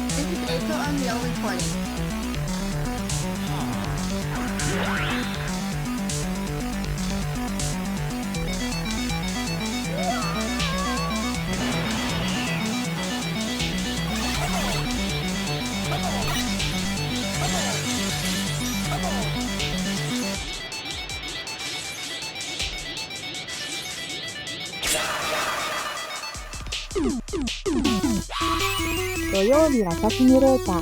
This is April and Leo recording.土曜日はシミュレーター。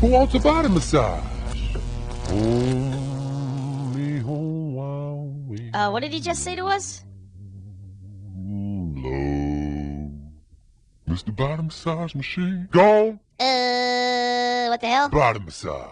Who wants a body massage? What did he just say to us? Low. Mr. Body Massage Machine. Gone. What the hell? Body massage.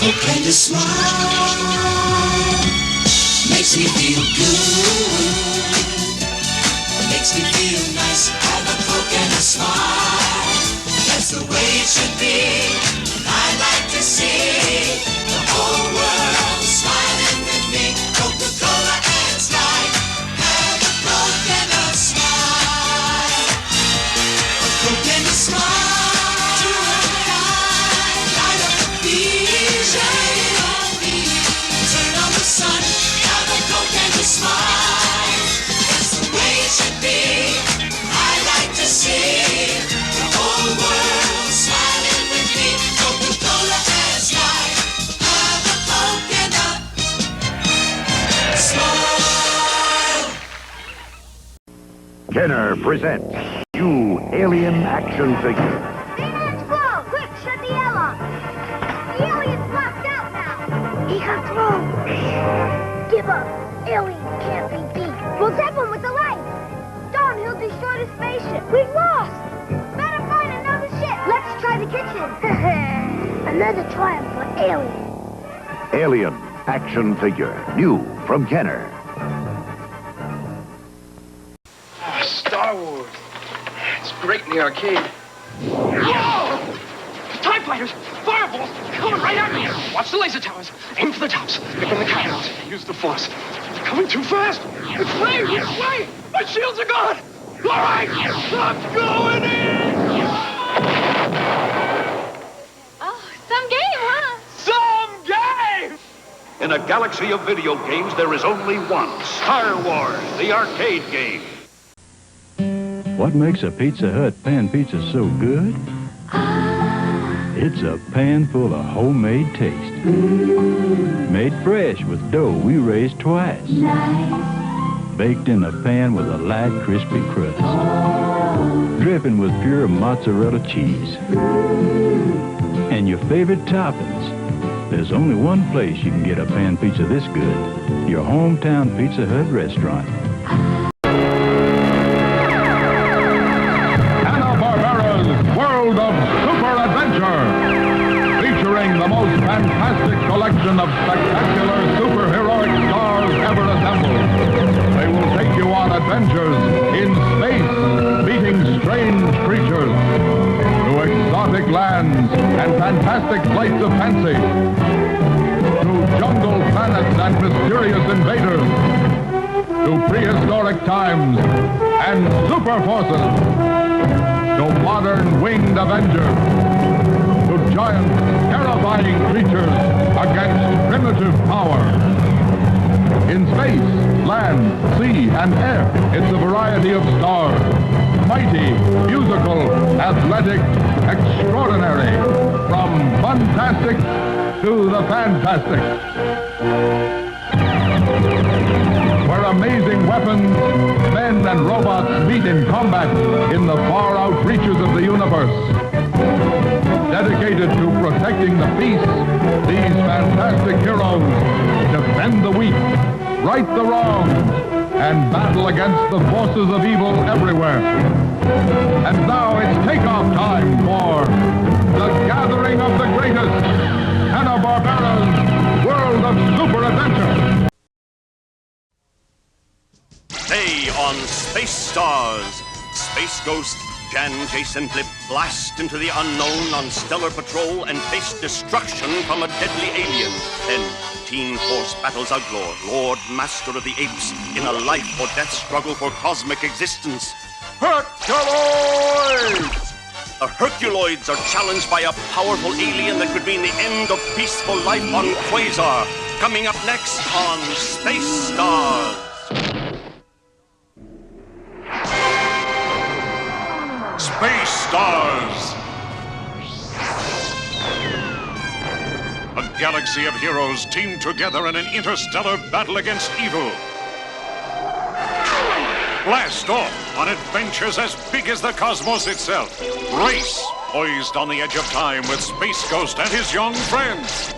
Kind of smile makes me feel good, makes me feel nice. Have a Coke and a smile. That's the way it should be. I like to see the whole world smiling with me. Coca-Cola and Sprite. Have a Coke and a smile. A Coke and a smile. Kenner presents new alien action figure. Let's go! Quick, shut the L off! The alien's locked out now! He got through! Give up! Alien can't be beat! We'll zap him with the light! Darn, he'll destroy the spaceship! We've lost! Better find another ship! Let's try the kitchen! Another triumph for Alien! Alien action figure, new from Kenner. Star Wars. It's great in the arcade. Whoa! TIE fighters! Fireballs! Coming right at me! Watch the laser towers. Aim for the tops. Pick on the cutouts. Use the force. They're coming too fast! It's late! It's late! My shields are gone! All right! I'm going in! Oh, some game, huh? Some game! In a galaxy of video games, there is only one. Star Wars, the arcade game. What makes a Pizza Hut pan pizza so good? It's a pan full of homemade taste. Made fresh with dough we raised twice. Baked in a pan with a light, crispy crust. Dripping with pure mozzarella cheese. And your favorite toppings. There's only one place you can get a pan pizza this good. Your hometown Pizza Hut restaurant. collection of spectacular superheroic stars ever assembled. They will take you on adventures in space, meeting strange creatures, to exotic lands and fantastic flights of fancy, to jungle planets and mysterious invaders, to prehistoric times and super forces, to modern winged avengers, to giant, terrifying creatures against primitive power. In space, land, sea, and air, it's a variety of stars. Mighty, musical, athletic, extraordinary. From fantastic to the fantastic. Where amazing weapons, men and robots meet in combat in the far-out reaches of the universe. Dedicated to protecting the peace, these fantastic heroes defend the weak, right the wrongs, and battle against the forces of evil everywhere. And now it's takeoff time for the gathering of the greatest, Hanna-Barbera's World of Super Adventure. Today on Space Stars, Space Ghost, Jan, Jason, Blip blast into the unknown on stellar patrol and face destruction from a deadly alien. Then Teen Force battles Uglor, Lord Master of the Apes, in a life or death struggle for cosmic existence. Herculoids! The Herculoids are challenged by a powerful alien that could mean the end of peaceful life on Quasar. Coming up next on Space Stars. Space Stars! A galaxy of heroes teamed together in an interstellar battle against evil. Blast off on adventures as big as the cosmos itself. Race, poised on the edge of time with Space Ghost and his young friends.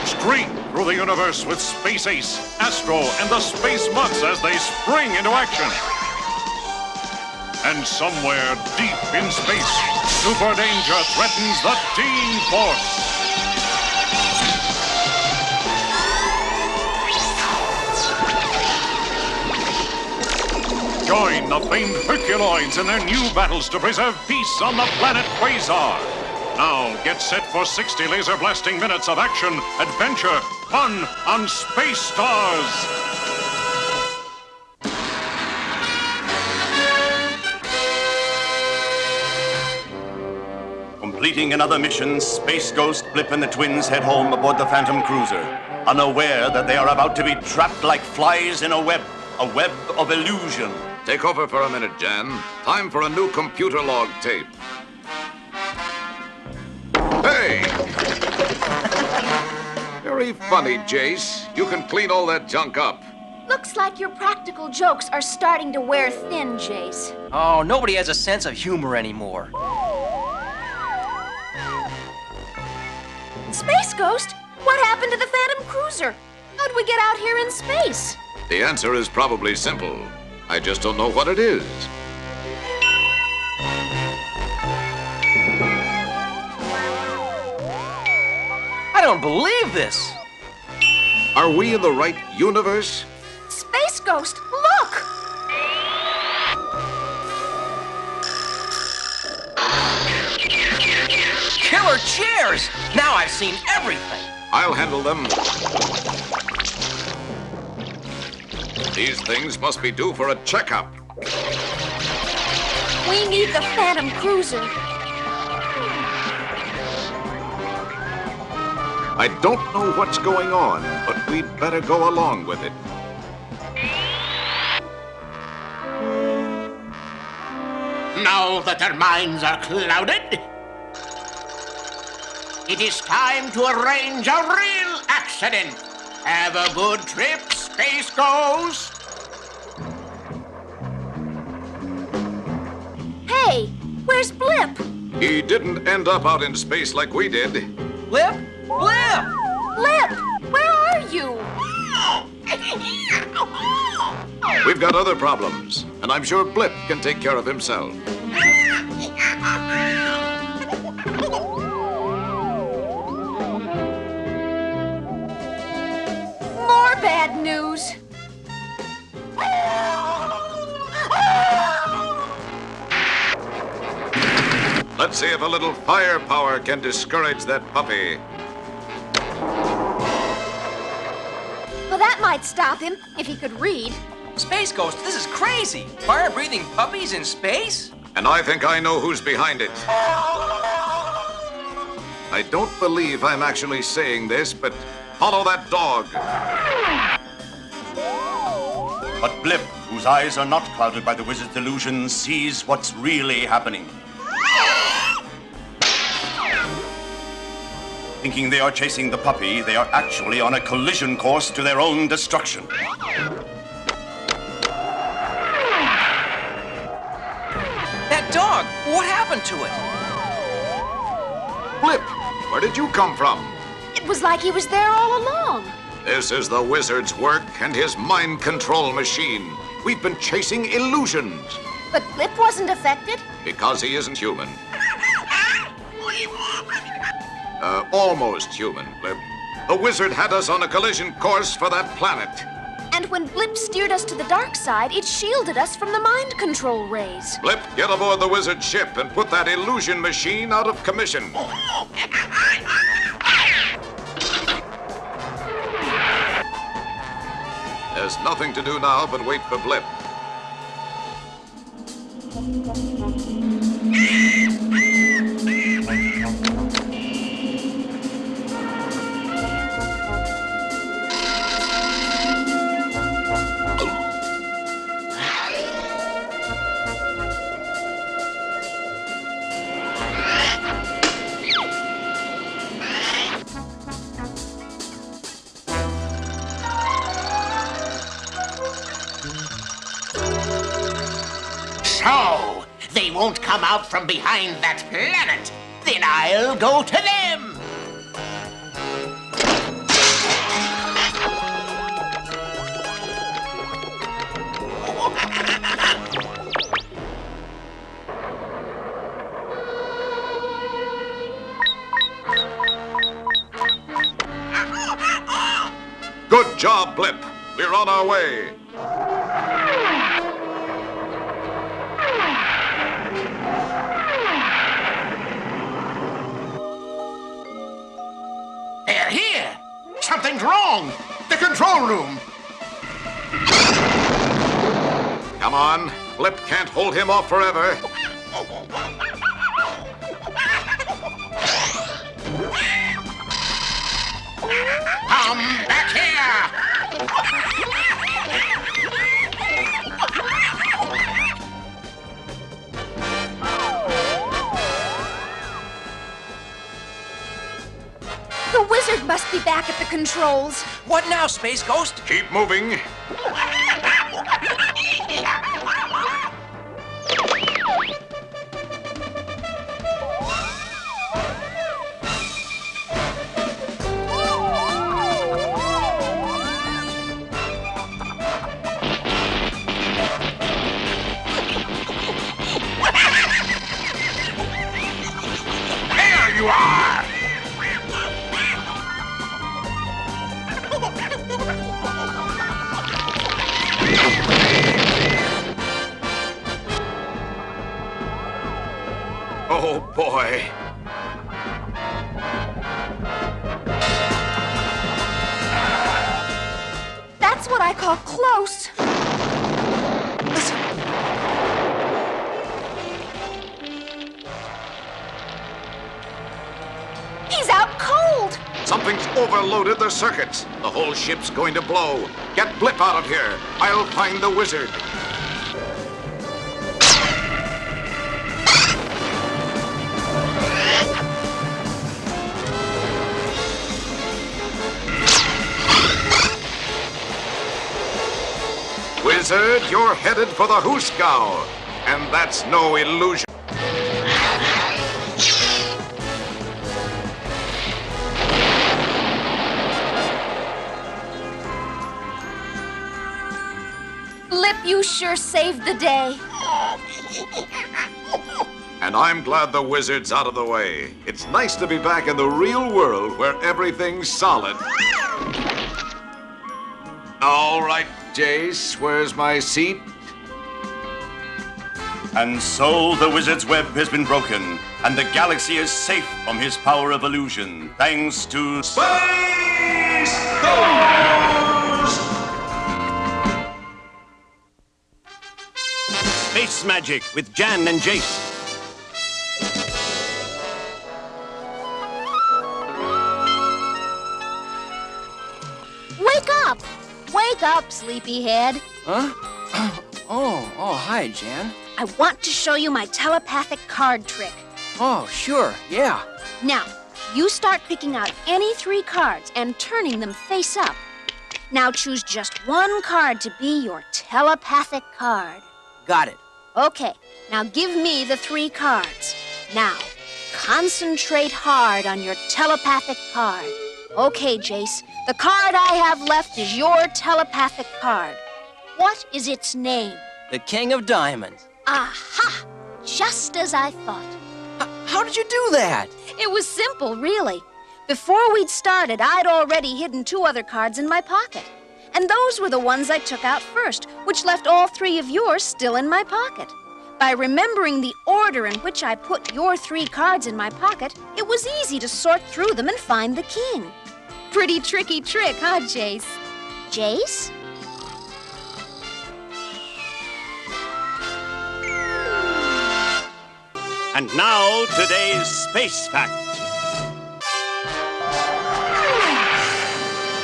Streak through the universe with Space Ace, Astro, and the Space Mutts as they spring into action. And somewhere deep in space, super danger threatens the Teen Force. Join the famed Herculoids in their new battles to preserve peace on the planet Quasar. Now get set for 60 laser blasting minutes of action, adventure, fun on Space Stars. Completing another mission, Space Ghost, Blip, and the twins head home aboard the Phantom Cruiser, unaware that they are about to be trapped like flies in a web of illusion. Take over for a minute, Jan. Time for a new computer log tape. Hey! Very funny, Jace. You can clean all that junk up. Looks like your practical jokes are starting to wear thin, Jace. Oh, nobody has a sense of humor anymore. Space Ghost, what happened to the Phantom Cruiser? How'd we get out here in space? The answer is probably simple. I just don't know what it is. I don't believe this. Are we in the right universe? Space Ghost, look! Killer chairs! Now I've seen everything. I'll handle them. These things must be due for a checkup. We need the Phantom Cruiser. I don't know what's going on, but we'd better go along with it. Now that their minds are clouded, it is time to arrange a real accident. Have a good trip, Space Ghost. Hey, where's Blip? He didn't end up out in space like we did. Blip? Blip! Blip, where are you? We've got other problems, and I'm sure Blip can take care of himself. Cruise. Let's see if a little firepower can discourage that puppy. Well, that might stop him, if he could read. Space Ghost, this is crazy. Fire-breathing puppies in space? And I think I know who's behind it. I don't believe I'm actually saying this, but follow that dog. But Blip, whose eyes are not clouded by the wizard's illusion, sees what's really happening. Thinking they are chasing the puppy, they are actually on a collision course to their own destruction. That dog, what happened to it? Blip, where did you come from? It was like he was there all along. This is the wizard's work and his mind control machine. We've been chasing illusions. But Blip wasn't affected? Because he isn't human. Almost human, Blip. The wizard had us on a collision course for that planet. And when Blip steered us to the dark side, it shielded us from the mind control rays. Blip, get aboard the wizard ship and put that illusion machine out of commission. There's nothing to do now but wait for Blip. So, they won't come out from behind that planet. Then I'll go to them. Good job, Blip. We're on our way. They're here. Something's wrong. The control room. Come on. Blip can't hold him off forever. Come back here. The wizard must be back at the controls. What now, Space Ghost? Keep moving. There you are. Oh, boy. That's what I call close. Listen. He's out cold. Something's overloaded the circuits. The whole ship's going to blow. Get Blip out of here. I'll find the wizard. Wizard, you're headed for the Hooskow. And that's no illusion. Blip, you sure saved the day. And I'm glad the wizard's out of the way. It's nice to be back in the real world where everything's solid. All right, Jace, where's my seat? And so the wizard's web has been broken, and the galaxy is safe from his power of illusion, thanks to Space Ghost! Space Magic with Jan and Jace. Wake up! Wake up, sleepyhead. Huh? Oh, hi, Jan. I want to show you my telepathic card trick. Oh, sure, yeah. Now, you start picking out any 3 cards and turning them face up. Now choose just one card to be your telepathic card. Got it. Okay, now give me the 3 cards. Now, concentrate hard on your telepathic card. Okay, Jace, the card I have left is your telepathic card. What is its name? The King of Diamonds. Aha! Just as I thought. How did you do that? It was simple, really. Before we'd started, I'd already hidden 2 other cards in my pocket. And those were the ones I took out first, which left all 3 of yours still in my pocket. By remembering the order in which I put your 3 cards in my pocket, it was easy to sort through them and find the king. Pretty tricky trick, huh, Jace? Jace? And now, today's Space Fact.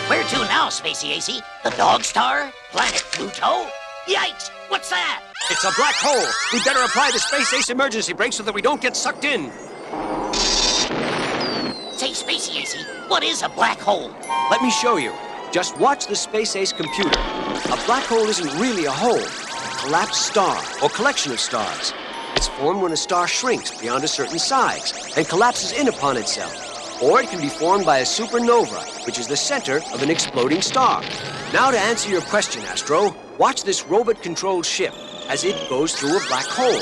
Where to now, Spacey AC? The Dog Star? Planet Pluto? Yikes! What's that? It's a black hole. We better apply the Space Ace emergency brake so that we don't get sucked in. Say, Spacey AC, what is a black hole? Let me show you. Just watch the Space Ace computer. A black hole isn't really a hole. A collapsed star, or collection of stars. It's formed when a star shrinks beyond a certain size and collapses in upon itself. Or it can be formed by a supernova, which is the center of an exploding star. Now to answer your question, Astro, watch this robot-controlled ship as it goes through a black hole.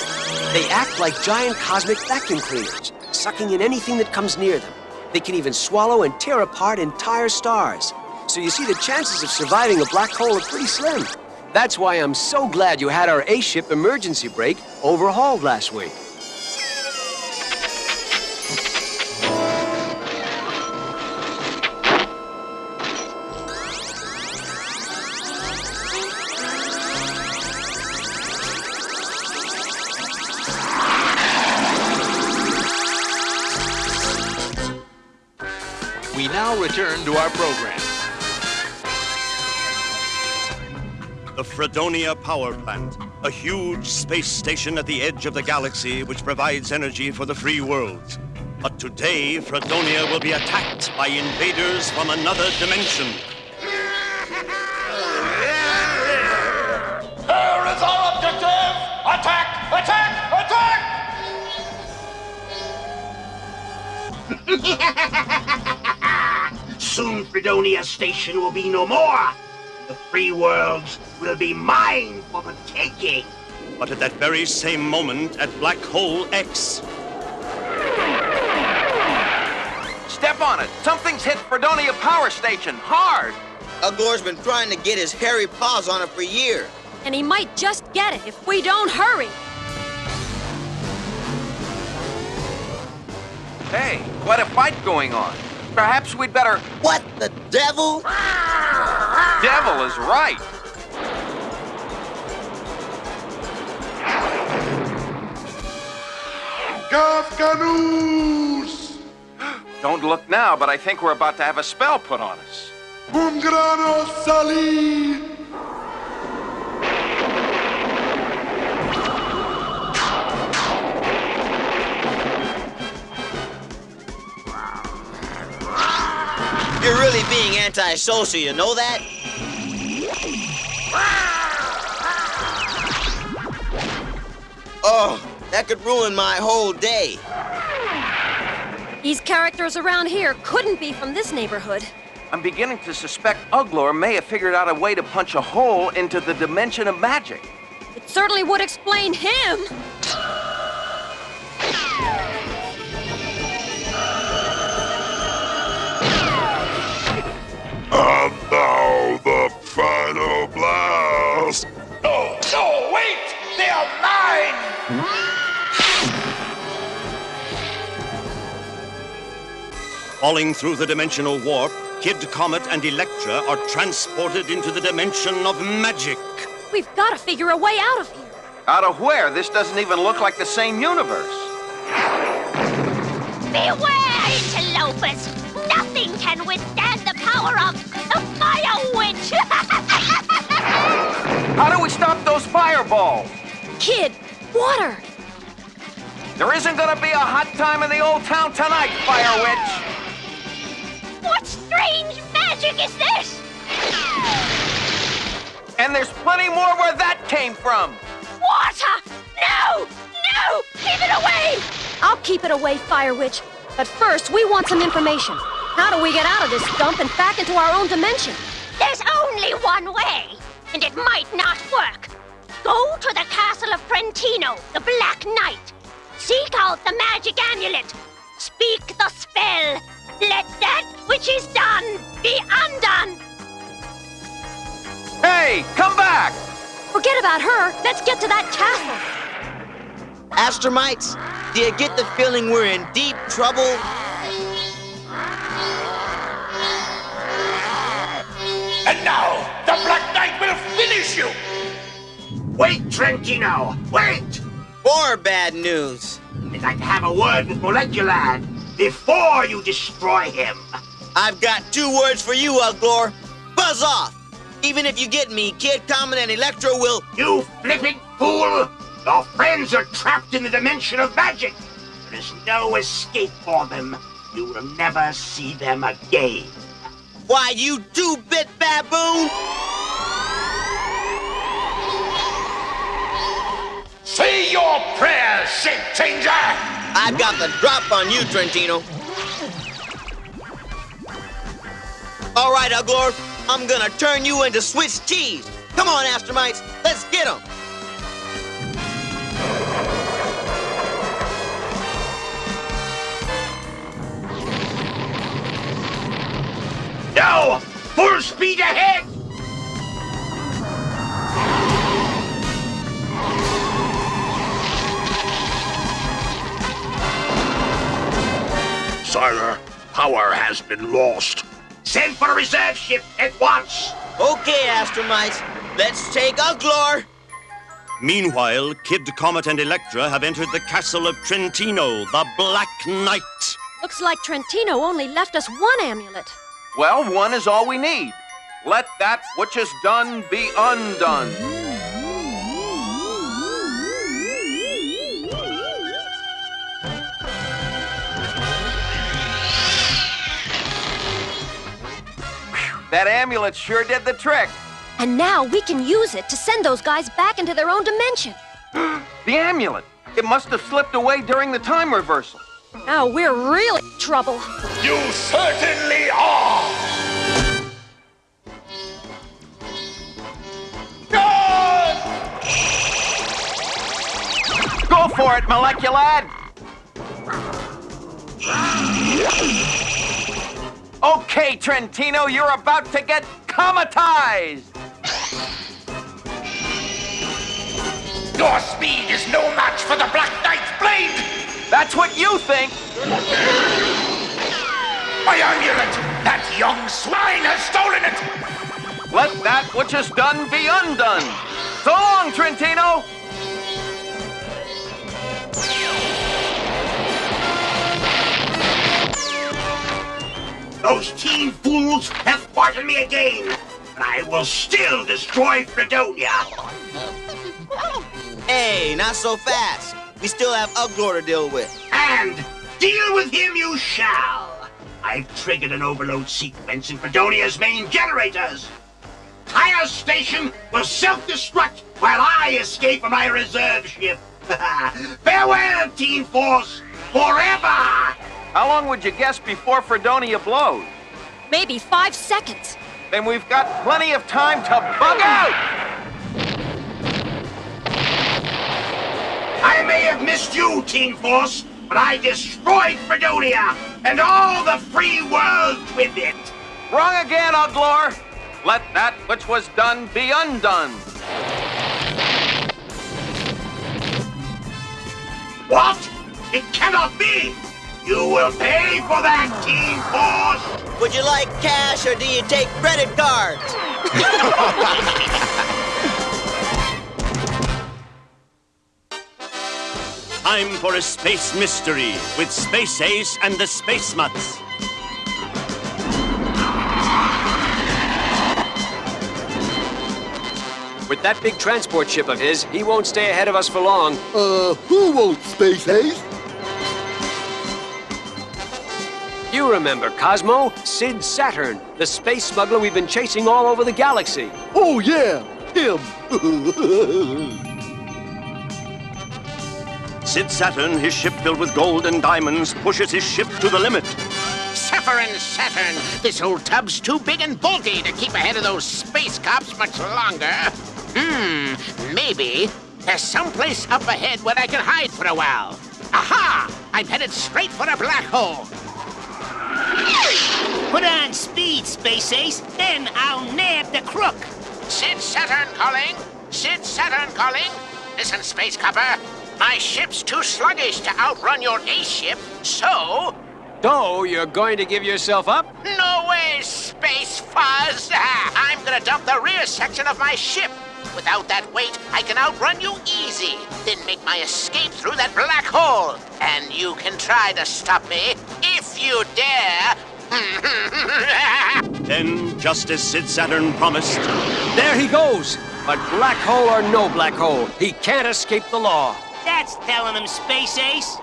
They act like giant cosmic vacuum cleaners, sucking in anything that comes near them. They can even swallow and tear apart entire stars. So you see, the chances of surviving a black hole are pretty slim. That's why I'm so glad you had our A-ship emergency brake overhauled last week. We now return to our program. The Fredonia Power Plant, a huge space station at the edge of the galaxy which provides energy for the free worlds. But today, Fredonia will be attacked by invaders from another dimension. Here is our objective! Attack! Attack! Attack! Soon Fredonia Station will be no more. The free worlds will be mine for the taking. But at that very same moment, at Black Hole X... Step on it. Something's hit Fredonia Power Station hard. Uglor's been trying to get his hairy paws on it for years. And he might just get it if we don't hurry. Hey, quite a fight going on. Perhaps we'd better... What the devil? Devil is right. Gafganus! Don't look now, but I think we're about to have a spell put on us. Bungrano Sali! You're really being antisocial, you know that? Oh, that could ruin my whole day. These characters around here couldn't be from this neighborhood. I'm beginning to suspect Uglor may have figured out a way to punch a hole into the dimension of magic. It certainly would explain him. And now the Falling through the dimensional warp, Kid Comet and Electra are transported into the dimension of magic. We've got to figure a way out of here. Out of where? This doesn't even look like the same universe. Beware, interlopers! Nothing can withstand the power of the Fire Witch! How do we stop those fireballs? Kid, water! There isn't gonna be a hot time in the old town tonight, Fire Witch! What strange magic is this? And there's plenty more where that came from! Water! No! No! Keep it away! I'll keep it away, Fire Witch. But first, we want some information. How do we get out of this dump and back into our own dimension? There's only one way, and it might not work. Go to the castle of Trentino, the Black Knight. Seek out the magic amulet. Speak the spell. Let that which is done be undone. Hey, come back! Forget about her. Let's get to that castle. Astromites, do you get the feeling we're in deep trouble? And now, the Black Knight will finish you! Wait, Trentino, wait! More bad news. I'd like to have a word with Moleculad before you destroy him. I've got 2 words for you, Uglor. Buzz off! Even if you get me, Kid Comet and Electro will... You flippant fool! Your friends are trapped in the dimension of magic. There is no escape for them. You will never see them again. Why, you 2-bit baboon! Say your prayers, shape changer! I've got the drop on you, Trentino. All right, Uglor, I'm gonna turn you into Swiss cheese. Come on, Astromites, let's get them. No! Full speed ahead! Sire, power has been lost. Send for a reserve ship at once! Okay, Astromites, let's take Uglor. Meanwhile, Kid Comet and Electra have entered the castle of Trentino, the Black Knight. Looks like Trentino only left us 1 amulet. Well, 1 is all we need. Let that which is done be undone. That amulet sure did the trick. And now we can use it to send those guys back into their own dimension. The amulet. It must have slipped away during the time reversal. Now we're really in trouble. You certainly are! Go for it, Moleculad! Okay, Trentino, you're about to get cometized! Your speed is no match for the Black Knight's blade! That's what you think! My amulet! That young swine has stolen it! Let that which is done be undone! So long, Trentino! Those teen fools have thwarted me again, but I will still destroy Fredonia. Hey, not so fast. We still have Uglor to deal with. And deal with him you shall. I've triggered an overload sequence in Fredonia's main generators. Entire station will self-destruct while I escape from my reserve ship. Farewell, Teen Force, forever! How long would you guess before Fredonia blows? Maybe 5 seconds. Then we've got plenty of time to bug out! I may have missed you, Teen Force, but I destroyed Fredonia and all the free world with it. Wrong again, Uglor. Let that which was done be undone. What? It cannot be! You will pay for that, Team Force! Would you like cash or do you take credit cards? Time for a space mystery with Space Ace and the Space Mutts. With that big transport ship of his, he won't stay ahead of us for long. Who won't, Space Ace? You remember Cosmo? Sid Saturn, the space smuggler we've been chasing all over the galaxy. Oh, yeah, him. Sid Saturn, his ship filled with gold and diamonds, pushes his ship to the limit. Suffering Saturn, this old tub's too big and bulky to keep ahead of those space cops much longer. Maybe there's someplace up ahead where I can hide for a while. Aha! I'm headed straight for a black hole. Put on speed, Space Ace, then I'll nab the crook. Sid Saturn calling. Sid Saturn calling. Listen, Space Copper. My ship's too sluggish to outrun your ace ship, so... So, you're going to give yourself up? No way, Space Fuzz! I'm gonna dump the rear section of my ship. Without that weight, I can outrun you easy, then make my escape through that black hole. And you can try to stop me, if you dare. Then, just as Sid Saturn promised... There he goes! But black hole or no black hole, he can't escape the law. That's telling him, Space Ace.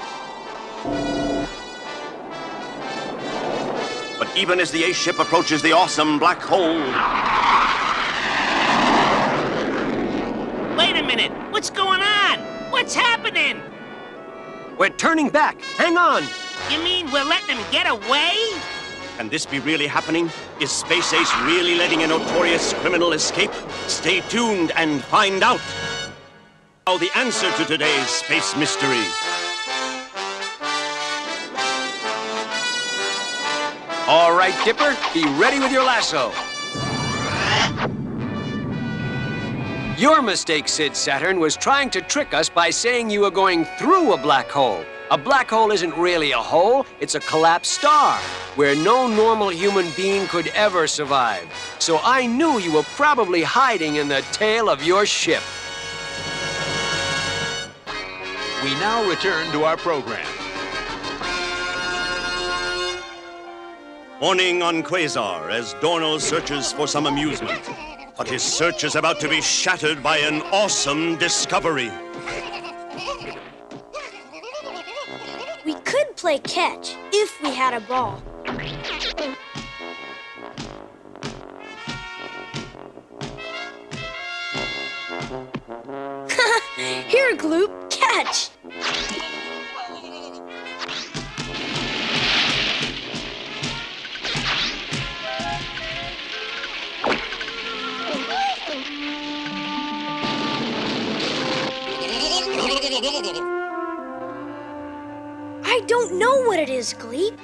But even as the ace ship approaches the awesome black hole... Wait a minute. What's going on? What's happening? We're turning back. Hang on. You mean we're letting him get away? Can this be really happening? Is Space Ace really letting a notorious criminal escape? Stay tuned and find out. Now the answer to today's space mystery. All right, Dipper, be ready with your lasso. Your mistake, Sid Saturn, was trying to trick us by saying you were going through a black hole. A black hole isn't really a hole, it's a collapsed star, where no normal human being could ever survive. So I knew you were probably hiding in the tail of your ship. We now return to our program. Morning on Quasar as Dorno searches for some amusement. But his search is about to be shattered by an awesome discovery. We could play catch if we had a ball. Here, Gloop, catch! I don't know what it is, Gleep.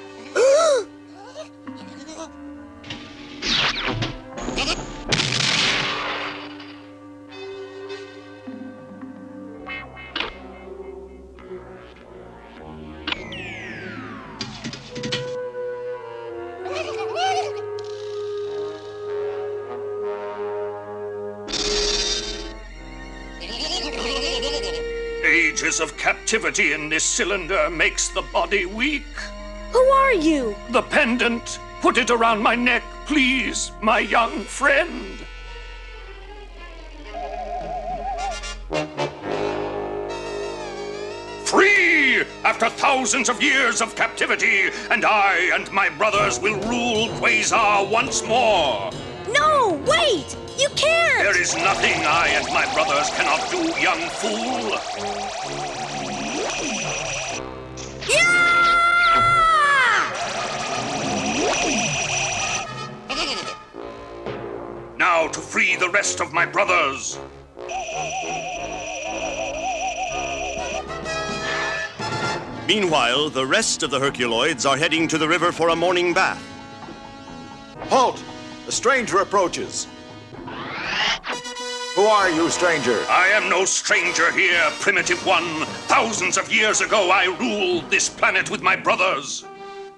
Ages of captivity in this cylinder makes the body weak. Who are you? The pendant. Put it around my neck, please, my young friend. Free! After thousands of years of captivity, and I and my brothers will rule Quasar once more. No, wait! You can't! There is nothing I and my brothers cannot do, young fool. Now to free the rest of my brothers. Meanwhile, the rest of the Herculoids are heading to the river for a morning bath. Halt! The stranger approaches. Who are you, stranger? I am no stranger here, Primitive One. Thousands of years ago, I ruled this planet with my brothers.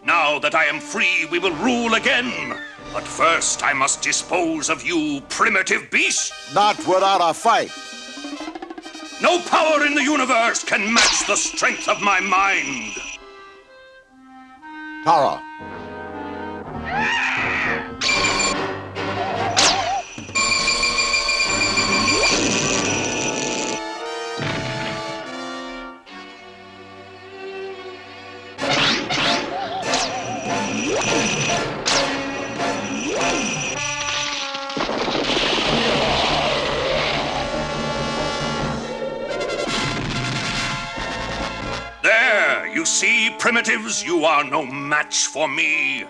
Now that I am free, we will rule again. But first, I must dispose of you, primitive beast. Not without a fight. No power in the universe can match the strength of my mind. Tara. There, you see, primitives, you are no match for me.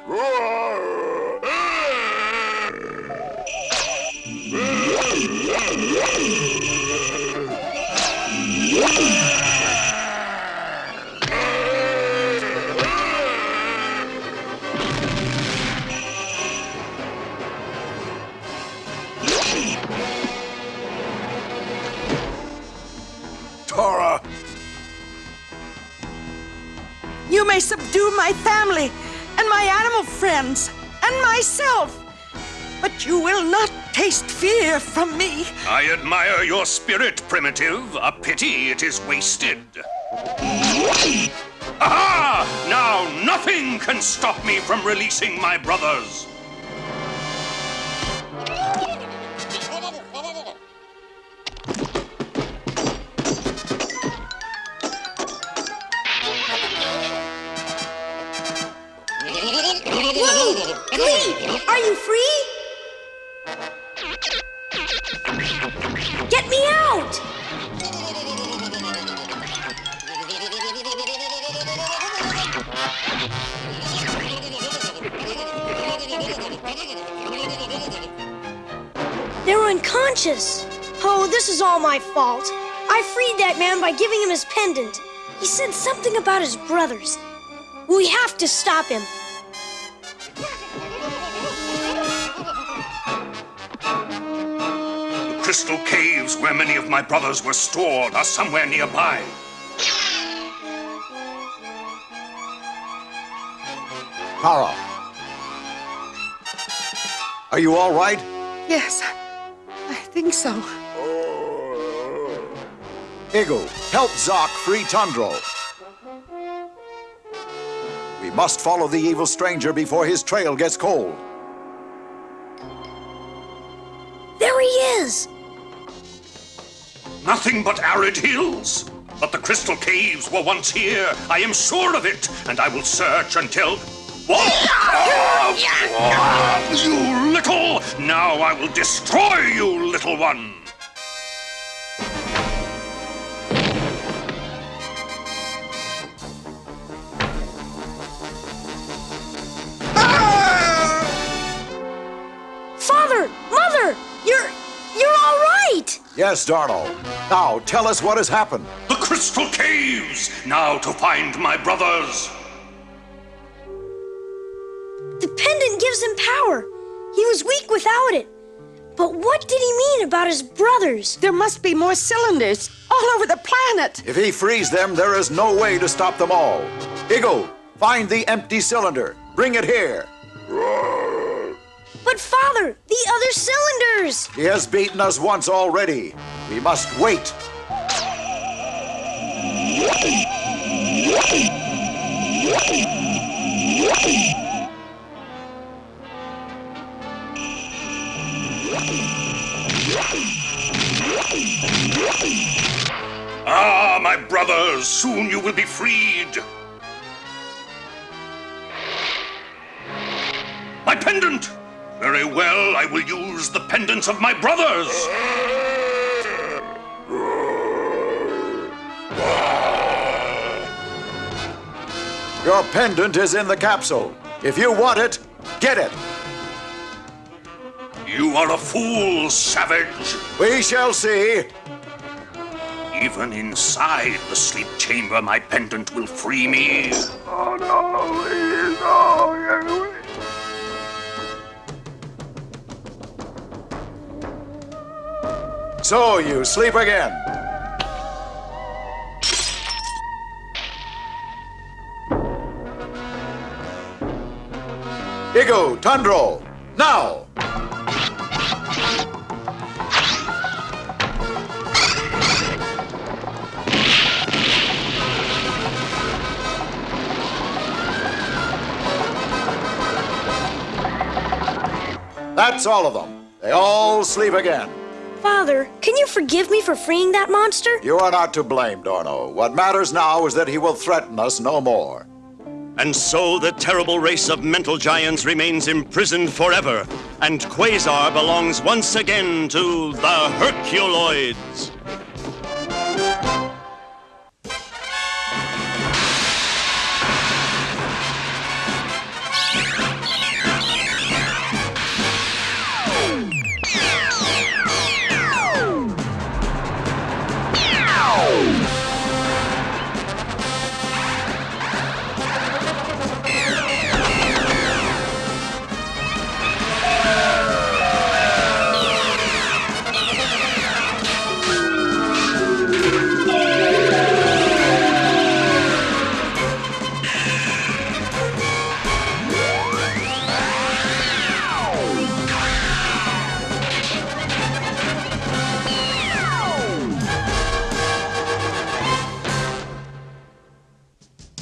Tara! You may subdue my family and my animal friends and myself, but you will not taste fear from me. I admire your spirit, Primitive. A pity it is wasted. Aha! Now nothing can stop me from releasing my brothers. Whoa! Glee! Are you free? Get me out! They were unconscious. Oh, this is all my fault. I freed that man by giving him his pendant. He said something about his brothers. We have to stop him. The crystal caves where many of my brothers were stored are somewhere nearby. Tara. Are you all right? Yes, I think so. Igu, help Zoc free Tundro. We must follow the evil stranger before his trail gets cold. There he is! Nothing but arid hills. But the crystal caves were once here. I am sure of it, and I will search until... What? You little! Now I will destroy you, little one! Father! Mother! You're all right! Yes, Darno. Now, tell us what has happened. The crystal caves! Now to find my brothers! The pendant gives him power. He was weak without it. But what did he mean about his brothers? There must be more cylinders all over the planet. If he frees them, there is no way to stop them all. Igu, find the empty cylinder. Bring it here. But Father, the other cylinders! He has beaten us once already. We must wait. Ah, my brothers, soon you will be freed. My pendant! Very well, I will use the pendants of my brothers. Your pendant is in the capsule. If you want it, get it. You are a fool, savage. We shall see. Even inside the sleep chamber, my pendant will free me. Oh no, please, no. So you sleep again. Igu, Tundro, now! That's all of them. They all sleep again. Father, can you forgive me for freeing that monster? You are not to blame, Dorno. What matters now is that he will threaten us no more. And so the terrible race of mental giants remains imprisoned forever, and Quasar belongs once again to the Herculoids.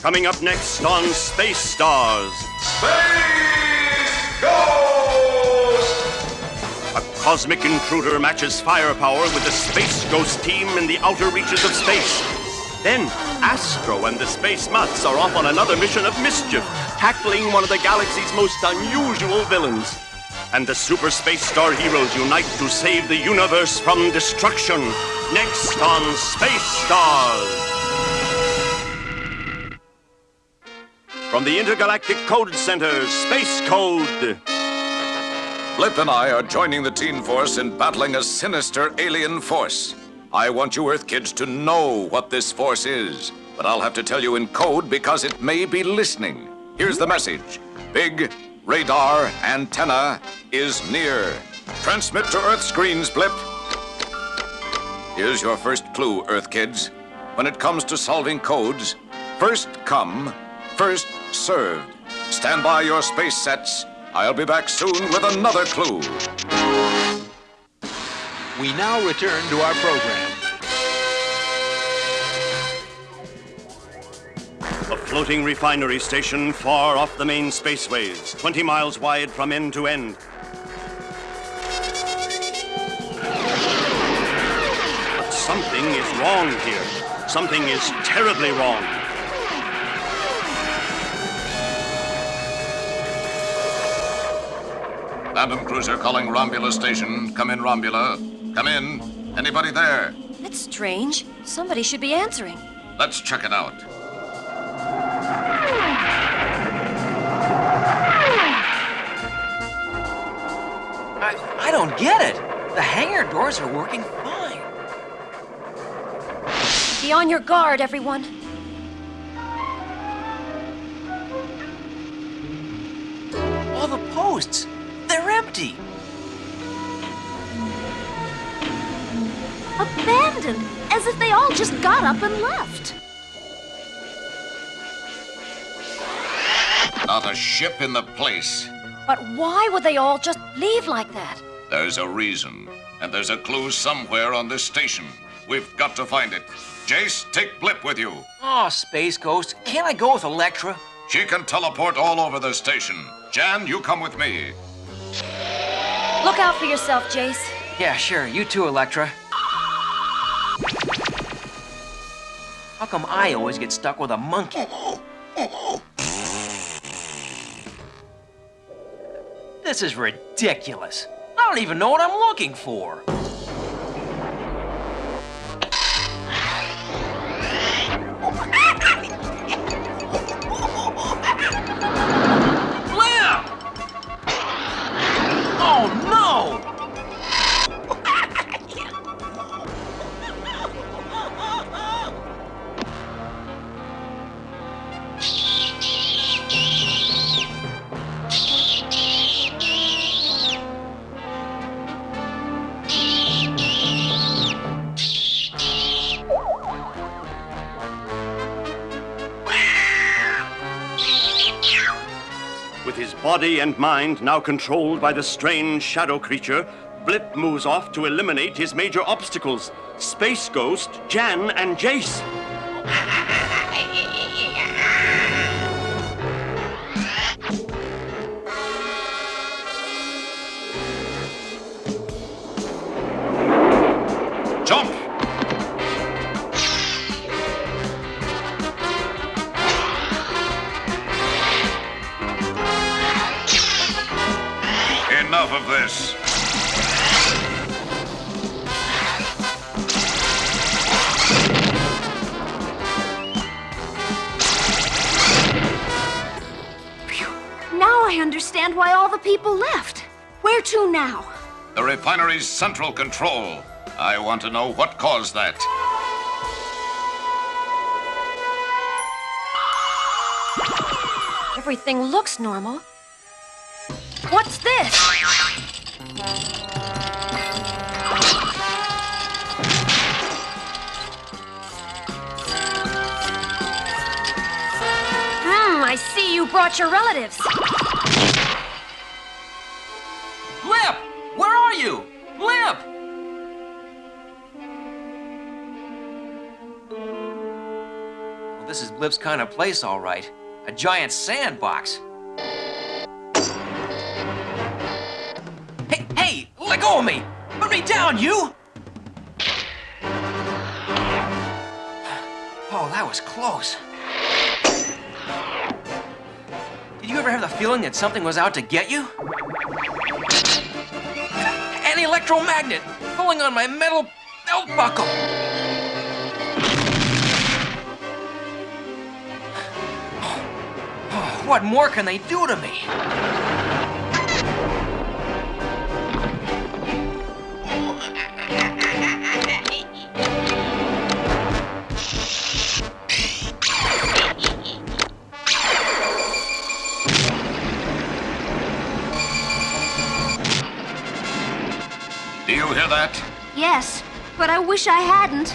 Coming up next on Space Stars. Space Ghost! A cosmic intruder matches firepower with the Space Ghost team in the outer reaches of space. Then, Astro and the Space Mutts are off on another mission of mischief, tackling one of the galaxy's most unusual villains. And the Super Space Star heroes unite to save the universe from destruction. Next on Space Stars. From the Intergalactic Code Center, Space Code. Blip and I are joining the Teen Force in battling a sinister alien force. I want you Earth kids to know what this force is, but I'll have to tell you in code because it may be listening. Here's the message. Big radar antenna is near. Transmit to Earth screens, Blip. Here's your first clue, Earth kids. When it comes to solving codes, first come, first served. Stand by your space sets. I'll be back soon with another clue. We now return to our program. A floating refinery station far off the main spaceways, 20 miles wide from end to end. But something is wrong here. Something is terribly wrong. Phantom Cruiser calling Rombula Station. Come in, Rombula. Come in. Anybody there? That's strange. Somebody should be answering. Let's check it out. I don't get it. The hangar doors are working fine. Be on your guard, everyone. All the posts, they're empty. Abandoned, as if they all just got up and left. Not a ship in the place. But why would they all just leave like that? There's a reason. And there's a clue somewhere on this station. We've got to find it. Jace, take Blip with you. Oh, Space Ghost, can't I go with Electra? She can teleport all over the station. Jan, you come with me. Look out for yourself, Jace. Yeah, sure. You too, Electra. How come I always get stuck with a monkey? This is ridiculous. I don't even know what I'm looking for. Blam! Oh, no! With his body and mind now controlled by the strange shadow creature, Blip moves off to eliminate his major obstacles, Space Ghost, Jan, and Jace. Jump! Enough of this. Now I understand why all the people left. Where to now? The refinery's central control. I want to know what caused that. Everything looks normal. What's this? I see you brought your relatives. Blip! Where are you? Blip! Well, this is Blip's kind of place, all right. A giant sandbox. Hey, let go of me! Put me down, you! Oh, that was close. Did you ever have the feeling that something was out to get you? An electromagnet pulling on my metal belt buckle. Oh, what more can they do to me? Do you hear that? Yes, but I wish I hadn't.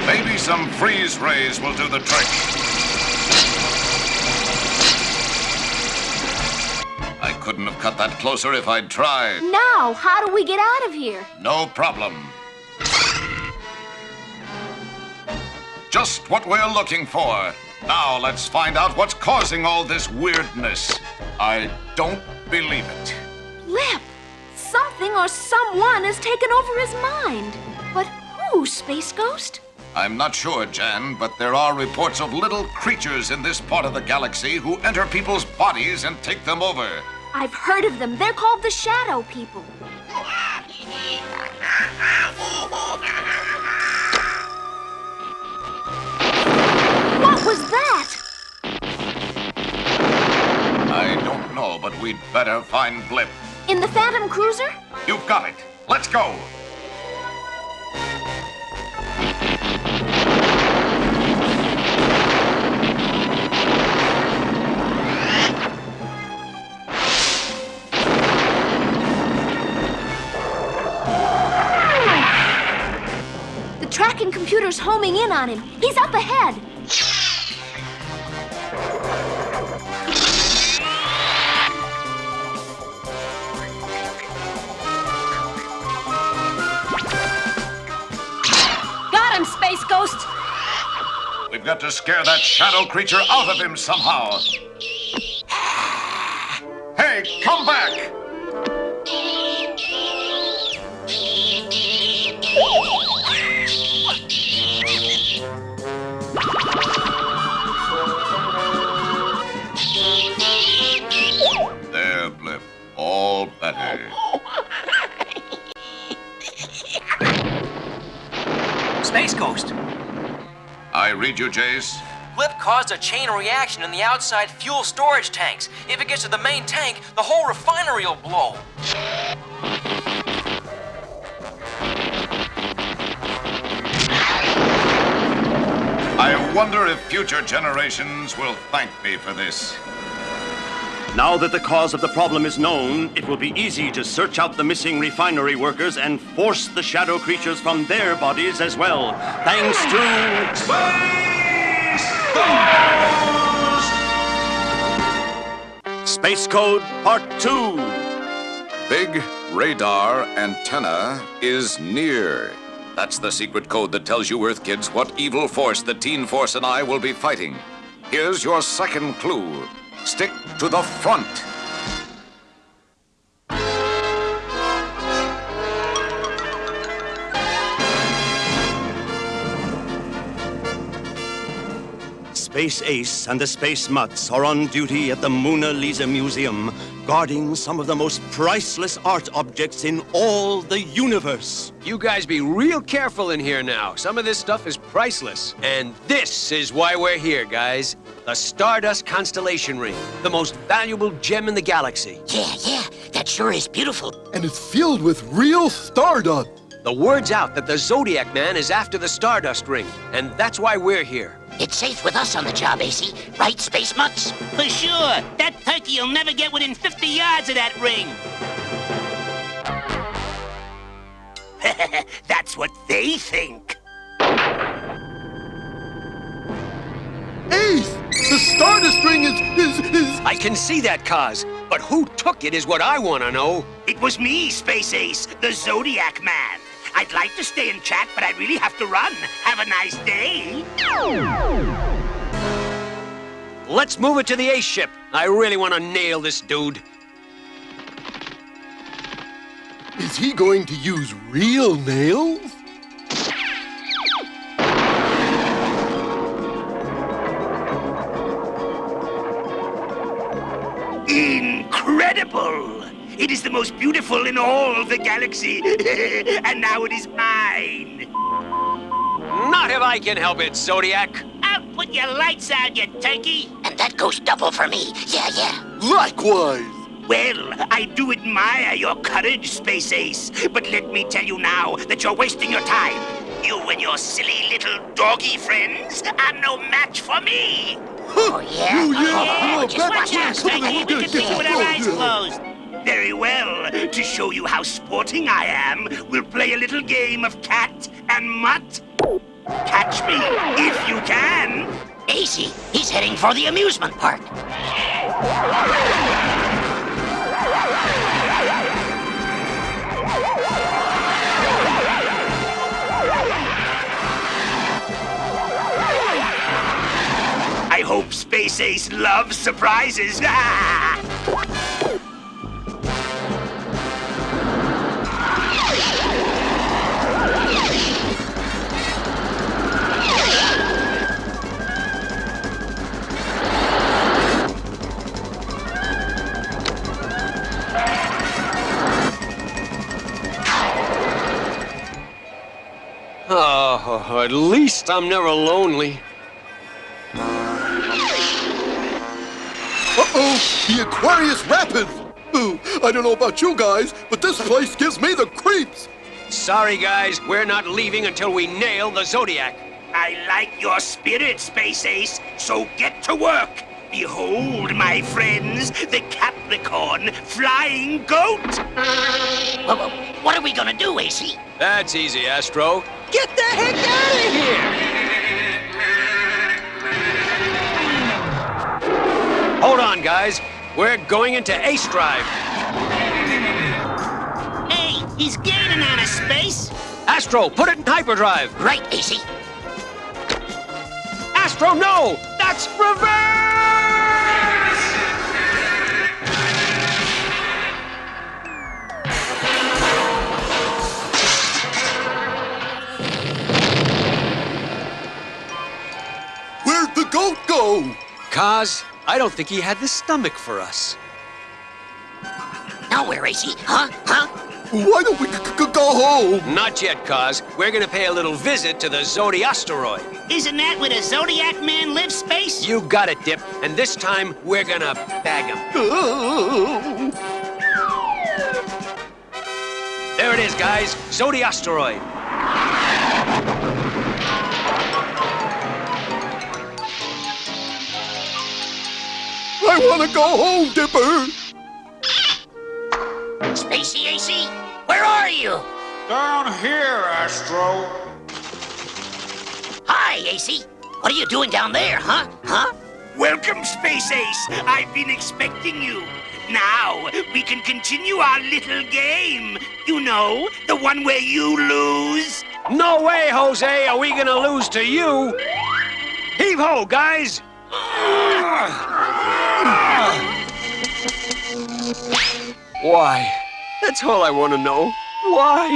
Maybe some freeze rays will do the trick. I couldn't have cut that closer if I'd tried. Now, how do we get out of here? No problem. Just what we're looking for. Now let's find out what's causing all this weirdness. I don't believe it. Blip! Something or someone has taken over his mind. But who, Space Ghost? I'm not sure, Jan, but there are reports of little creatures in this part of the galaxy who enter people's bodies and take them over. I've heard of them. They're called the Shadow People. What was that? I don't know, but we'd better find Blip. In the Phantom Cruiser? You've got it. Let's go. The tracking computer's homing in on him. He's up ahead. Space Ghost! We've got to scare that shadow creature out of him somehow. Hey, come back! There, Blip. All better. Space Ghost. I read you, Jace. Blip caused a chain reaction in the outside fuel storage tanks. If it gets to the main tank, the whole refinery will blow. I wonder if future generations will thank me for this. Now that the cause of the problem is known, it will be easy to search out the missing refinery workers and force the shadow creatures from their bodies as well. Thanks to... Space Space Code Part 2. Big radar antenna is near. That's the secret code that tells you, Earth kids, what evil force the Teen Force and I will be fighting. Here's your second clue. Stick to the front. Space Ace and the Space Mutts are on duty at the Mona Lisa Museum, guarding some of the most priceless art objects in all the universe. You guys be real careful in here now. Some of this stuff is priceless. And this is why we're here, guys. The Stardust Constellation Ring, the most valuable gem in the galaxy. Yeah, that sure is beautiful. And it's filled with real stardust. The word's out that the Zodiac Man is after the Stardust Ring, and that's why we're here. It's safe with us on the job, AC. Right, Space Mutts? For sure. That turkey'll never get within 50 yards of that ring. That's what they think. Ace! The Stardust Ring is... I can see that, Kaz. But who took it is what I want to know. It was me, Space Ace, the Zodiac Man. I'd like to stay and chat, but I'd really have to run. Have a nice day. Let's move it to the Ace ship. I really want to nail this dude. Is he going to use real nails? Incredible! It is the most beautiful in all the galaxy, and now it is mine. Not if I can help it, Zodiac. I'll put your lights out, you turkey. And that goes double for me. Yeah. Likewise. Well, I do admire your courage, Space Ace, but let me tell you now that you're wasting your time. You and your silly little doggy friends are no match for me. Oh, yeah? Yeah, just watch out, out, turkey. We can beat you with our eyes closed. Very well. To show you how sporting I am, we'll play a little game of cat and mutt. Catch me, if you can. AC, he's heading for the amusement park. I hope Space Ace loves surprises. Oh, at least I'm never lonely. Uh-oh, the Aquarius Rapids! Ooh, I don't know about you guys, but this place gives me the creeps! Sorry, guys, we're not leaving until we nail the Zodiac. I like your spirit, Space Ace, so get to work. Behold, my friends, the Capricorn Flying Goat. What are we gonna do, AC? That's easy, Astro. Get the heck out of here! Hold on, guys. We're going into Ace Drive. Hey, he's gaining on us, Space. Astro, put it in hyperdrive. Right, AC. Astro, no! That's reverse! Where'd the goat go? Kaz, I don't think he had the stomach for us. Now where, AC? Huh? Why don't we go home? Not yet, Kaz. We're gonna pay a little visit to the Zodiasteroid. Isn't that where the Zodiac Man lives, Space? You got it, Dip. And this time, we're gonna bag him. There it is, guys. Zodiasteroid. I want to go home, Dipper! Spacey AC, where are you? Down here, Astro. Hi, AC. What are you doing down there, huh? Welcome, Space Ace. I've been expecting you. Now, we can continue our little game. You know, the one where you lose. No way, Jose, are we gonna lose to you. Heave-ho, guys. Why? That's all I want to know. Why?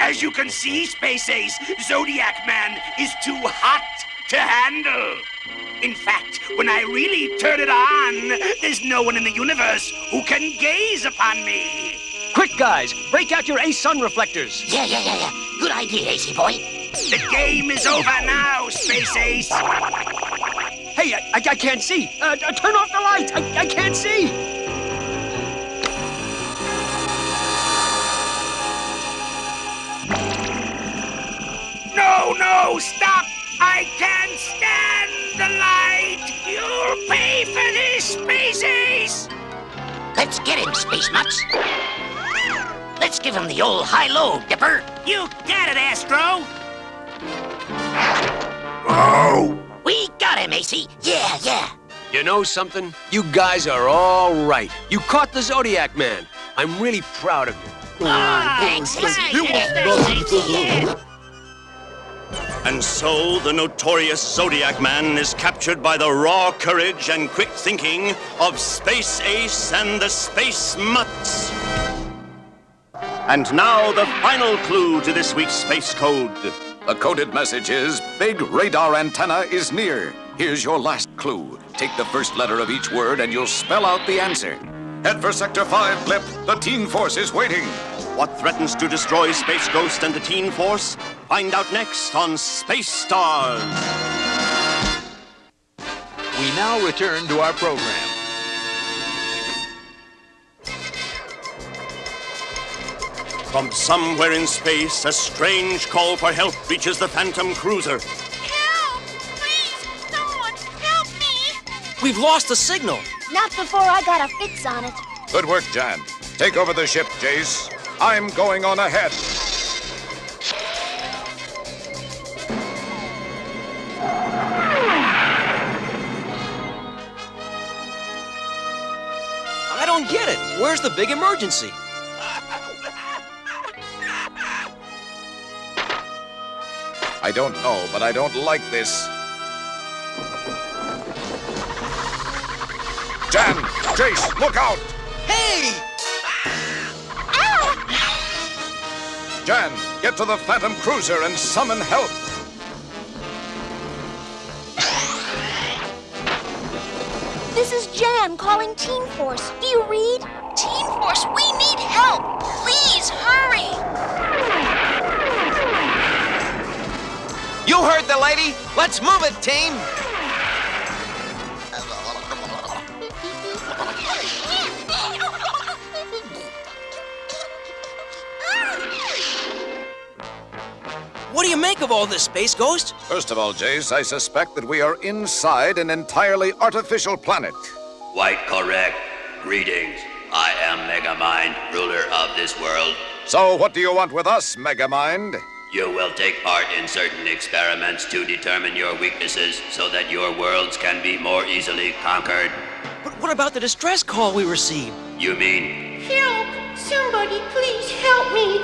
As you can see, Space Ace, Zodiac Man is too hot to handle. In fact, when I really turn it on, there's no one in the universe who can gaze upon me. Quick, guys, break out your Ace sun reflectors. Yeah. Good idea, Acey boy. The game is over now, Space Ace. Hey, I can't see. Turn off the lights. I can't see. No, stop! I can't stand the light! You'll pay for this, Space Ace! Let's get him, Space Mutts. Let's give him the old high-low, Dipper. You got it, Astro! Oh! We got him, Acey. Yeah. You know something? You guys are all right. You caught the Zodiac Man. I'm really proud of you. Thanks, Acey. And so the notorious Zodiac Man is captured by the raw courage and quick thinking of Space Ace and the Space Mutts. And now the final clue to this week's Space Code. The coded message is, big radar antenna is near. Here's your last clue. Take the first letter of each word and you'll spell out the answer. Head for Sector 5, Blip. The Teen Force is waiting. What threatens to destroy Space Ghost and the Teen Force? Find out next on Space Stars. We now return to our program. From somewhere in space, a strange call for help reaches the Phantom Cruiser. Help! Please, someone, help me! We've lost the signal. Not before I got a fix on it. Good work, Jan. Take over the ship, Jace. I'm going on ahead. I don't get it. Where's the big emergency? I don't know, but I don't like this. Jan! Jace, look out! Hey! Jan, get to the Phantom Cruiser and summon help. This is Jan calling Teen Force. Do you read? Teen Force, we need help. Please hurry. You heard the lady. Let's move it, team. What do you make of all this, Space Ghost? First of all, Jace, I suspect that we are inside an entirely artificial planet. Quite correct. Greetings. I am Megamind, ruler of this world. So what do you want with us, Megamind? You will take part in certain experiments to determine your weaknesses so that your worlds can be more easily conquered. But what about the distress call we received? You mean Help! Somebody please help me!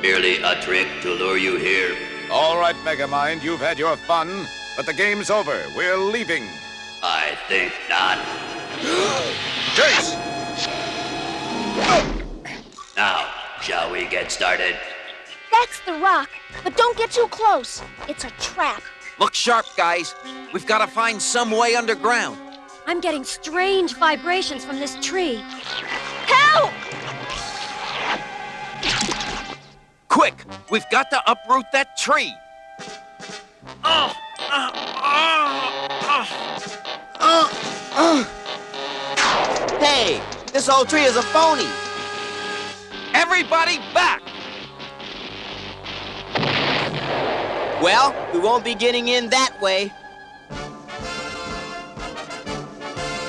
merely a trick to lure you here? All right, Megamind, you've had your fun, but the game's over. We're leaving. I think not. Jace! Now, shall we get started? That's the rock, but don't get too close. It's a trap. Look sharp, guys. We've got to find some way underground. I'm getting strange vibrations from this tree. Help! Quick! We've got to uproot that tree. Hey, this whole tree is a phony. Everybody back! Well, we won't be getting in that way.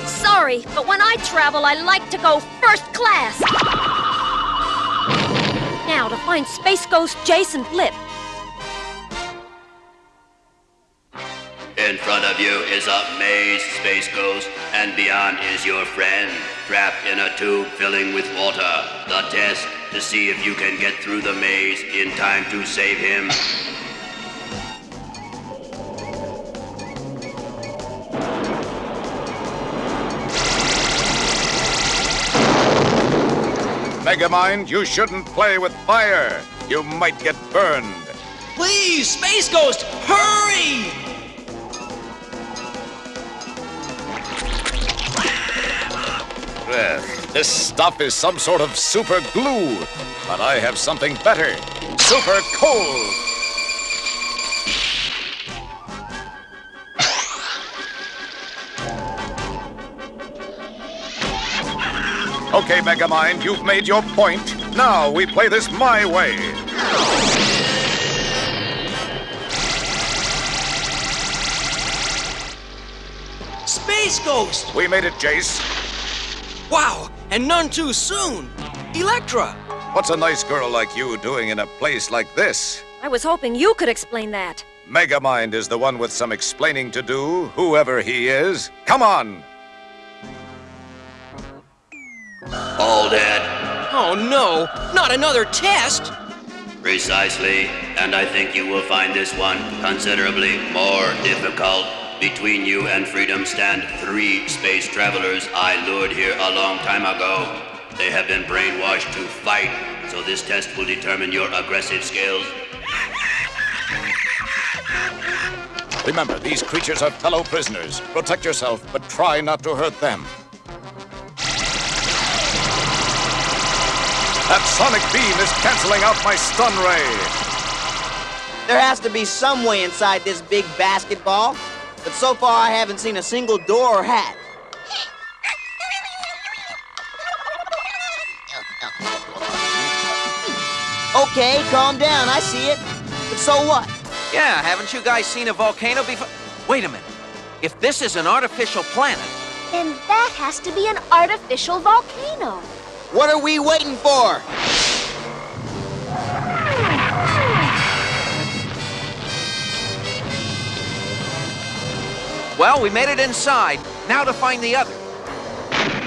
Sorry, but when I travel, I like to go first class. Now, to find Space Ghost Jason Blip. In front of you is a maze, Space Ghost, and beyond is your friend, trapped in a tube filling with water. The test to see if you can get through the maze in time to save him. Megamind, you shouldn't play with fire. You might get burned. Please, Space Ghost, hurry! This stuff is some sort of super glue, but I have something better. Super cold. Okay, Megamind, you've made your point. Now we play this my way. Space Ghost! We made it, Jace. Wow, and none too soon. Electra! What's a nice girl like you doing in a place like this? I was hoping you could explain that. Megamind is the one with some explaining to do, whoever he is. Come on! All dead. Oh no, not another test! Precisely, and I think you will find this one considerably more difficult. Between you and freedom stand 3 space travelers I lured here a long time ago. They have been brainwashed to fight, so this test will determine your aggressive skills. Remember, these creatures are fellow prisoners. Protect yourself, but try not to hurt them. That sonic beam is canceling out my stun ray. There has to be some way inside this big basketball, but so far I haven't seen a single door or hatch. Okay, calm down, I see it. But so what? Yeah, haven't you guys seen a volcano before? Wait a minute. If this is an artificial planet... Then that has to be an artificial volcano. What are we waiting for? Well, we made it inside. Now to find the other.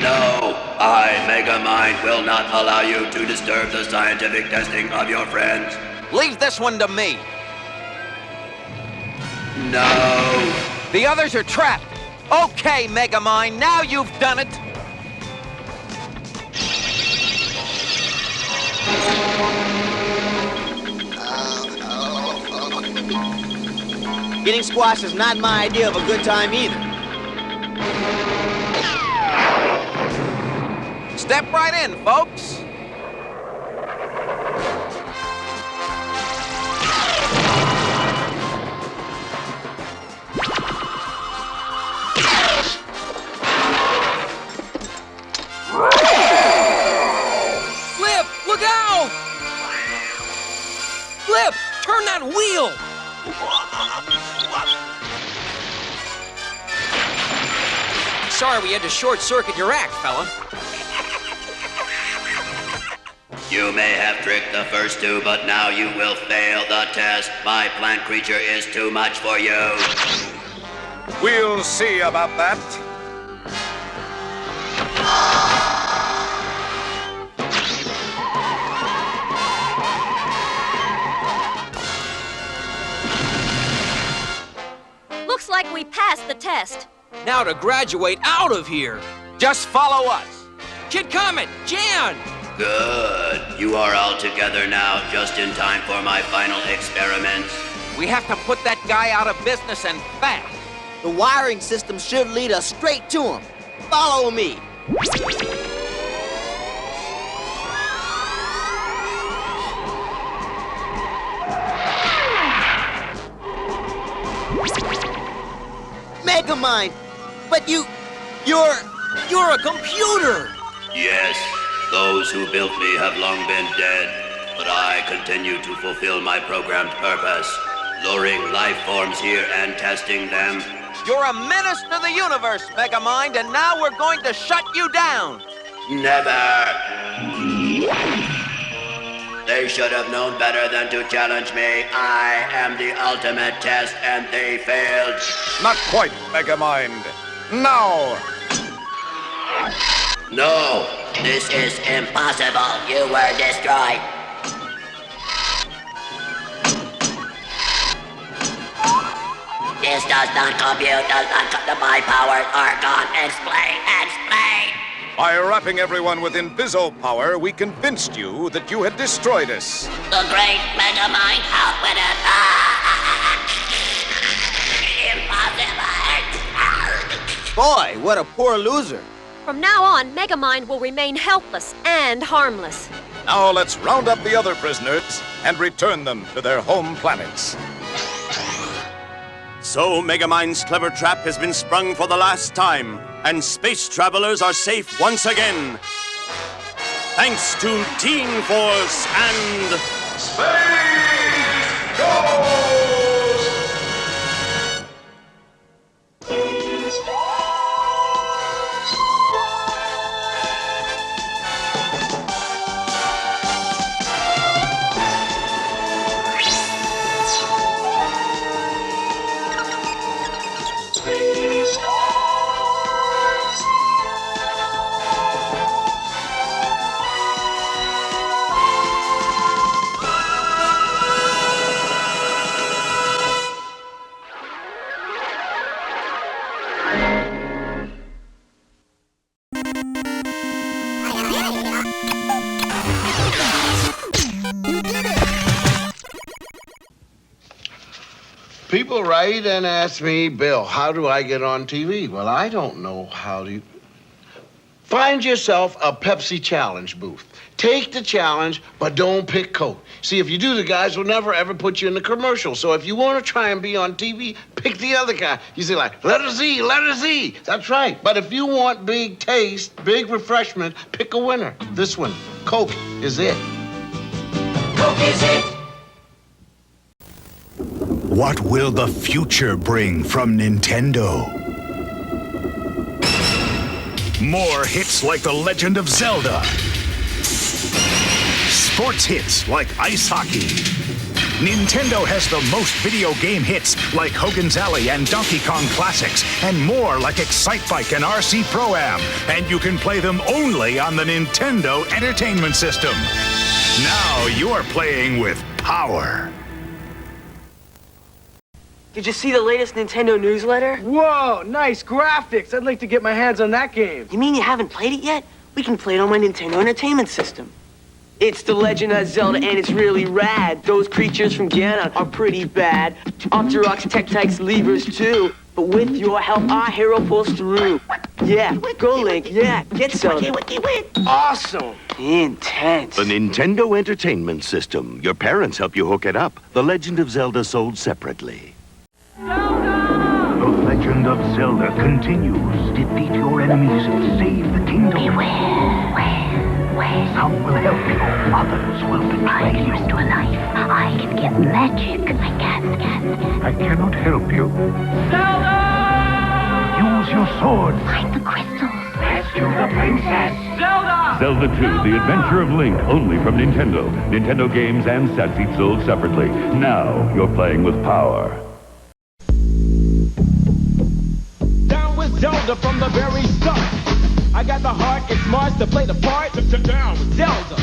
No, I, Megamind, will not allow you to disturb the scientific testing of your friends. Leave this one to me. No. The others are trapped. Okay, Megamind, now you've done it. Getting squashed is not my idea of a good time either. Step right in, folks. Flip, look out! Flip, turn that wheel! Sorry we had to short-circuit your act, fella. You may have tricked the first 2, but now you will fail the test. My plant creature is too much for you. We'll see about that. Looks like we passed the test. Now to graduate out of here. Just follow us. Kid Comet, Jan! Good. You are all together now, just in time for my final experiments. We have to put that guy out of business and fast. The wiring system should lead us straight to him. Follow me. Megamind, but you're a computer! Yes, those who built me have long been dead, but I continue to fulfill my programmed purpose, luring life forms here and testing them. You're a menace to the universe, Megamind, and now we're going to shut you down. Never! They should have known better than to challenge me. I am the ultimate test, and they failed. Not quite, Megamind. Now! No, this is impossible. You were destroyed. This does not compute, my powers are gone. Explain. By wrapping everyone with Inviso power, we convinced you that you had destroyed us. The great Megamind outwitted. Impossible. Boy, what a poor loser. From now on, Megamind will remain helpless and harmless. Now let's round up the other prisoners and return them to their home planets. So Megamind's clever trap has been sprung for the last time, and space travelers are safe once again. Thanks to Teen Force and... Space Ghost! People write and ask me, Bill, how do I get on TV? Well, I don't know how to... Find yourself a Pepsi challenge booth. Take the challenge, but don't pick Coke. See, if you do, the guys will never, ever put you in the commercial. So if you want to try and be on TV, pick the other guy. You say, like, letter Z. That's right. But if you want big taste, big refreshment, pick a winner. This one, Coke is it. Coke is it. What will the future bring from Nintendo? More hits like The Legend of Zelda. Sports hits like ice hockey. Nintendo has the most video game hits like Hogan's Alley and Donkey Kong Classics, and more like Excite Bike and RC Pro-Am. And you can play them only on the Nintendo Entertainment System. Now you're playing with power. Did you see the latest Nintendo newsletter? Whoa, nice graphics. I'd like to get my hands on that game. You mean you haven't played it yet? We can play it on my Nintendo Entertainment System. It's The Legend of Zelda, and it's really rad. Those creatures from Ganon are pretty bad. Octoroks, Tektites, levers, too. But with your help, our hero pulls through. Yeah, go Link, yeah, get Zelda. Awesome. Intense. The Nintendo Entertainment System. Your parents help you hook it up. The Legend of Zelda sold separately. The Legend of Zelda continues. Defeat your enemies and save the kingdom. Beware. Some will help you, others will betray you. To a life. I can get magic. I can. I cannot help you. Zelda! Use your sword. Find the crystals. Rescue the princess. Zelda! Zelda 2, The Adventure of Link, only from Nintendo. Nintendo games and set seats sold separately. Now you're playing with power. Down with Zelda from the very start. I got the heart and smarts to play the part. Down with Zelda.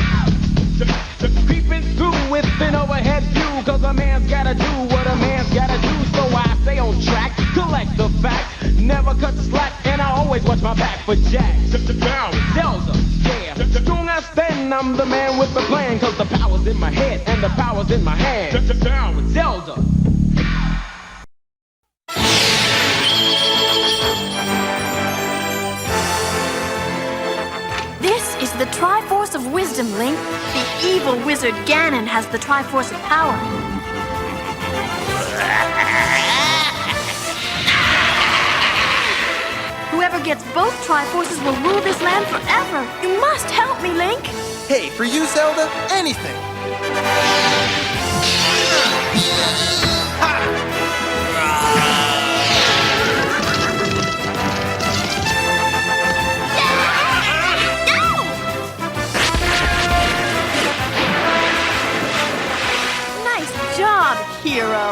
Creeping through with an overhead view, cause a man's gotta do what a man's gotta do. So I stay on track, collect the facts, never cut the slack, and I always watch my back for Jack. Down with Zelda, yeah. Strong as then, I'm the man with the plan, cause the power's in my head and the power's in my hand. Down with Zelda. This is the Triforce of Wisdom, Link. The evil wizard Ganon has the Triforce of Power. Whoever gets both Triforces will rule this land forever. You must help me, Link. Hey, for you, Zelda, anything.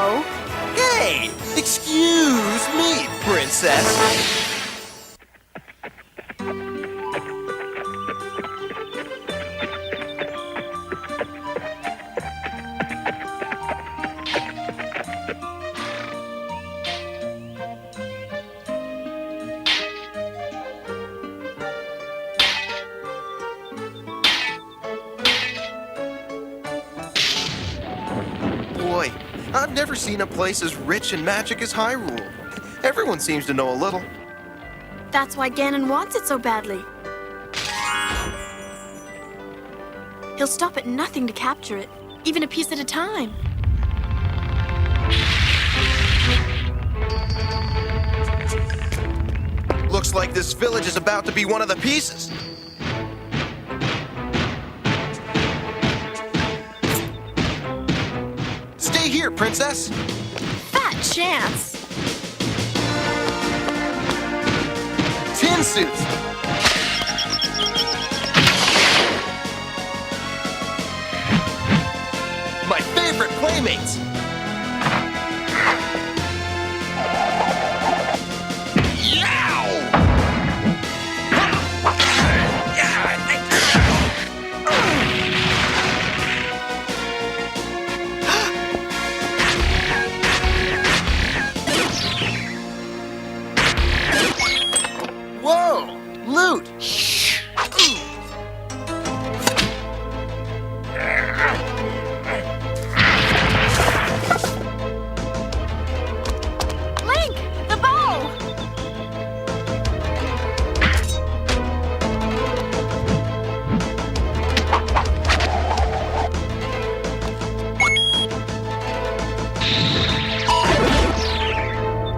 go. Hey, excuse me, princess. Boy, I've never seen a place as rich in magic as Hyrule. Everyone seems to know a little. That's why Ganon wants it so badly. He'll stop at nothing to capture it, even a piece at a time. Looks like this village is about to be one of the pieces. Stay here, princess. Fat chance. Tin suits. My favorite playmates. Whoa! Loot! Link, the bow!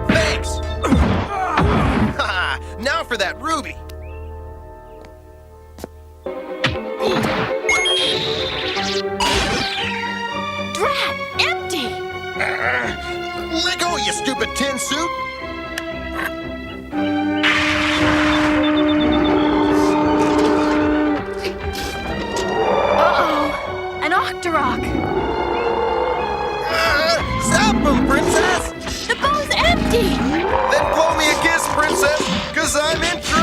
Thanks! Now for that ruby! Drat, empty! Let go, you stupid tin suit! Uh-oh, an Octorok! Stop him, princess! The bow's empty! Then blow me a kiss, princess, 'cause I'm in trouble!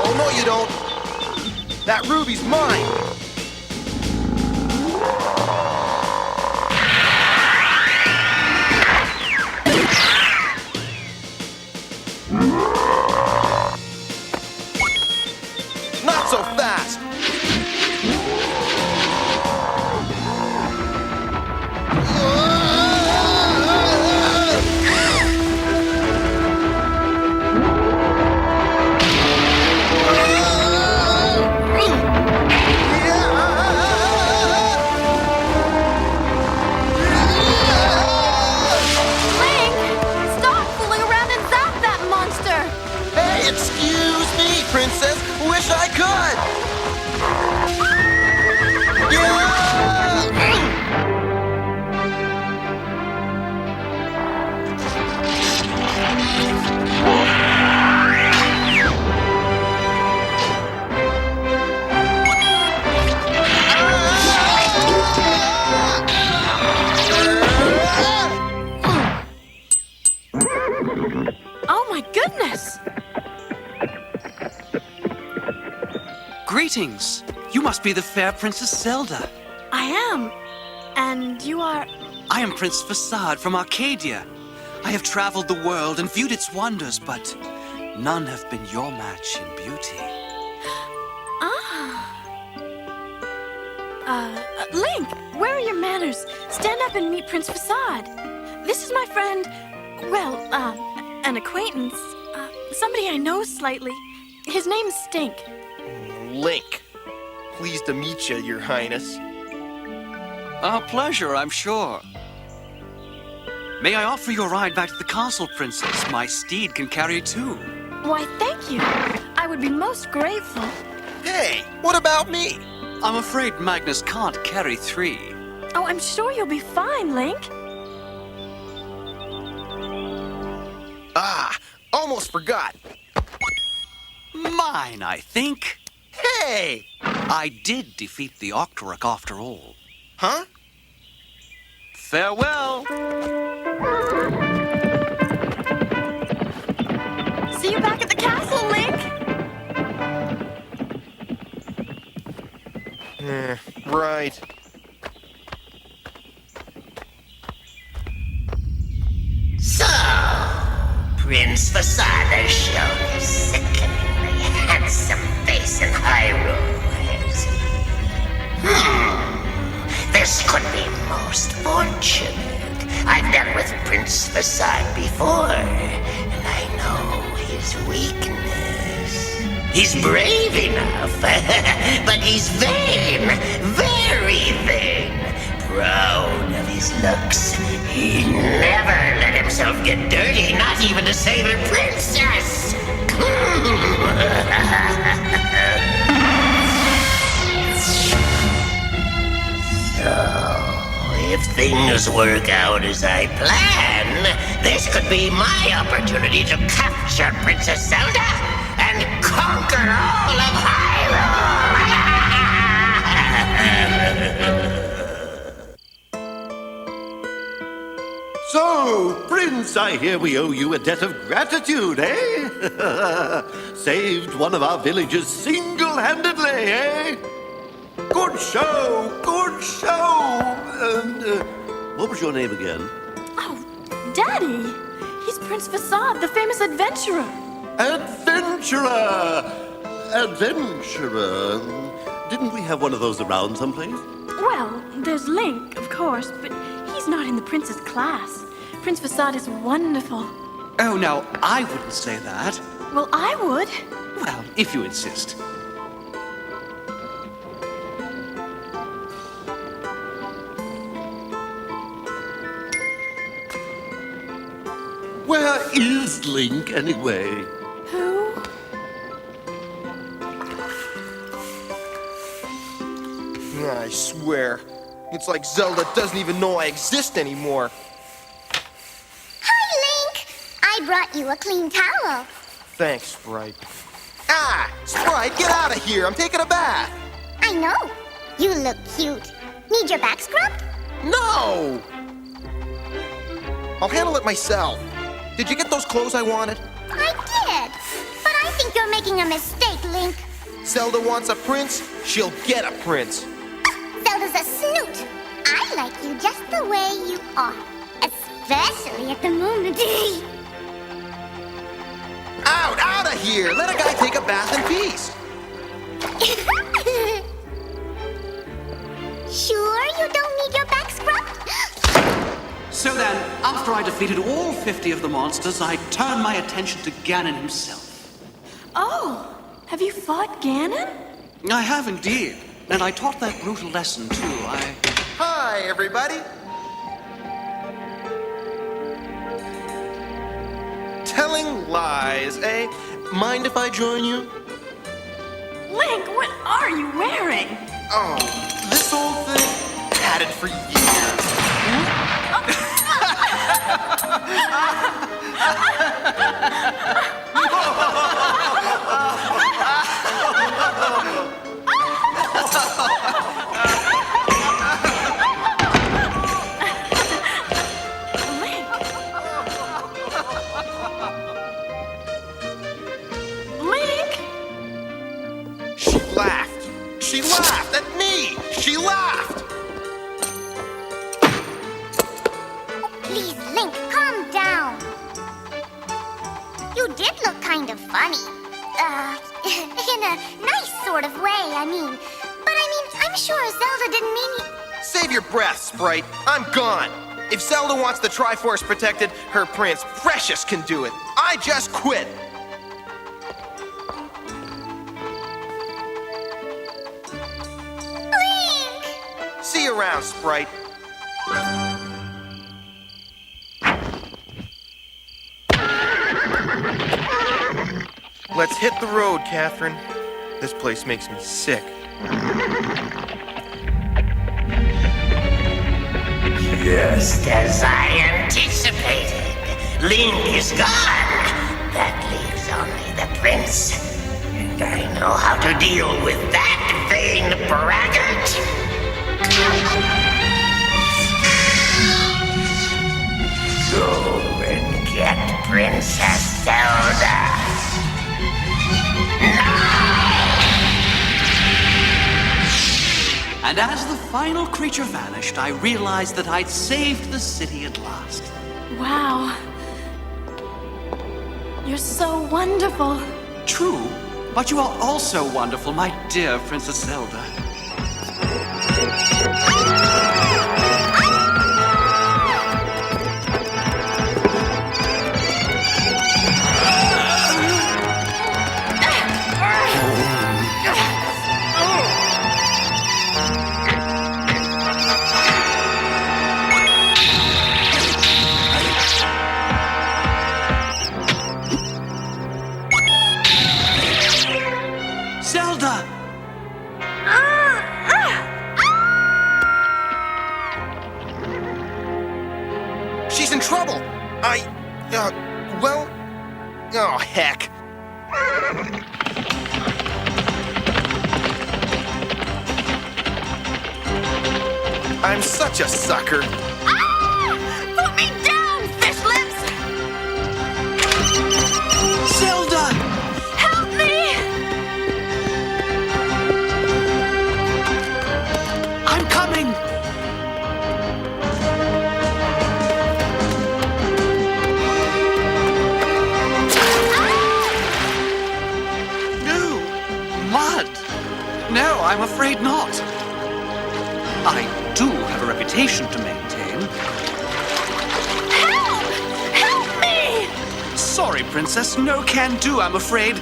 Oh, no, you don't. That ruby's mine. Not so fast. Link, stop fooling around and zap that monster! Hey, excuse me, princess. Wish I could. Oh my goodness! Greetings. You must be the fair Princess Zelda. I am. And you are... I am Prince Facade from Arcadia. I have traveled the world and viewed its wonders, but none have been your match in beauty. Link, where are your manners? Stand up and meet Prince Facade. This is my friend, well, an acquaintance. Somebody I know slightly. His name's Stink. Link. Pleased to meet you, Your Highness. A pleasure, I'm sure. May I offer you a ride back to the castle, Princess? My steed can carry you too. Why, thank you. I would be most grateful. Hey, what about me? I'm afraid Magnus can't carry 3. Oh, I'm sure you'll be fine, Link. Almost forgot. Mine, I think. Hey! I did defeat the Octorok after all. Huh? Farewell. See you back at the castle, Link. Right. So, Prince Facade has shown his sickeningly handsome face in Hyrule, has he? This could be most fortunate. I've dealt with Prince Facade before, and I know his weakness. He's brave enough, but he's vain, very vain. Proud of his looks. He never let himself get dirty, not even to save a princess. So, if things work out as I plan, this could be my opportunity to capture Princess Zelda and conquer all of Hyrule. So, Prince, I hear we owe you a debt of gratitude, eh? Saved one of our villagers single-handedly, eh? Good show, good show! And, what was your name again? Oh, Daddy! He's Prince Facade, the famous adventurer. Adventurer! Adventurer. Didn't we have one of those around someplace? Well, there's Link, of course, but he's not in the prince's class. Prince Facade is wonderful. Oh, now, I wouldn't say that. Well, I would. Well, if you insist. Where is Link, anyway? Who? I swear. It's like Zelda doesn't even know I exist anymore. Hi, Link. I brought you a clean towel. Thanks, Sprite. Ah! Sprite, get out of here! I'm taking a bath! I know. You look cute. Need your back scrubbed? No! I'll handle it myself. Did you get those clothes I wanted? I did. But I think you're making a mistake, Link. Zelda wants a prince, she'll get a prince. Zelda's a snoot. I like you just the way you are. Especially at the moment. Out of here! Let a guy take a bath in peace. Sure you don't need your back scrubbed? So then, after I defeated all 50 of the monsters, I turned my attention to Ganon himself. Oh, have you fought Ganon? I have indeed, and I taught that brutal lesson too. Hi, everybody. Telling lies, eh? Mind if I join you? Link, what are you wearing? Oh, this old thing? Had it for years. She laughed at me! She laughed! Please, Link, calm down. You did look kind of funny. In a nice sort of way, I mean. But I'm sure Zelda didn't mean... Save your breath, Sprite. I'm gone. If Zelda wants the Triforce protected, her Prince Precious can do it. I just quit. See you around, Sprite. Let's hit the road, Catherine. This place makes me sick. Just as I anticipated, Link is gone. Prince. And I know how to deal with that vain braggart. Go and get Princess Zelda. And as the final creature vanished, I realized that I'd saved the city at last. Wow. You're so wonderful. True, but you are also wonderful, my dear Princess Zelda. Zelda! She's in trouble. Well... Oh, heck. I'm such a sucker. Put me down, fish lips! Zelda! Help me! I'm coming! No! Mud! No, I'm afraid not. I do have a reputation to maintain. Help! Help me! Sorry, Princess. No can do, I'm afraid.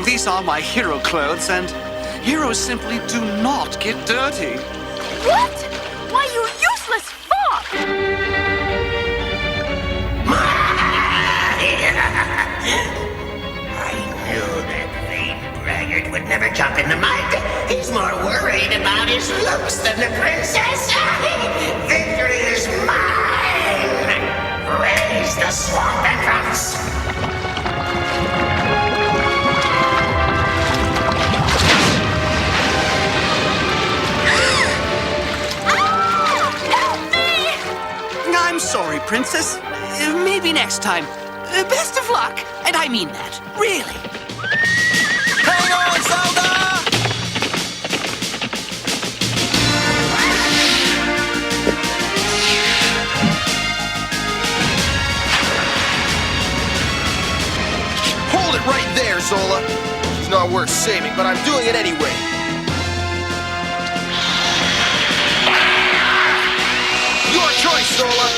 These are my hero clothes, and heroes simply do not get dirty. What? Why, you useless fop! I knew that vain braggart would never jump in the mud. He's more worried about his looks than the princess. Victory is mine! Raise the swamp entrance! I'm sorry, Princess. Maybe next time. Best of luck, and I mean that, really. Hang on, Zelda! Hold it right there, Zola. She's not worth saving, but I'm doing it anyway. Your choice, Zola.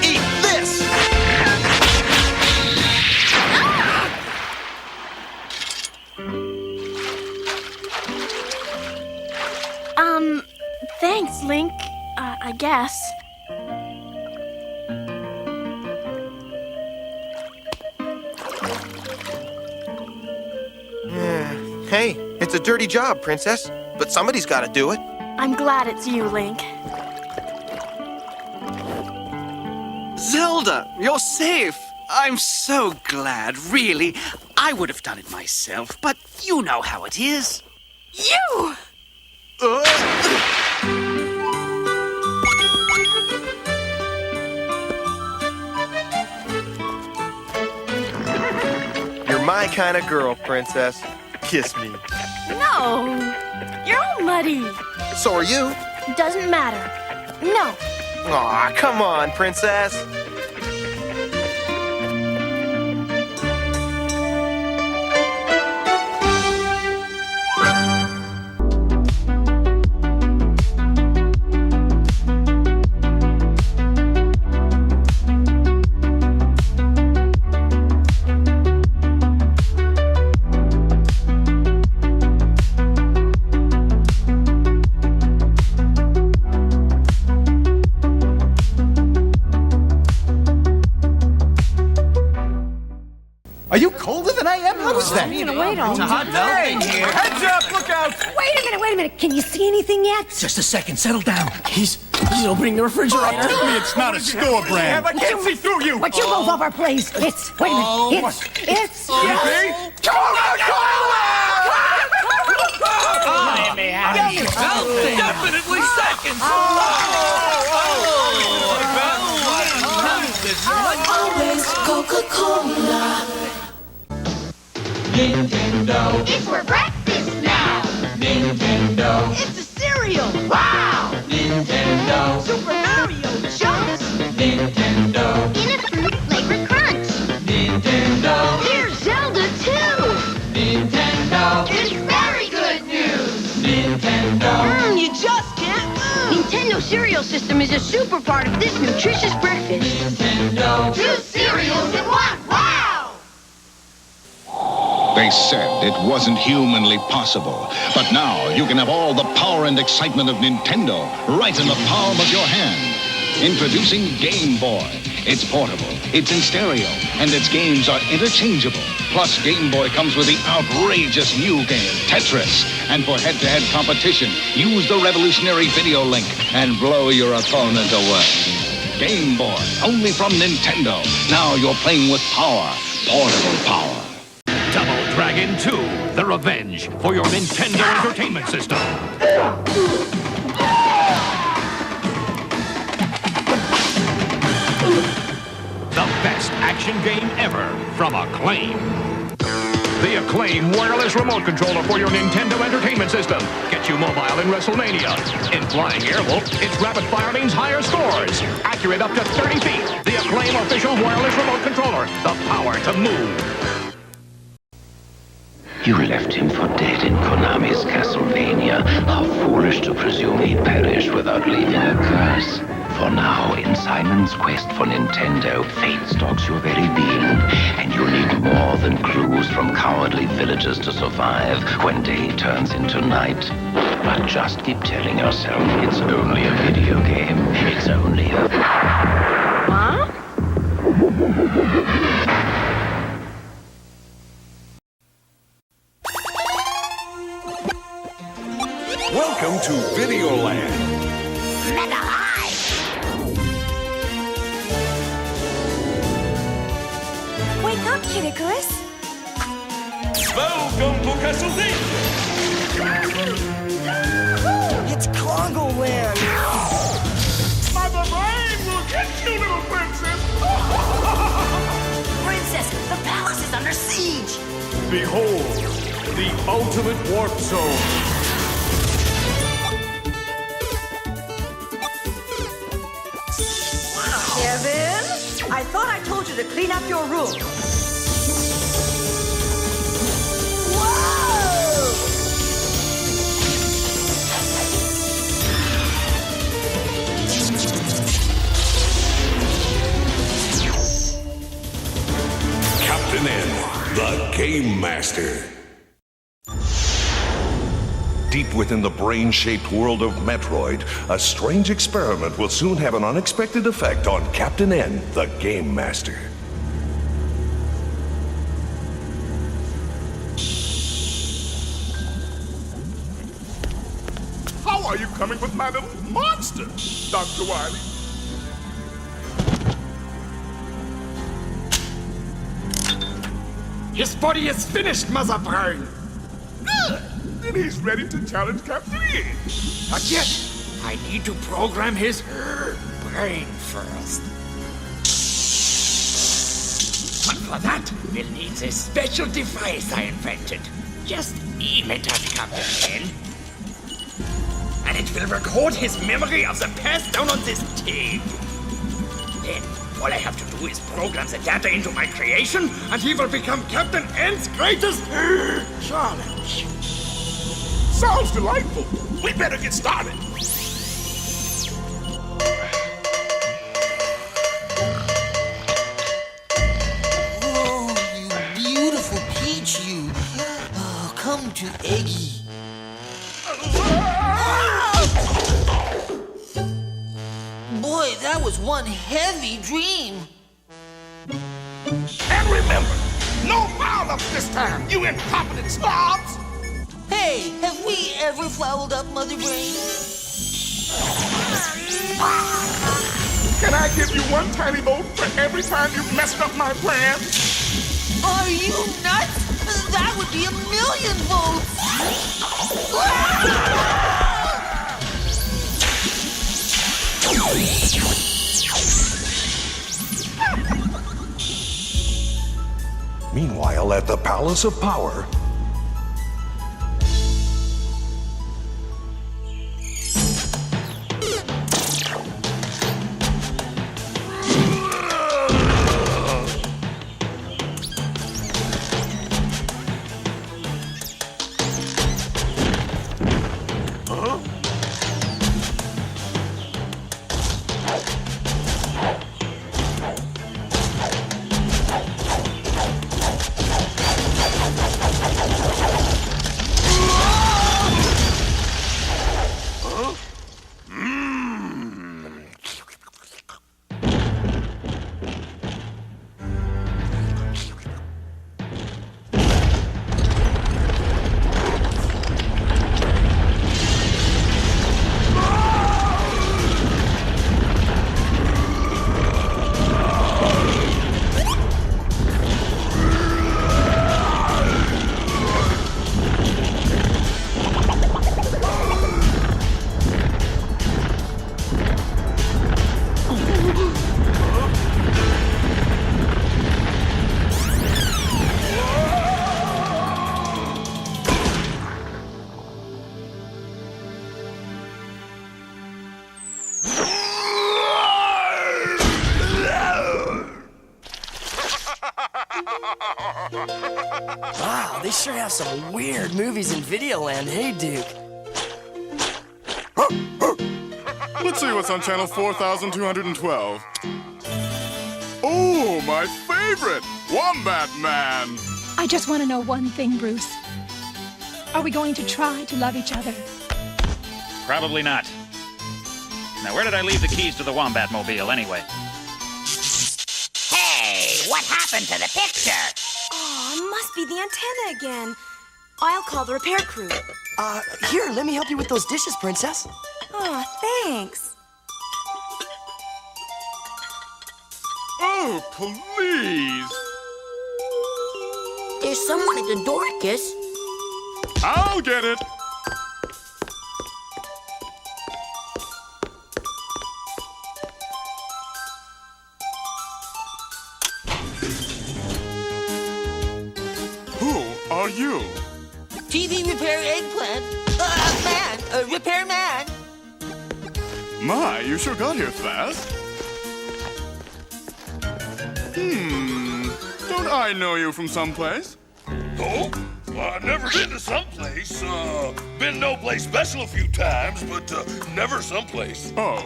Eat this! Thanks, Link. I guess. Hey, it's a dirty job, Princess, but somebody's got to do it. I'm glad it's you, Link. Zelda, you're safe. I'm so glad, really. I would have done it myself, but you know how it is. You! You're my kind of girl, Princess. Kiss me. No! You're all muddy. So are you. Doesn't matter. No. Aw, come on, Princess. Are you colder than I am? How is that? Wait on. It's a hot melting here. Heads up! Look out! Wait a minute. Can you see anything yet? Just a second. Settle down. He's You opening the refrigerator? Tell me it's not a store brand. I can't see through you. Would you move over, please? It's, wait a minute, it's. Come on, come on! Definitely seconds. Always Coca-Cola. Nintendo. It's for breakfast now. Nintendo. It's a cereal. Wow. Nintendo. Super Mario jumps. Nintendo. In a fruit-flavored crunch. Nintendo. Here's Zelda too. Nintendo. It's very good news. Nintendo. You just can't move. Nintendo cereal system is a super part of this nutritious breakfast. Nintendo. 2 cereals in 1. Wow. They said it wasn't humanly possible. But now you can have all the power and excitement of Nintendo right in the palm of your hand. Introducing Game Boy. It's portable, it's in stereo, and its games are interchangeable. Plus, Game Boy comes with the outrageous new game, Tetris. And for head-to-head competition, use the revolutionary video link and blow your opponent away. Game Boy, only from Nintendo. Now you're playing with power, portable power. Double Dragon 2, The Revenge for your Nintendo Entertainment System. The best action game ever from Acclaim. The Acclaim wireless remote controller for your Nintendo Entertainment System. Gets you mobile in WrestleMania. In Flying Airwolf, its rapid fire means higher scores. Accurate up to 30 feet. The Acclaim official wireless remote controller. The power to move. You left him for dead in Konami's Castlevania. How foolish to presume he'd perish without leaving a curse. For now, in Simon's quest for Nintendo, fate stalks your very being, and you'll need more than clues from cowardly villagers to survive when day turns into night. But just keep telling yourself it's only a video game. It's only a... Huh? Welcome to Videoland. Mega High. Wake up, Kid Icarus. Welcome to Castlevania. It's Congo Land. Spider-Man will get you, little princess. Princess, the palace is under siege. Behold, the ultimate warp zone. Kevin, I thought I told you to clean up your room. Captain N, the Game Master. Deep within the brain-shaped world of Metroid, a strange experiment will soon have an unexpected effect on Captain N, the Game Master. How are you coming with Madam Monster, Dr. Wily? His body is finished, Mother Brain. Good. Then he's ready to challenge Captain E. Not yet. I need to program his brain first. But for that, we'll need this special device I invented. Just aim it at Captain N. And it will record his memory of the past down on this tape. Then, all I have to do is program the data into my creation, and he will become Captain N's greatest challenge. Sounds delightful. We better get started. Oh, you beautiful peach, you. Oh, come to Eggy. Boy, that was one heavy dream. And remember, no foul-ups this time, you incompetent slobs! Hey, have we ever fouled up, Mother Brain? Can I give you one tiny vote for every time you've messed up my plan? Are you nuts? That would be 1,000,000 votes! Meanwhile, at the Palace of Power... Wow, they sure have some weird movies in Videoland, hey, Duke? Let's see what's on channel 4212. Oh, my favorite! Wombat Man! I just want to know one thing, Bruce. Are we going to try to love each other? Probably not. Now, where did I leave the keys to the Wombat Mobile, anyway? Hey, what happened to the picture? Oh, must be the antenna again. I'll call the repair crew. Here, let me help you with those dishes, Princess. Oh, thanks. Oh, please! There's someone at the door, Kiss. I'll get it! Who are you? TV repair eggplant. Repair man. My, you sure got here fast. Don't I know you from someplace? Oh? Well, I've never been to someplace. Been no place special a few times, but never someplace. Oh.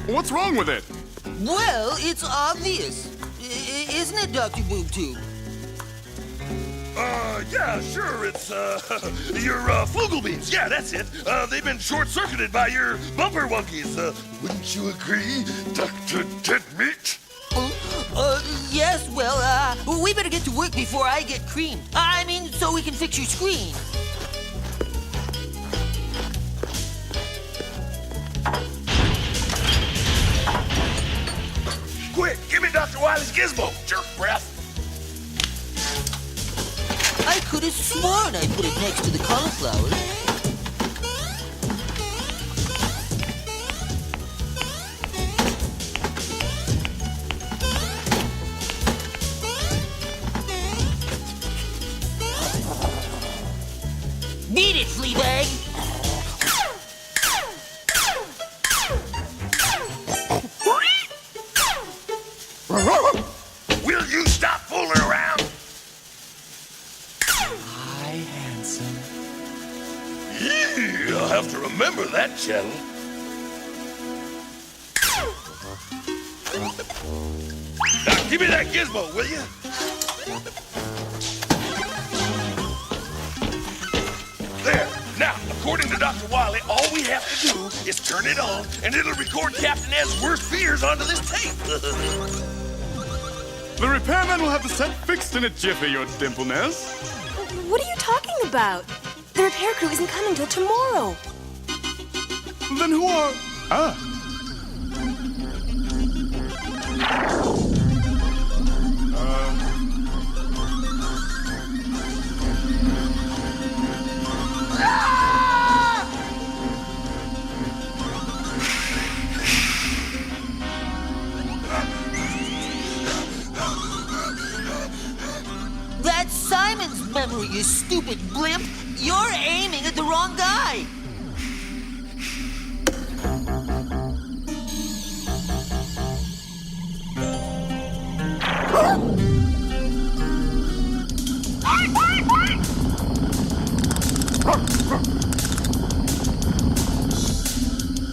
What's wrong with it? Well, it's obvious. Isn't it, Dr. Boob Tube? Yeah, sure, it's, your, Flugelbeams. Yeah, that's it. They've been short-circuited by your bumper wonkies. Wouldn't you agree, Dr. Deadmeat? Yes, well, we better get to work before I get creamed. I mean, so we can fix your screen. Quick, give me Dr. Wily's gizmo, jerk breath. I could have sworn I put it next to the cauliflower. Beat it, Fleabag! Will you stop fooling around? Hi, handsome. Yeah, I'll have to remember that channel. Now, give me that gizmo, will you? There. Now, according to Dr. Wily, all we have to do is turn it on, and it'll record Captain N's worst fears onto this tape. The repairman will have the set fixed in a jiffy, your dimpleness. What are you talking about? The repair crew isn't coming till tomorrow. Then who are... Ah. That's Simon's memory, you stupid blimp! You're aiming at the wrong guy!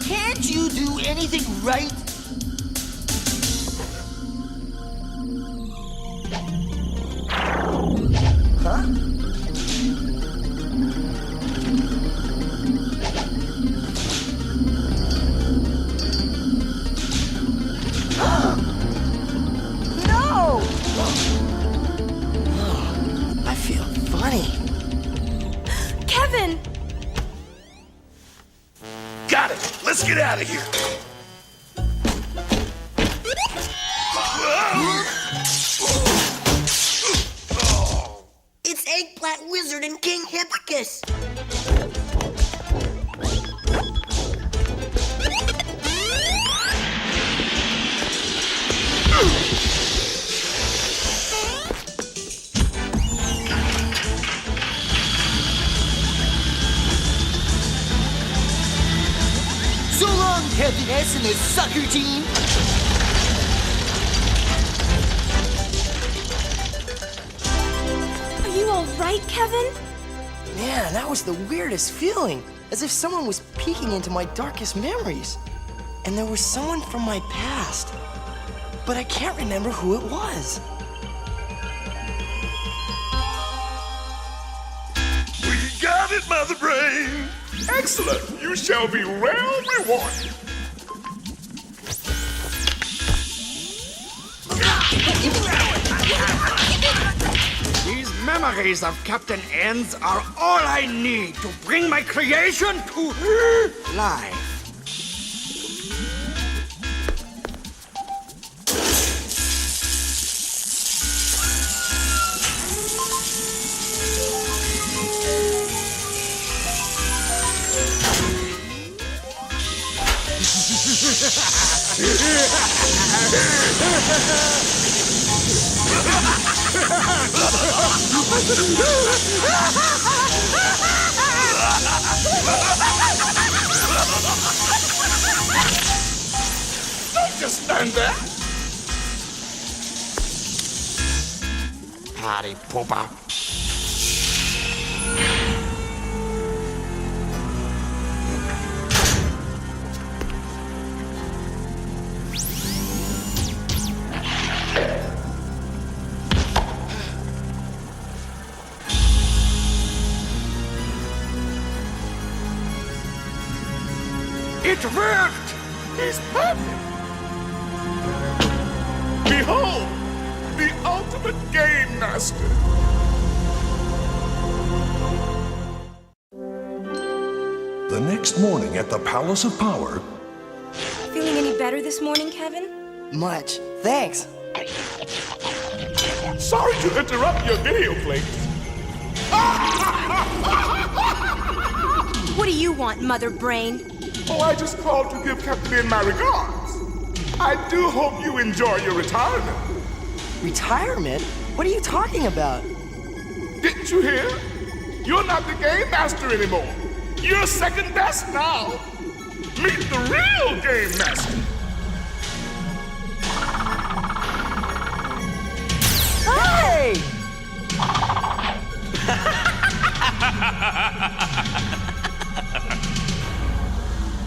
Can't you do anything right? Huh? No! I feel funny. Kevin! Got it. Let's get out of here. It's Eggplant Wizard and King Hippicus. So long, Captain S and the sucker team. Are you all right, Kevin? Man, that was the weirdest feeling. As if someone was peeking into my darkest memories. And there was someone from my past. But I can't remember who it was. We got it, Mother Brain. Excellent. You shall be well rewarded. These memories of Captain N's are all I need to bring my creation to life. Don't just stand there. Party pooper. It worked! He's perfect. Behold, the ultimate game master. The next morning at the Palace of Power, Feeling any better this morning, Kevin? Much. Thanks. Sorry to interrupt your video clip. What do you want, Mother Brain? Oh, I just called to give Captain N my regards. I do hope you enjoy your retirement. Retirement? What are you talking about? Didn't you hear? You're not the game master anymore. You're second best now. Meet the real game master. Hey!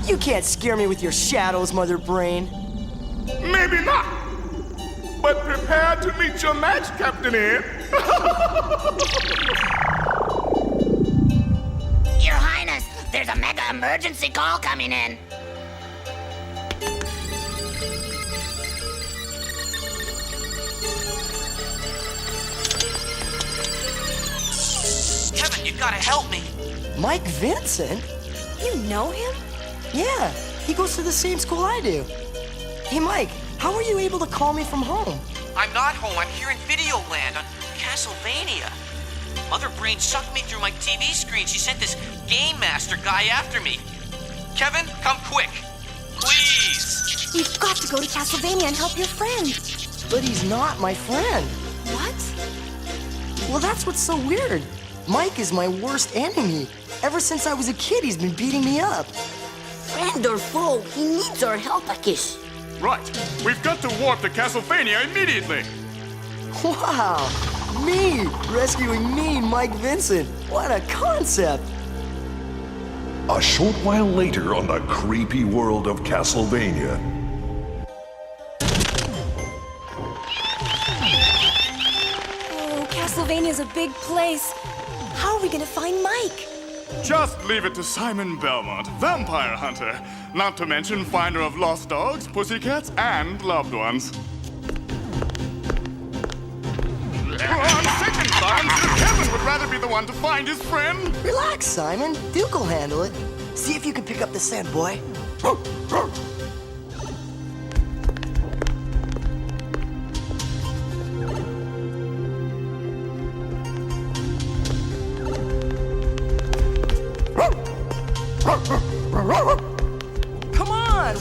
You can't scare me with your shadows, Mother Brain. Maybe not. But prepare to meet your match, Captain N. Your Highness, there's a mega emergency call coming in. Kevin, you gotta help me. Mike Vincent? You know him? Yeah, he goes to the same school I do. Hey, Mike, how were you able to call me from home? I'm not home. I'm here in Videoland on Castlevania. Mother Brain sucked me through my TV screen. She sent this Game Master guy after me. Kevin, come quick. Please. You've got to go to Castlevania and help your friend. But he's not my friend. What? Well, that's what's so weird. Mike is my worst enemy. Ever since I was a kid, he's been beating me up. Friend or foe, he needs our help, Akish. Right. We've got to warp to Castlevania immediately. Wow. Me rescuing me, Mike Vincent. What a concept. A short while later on the creepy world of Castlevania. Oh, Castlevania's a big place. How are we gonna find Mike? Just leave it to Simon Belmont, vampire hunter. Not to mention finder of lost dogs, pussycats, and loved ones. On second thought, Kevin would rather be the one to find his friend. Relax, Simon. Duke will handle it. See if you can pick up the scent, boy. Come on!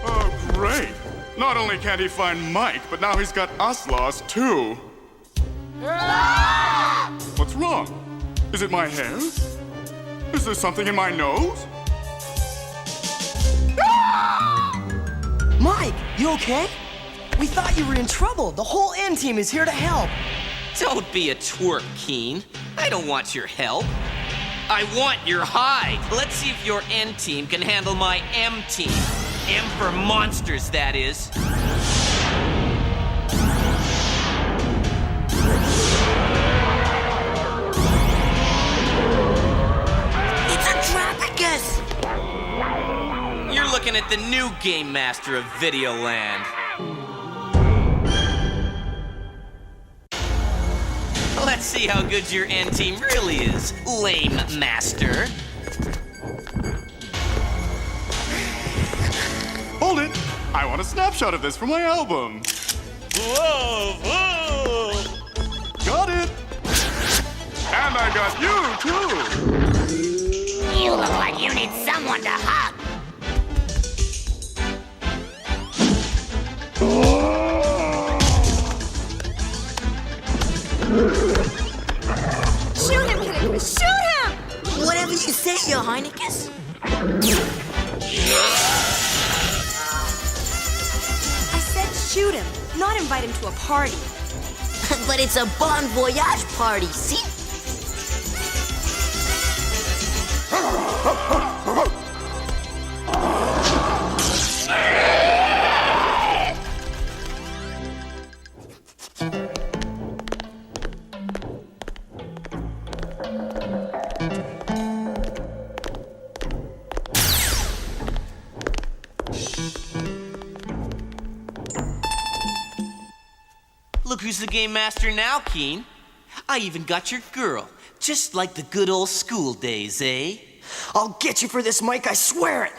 Oh, great. Not only can't he find Mike, but now he's got us lost, too. What's wrong? Is it my hair? Is there something in my nose? Mike, you okay? We thought you were in trouble. The whole N team is here to help. Don't be a twerp, Keen. I don't want your help. I want your hide. Let's see if your N team can handle my M team. M for monsters, that is. It's a trap, I guess. You're looking at the new Game Master of Videoland. Let's see how good your N team really is, lame master. Hold it! I want a snapshot of this for my album. Whoa, whoa! Got it! And I got you, too! You look like you need someone to hug. Shoot him, Kitty! Shoot him! Whatever you say, Your Highness. I said shoot him, not invite him to a party. But it's a bon voyage party, see? Look who's the Game Master now, Keen. I even got your girl, just like the good old school days, eh? I'll get you for this, Mike, I swear it!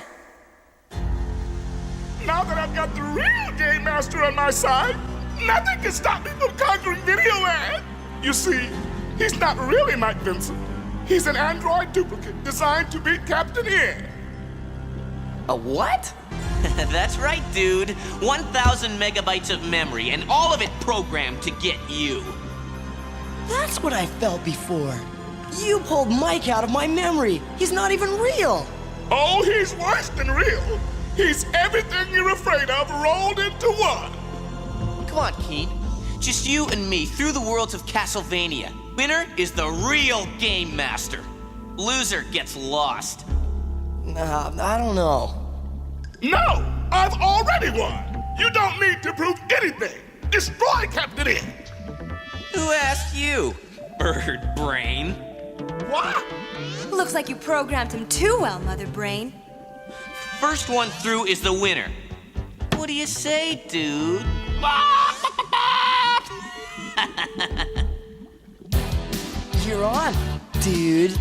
Now that I've got the real Game Master on my side, nothing can stop me from conquering Videoland! You see, he's not really Mike Vincent. He's an android duplicate designed to beat Captain N. A what? That's right, dude. 1,000 megabytes of memory, and all of it programmed to get you. That's what I felt before. You pulled Mike out of my memory. He's not even real. Oh, he's worse than real. He's everything you're afraid of rolled into one. Come on, Keen. Just you and me through the worlds of Castlevania. Winner is the real Game Master. Loser gets lost. I don't know. No! I've already won! You don't need to prove anything! Destroy Captain N! Who asked you, bird brain? What? Looks like you programmed him too well, Mother Brain. First one through is the winner. What do you say, dude? You're on, dude.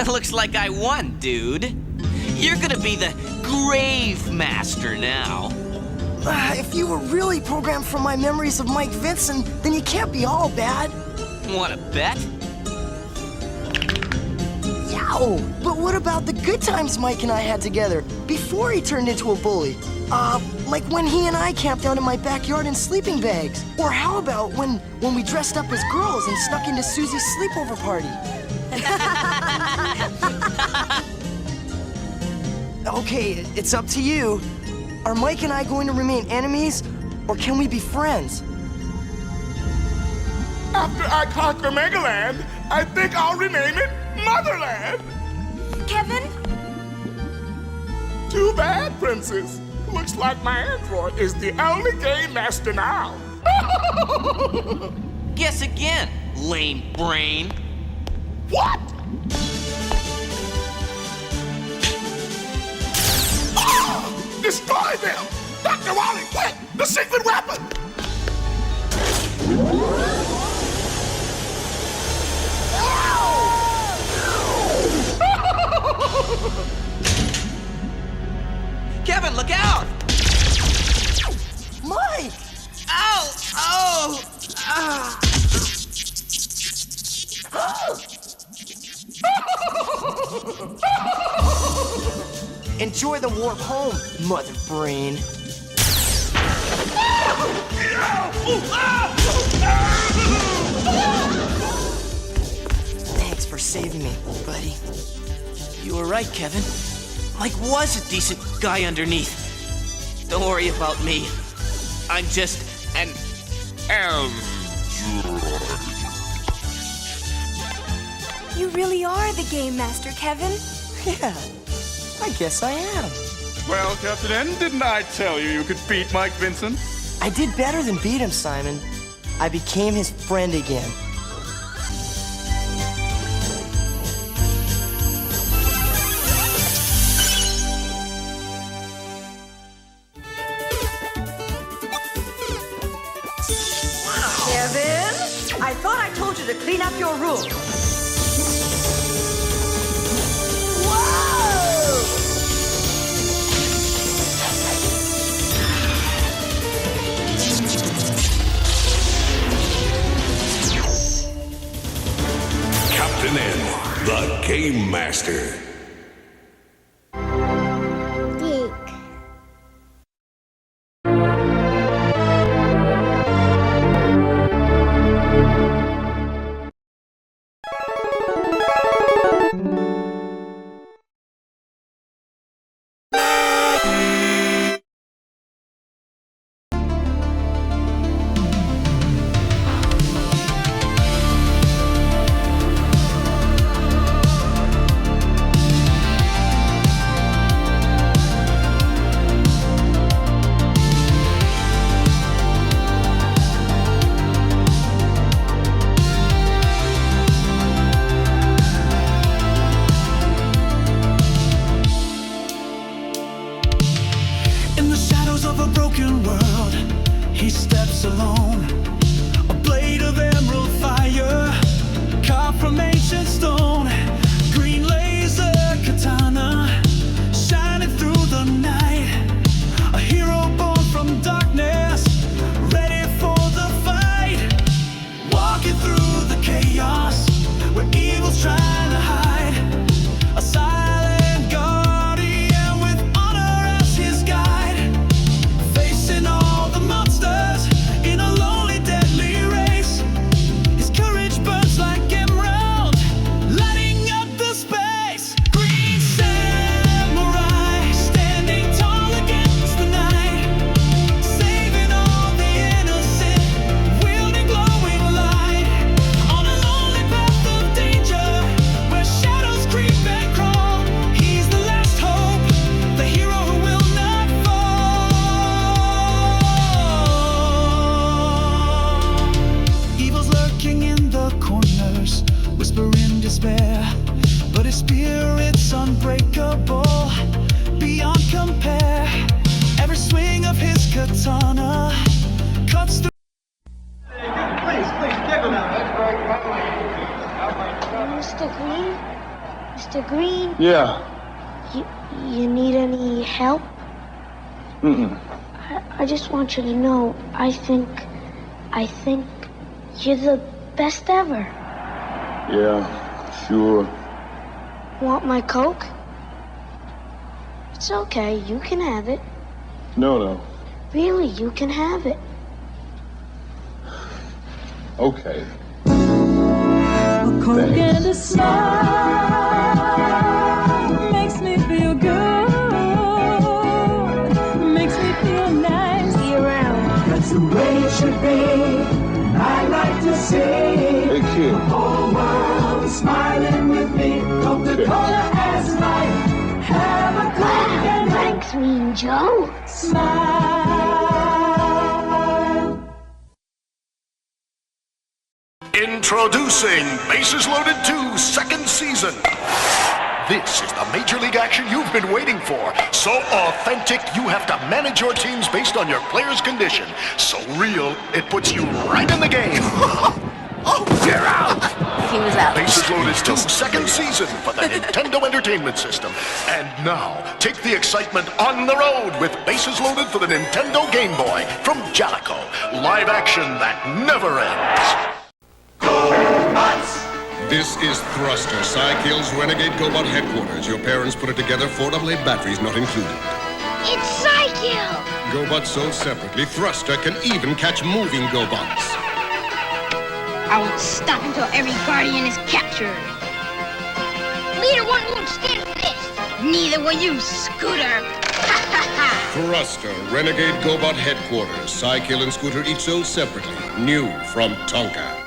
Looks like I won, dude. You're gonna be the Grave Master now. If you were really programmed from my memories of Mike Vincent, then you can't be all bad. Want to bet? Yow! But what about the good times Mike and I had together before he turned into a bully? Like when he and I camped out in my backyard in sleeping bags. Or how about when we dressed up as girls and snuck into Susie's sleepover party? Okay, it's up to you. Are Mike and I going to remain enemies, or can we be friends? After I conquer Megaland, I think I'll rename it Motherland. Kevin? Too bad, Princess. Looks like my android is the only game master now. Guess again, lame brain. What? Oh! Destroy them! Dr. Wally, quick! The secret weapon! Kevin, look out! Mike! Ow! Oh! Ah! Enjoy the warp home, mother brain. Thanks for saving me, buddy. You were right, Kevin. Mike was a decent guy underneath. Don't worry about me. I'm just an You really are the Game Master, Kevin. Yeah, I guess I am. Well, Captain N, didn't I tell you could beat Mike Vincent? I did better than beat him, Simon. I became his friend again. Kevin, I thought I told you to clean up your room. Captain N, the Game Master. Mr. Green? Yeah. You need any help? I just want you to know, I think you're the best ever. Yeah, sure. Want my Coke? It's okay, you can have it. No. Really, you can have it. Okay. A Coke and a smile makes me feel good. Makes me feel nice. Be around. That's the way it should be. I like to see Hey, kid. the whole world is smiling with me. Coca-Cola as life. Have a Coke and Thanks, Mean Joe. smile. Introducing Bases Loaded 2 second season. This is the Major League action you've been waiting for. So authentic, you have to manage your teams based on your players' condition. So real, it puts you right in the game. Oh, you're out! He was out. Bases Loaded 2 second season for the Nintendo Entertainment System. And now, take the excitement on the road with Bases Loaded for the Nintendo Game Boy from Jalico. Live action that never ends. This is Thruster, Psy.K.'s Renegade GoBot headquarters. Your parents put it together, 4 AA batteries not included. It's Psycho! GoBots sold separately, Thruster can even catch moving GoBots. I won't stop until every guardian is captured. Leader 1 won't stand for this. Neither will you, Scooter. Thruster, Renegade GoBot headquarters. Psy.K. and Scooter each sold separately. New from Tonka.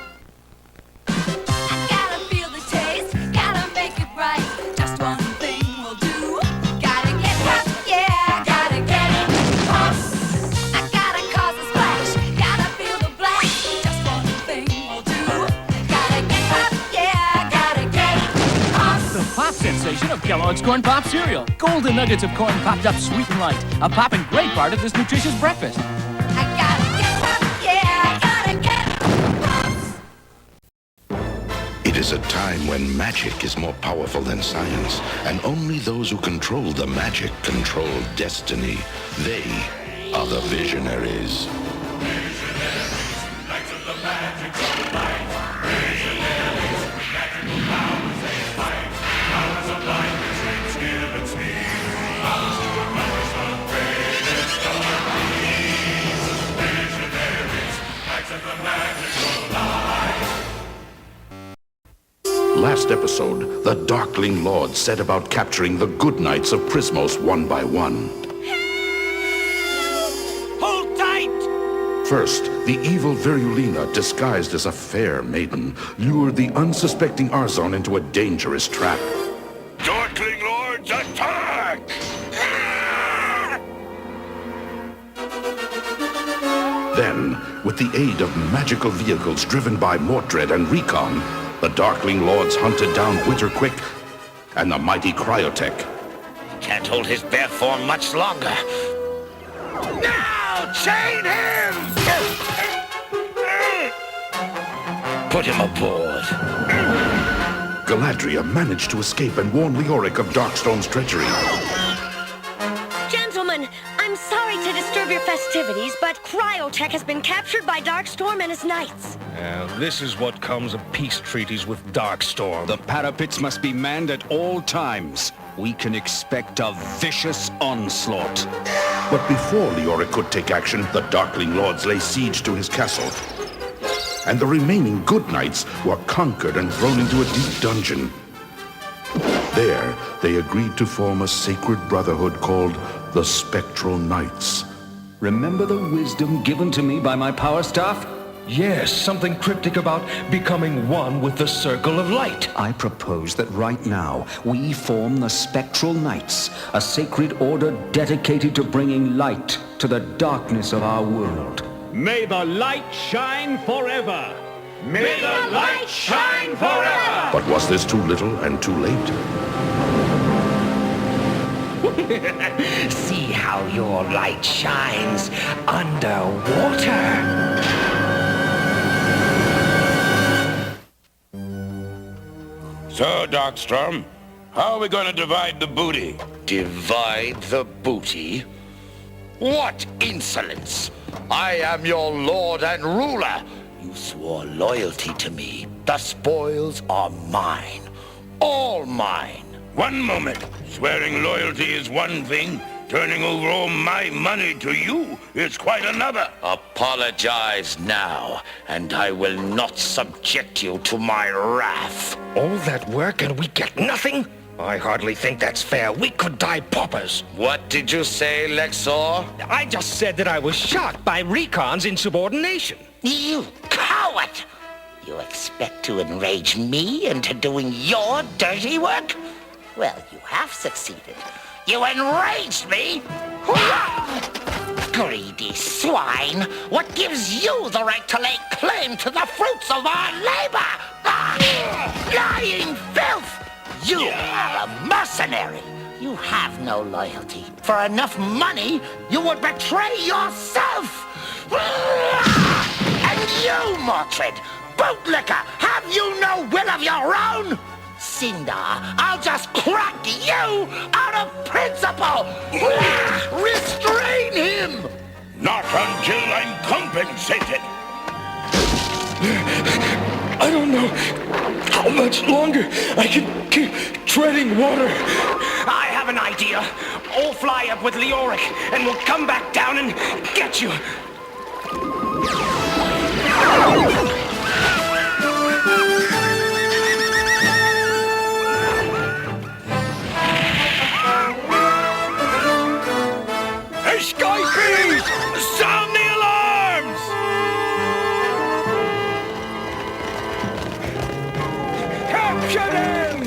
Sensation of Kellogg's Corn Pop cereal. Golden nuggets of corn popped up sweet and light. A poppin' great part of this nutritious breakfast. I gotta get Pops, yeah, I gotta get Pops. It is a time when magic is more powerful than science, and only those who control the magic control destiny. They are the Visionaries. Visionaries, knights of the magic of light. Visionaries, magical power. last episode, the Darkling Lord set about capturing the good knights of Prismos one by one. Hold tight! First, the evil Virulina, disguised as a fair maiden, lured the unsuspecting Arzon into a dangerous trap. Darkling Lords, attack! Then, with the aid of magical vehicles driven by Mordred and Recon, the Darkling Lords hunted down Winterquick and the mighty Cryotech. Can't hold his bare form much longer. Now, chain him! Put him aboard. Galadria managed to escape and warn Leoric of Darkstone's treachery. Gentlemen, I'm sorry to disturb your festivities, but Cryotech has been captured by Darkstorm and his knights. This is what comes of peace treaties with Darkstorm. The parapets must be manned at all times. We can expect a vicious onslaught. But before Leoric could take action, the Darkling Lords lay siege to his castle. And the remaining good knights were conquered and thrown into a deep dungeon. There, they agreed to form a sacred brotherhood called the Spectral Knights. Remember the wisdom given to me by my power staff? Yes, something cryptic about becoming one with the Circle of Light. I propose that right now, we form the Spectral Knights, a sacred order dedicated to bringing light to the darkness of our world. May the light shine forever! May the light shine forever! But was this too little and too late? See how your light shines underwater. So, Darkstorm, how are we going to divide the booty? Divide the booty? What insolence! I am your lord and ruler. You swore loyalty to me. The spoils are mine. All mine. One moment. Swearing loyalty is one thing. Turning over all my money to you is quite another. Apologize now, and I will not subject you to my wrath. All that work and we get nothing? I hardly think that's fair. We could die paupers. What did you say, Lexor? I just said that I was shocked by Recon's insubordination. You coward! You expect to enrage me into doing your dirty work? Well, you have succeeded. You enraged me! Greedy swine! What gives you the right to lay claim to the fruits of our labor? Lying filth! You are a mercenary! You have no loyalty. For enough money, you would betray yourself! And you, Mordred, bootlicker, have you no will of your own? Sindar, I'll just crack you out of principle! Restrain him! Not until I'm compensated. I don't know how much longer I can keep treading water. I have an idea. I'll fly up with Leoric, and we'll come back down and get you. Escapees! Sound the alarms! Capture them!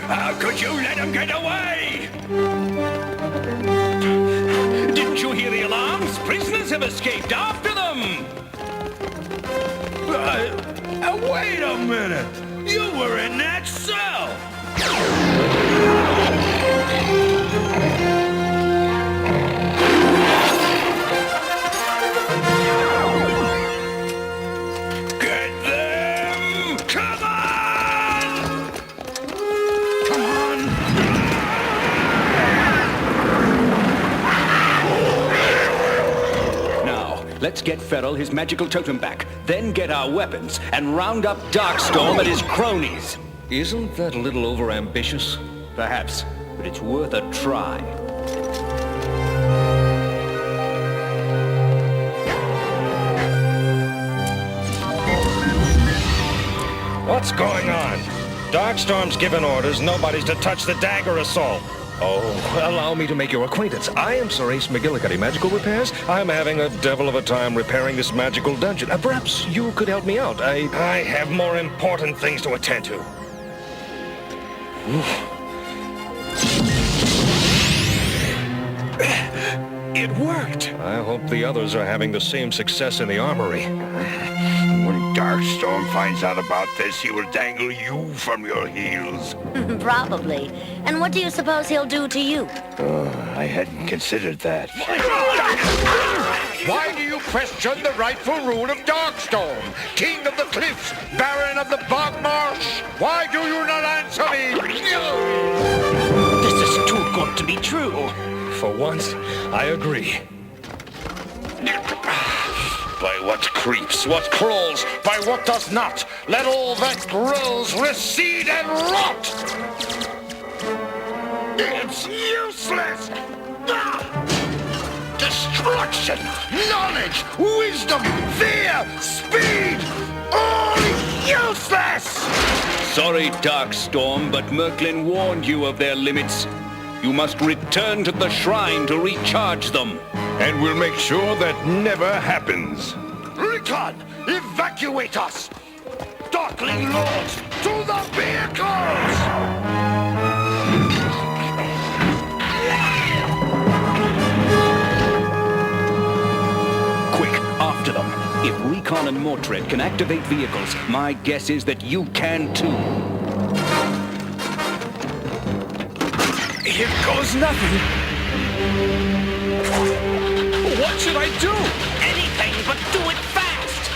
How could you let them get away? Didn't you hear the alarms? Prisoners have escaped after them! Wait a minute! You were in that cell! Get them! Come on! Come on! Now, let's get Ferrell his magical totem back, then get our weapons and round up Darkstorm and his cronies. Isn't that a little overambitious? Perhaps, but it's worth a try. What's going on? Darkstorm's given orders nobody's to touch the dagger assault. Oh, allow me to make your acquaintance. I am Sir Ace McGillicuddy, Magical Repairs. I'm having a devil of a time repairing this magical dungeon. Perhaps you could help me out. I have more important things to attend to. It worked! I hope the others are having the same success in the armory. When Darkstorm finds out about this, he will dangle you from your heels. Probably. And what do you suppose he'll do to you? I hadn't considered that. Why do you question the rightful rule of Darkstorm? King of the Cliffs, Baron of the Bog Marsh? Why do you not answer me? This is too good to be true. For once, I agree. By what creeps, what crawls, by what does not, let all that grows recede and rot! It's useless! Destruction, knowledge, wisdom, fear, speed, all useless! Sorry, Darkstorm, but Merklin warned you of their limits. You must return to the shrine to recharge them. And we'll make sure that never happens. Recon, evacuate us! Darkling Lords, to the vehicles! Quick, after them. If Recon and Mordred can activate vehicles, my guess is that you can too. Here goes nothing. What should I do? Anything, but do it fast!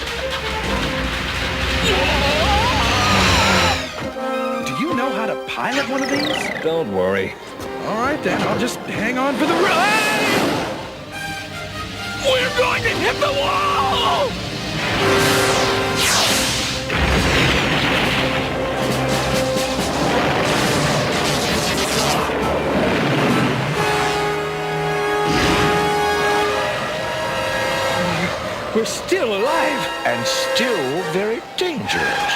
Do you know how to pilot one of these? Don't worry. All right, then. I'll just hang on for the ride. We're going to hit the wall! We're still alive. And still very dangerous.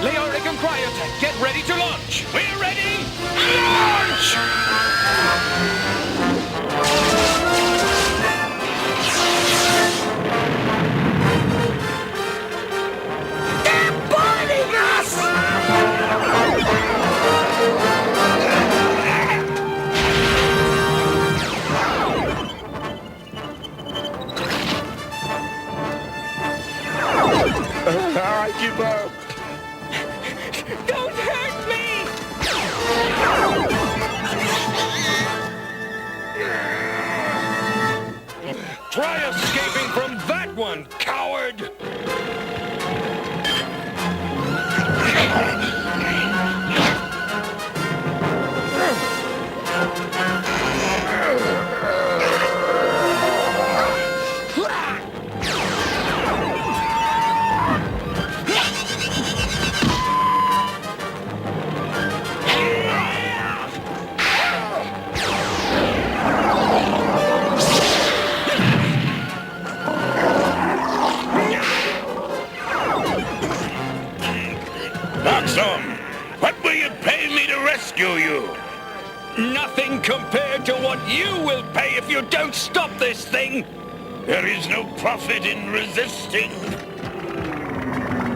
Leoric and Cryotech, get ready to launch. We're ready. Launch! I give up. Don't hurt me! Try escaping from that one, coward! Darkstorm, what will you pay me to rescue you? Nothing compared to what you will pay if you don't stop this thing! There is no profit in resisting.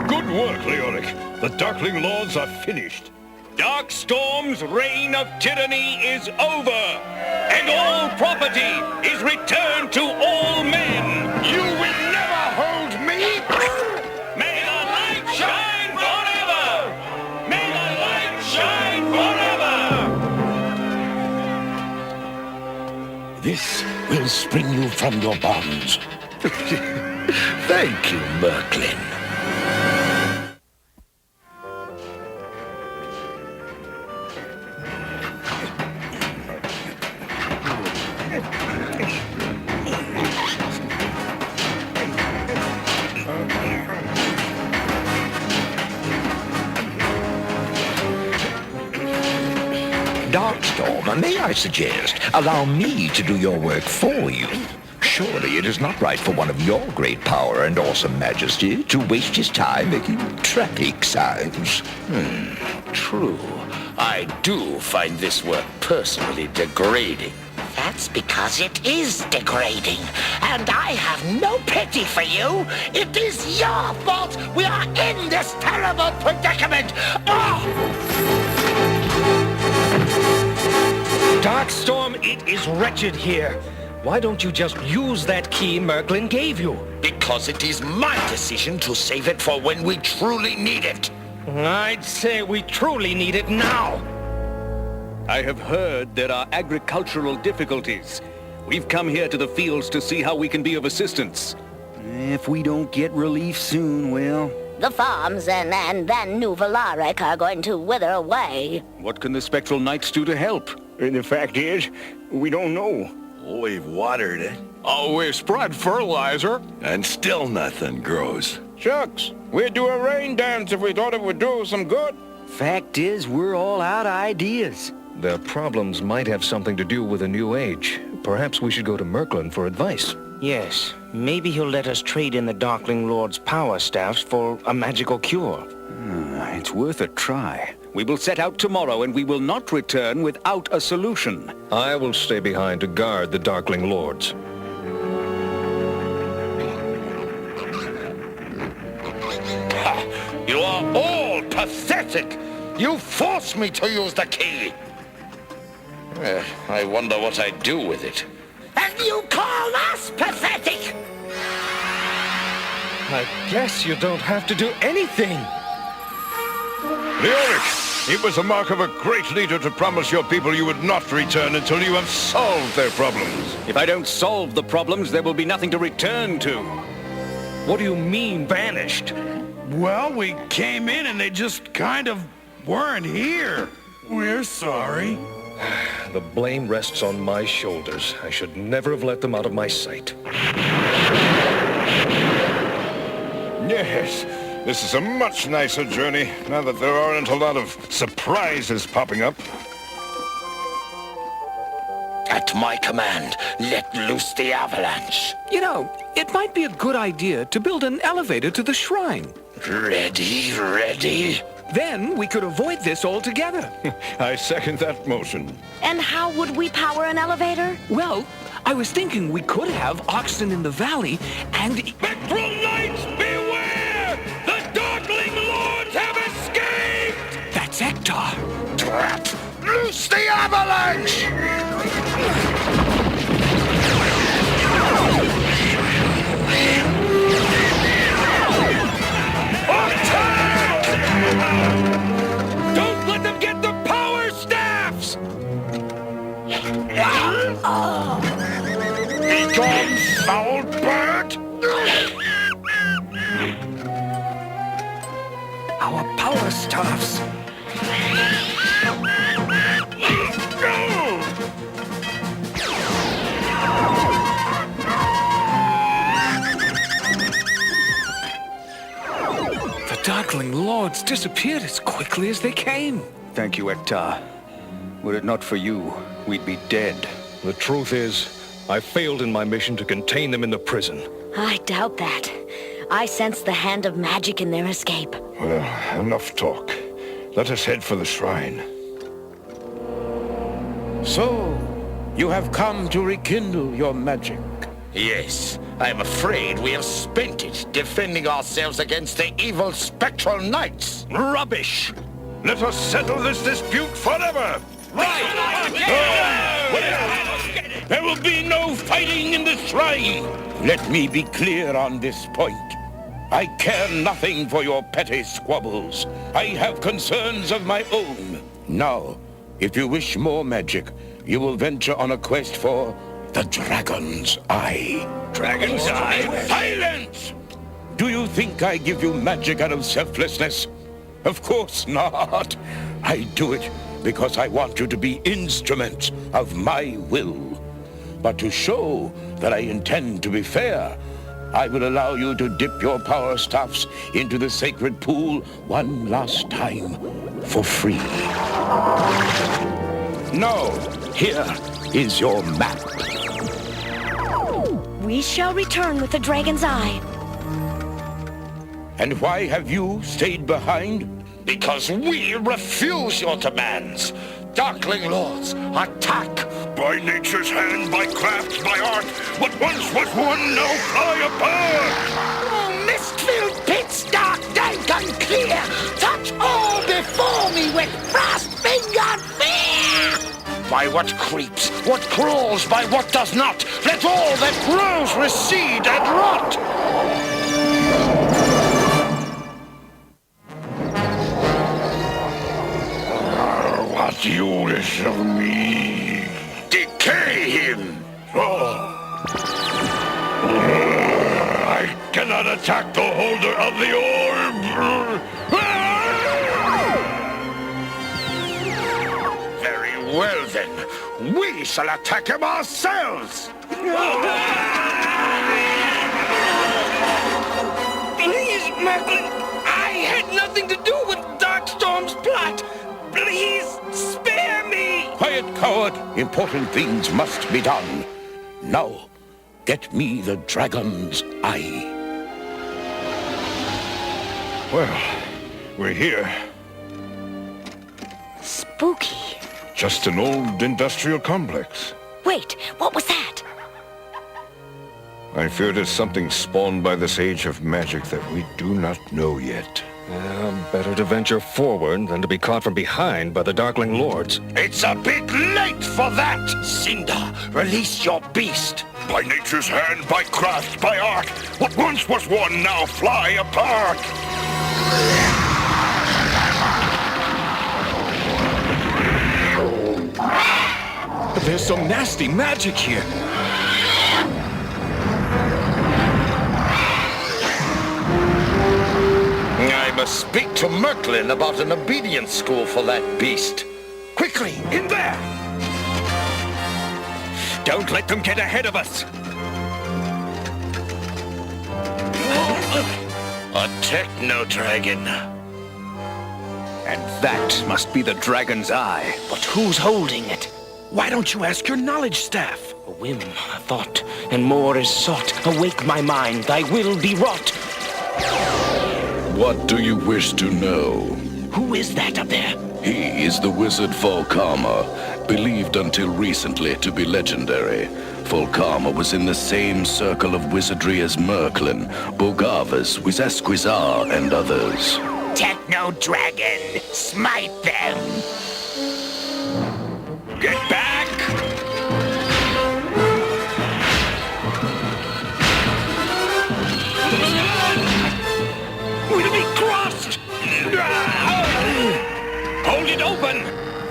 Good work, Leoric. The Darkling Lords are finished. Darkstorm's reign of tyranny is over, and all property is returned to all men. You will never hold me! May the light shine forever! May the light shine forever! This will spring you from your bonds. Thank you, Merklin. Darkstorm, may I suggest, allow me to do your work for you? Surely it is not right for one of your great power and awesome majesty to waste his time making traffic signs. True. I do find this work personally degrading. That's because it is degrading, and I have no pity for you. It is your fault we are in this terrible predicament. Darkstorm, it is wretched here. Why don't you just use that key Merklin gave you? Because it is my decision to save it for when we truly need it. I'd say we truly need it now. I have heard there are agricultural difficulties. We've come here to the fields to see how we can be of assistance. If we don't get relief soon, well... The farms and then New Valaric are going to wither away. What can the Spectral Knights do to help? The fact is, we don't know. We've watered it. Oh, we spread fertilizer. And still nothing grows. Shucks, we'd do a rain dance if we thought it would do us some good. Fact is, we're all out of ideas. Their problems might have something to do with a new age. Perhaps we should go to Merklin for advice. Yes, maybe he'll let us trade in the Darkling Lord's power staffs for a magical cure. It's worth a try. We will set out tomorrow, and we will not return without a solution. I will stay behind to guard the Darkling Lords. You are all pathetic. You forced me to use the key. I wonder what I'd do with it. And you call us pathetic? I guess you don't have to do anything. Leoric, it was a mark of a great leader to promise your people you would not return until you have solved their problems. If I don't solve the problems, there will be nothing to return to. What do you mean, vanished? Well, we came in and they just kind of weren't here. We're sorry. The blame rests on my shoulders. I should never have let them out of my sight. Yes, this is a much nicer journey, now that there aren't a lot of surprises popping up. At my command, let loose the avalanche. You know, it might be a good idea to build an elevator to the shrine. Ready? Then we could avoid this altogether. I second that motion. And how would we power an elevator? Well, I was thinking we could have Oxton in the valley and... Spectral Knights, beware! The Darkling Lords have escaped! That's Ectar. Trap! Loose the avalanche! Don't let them get the power staffs! Be gone, foul bird! Our power staffs. The Darkling Lords disappeared as quickly as they came. Thank you, Ectar. Were it not for you, we'd be dead. The truth is, I failed in my mission to contain them in the prison. I doubt that. I sense the hand of magic in their escape. Well, enough talk. Let us head for the shrine. So, you have come to rekindle your magic. Yes, I am afraid we have spent it defending ourselves against the evil Spectral Knights. Rubbish! Let us settle this dispute forever! There will be no fighting in the shrine. Let me be clear on this point. I care nothing for your petty squabbles. I have concerns of my own. Now, if you wish more magic, you will venture on a quest for the Dragon's Eye. Dragon's Eye? Silence! Do you think I give you magic out of selflessness? Of course not. I do it because I want you to be instruments of my will. But to show that I intend to be fair, I will allow you to dip your power staffs into the sacred pool one last time for free. No. Here is your map. We shall return with the dragon's eye. And why have you stayed behind? Because we refuse your demands. Darkling Lords, attack! By nature's hand, by craft, by art, what once was one now fly apart! Oh, mist-filled pits, dark, dank, unclear! Touch all before me with frost-fingered fear! By what creeps, what crawls, by what does not, let all that grows recede and rot! What you wish of me? Decay him! I cannot attack the holder of the orb! Very well then, we shall attack him ourselves! Please, Merklin, I had nothing to do with Darkstorm's plot. Please, spare me! Quiet, coward. Important things must be done. Now, get me the dragon's eye. Well, we're here. Spooky. Just an old industrial complex. Wait, what was that? I fear it is something spawned by this age of magic that we do not know yet. Better to venture forward than to be caught from behind by the Darkling Lords. It's a bit late for that! Cinder, release your beast! By nature's hand, by craft, by art, what once was one now fly apart! There's some nasty magic here. I must speak to Merklin about an obedience school for that beast. Quickly, in there! Don't let them get ahead of us! A techno-dragon. And that must be the dragon's eye. But who's holding it? Why don't you ask your knowledge staff? A whim, a thought, and more is sought. Awake my mind, thy will be wrought. What do you wish to know? Who is that up there? He is the wizard Volkama, believed until recently to be legendary. Volkama was in the same circle of wizardry as Merklin, Bogavus, Wizesquizar, and others. Techno-dragon, smite them! Get back! We'll be crossed! Hold it open!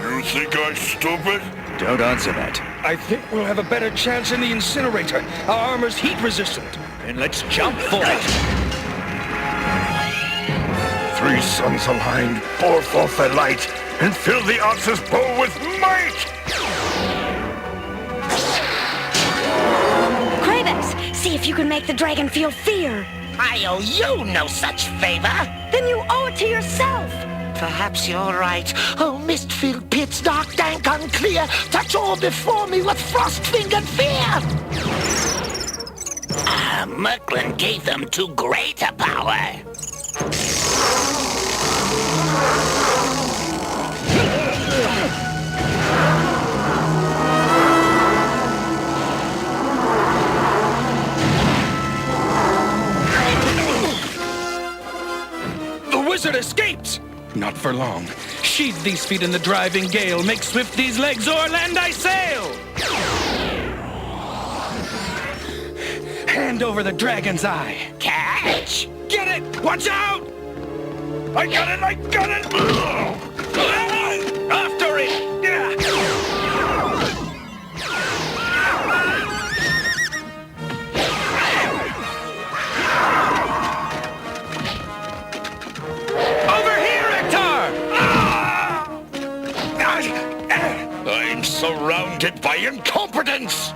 You think I'm stupid? Don't answer that. I think we'll have a better chance in the incinerator. Our armor's heat resistant. Then let's jump for it. Three suns aligned, pour forth their light, and fill the ox's bow with might! Kravis, see if you can make the dragon feel fear. I owe you no such favor. Then you owe it to yourself. Perhaps you're right. Oh, mist-filled pits, dark, dank, unclear. Touch all before me with frost-fingered fear. Merklin gave them too great a power. The wizard escapes! Not for long. Sheathe these feet in the driving gale. Make swift these legs, o'er land I sail! Hand over the dragon's eye. Catch! Get it! Watch out! I got it! I got it! After it! Over here, Ektar! I'm surrounded by incompetence!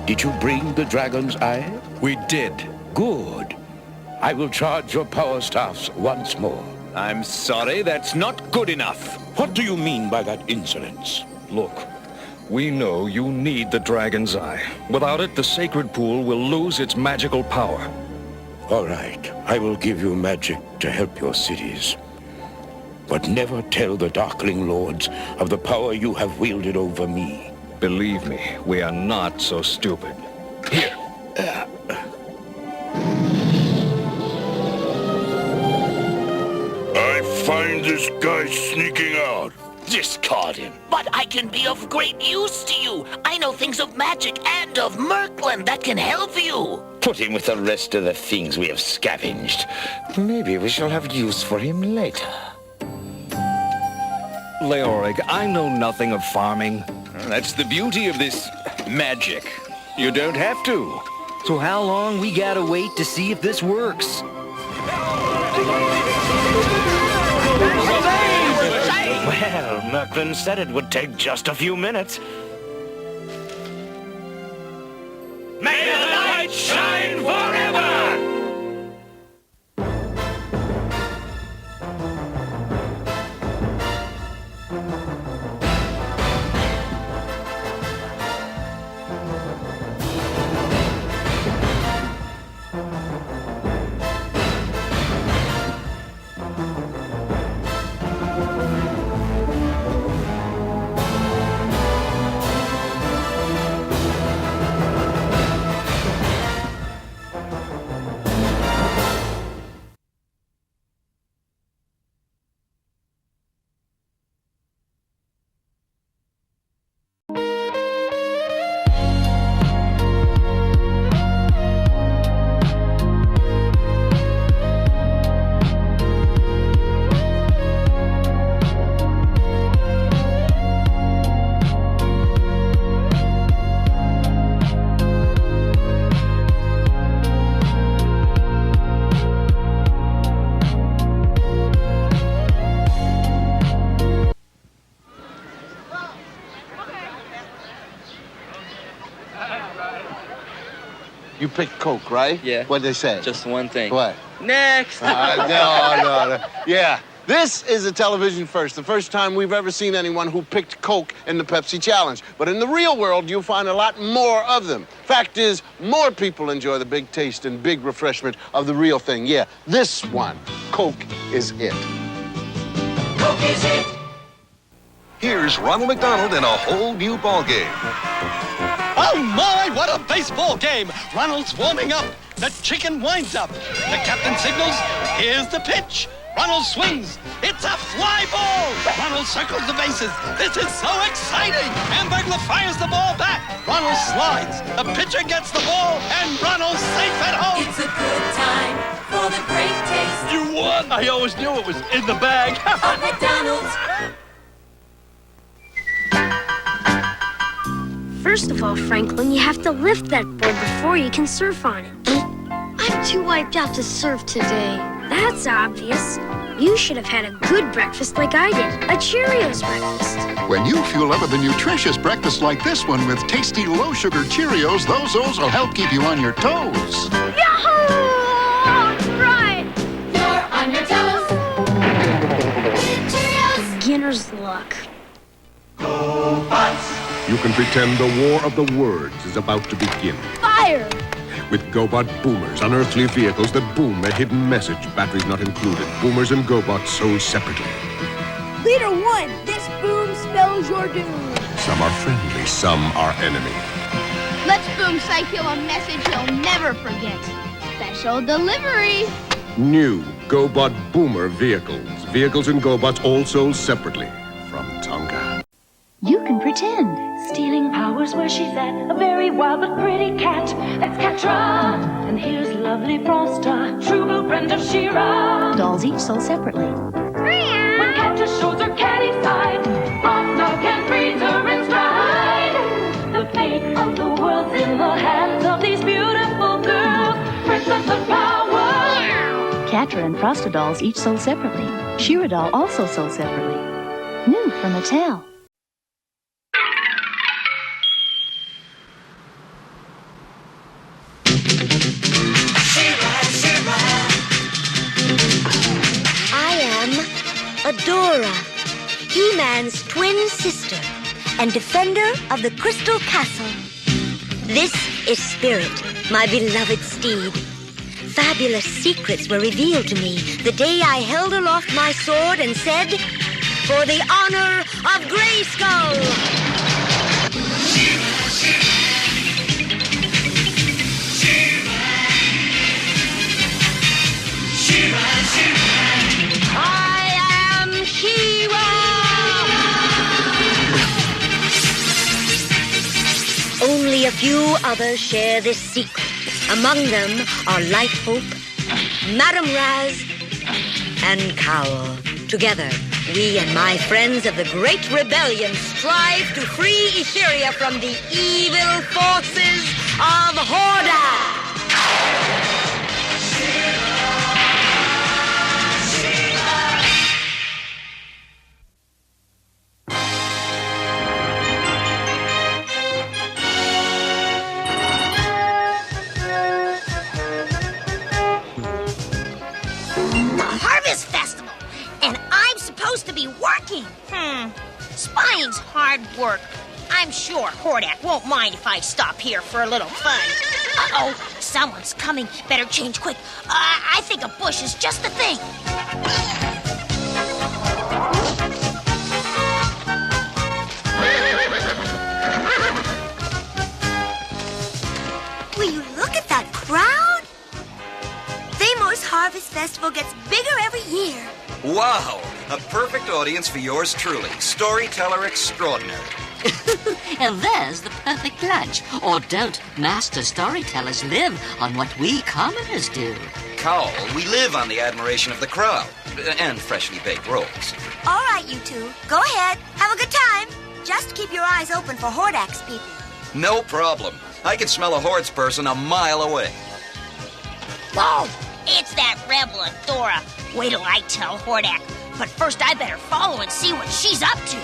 Did you bring the dragon's eye? We did. Good. I will charge your power staffs once more. I'm sorry, that's not good enough. What do you mean by that insolence? Look, we know you need the Dragon's Eye. Without it, the sacred pool will lose its magical power. All right, I will give you magic to help your cities. But never tell the Darkling Lords of the power you have wielded over me. Believe me, we are not so stupid. Here. I find this guy sneaking out. Discard him. But I can be of great use to you. I know things of magic and of Merklin that can help you. Put him with the rest of the things we have scavenged. Maybe we shall have use for him later. Leoric, I know nothing of farming. That's the beauty of this magic. You don't have to. So how long we gotta wait to see if this works? Well, Merklin said it would take just a few minutes. May the light shine forever! You picked Coke, right? Yeah. What'd they say? Just one thing. What? Next! No. Yeah. This is a television first. The first time we've ever seen anyone who picked Coke in the Pepsi Challenge. But in the real world, you'll find a lot more of them. Fact is, more people enjoy the big taste and big refreshment of the real thing. Yeah, this one. Coke is it. Coke is it. Here's Ronald McDonald in a whole new ballgame. Oh my, what a baseball game! Ronald's warming up. The chicken winds up. The captain signals, here's the pitch. Ronald swings. It's a fly ball. Ronald circles the bases. This is so exciting. Hamburglar fires the ball back. Ronald slides. The pitcher gets the ball, and Ronald's safe at home. It's a good time for the great taste. You won. I always knew it was in the bag. Of McDonald's. First of all, Franklin, you have to lift that board before you can surf on it. I'm too wiped out to surf today. That's obvious. You should have had a good breakfast like I did. A Cheerios breakfast. When you fuel up with a nutritious breakfast like this one with tasty low-sugar Cheerios, those O's will help keep you on your toes. Yahoo! Right! You're on your toes. Cheerios. Beginner's luck. Go Butts. You can pretend the war of the words is about to begin. Fire! With GoBot boomers, unearthly vehicles that boom a hidden message, batteries not included. Boomers and GoBots sold separately. Leader 1, this boom spells your doom. Some are friendly, some are enemy. Let's boom Psycho a message he'll never forget. Special delivery. New GoBot boomer vehicles. Vehicles and GoBots all sold separately. From Tonka. You can pretend. Stealing powers where she's at. A very wild but pretty cat. That's Catra. And here's lovely Frosta. True blue Brenda Shira. Dolls each sold separately. When Catra shows her catty side, Frosta can freeze her in stride. The fate of the world's in the hands of these beautiful girls. Princess of power. Catra and Frosta dolls each sold separately. Shira doll also sold separately. New from Mattel. I am Adora, He-Man's twin sister and defender of the Crystal Castle. This is Spirit, my beloved steed. Fabulous secrets were revealed to me the day I held aloft my sword and said, "For the honor of Grayskull!" I am She-Ra! Only a few others share this secret. Among them are Light Hope, Madame Raz, and Cowl. Together, we and my friends of the Great Rebellion strive to free Etheria from the evil forces of Hordak. To be working. Spying's hard work. I'm sure Hordak won't mind if I stop here for a little fun. Uh-oh, someone's coming. Better change quick. I think a bush is just the thing. Will you look at that crowd? Thamor's Harvest Festival gets bigger every year. Wow! A perfect audience for yours truly, storyteller extraordinary. And there's the perfect lunch. Or don't master storytellers live on what we commoners do? Cowl, we live on the admiration of the crowd. And freshly baked rolls. All right, you two. Go ahead. Have a good time. Just keep your eyes open for Hordak's people. No problem. I can smell a Hordes person a mile away. Whoa! It's that rebel Adora. Wait till I tell Hordak. But first I better follow and see what she's up to.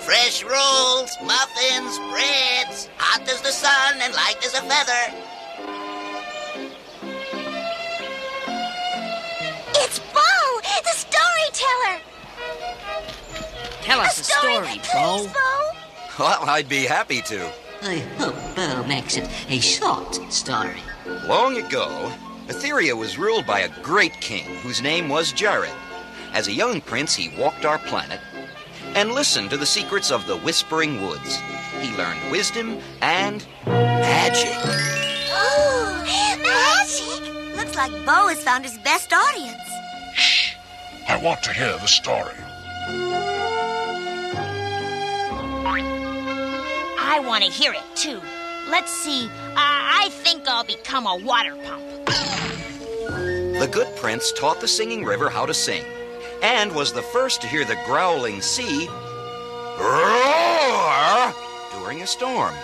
Fresh rolls, muffins, breads, hot as the sun and light as a feather. It's Bo, the storyteller. Tell us a story, Bo. Well, I'd be happy to. I hope Bo makes it a short story. Long ago, Etheria was ruled by a great king whose name was Jared. As a young prince, he walked our planet and listened to the secrets of the Whispering Woods. He learned wisdom and magic. Ooh, magic! Looks like Bo has found his best audience. Shh! I want to hear the story. I want to hear it, too. Let's see. I think I'll become a water pump. The good prince taught the singing river how to sing and was the first to hear the growling sea roar during a storm.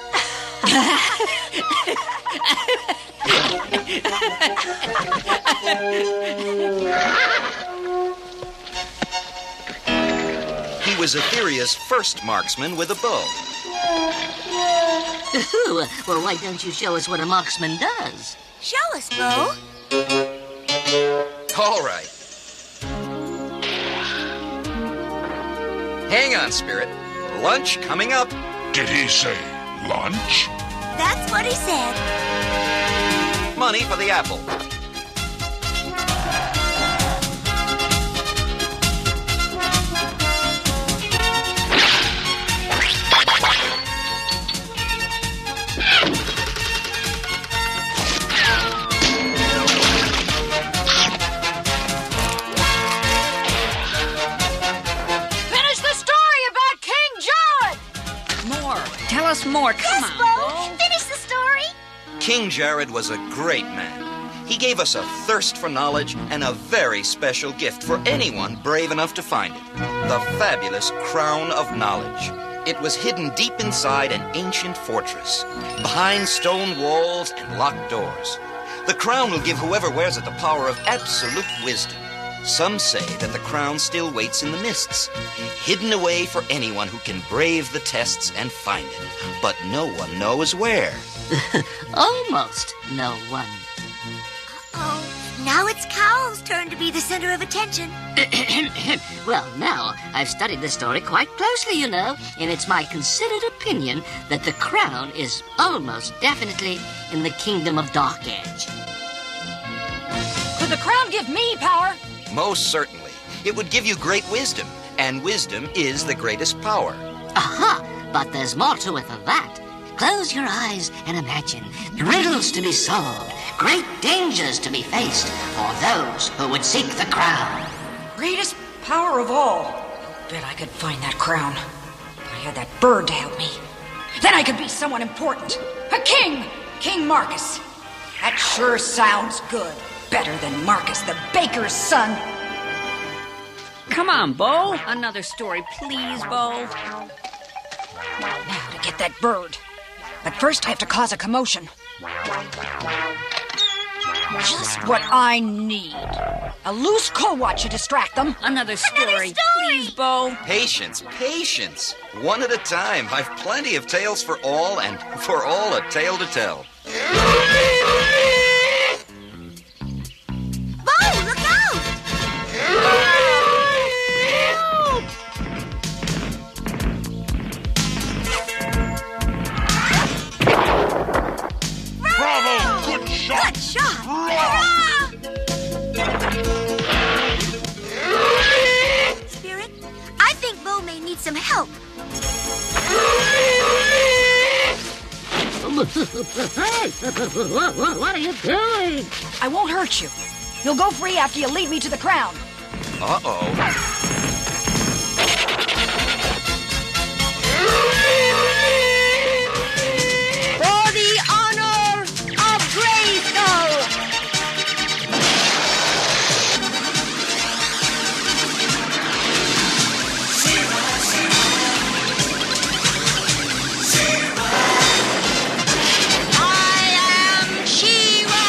He was Etheria's first marksman with a bow. Well, why don't you show us what a marksman does? Show us, Bo. All right. Hang on, Spirit. Lunch coming up. Did he say lunch? That's what he said. Money for the apple. Tell us more. Come on, Bo. Finish the story. King Jared was a great man. He gave us a thirst for knowledge and a very special gift for anyone brave enough to find it. The fabulous Crown of Knowledge. It was hidden deep inside an ancient fortress, behind stone walls and locked doors. The crown will give whoever wears it the power of absolute wisdom. Some say that the crown still waits in the mists, hidden away for anyone who can brave the tests and find it. But no one knows where. Almost no one. Uh-oh. Now it's Cowl Bow's turn to be the center of attention. Well, now, I've studied this story quite closely, you know, and it's my considered opinion that the crown is almost definitely in the kingdom of Dark Edge. Could the crown give me power? Most certainly. It would give you great wisdom, and wisdom is the greatest power. Aha! But there's more to it than that. Close your eyes and imagine riddles to be solved, great dangers to be faced for those who would seek the crown. Greatest power of all. Bet I could find that crown. If I had that bird to help me. Then I could be someone important. A king! King Marcus. That sure sounds good. Better than Marcus, the baker's son. Come on, Bo. Another story, please, Bo. Now to get that bird. But first I have to cause a commotion. Just what I need. A loose coal watch to distract them. Another story, please, Bo. Patience, patience. One at a time. I've plenty of tales for all, and for all a tale to tell. Bo, look out! Bravo! Good shot! Good shot! Spirit, I think Bo may need some help. What are you doing? I won't hurt you. You'll go free after you lead me to the crown. Uh-oh. For the honor of Grayskull! I am She-Ra!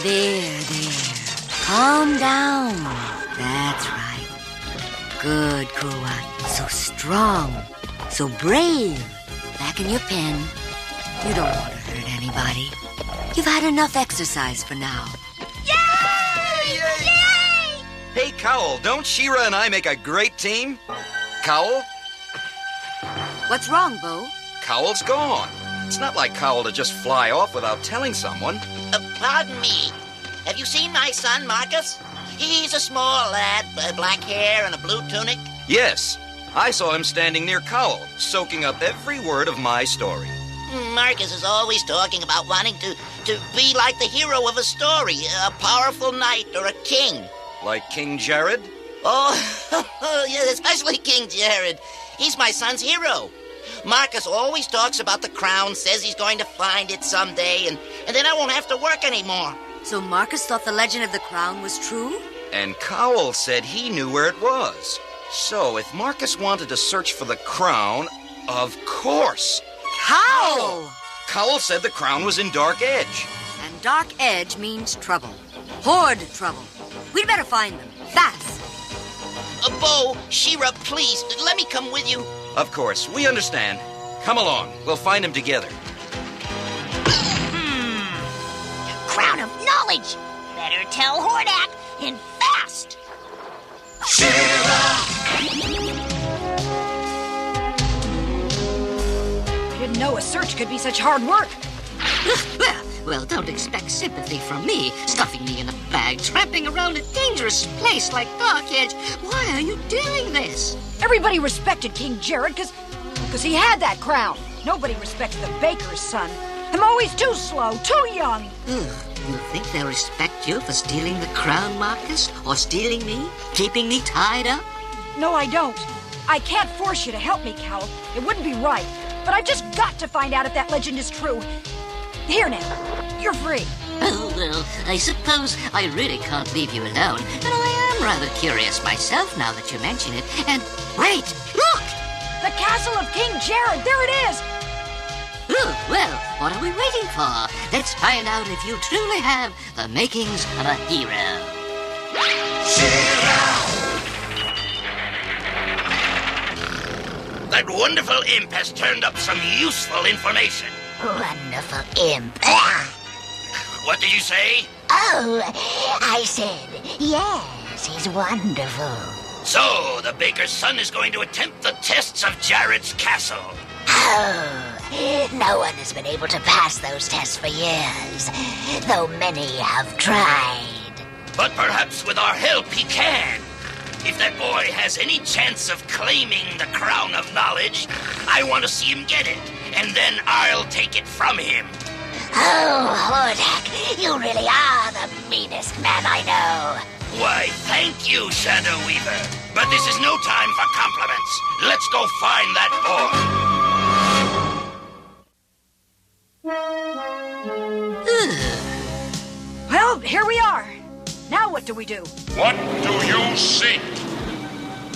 There. Calm down. That's right. Good, Kuwa. So strong. So brave. Back in your pen. You don't want to hurt anybody. You've had enough exercise for now. Hey, Cowl, don't She-Ra and I make a great team? Cowl? What's wrong, Bo? Cowl's gone. It's not like Cowl to just fly off without telling someone. Pardon me. Have you seen my son, Marcus? He's a small lad, black hair and a blue tunic. Yes, I saw him standing near Cowl, soaking up every word of my story. Marcus is always talking about wanting to be like the hero of a story, a powerful knight or a king. Like King Jared? Oh, yeah, especially King Jared. He's my son's hero. Marcus always talks about the crown, says he's going to find it someday, and then I won't have to work anymore. So Marcus thought the legend of the crown was true? And Cowl said he knew where it was. So if Marcus wanted to search for the crown, of course. How? Cowl said the crown was in Dark Edge. And Dark Edge means trouble. Horde trouble. We'd better find them. Fast. Bo, She-Ra, please, let me come with you. Of course, we understand. Come along, we'll find him together. Crown of knowledge. Better tell Hordak, and fast. I didn't know a search could be such hard work. Well, don't expect sympathy from me, stuffing me in a bag, tramping around a dangerous place like Dark Edge. Why are you doing this? Everybody respected King Jared because he had that crown. Nobody respected the baker's son. I'm always too slow, too young. You think they'll respect you for stealing the crown, Marcus? Or stealing me? Keeping me tied up? No, I don't. I can't force you to help me, Cowl. It wouldn't be right. But I've just got to find out if that legend is true. Here now, you're free. Oh, well, I suppose I really can't leave you alone. But I am rather curious myself now that you mention it. And wait, look! The castle of King Jared, there it is! Oh, well, what are we waiting for? Let's find out if you truly have the makings of a hero. She-Ra! wonderful imp has turned up some useful information. Wonderful imp. What did you say? Oh, I said, yes, he's wonderful. So, the baker's son is going to attempt the tests of Jared's castle. Oh, no one has been able to pass those tests for years, though many have tried. But perhaps with our help he can. If that boy has any chance of claiming the crown of knowledge, I want to see him get it, and then I'll take it from him. Oh, Hordak, you really are the meanest man I know. Why, thank you, Shadow Weaver. But this is no time for compliments. Let's go find that boy. Well, here we are. Now what do we do? What do you seek?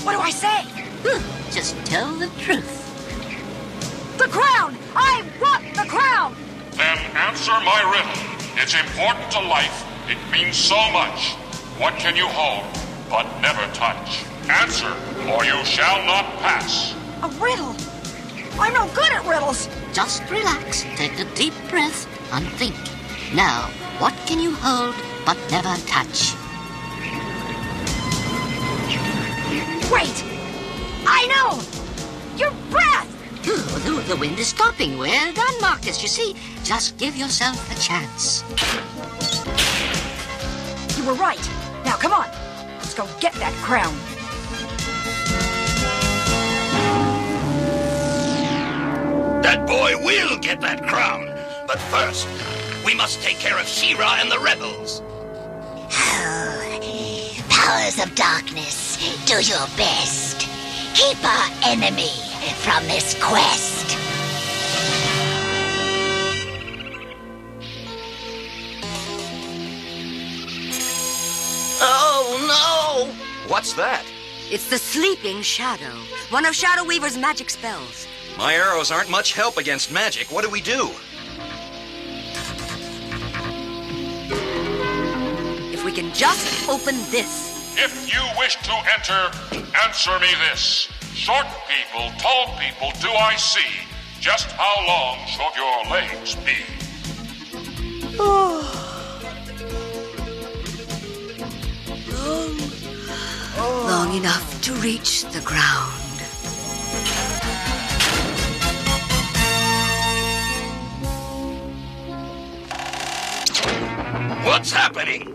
What do I say? Just tell the truth. The crown! I want the crown! Then answer my riddle. It's important to life. It means so much. What can you hold, but never touch? Answer, or you shall not pass. A riddle? I'm no good at riddles. Just relax, take a deep breath, and think. Now, what can you hold, but never touch? Wait! I know! Your breath! Ooh, the wind is stopping. Well done, Marcus. You see, just give yourself a chance. You were right. Now, come on. Let's go get that crown. That boy will get that crown. But first, we must take care of She-Ra and the rebels. Oh, powers of darkness, do your best. Keep our enemy from this quest. Oh, no! What's that? It's the Sleeping Shadow, one of Shadow Weaver's magic spells. My arrows aren't much help against magic. What do we do? If we can just open this. If you wish to enter, answer me this. Short people, tall people, do I see? Just how long should your legs be? Long enough to reach the ground. What's happening?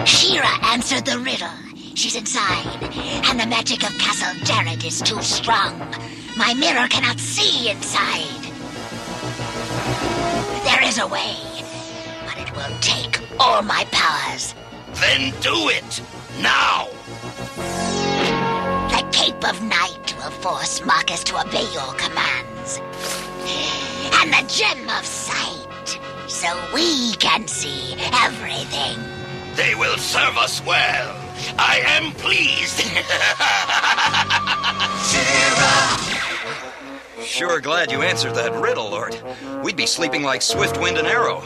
She-Ra answered the riddle. She's inside, and the magic of Castle Jared is too strong. My mirror cannot see inside. There is a way, but it will take all my powers. Then do it! Now! The Cape of Night will force Marcus to obey your commands. And the Gem of Sight, so we can see everything. They will serve us well. I am pleased. Sure glad you answered that riddle, Lord. We'd be sleeping like Swiftwind and Arrow.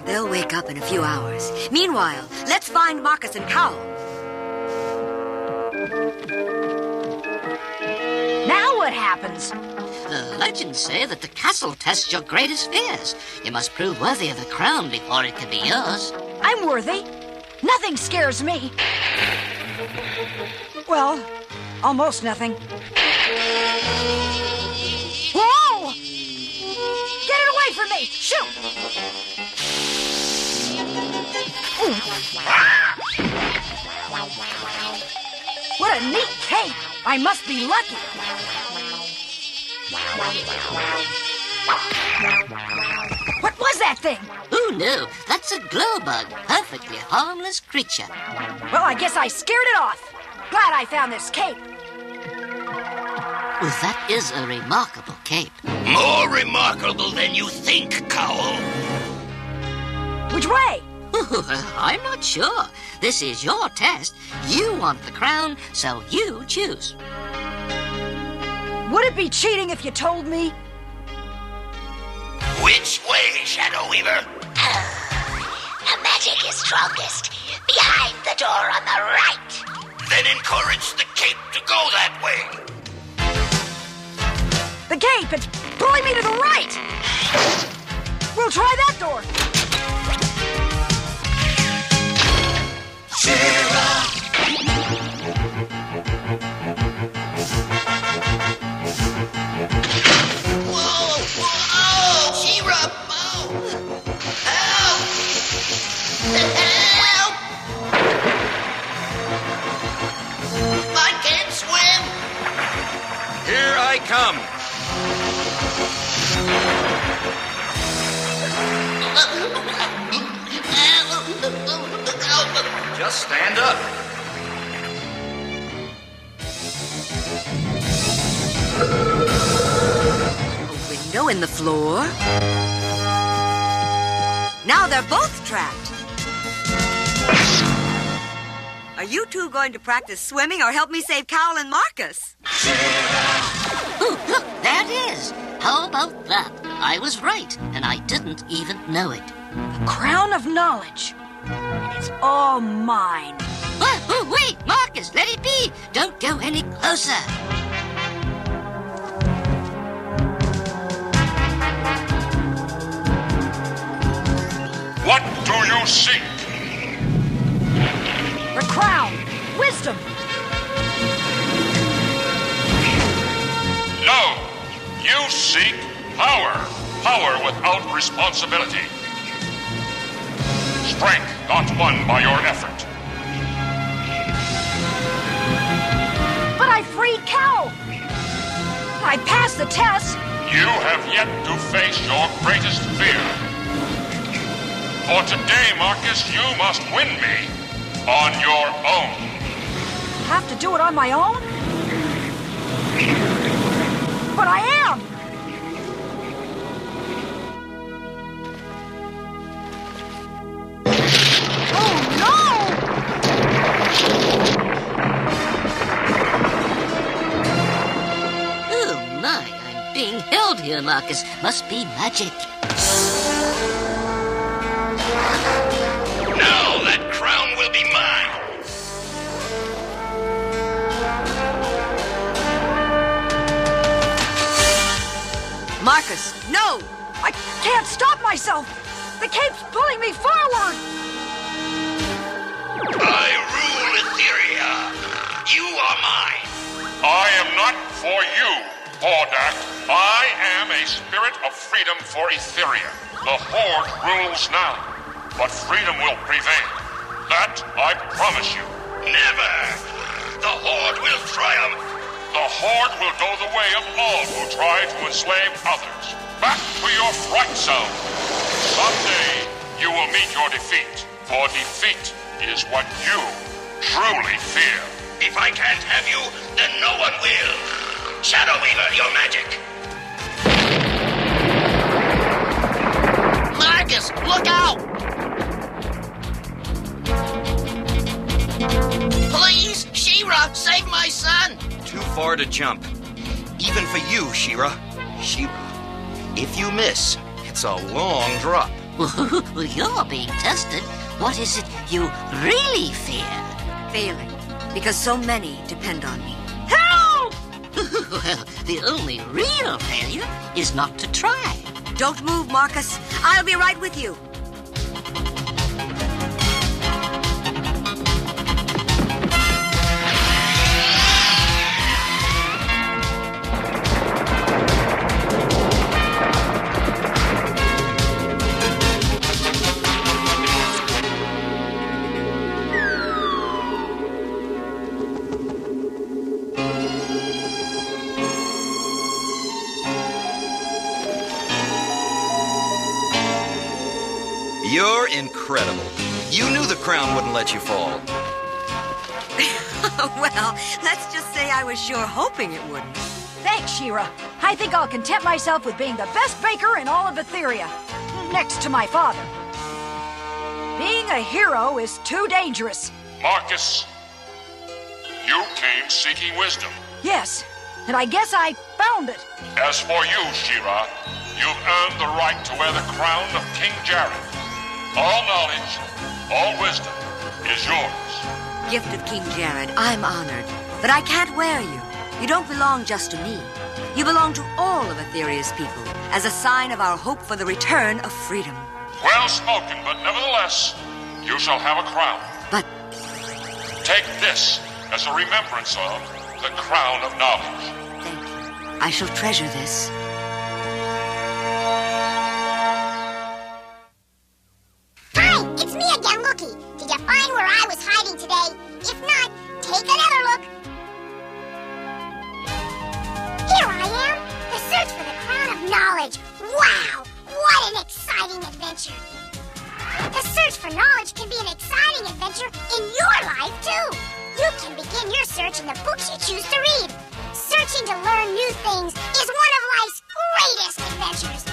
They'll wake up in a few hours. Meanwhile, let's find Marcus and Cowl. Now what happens? The legends say that the castle tests your greatest fears. You must prove worthy of the crown before it can be yours. I'm worthy. Nothing scares me. Well, almost nothing. Whoa! Get it away from me! Shoot! What a neat cape! I must be lucky. What was that thing? Who knew? That's a glow bug. Perfectly harmless creature. Well, I guess I scared it off. Glad I found this cape. Well, that is a remarkable cape. More remarkable than you think, Cowl. Which way? I'm not sure. This is your test. You want the crown, so you choose. Would it be cheating if you told me? Which way, Shadow Weaver? The magic is strongest. Behind the door on the right. Then encourage the cape to go that way. The cape, it's pulling me to the right! We'll try that door. Whoa! Whoa! She-Ra! Oh! Help! Help! I can't swim! Here I come. Just stand up. A window in the floor. Now they're both trapped. Are you two going to practice swimming or help me save Cowell and Marcus? Ooh, look, there it is. How about that? I was right, and I didn't even know it. The crown of knowledge. And it's all mine. Oh, wait, Marcus, let it be. Don't go any closer. What do you seek? The crown. Wisdom. No. You seek power. Power without responsibility. Strength not won by your effort. But I freed Cowell. I passed the test. You have yet to face your greatest fear. For today, Marcus, you must win me on your own. Have to do it on my own? But I am! Oh, no! Oh, my, I'm being held here, Marcus. Must be magic. Now that crown will be mine. Marcus, no! I can't stop myself! The cape's pulling me forward! I rule Etheria. You are mine. I am not for you, Hordak. I am a spirit of freedom for Etheria. The Horde rules now, but freedom will prevail. That I promise you. Never. The Horde will triumph. The Horde will go the way of all who try to enslave others. Back to your fright zone. Someday you will meet your defeat, for defeat is what you truly fear. If I can't have you, then no one will. Shadow Weaver, your magic. Marcus, look out! Please, She-Ra, save my son! Too far to jump. Even for you, She-Ra. She-Ra, if you miss, it's a long drop. Well, you're being tested. What is it you really fear? Failing. Because so many depend on me. Help! Well, the only real failure is not to try. Don't move, Marcus. I'll be right with you. You're incredible. You knew the crown wouldn't let you fall. Well, let's just say I was sure hoping it wouldn't. Thanks, She-Ra. I think I'll content myself with being the best baker in all of Etheria. Next to my father. Being a hero is too dangerous. Marcus, you came seeking wisdom. Yes, and I guess I found it. As for you, She-Ra, you've earned the right to wear the crown of King Jared. All knowledge, all wisdom is yours. Gift of King Jared, I'm honored. But I can't wear you. You don't belong just to me. You belong to all of Etheria's people as a sign of our hope for the return of freedom. Well spoken, but nevertheless, you shall have a crown. But... Take this as a remembrance of the crown of knowledge. Thank you. I shall treasure this. Hi, it's me again, Lookie. Did you find where I was hiding today? If not, take another look. Here I am, the search for the crown of knowledge. Wow, what an exciting adventure. The search for knowledge can be an exciting adventure in your life, too. You can begin your search in the books you choose to read. Searching to learn new things is one of life's greatest adventures.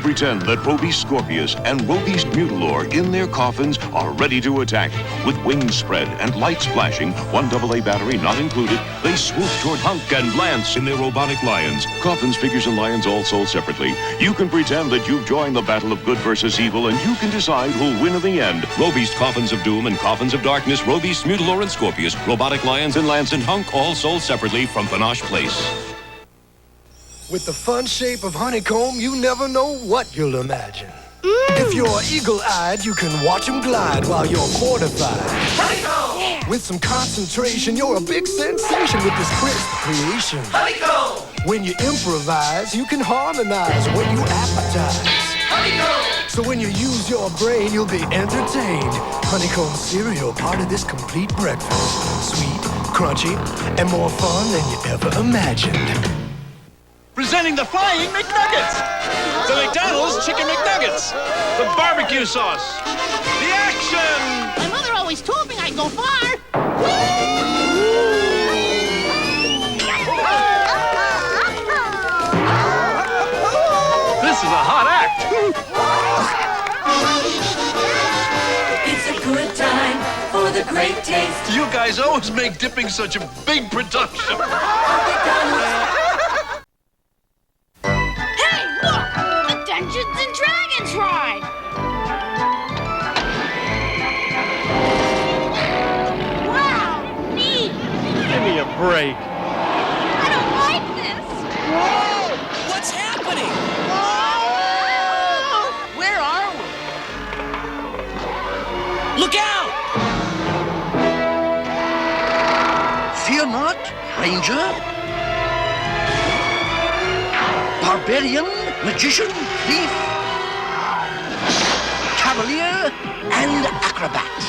Pretend that Roby Scorpius and Roby's Mutilor in their coffins are ready to attack. With wings spread and lights flashing, 1 AA battery not included, they swoop toward Hunk and Lance in their robotic lions. Coffins, figures, and lions all sold separately. You can pretend that you've joined the battle of good versus evil, and you can decide who'll win in the end. Roby's Coffins of Doom and Coffins of Darkness, Roby's Mutilor and Scorpius, robotic lions and Lance and Hunk all sold separately from Panache Place. With the fun shape of honeycomb, you never know what you'll imagine. If you're eagle-eyed, you can watch them glide while you're mortified. Honeycomb! Yeah. With some concentration, you're a big sensation with this crisp creation. Honeycomb! When you improvise, you can harmonize when you appetize. Honeycomb! So when you use your brain, you'll be entertained. Honeycomb cereal, part of this complete breakfast. Sweet, crunchy, and more fun than you ever imagined. Presenting the Flying McNuggets! The McDonald's Chicken McNuggets! The barbecue sauce! The action! My mother always told me I'd go far! This is a hot act! It's a good time for the great taste. You guys always make dipping such a big production. Dungeons and Dragons ride! Wow, neat! Give me a break. I don't like this! Whoa! What's happening? Whoa! Where are we? Look out! Fear not, Ranger. Barbarian, magician, thief, cavalier, and acrobat.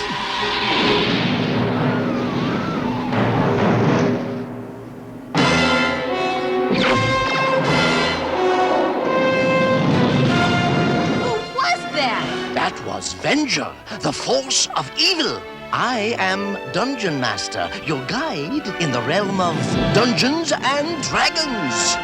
Who was that? That was Venger, the force of evil. I am Dungeon Master, your guide in the realm of Dungeons and Dragons.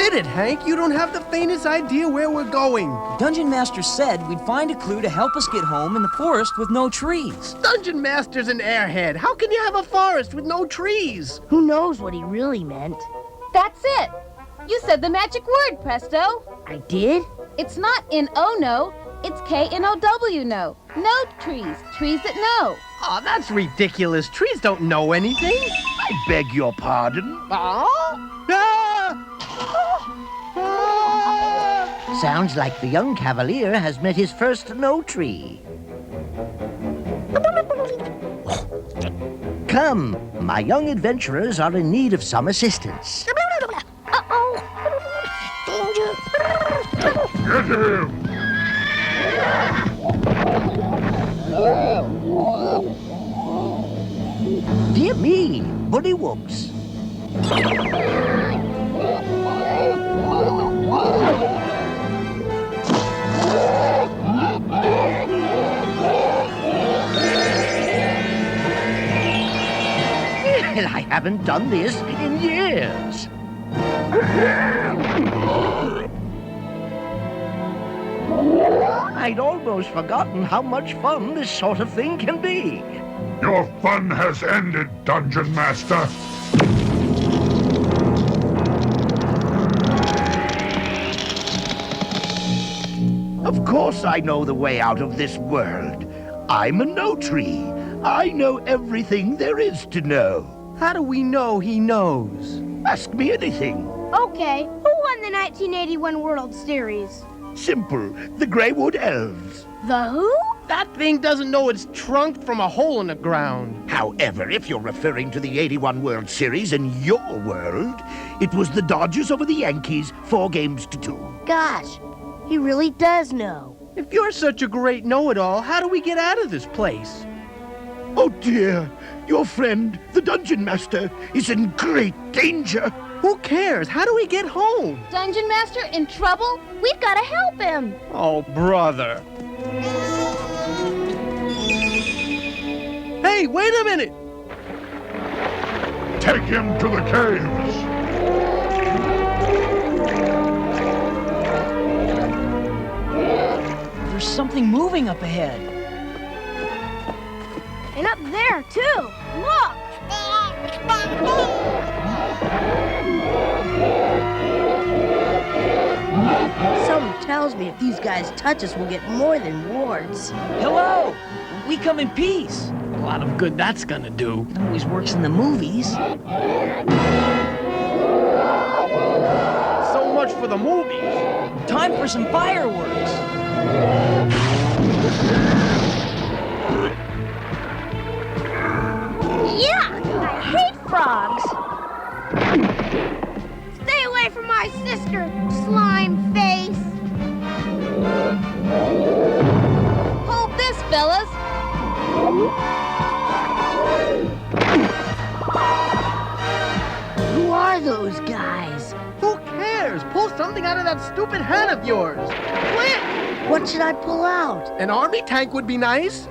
Admit it, Hank. You don't have the faintest idea where we're going. Dungeon Master said we'd find a clue to help us get home in the forest with no trees. Dungeon Master's an airhead. How can you have a forest with no trees? Who knows what he really meant? That's it. You said the magic word, Presto. I did? It's not N-O-no. It's K-N-O-W no. No trees. Trees that know. Oh, that's ridiculous. Trees don't know anything. I beg your pardon. Sounds like the young cavalier has met his first no tree. Come, my young adventurers are in need of some assistance. Uh-oh. Get him! Dear me, bullywugs. Well, I haven't done this in years. I'd almost forgotten how much fun this sort of thing can be. Your fun has ended, Dungeon Master. Of course I know the way out of this world. I'm a no-tree. I know everything there is to know. How do we know he knows? Ask me anything. Okay, who won the 1981 World Series? Simple. The Greywood Elves. The who? That thing doesn't know its trunk from a hole in the ground. However, if you're referring to the 81 World Series in your world, it was the Dodgers over the Yankees, 4-2. Gosh, he really does know. If you're such a great know-it-all, how do we get out of this place? Oh dear, your friend, the Dungeon Master, is in great danger. Who cares? How do we get home? Dungeon Master in trouble? We've got to help him. Oh, brother. Hey, wait a minute! Take him to the caves. There's something moving up ahead. And up there, too. Look! Something tells me if these guys touch us, we'll get more than wards. Hello! We come in peace. A lot of good that's gonna do. It always works in the movies. So much for the movies. Time for some fireworks. Yuck! I hate frogs. Stay away from my sister, slime face. Hold this, fellas. Who are those guys? Who cares? Pull something out of that stupid hat of yours. Quick! What should I pull out? An army tank would be nice.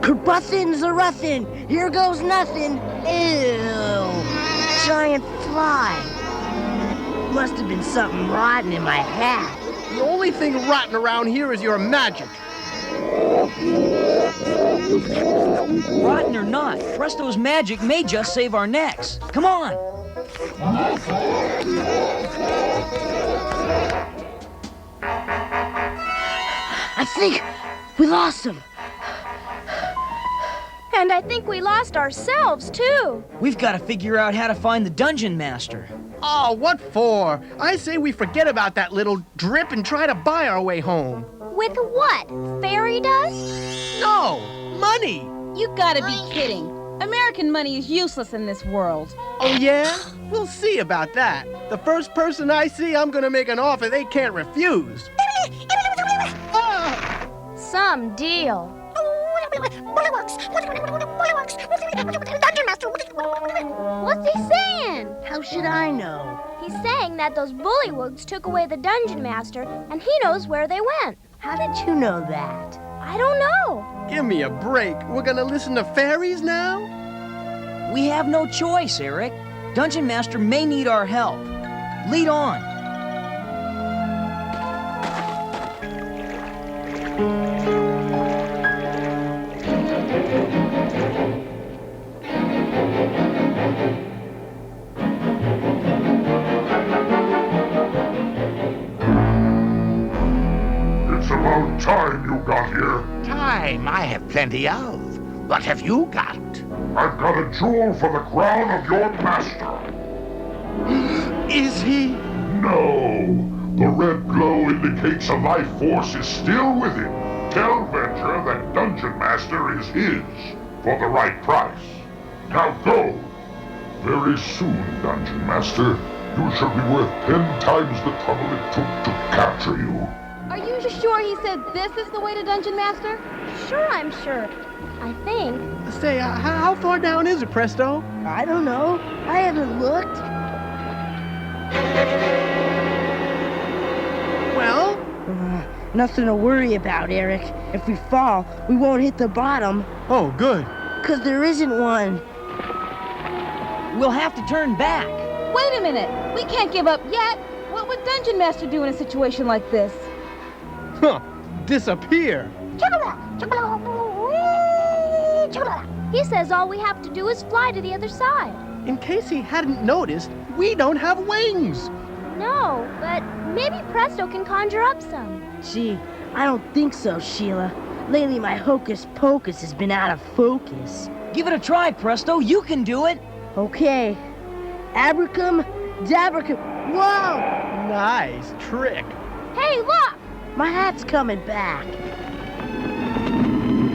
Kerbuthin's a ruthin. Here goes nothing. Ew. Giant fly. Must have been something rotten in my hat. The only thing rotten around here is your magic. Rotten or not, Presto's magic may just save our necks. Come on. I think we lost him. And I think we lost ourselves, too. We've got to figure out how to find the Dungeon Master. Oh, what for? I say we forget about that little drip and try to buy our way home. With what? Fairy dust? No, money. You gotta be kidding. American money is useless in this world. Oh, yeah? We'll see about that. The first person I see, I'm gonna make an offer they can't refuse. Some deal. What's he saying? How should I know? He's saying that those bullywugs took away the Dungeon Master, and he knows where they went. How did you know that? I don't know. Give me a break. We're gonna listen to fairies now? We have no choice, Eric. Dungeon Master may need our help. Lead on. It's about time you got here. Time I have plenty of. What have you got? I've got a jewel for the crown of your master. Is he? No. The red glow indicates a life force is still with him. Tell Venture that Dungeon Master is his for the right price. Now go. Very soon, Dungeon Master, you shall be worth 10 times the trouble it took to capture you. Are you sure he said this is the way to Dungeon Master? Sure, I'm sure. I think. Say, how far down is it, Presto? I don't know. I haven't looked. Well? Nothing to worry about, Eric. If we fall, we won't hit the bottom. Oh, good. 'Cause there isn't one. We'll have to turn back. Wait a minute. We can't give up yet. What would Dungeon Master do in a situation like this? Huh. Disappear. He says all we have to do is fly to the other side. In case he hadn't noticed, we don't have wings. No, but maybe Presto can conjure up some. Gee, I don't think so, Sheila. Lately, my hocus pocus has been out of focus. Give it a try, Presto. You can do it. Okay. Abracum, dabracum. Whoa! Nice trick. Hey, look! My hat's coming back.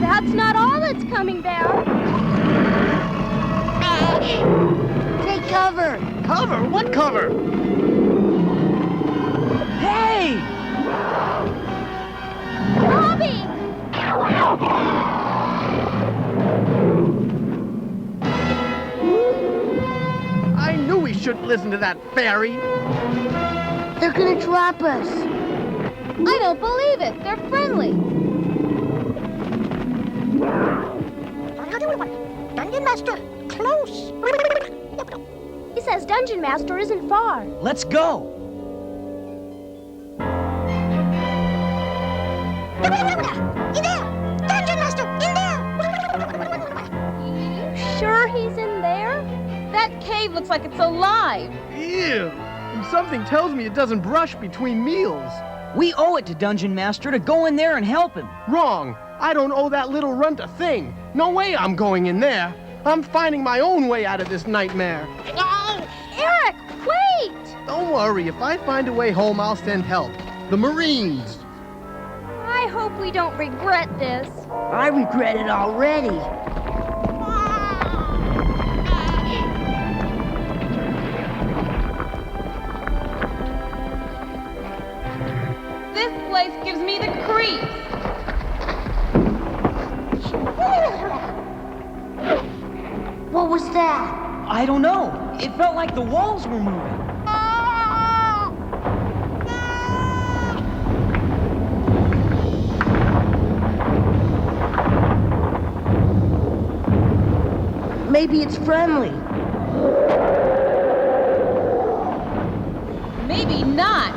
That's not all that's coming back. Take cover! Cover? What cover? Hey! Bobby! I knew we shouldn't listen to that fairy. They're gonna drop us. I don't believe it. They're friendly. Dungeon Master, close. He says Dungeon Master isn't far. Let's go. In there! Dungeon Master, in there! You sure he's in there? That cave looks like it's alive. Ew. And something tells me it doesn't brush between meals. We owe it to Dungeon Master to go in there and help him. Wrong. I don't owe that little runt a thing. No way I'm going in there. I'm finding my own way out of this nightmare. Eric, wait! Don't worry. If I find a way home, I'll send help. The Marines. I hope we don't regret this. I regret it already. This place gives me the creeps. What was that? I don't know. It felt like the walls were moving. Maybe it's friendly. Maybe not.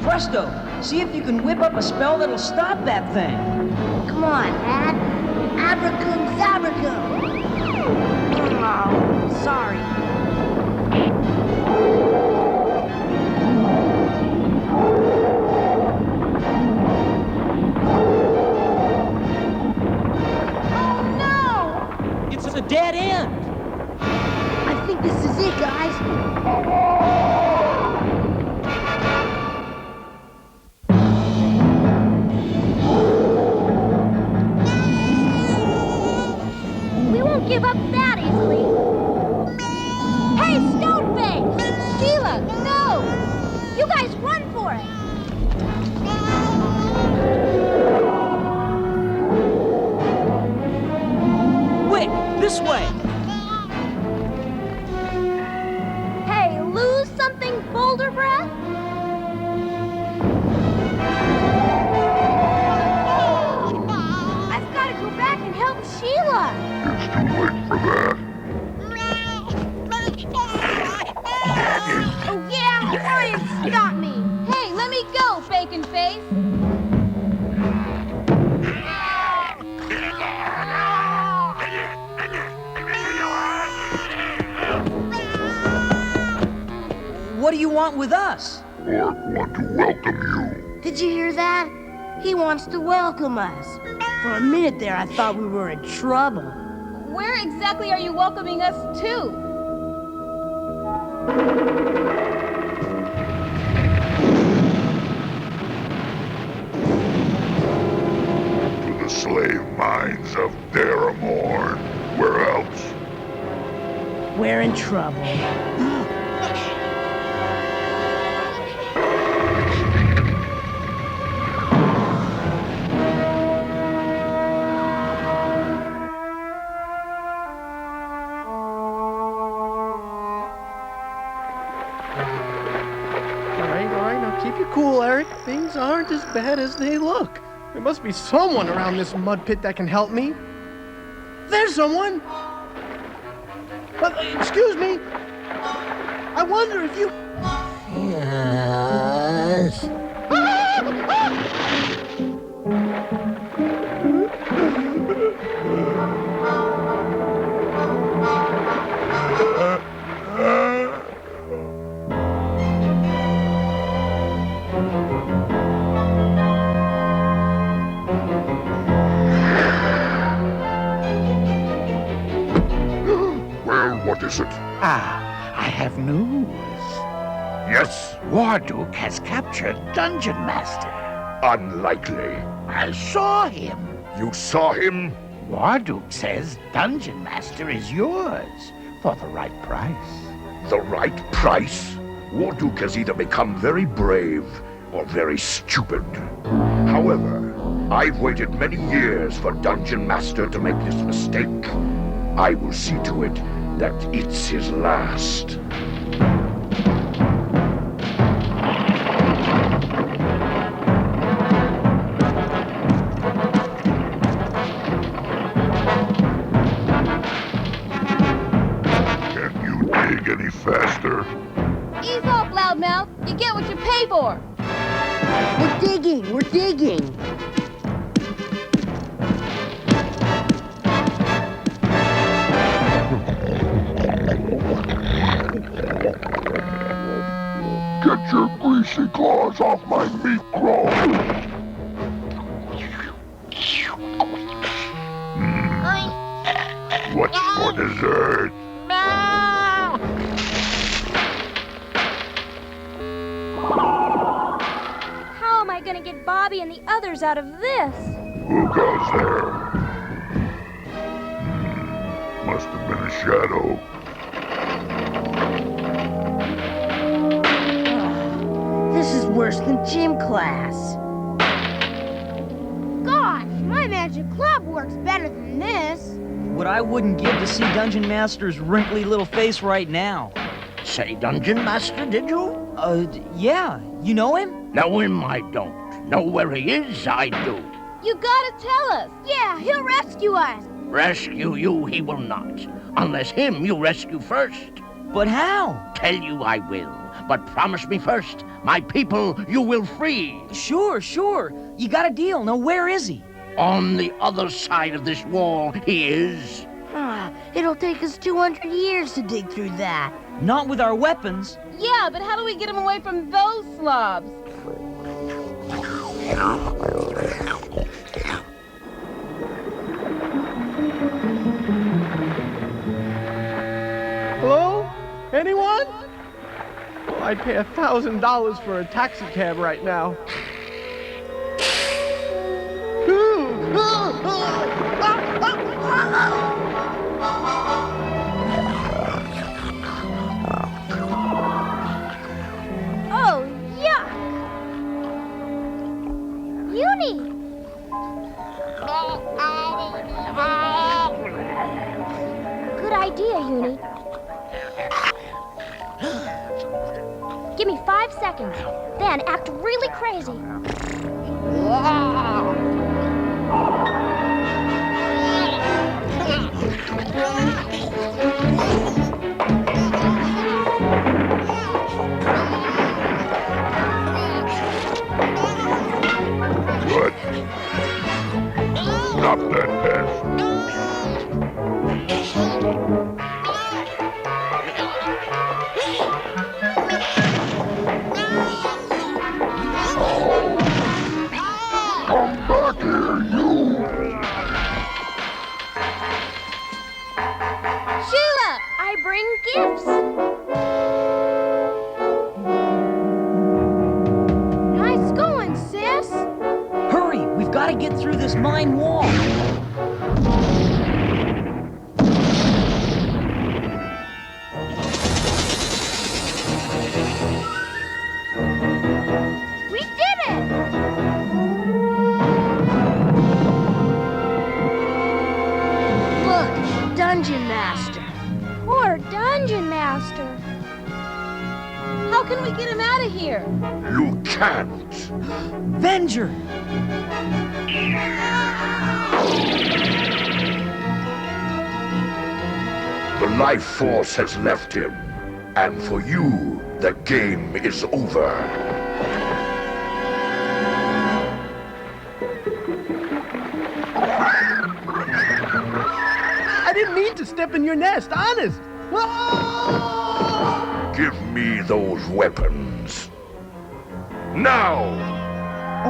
Presto, see if you can whip up a spell that'll stop that thing. Come on, Ad. Abracum, zabracum. Oh, sorry. It's a dead end. I think this is it, guys. We won't give up that easily. Hey, Stoneface! Sheila, no! You guys run for it! Quick, this way. Hey, want with us? Orc want to welcome you. Did you hear that? He wants to welcome us. For a minute there, I thought we were in trouble. Where exactly are you welcoming us to? To the slave mines of Daramorn. Where else? We're in trouble. All right, now keep you cool, Eric. Things aren't as bad as they look. There must be someone around this mud pit that can help me. There's someone! Excuse me! I wonder if you... Yes. Well, what is it? I have news. Yes? Warduk has captured Dungeon Master. Unlikely. I saw him. You saw him? Warduk says Dungeon Master is yours for the right price. The right price? Warduk has either become very brave or very stupid. However, I've waited many years for Dungeon Master to make this mistake. I will see to it that it's his last. Can you dig any faster? Ease off, loudmouth. You get what you pay for. We're digging, we're digging. Get your greasy claws off my meat crawl! What's for dessert? How am I gonna get Bobby and the others out of this? Who goes there? Must have been a shadow. This is worse than gym class. Gosh, my magic club works better than this. What I wouldn't give to see Dungeon Master's wrinkly little face right now. Say Dungeon Master, did you? Yeah. You know him? Know him, I don't. Know where he is, I do. You gotta tell us. Yeah, he'll rescue us. Rescue you, he will not. Unless him you rescue first. But how? Tell you I will. But promise me first, my people you will free. Sure. You got a deal. Now, where is he? On the other side of this wall, he is. It'll take us 200 years to dig through that. Not with our weapons. Yeah, but how do we get him away from those slobs? Hello? Anyone? Well, I'd pay $1,000 for a taxi cab right now. Oh, yuck! Uni! Good idea, Uni. Give me 5 seconds, then act really crazy. What? Stop that mess. Sheila, I bring gifts. Nice going, sis. Hurry, we've got to get through this mine wall. We did it! Look, Dungeon Master. Poor Dungeon Master. How can we get him out of here? You can't. Venger! The life force has left him. And for you, the game is over. I didn't mean to step in your nest, honest. Give me those weapons. Now!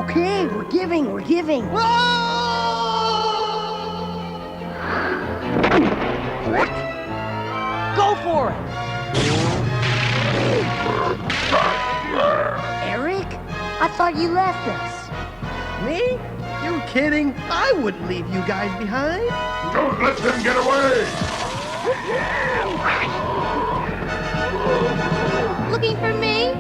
Okay, we're giving. What? Go for it! Eric? I thought you left us. Me? You kidding? I wouldn't leave you guys behind. Don't let them get away! Looking for me?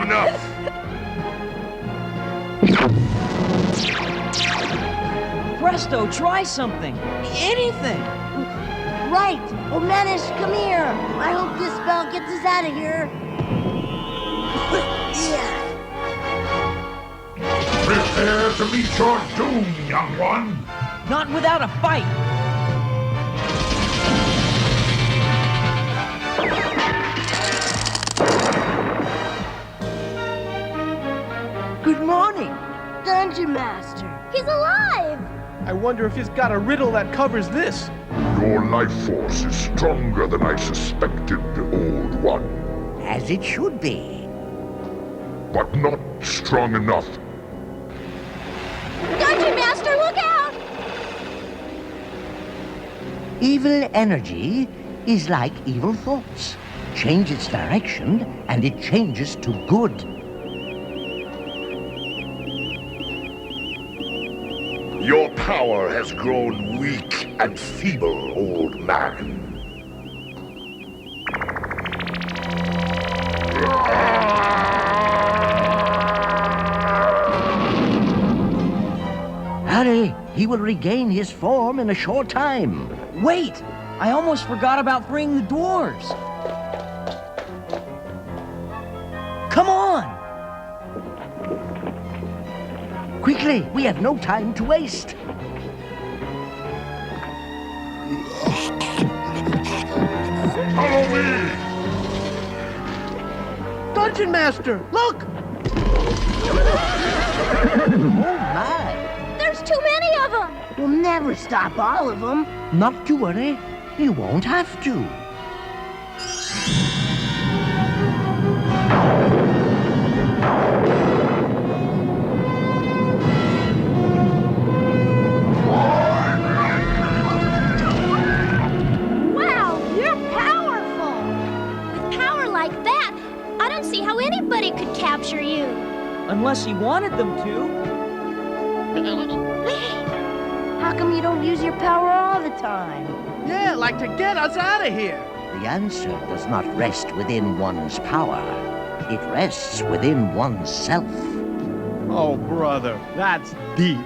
Enough! Presto, try something. Anything. Right. Omanish, come here. I hope this spell gets us out of here. Prepare to meet your doom, young one. Not without a fight. Good morning, Dungeon Master. He's alive! I wonder if he's got a riddle that covers this. Your life force is stronger than I suspected, old one. As it should be. But not strong enough. Dungeon Master, look out! Evil energy is like evil thoughts. Change its direction, and it changes to good. Your power has grown weak and feeble, old man. Hurry! He will regain his form in a short time. Wait! I almost forgot about freeing the dwarves. Come on! Quickly, we have no time to waste. Follow me! Dungeon Master, look! Oh my! There's too many of them! We'll never stop all of them. Not to worry. You won't have to. Wow, you're powerful! With power like that, I don't see how anybody could capture you. Unless he wanted them to. How come you don't use your power all the time? Yeah, like to get us out of here. The answer does not rest within one's power. It rests within one's self. Oh, brother, that's deep.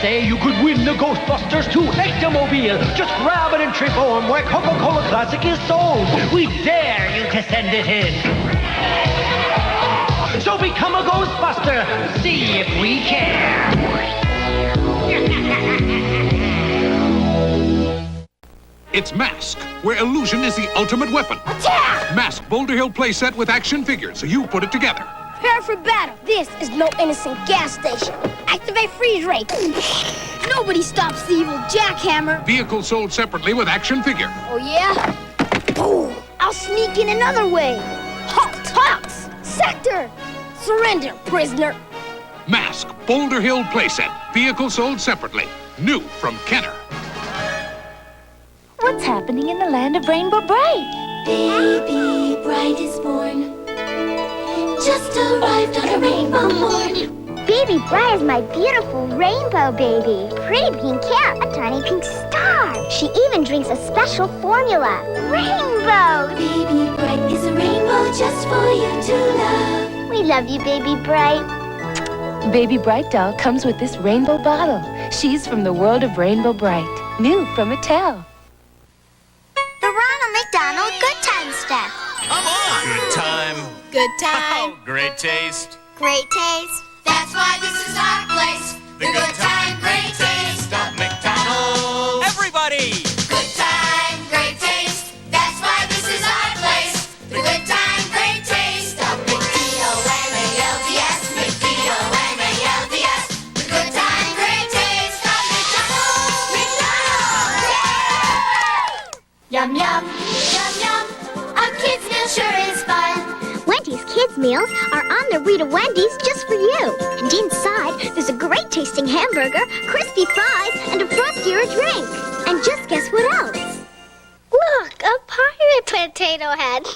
say you could win the Ghostbusters 2 Ectomobile. Just grab an entry form where Coca-Cola Classic is sold. We dare you to send it in. So become a Ghostbuster. See if we care. It's Mask, where illusion is the ultimate weapon. Attack! Mask Boulder Hill playset with action figures, so you put it together. Prepare for battle. This is no innocent gas station. Activate freeze rate. Nobody stops the evil jackhammer. Vehicles sold separately with action figure. Oh, yeah? Boom! I'll sneak in another way. Halt! Halt! Sector! Surrender, prisoner. Mask Boulder Hill playset. Vehicles sold separately. New from Kenner. What's happening in the land of Rainbow Bright? Baby Bright is born. Just arrived on a rainbow morn. Baby Bright is my beautiful rainbow baby. Pretty pink hair, a tiny pink star. She even drinks a special formula. Rainbow! Baby Bright is a rainbow just for you to love. We love you, Baby Bright. Baby Bright doll comes with this rainbow bottle. She's from the world of Rainbow Bright. New from Mattel. The Ronald McDonald Good Time Step. Come on! Good time. Good time. Oh, great taste. Great taste. That's why this is our place. The Good Time, Great Taste of McDonald's. Everybody! Good time, great taste. That's why this is our place. The Good Time, Great Taste of McDonald's. McDonald's. The Good Time, Great Taste of McDonald's. McDonald's. Yum, yum, yum, yum. Our kids' meal sure is fun. Wendy's Kids Meals are on their way to Wendy's just for you. And inside, there's a great tasting hamburger, crispy fries, and a Frostier drink. And just guess what else? Look, a pirate potato head.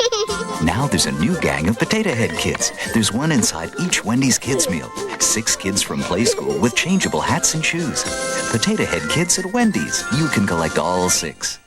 Now there's a new gang of Potato Head kids. There's one inside each Wendy's Kids Meal. 6 kids from play school with changeable hats and shoes. Potato Head kids at Wendy's. You can collect all 6.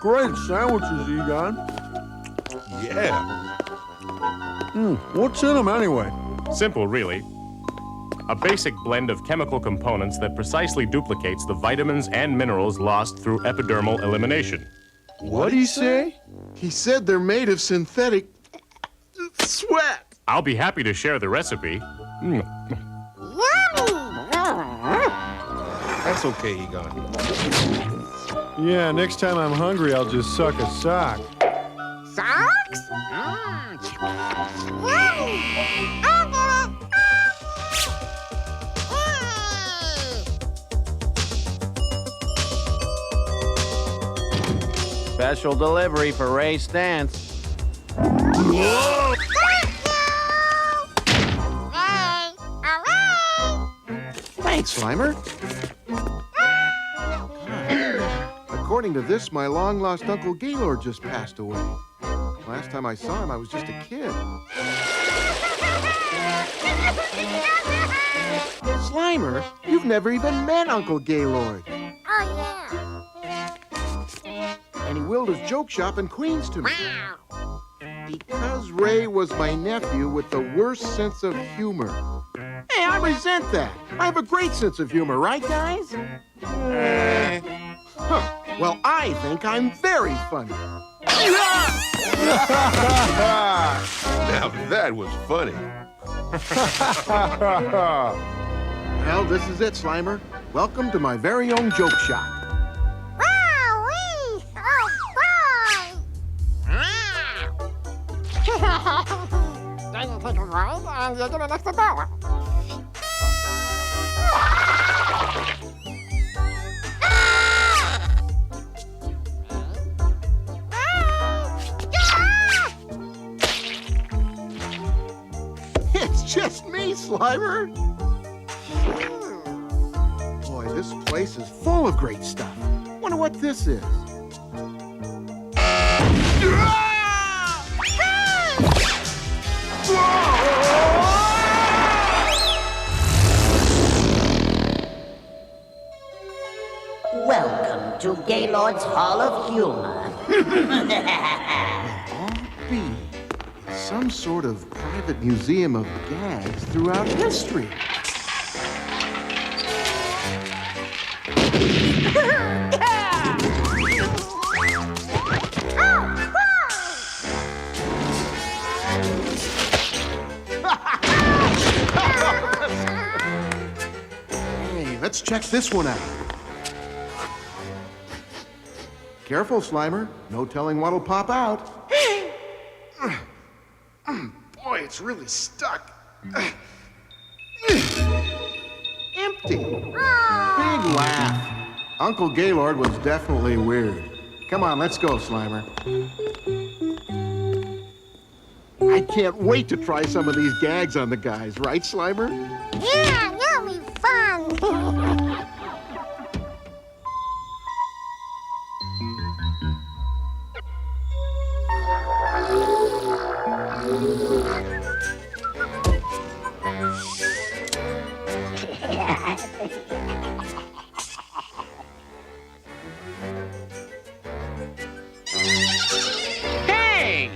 Great sandwiches, Egon. Yeah. What's in them anyway? Simple, really. A basic blend of chemical components that precisely duplicates the vitamins and minerals lost through epidermal elimination. What'd he say? He said they're made of synthetic sweat. I'll be happy to share the recipe. That's okay, Egon. Yeah, next time I'm hungry, I'll just suck a sock. Socks? Special delivery for Ray Stantz. Thanks, Slimer. According to this, my long-lost Uncle Gaylord just passed away. Last time I saw him, I was just a kid. Slimer, you've never even met Uncle Gaylord. Oh, yeah. And he willed his joke shop in Queens to me. Because Ray was my nephew with the worst sense of humor. Hey, I resent that. I have a great sense of humor, right, guys? Well, I think I'm very funny. Now that was funny. Well, this is it, Slimer. Welcome to my very own joke shop. Wowee! Oh, Then you take a ride and you're gonna lift the door. It's just me, Slimer. Boy, this place is full of great stuff. Wonder what this is. Welcome to Gaylord's Hall of Humor. Be some sort of private museum of gags throughout history. Hey, let's check this one out. Careful, Slimer. No telling what'll pop out. Boy, it's really stuck. Empty. Big laugh. Uncle Gaylord was definitely weird. Come on, let's go, Slimer. I can't wait to try some of these gags on the guys, right, Slimer? Yeah, that'll be fun. Hey!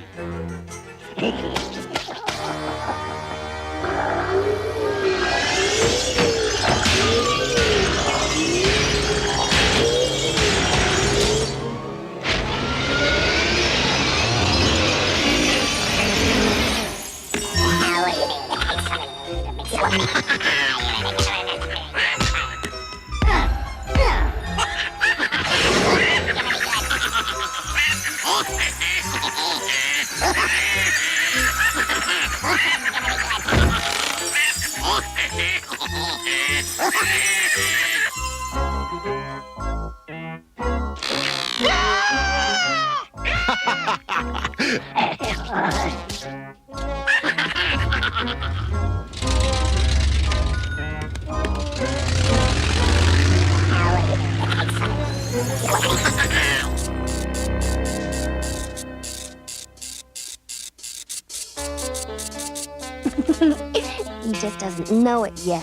He just doesn't know it yet.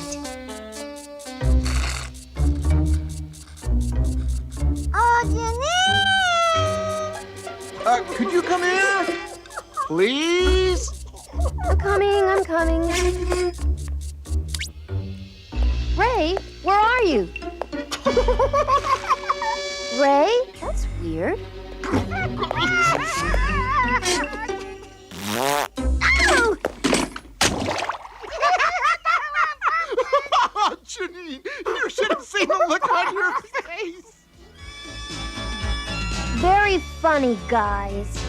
Could you come here? Please? I'm coming. Ray, where are you? Ray? That's weird. Oh, Janine, you should have seen the look on your face. Very funny, guys.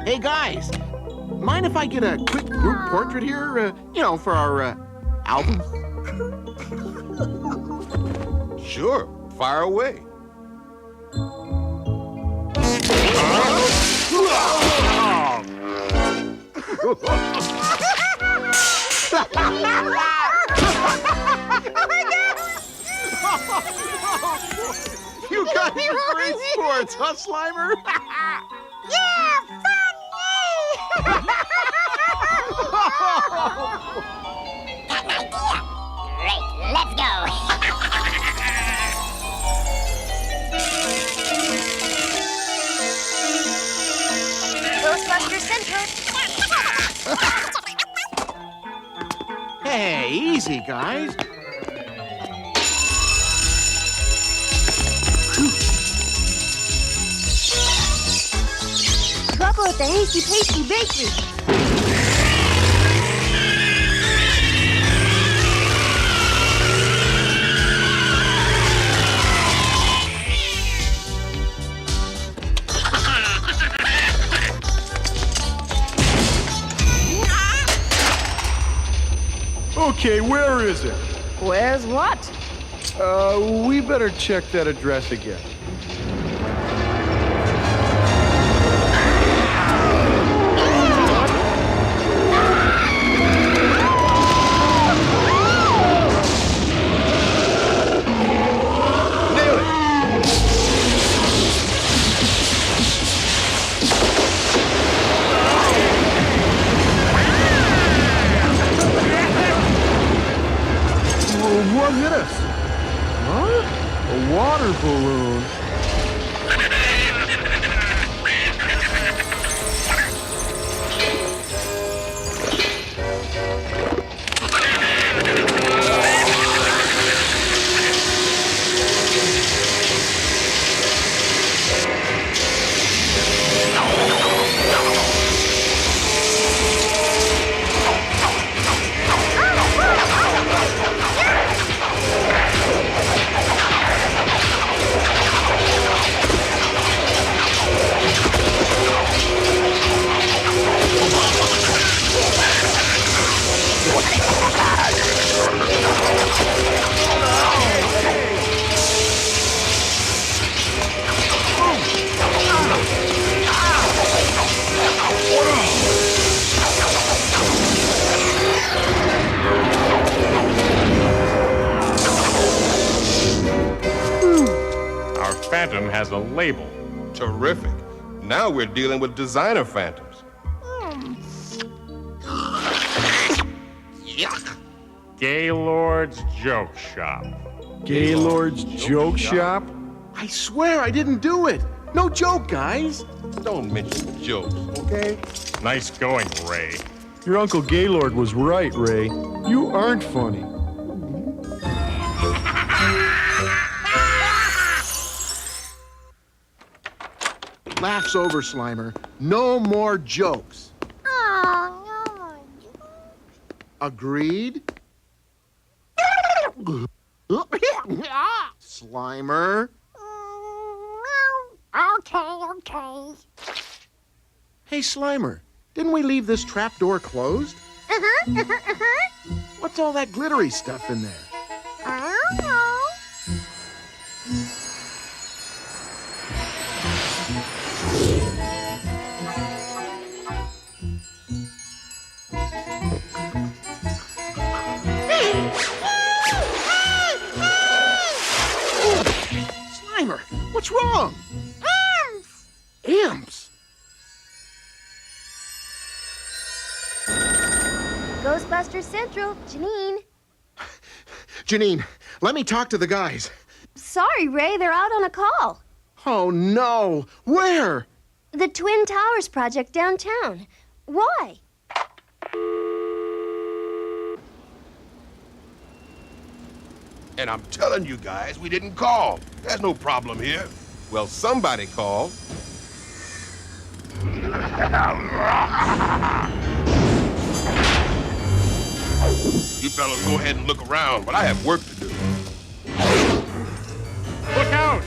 Hey, guys. Mind if I get a quick group portrait here, for our album? Sure, fire away. You guys are great sports, huh, Slimer? Yeah, fun! Great, let's go. Ghostbusters Central. Hey, easy, guys. Trouble at the Hasty Pasty Bakery. Okay, where is it? Where's what? We better check that address again. What hit us? Huh? A water balloon? Phantom has a label. Terrific. Now we're dealing with designer phantoms. Yuck. Gaylord's Joke Shop. Gaylord's Joke Shop? I swear I didn't do it. No joke, guys. Don't mention jokes, okay? Nice going, Ray. Your Uncle Gaylord was right, Ray. You aren't funny. Laugh's over, Slimer. No more jokes. Oh, no more jokes. Agreed? Slimer? Okay. Hey, Slimer, didn't we leave this trapdoor closed? What's all that glittery stuff in there? I don't know. Slimer, what's wrong? Imps! Imps? Ghostbusters Central, Janine. Janine, let me talk to the guys. Sorry, Ray, they're out on a call. Oh, no. Where? The Twin Towers project downtown. Why? And I'm telling you guys, we didn't call. There's no problem here. Well, somebody called. You fellas go ahead and look around, but I have work to do. Look out!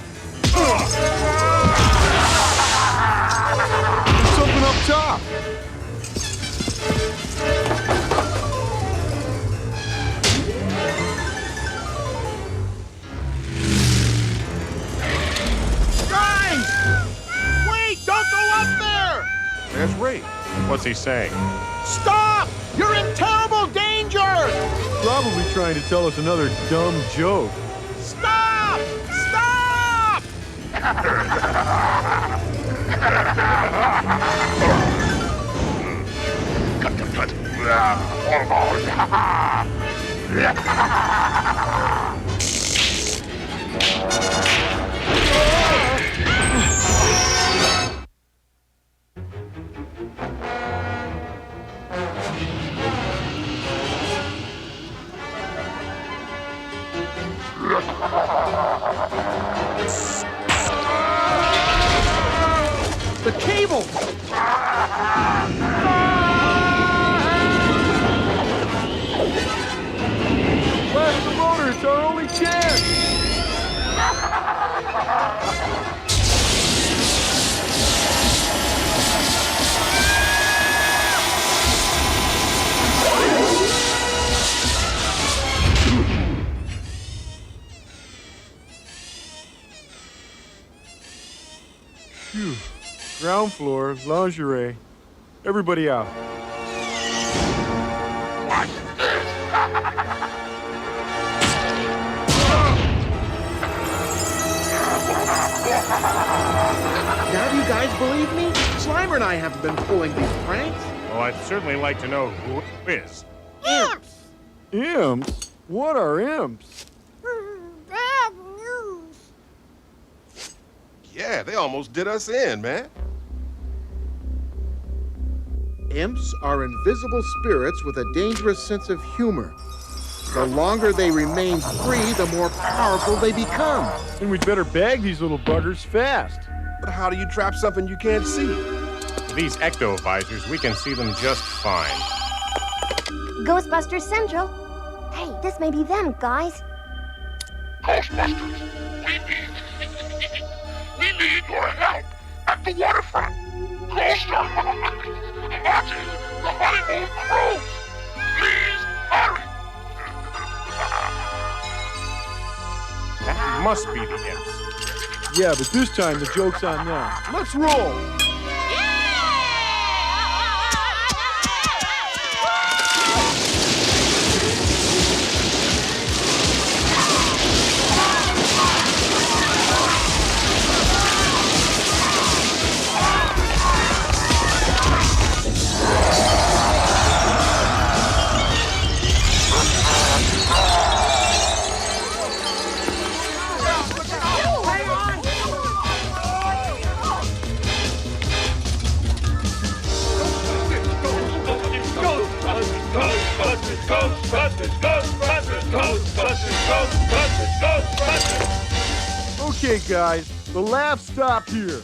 Something up top! There's Ray. What's he saying? Stop! You're in terrible danger! Probably trying to tell us another dumb joke. Stop! Stop! The cable! Blast the motor, it's our only chance! Phew. Ground floor, lingerie. Everybody out. Now do you guys believe me? Slimer and I haven't been pulling these pranks. Well, I'd certainly like to know who it is. Imps! Imps? What are imps? Bad news. Yeah, they almost did us in, man. Imps are invisible spirits with a dangerous sense of humor. The longer they remain free, the more powerful they become. And we'd better bag these little buggers fast. But how do you trap something you can't see? With these ecto-visors, we can see them just fine. Ghostbusters Central. Hey, this may be them, guys. Ghostbusters, we need your help at the waterfront. Ghostbusters, watching the honeymoon cruise. Please hurry. That must be the imps. Yeah, but this time the joke's on them. Let's roll! Okay, guys, the laugh stopped here.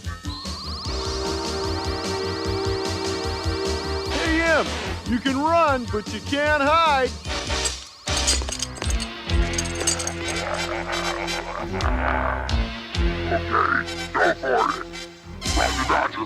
Hey, Imp, you can run, but you can't hide. Okay, go for it. Roger,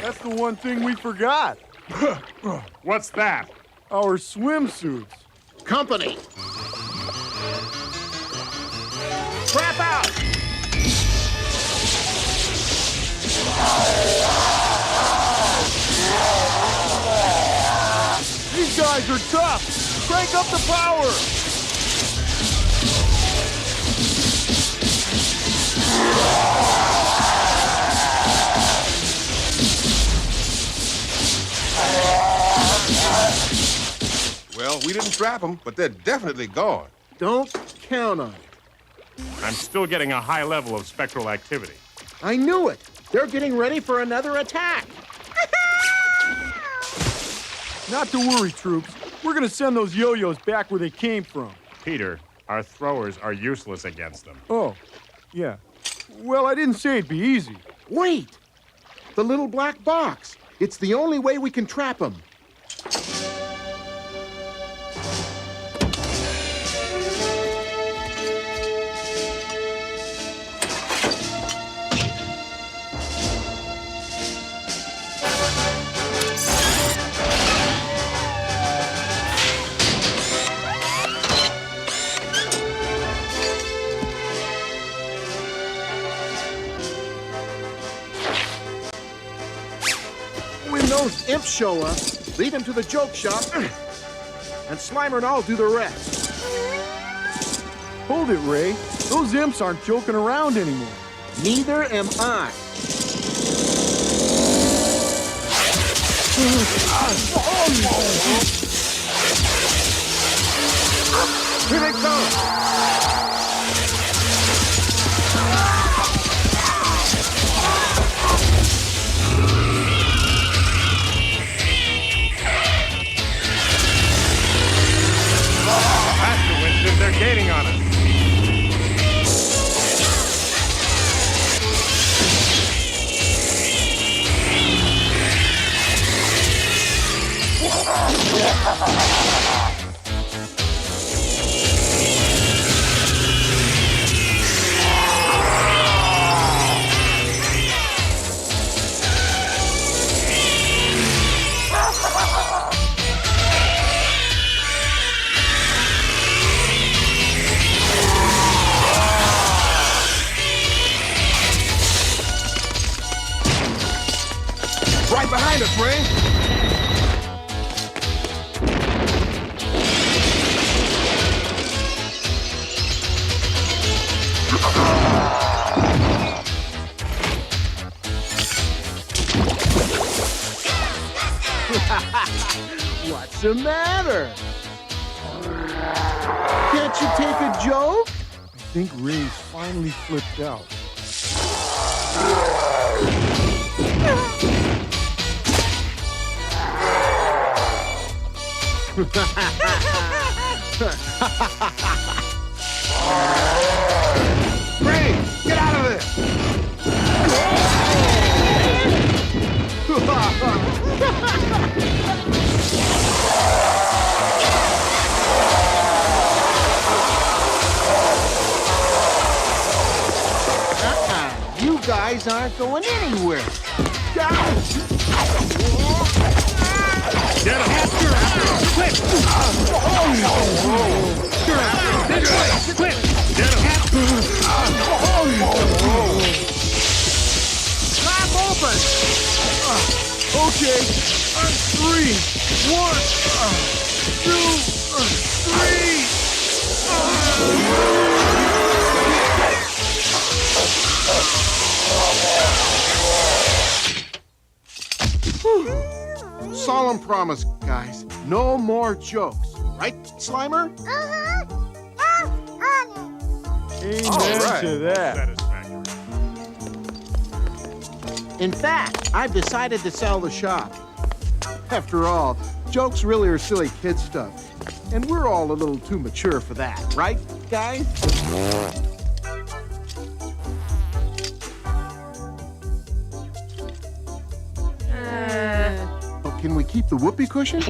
That's the one thing we forgot. What's that? Our swimsuits. Company. Crap out! These guys are tough. Crank up the power. Well, we didn't trap them, but they're definitely gone. Don't count on it. I'm still getting a high level of spectral activity. I knew it. They're getting ready for another attack. Not to worry, troops. We're gonna send those yo-yos back where they came from. Peter, our throwers are useless against them. Oh, yeah. Well, I didn't say it'd be easy. Wait! The little black box. It's the only way we can trap them. When those imps show up, lead them to the joke shop, and Slimer and I'll do the rest. Hold it, Ray. Those imps aren't joking around anymore. Neither am I. Here they come! Faster, Winston, they're gaining on us. Right behind us, Ray. What's the matter? Can't you take a joke? I think Ray's finally flipped out. Ray, get out of there! You guys aren't going anywhere. Get him! Quick! This way! Quick! Get him! Slap open! Okay, 3, 1, 2, 3. Solemn promise, guys. No more jokes. Right, Slimer? Amen to that. Satisfactory. In fact, I've decided to sell the shop. After all, jokes really are silly kid stuff. And we're all a little too mature for that, right, guys? But can we keep the whoopee cushion?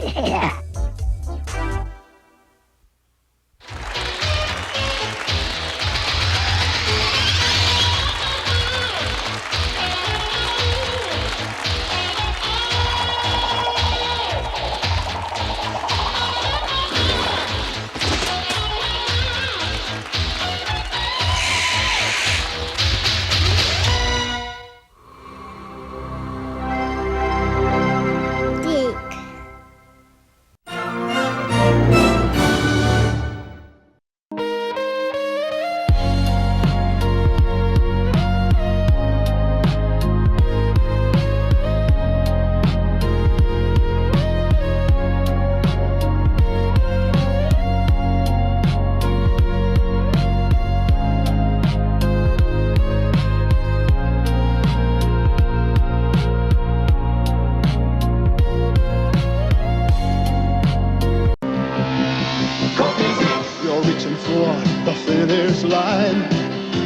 racing for the finish line.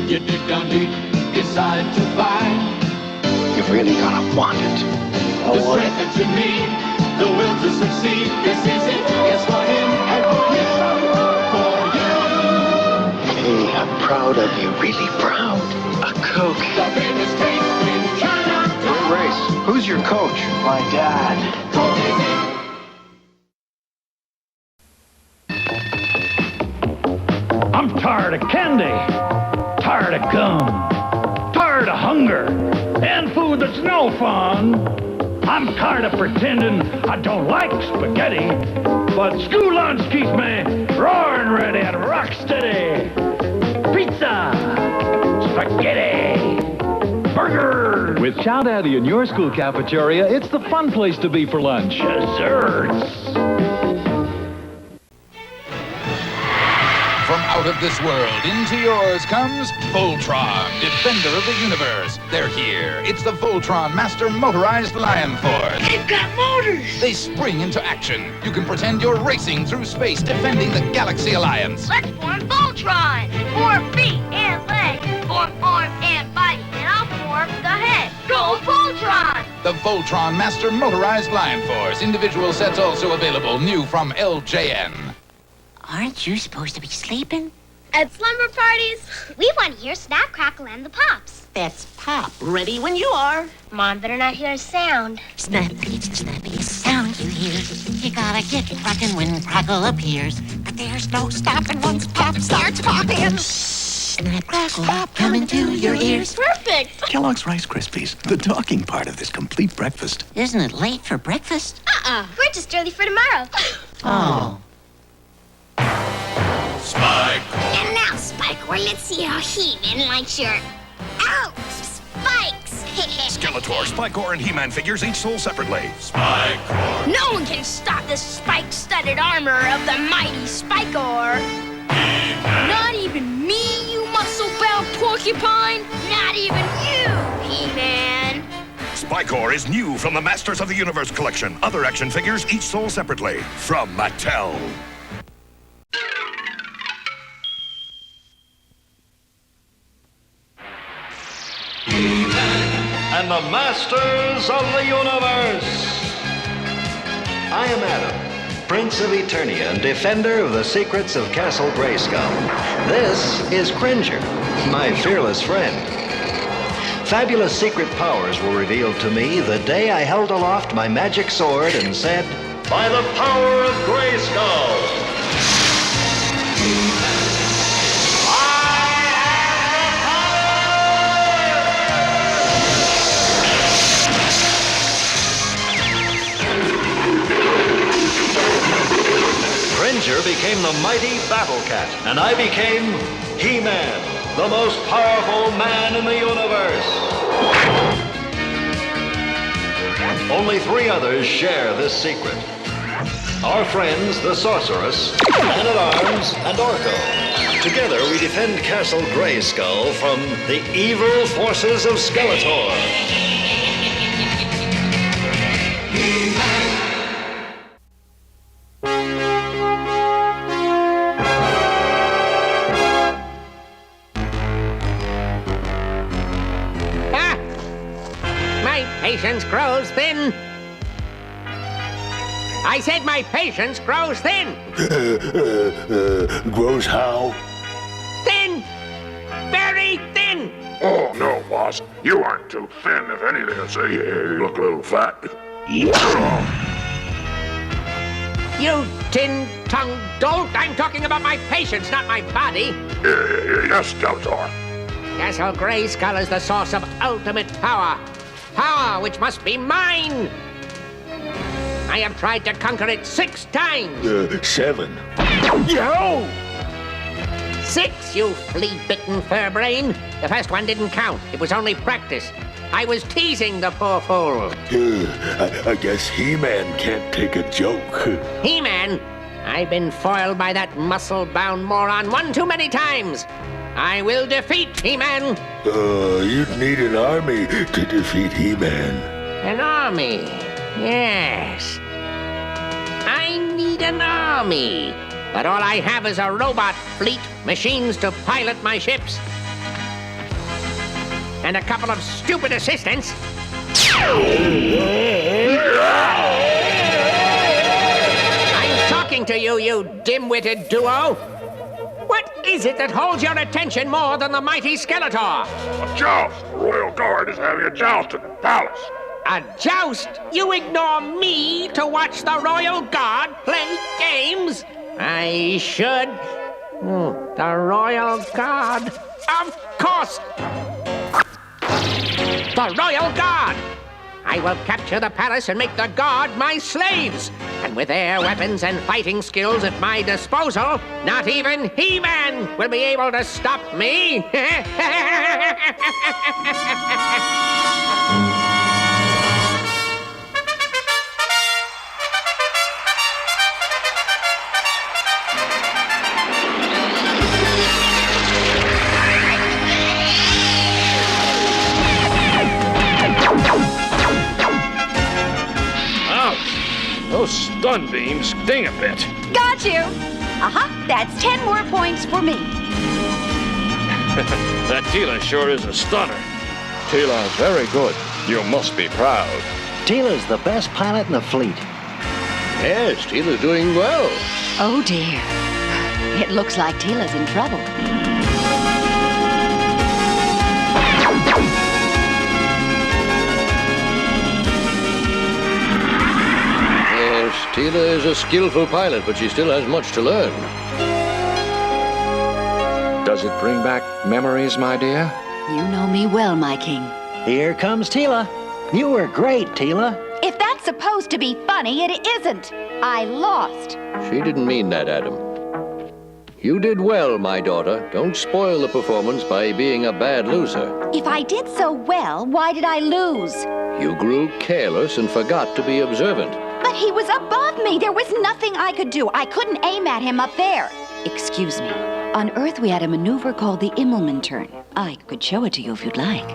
You dig down deep, decide to find. You've really gotta want it. The strength that you need, the will to succeed. This is it. It's for him and for him. For you. Hey, I'm proud of you. Really proud. A Coke. The biggest taste in turnout. Great race. Who's your coach? My dad. Coke is it. I'm tired of candy, tired of gum, tired of hunger, and food that's no fun. I'm tired of pretending I don't like spaghetti, but school lunch keeps me roaring ready and rock steady. Pizza, spaghetti, burgers. With Chow Daddy in your school cafeteria, it's the fun place to be for lunch. Desserts. From out of this world into yours comes Voltron, Defender of the Universe. They're here. It's the Voltron Master Motorized Lion Force. They've got motors! They spring into action. You can pretend you're racing through space defending the Galaxy Alliance. Let's form Voltron! 4 feet and legs, form arm and body, and I'll form the head. Go Voltron! The Voltron Master Motorized Lion Force. Individual sets also available, new from LJN. Aren't you supposed to be sleeping? At slumber parties, we want to hear Snap, Crackle, and the Pops. That's Pop. Ready when you are. Mom better not hear a sound. Snap, it's the snappiest sound you hear. You gotta get rockin' when Crackle appears. But there's no stopping once Pop starts popping. Snap, Crackle, Pop coming to your ears. Perfect! Kellogg's Rice Krispies, the talking part of this complete breakfast. Isn't it late for breakfast? We're just early for tomorrow. Oh. Spike! And now, Spike, let's see how He-Man likes your... Ouch! Spikes! Skeletor, Spikor, and He-Man figures each sold separately. Spikor! No one can stop the spike-studded armor of the mighty Spikor! Not even me, you muscle-bound porcupine! Not even you, He-Man! Spikor is new from the Masters of the Universe collection. Other action figures each sold separately. From Mattel. And the Masters of the Universe. I am Adam, Prince of Eternia and defender of the secrets of Castle Grayskull. This is Cringer, my fearless friend. Fabulous secret powers were revealed to me the day I held aloft my magic sword and said, "By the power of Grayskull!" Cringer became the mighty Battle Cat, and I became He-Man, the most powerful man in the universe. Only 3 others share this secret. Our friends, the Sorceress, Man-at-Arms, and Orko. Together we defend Castle Grayskull from the evil forces of Skeletor. Patience grows thin. I said my patience grows thin. Grows how? Thin. Very thin. Oh, no, boss. You aren't too thin. If anything, I'd say you look a little fat. You tin-tongued dolt. I'm talking about my patience, not my body. Yes, Skeletor. Castle Grayskull is the source of ultimate power. Power which must be mine! I have tried to conquer it 6 times! 7. Yo! 6, you flea-bitten fur brain! The first one didn't count. It was only practice. I was teasing the poor fool. I guess He-Man can't take a joke. He-Man? I've been foiled by that muscle-bound moron one too many times. I will defeat He-Man. You'd need an army to defeat He-Man. An army? Yes. I need an army. But all I have is a robot fleet, machines to pilot my ships, and a couple of stupid assistants. I'm talking to you, you dim-witted duo. What is it that holds your attention more than the mighty Skeletor? A joust! The Royal Guard is having a joust at the palace. A joust? You ignore me to watch the Royal Guard play games? I should. The Royal Guard. Of course! The Royal Guard! I will capture the palace and make the Guard my slaves. And with their weapons and fighting skills at my disposal, not even He-Man will be able to stop me. Those stun beams sting a bit. Got you. That's 10 more points for me. That Tila sure is a stunner. Tila, very good. You must be proud. Tila's the best pilot in the fleet. Yes, Tila's doing well. Oh, dear. It looks like Tila's in trouble. Tila is a skillful pilot, but she still has much to learn. Does it bring back memories, my dear? You know me well, my king. Here comes Tila. You were great, Tila. If that's supposed to be funny, it isn't. I lost. She didn't mean that, Adam. You did well, my daughter. Don't spoil the performance by being a bad loser. If I did so well, why did I lose? You grew careless and forgot to be observant. But he was above me. There was nothing I could do. I couldn't aim at him up there. Excuse me. On Earth, we had a maneuver called the Immelman turn. I could show it to you if you'd like.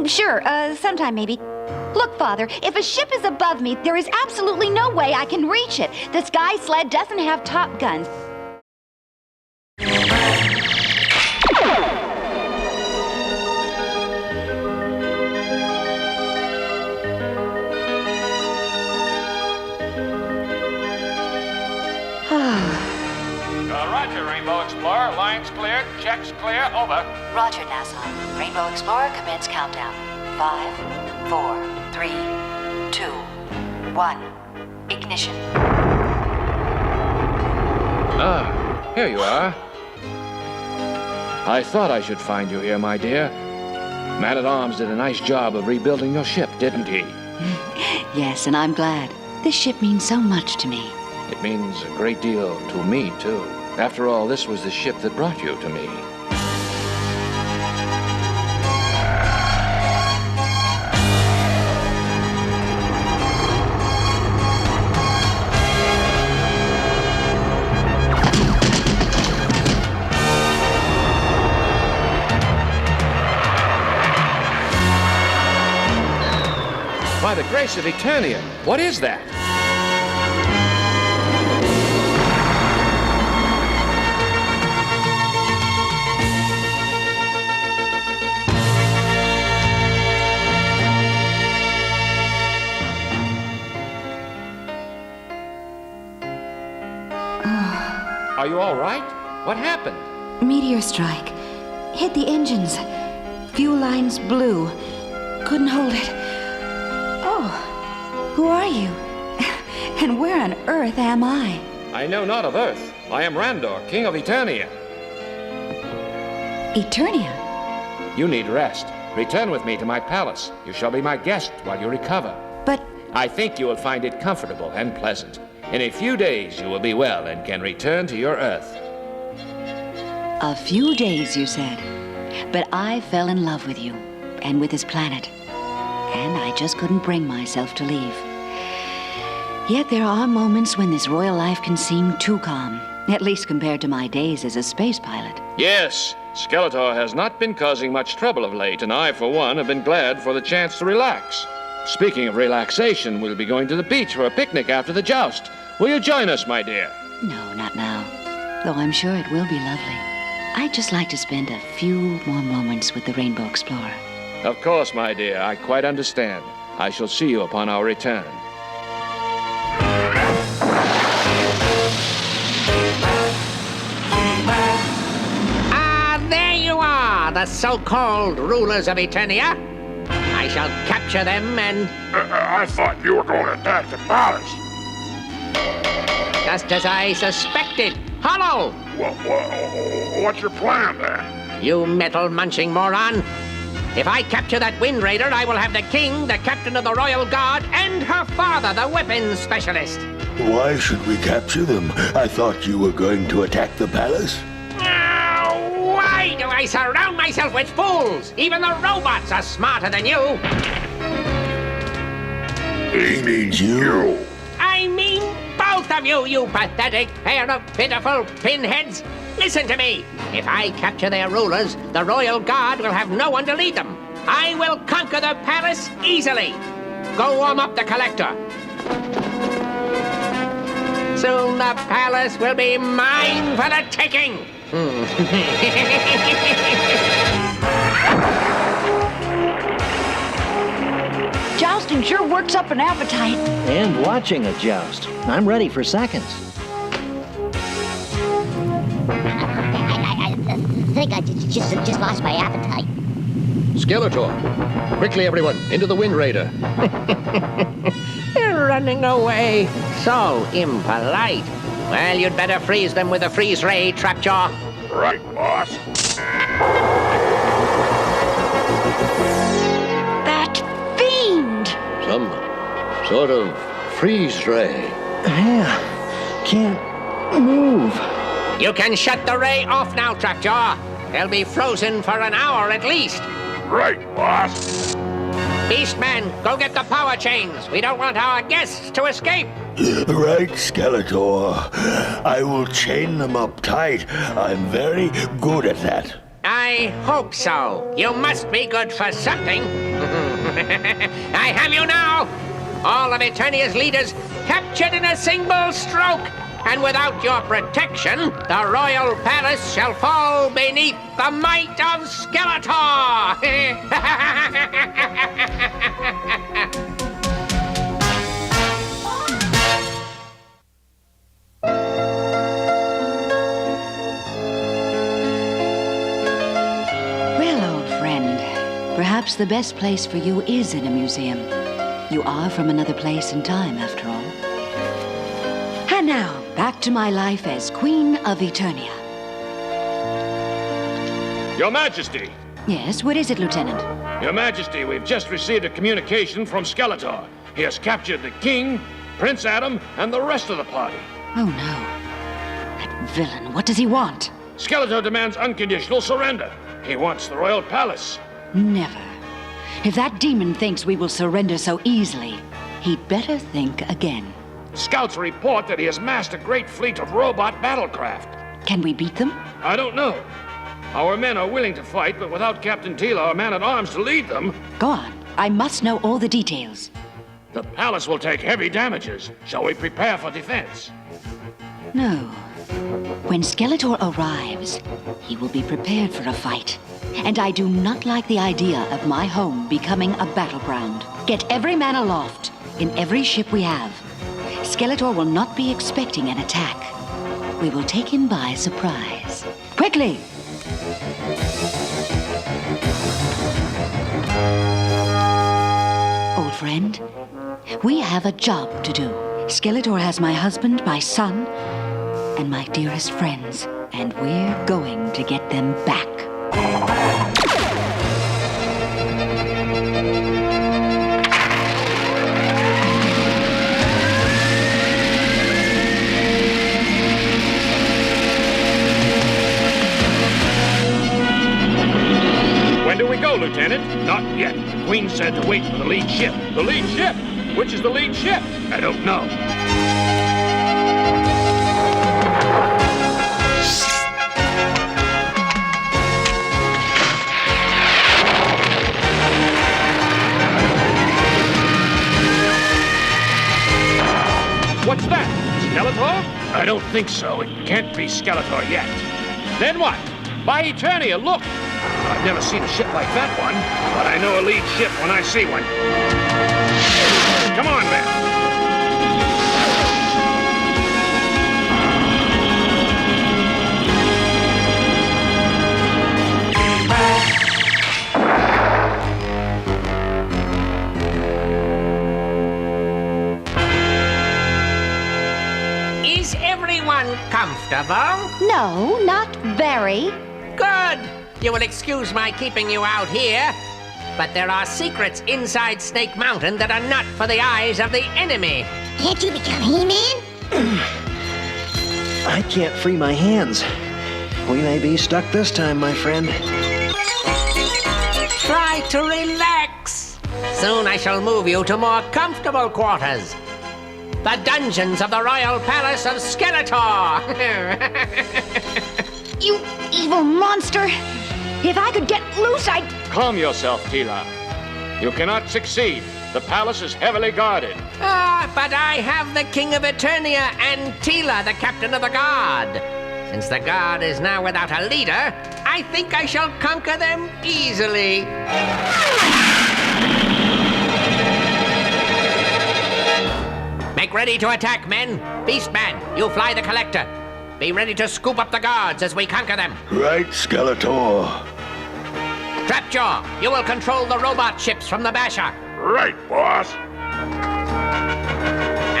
Sure, sometime maybe. Look, Father, if a ship is above me, there is absolutely no way I can reach it. The Sky Sled doesn't have top guns. Roger, Rainbow Explorer. Lines cleared. Checks clear. Over. Roger, NASA. Rainbow Explorer, commence countdown. 5, 4, 3, 2, 1. Ignition. Ah, here you are. I thought I should find you here, my dear. Man-at-Arms did a nice job of rebuilding your ship, didn't he? Yes, and I'm glad. This ship means so much to me. It means a great deal to me, too. After all, this was the ship that brought you to me. By the grace of Eternia, what is that? Are you all right? What happened? Meteor strike. Hit the engines. Fuel lines blew. Couldn't hold it. Oh, who are you? And where on earth am I? I know not of Earth. I am Randor, King of Eternia. Eternia? You need rest. Return with me to my palace. You shall be my guest while you recover. But I think you will find it comfortable and pleasant. In a few days, you will be well and can return to your Earth. A few days, you said. But I fell in love with you and with this planet. And I just couldn't bring myself to leave. Yet there are moments when this royal life can seem too calm, at least compared to my days as a space pilot. Yes, Skeletor has not been causing much trouble of late, and I, for one, have been glad for the chance to relax. Speaking of relaxation, we'll be going to the beach for a picnic after the joust. Will you join us, my dear? No, not now. Though I'm sure it will be lovely. I'd just like to spend a few more moments with the Rainbow Explorer. Of course, my dear. I quite understand. I shall see you upon our return. There you are, the so-called rulers of Eternia. I shall capture them and... I thought you were going to attack the palace. Just as I suspected. Hollow! What's your plan, then? You metal-munching moron. If I capture that Wind Raider, I will have the king, the captain of the Royal Guard, and her father, the weapons specialist. Why should we capture them? I thought you were going to attack the palace. Why do I surround myself with fools? Even the robots are smarter than you. He means you. I mean both of you, you pathetic pair of pitiful pinheads. Listen to me. If I capture their rulers, the Royal Guard will have no one to lead them. I will conquer the palace easily. Go warm up the collector. Soon the palace will be mine for the taking. Jousting sure works up an appetite. And watching a joust. I'm ready for seconds. I think I just lost my appetite. Skeletor! Quickly, everyone, into the Wind Raider. They're running away. So impolite. Well, you'd better freeze them with a freeze ray, Trapjaw. Right, boss. That fiend! Some sort of freeze ray. Yeah, can't move. You can shut the ray off now, Trapjaw. They'll be frozen for an hour at least. Right, boss. Beastman, go get the power chains. We don't want our guests to escape. Right, Skeletor. I will chain them up tight. I'm very good at that. I hope so. You must be good for something. I have you now. All of Eternia's leaders captured in a single stroke. And without your protection, the royal palace shall fall beneath the might of Skeletor! Well, old friend, perhaps the best place for you is in a museum. You are from another place and time, after all. And now, back to my life as Queen of Eternia. Your Majesty! Yes, what is it, Lieutenant? Your Majesty, we've just received a communication from Skeletor. He has captured the King, Prince Adam, and the rest of the party. Oh, no. That villain, what does he want? Skeletor demands unconditional surrender. He wants the royal palace. Never. If that demon thinks we will surrender so easily, he'd better think again. Scouts report that he has massed a great fleet of robot battlecraft. Can we beat them? I don't know. Our men are willing to fight, but without Captain Tila, our man-at-arms, to lead them... Go on. I must know all the details. The palace will take heavy damages. Shall we prepare for defense? No. When Skeletor arrives, he will be prepared for a fight. And I do not like the idea of my home becoming a battleground. Get every man aloft, in every ship we have. Skeletor will not be expecting an attack. We will take him by surprise. Quickly! Old friend, we have a job to do. Skeletor has my husband, my son, and my dearest friends, and we're going to get them back. When do we go, Lieutenant? Not yet. The Queen said to wait for the lead ship. The lead ship? Which is the lead ship? I don't know. What's that? Skeletor? I don't think so. It can't be Skeletor yet. Then what? By Eternia, look! I've never seen a ship like that one, but I know a lead ship when I see one. Come on, man. Is everyone comfortable? No, not very. Good. You will excuse my keeping you out here, but there are secrets inside Snake Mountain that are not for the eyes of the enemy. Can't you become He-Man? I can't free my hands. We may be stuck this time, my friend. Try to relax. Soon I shall move you to more comfortable quarters. The dungeons of the Royal Palace of Skeletor. You evil monster! If I could get loose, I'd... Calm yourself, Teela. You cannot succeed. The palace is heavily guarded. But I have the King of Eternia and Teela, the captain of the guard. Since the guard is now without a leader, I think I shall conquer them easily. Make ready to attack, men. Beastman, you fly the collector. Be ready to scoop up the guards as we conquer them. Right, Skeletor. Trapjaw, you will control the robot ships from the Basher. Right, boss.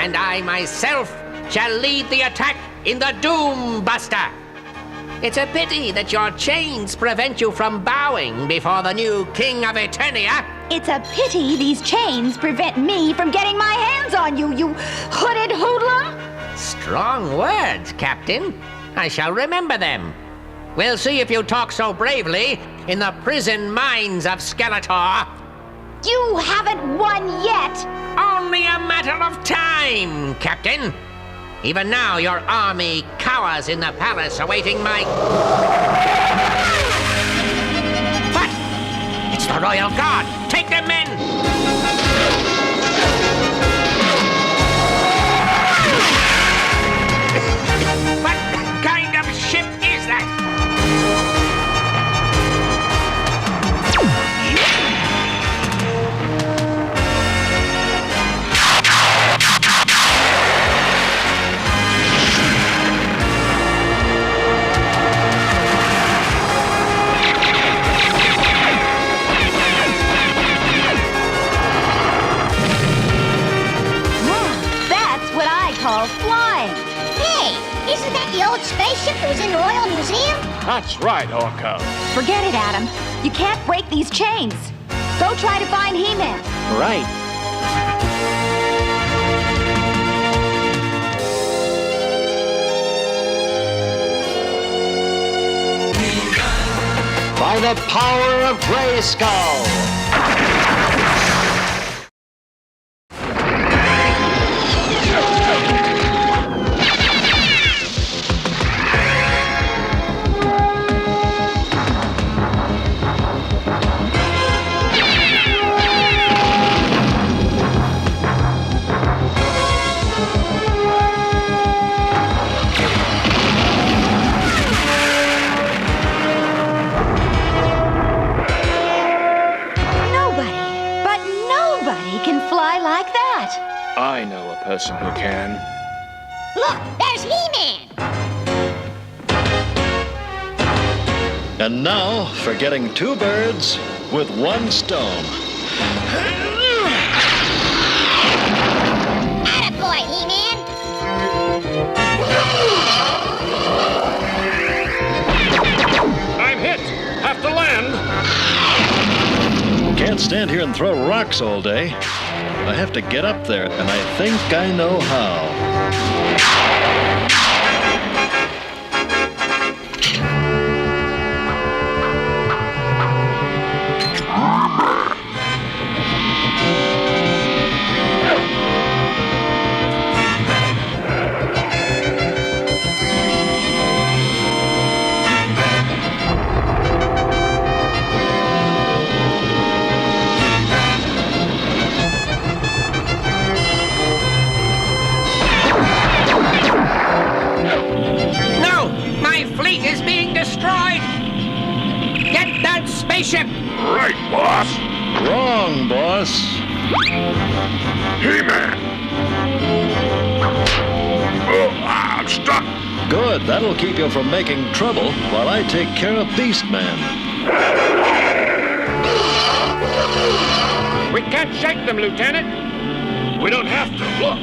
And I myself shall lead the attack in the Doom Buster. It's a pity that your chains prevent you from bowing before the new King of Eternia. It's a pity these chains prevent me from getting my hands on you, you hooded hoodlum! Strong words, Captain. I shall remember them. We'll see if you talk so bravely in the prison mines of Skeletor. You haven't won yet! Only a matter of time, Captain. Even now, your army cowers in the palace awaiting my... What? It's the Royal Guard! Take them, men! What kind of ship is that? Flying. Hey, isn't that the old spaceship that was in the Royal Museum? That's right, Orko. Forget it, Adam. You can't break these chains. Go try to find He-Man. Right. By the power of Grayskull. I know a person who can. Look, there's He-Man! And now for getting two birds with one stone. Attaboy, He-Man! I'm hit! Have to land! Can't stand here and throw rocks all day. I have to get up there, and I think I know how. spaceship! Right, boss. Wrong, boss. He-Man! Oh, I'm stuck. Good, that'll keep you from making trouble while I take care of Beastman. We can't shake them, Lieutenant. We don't have to. Look.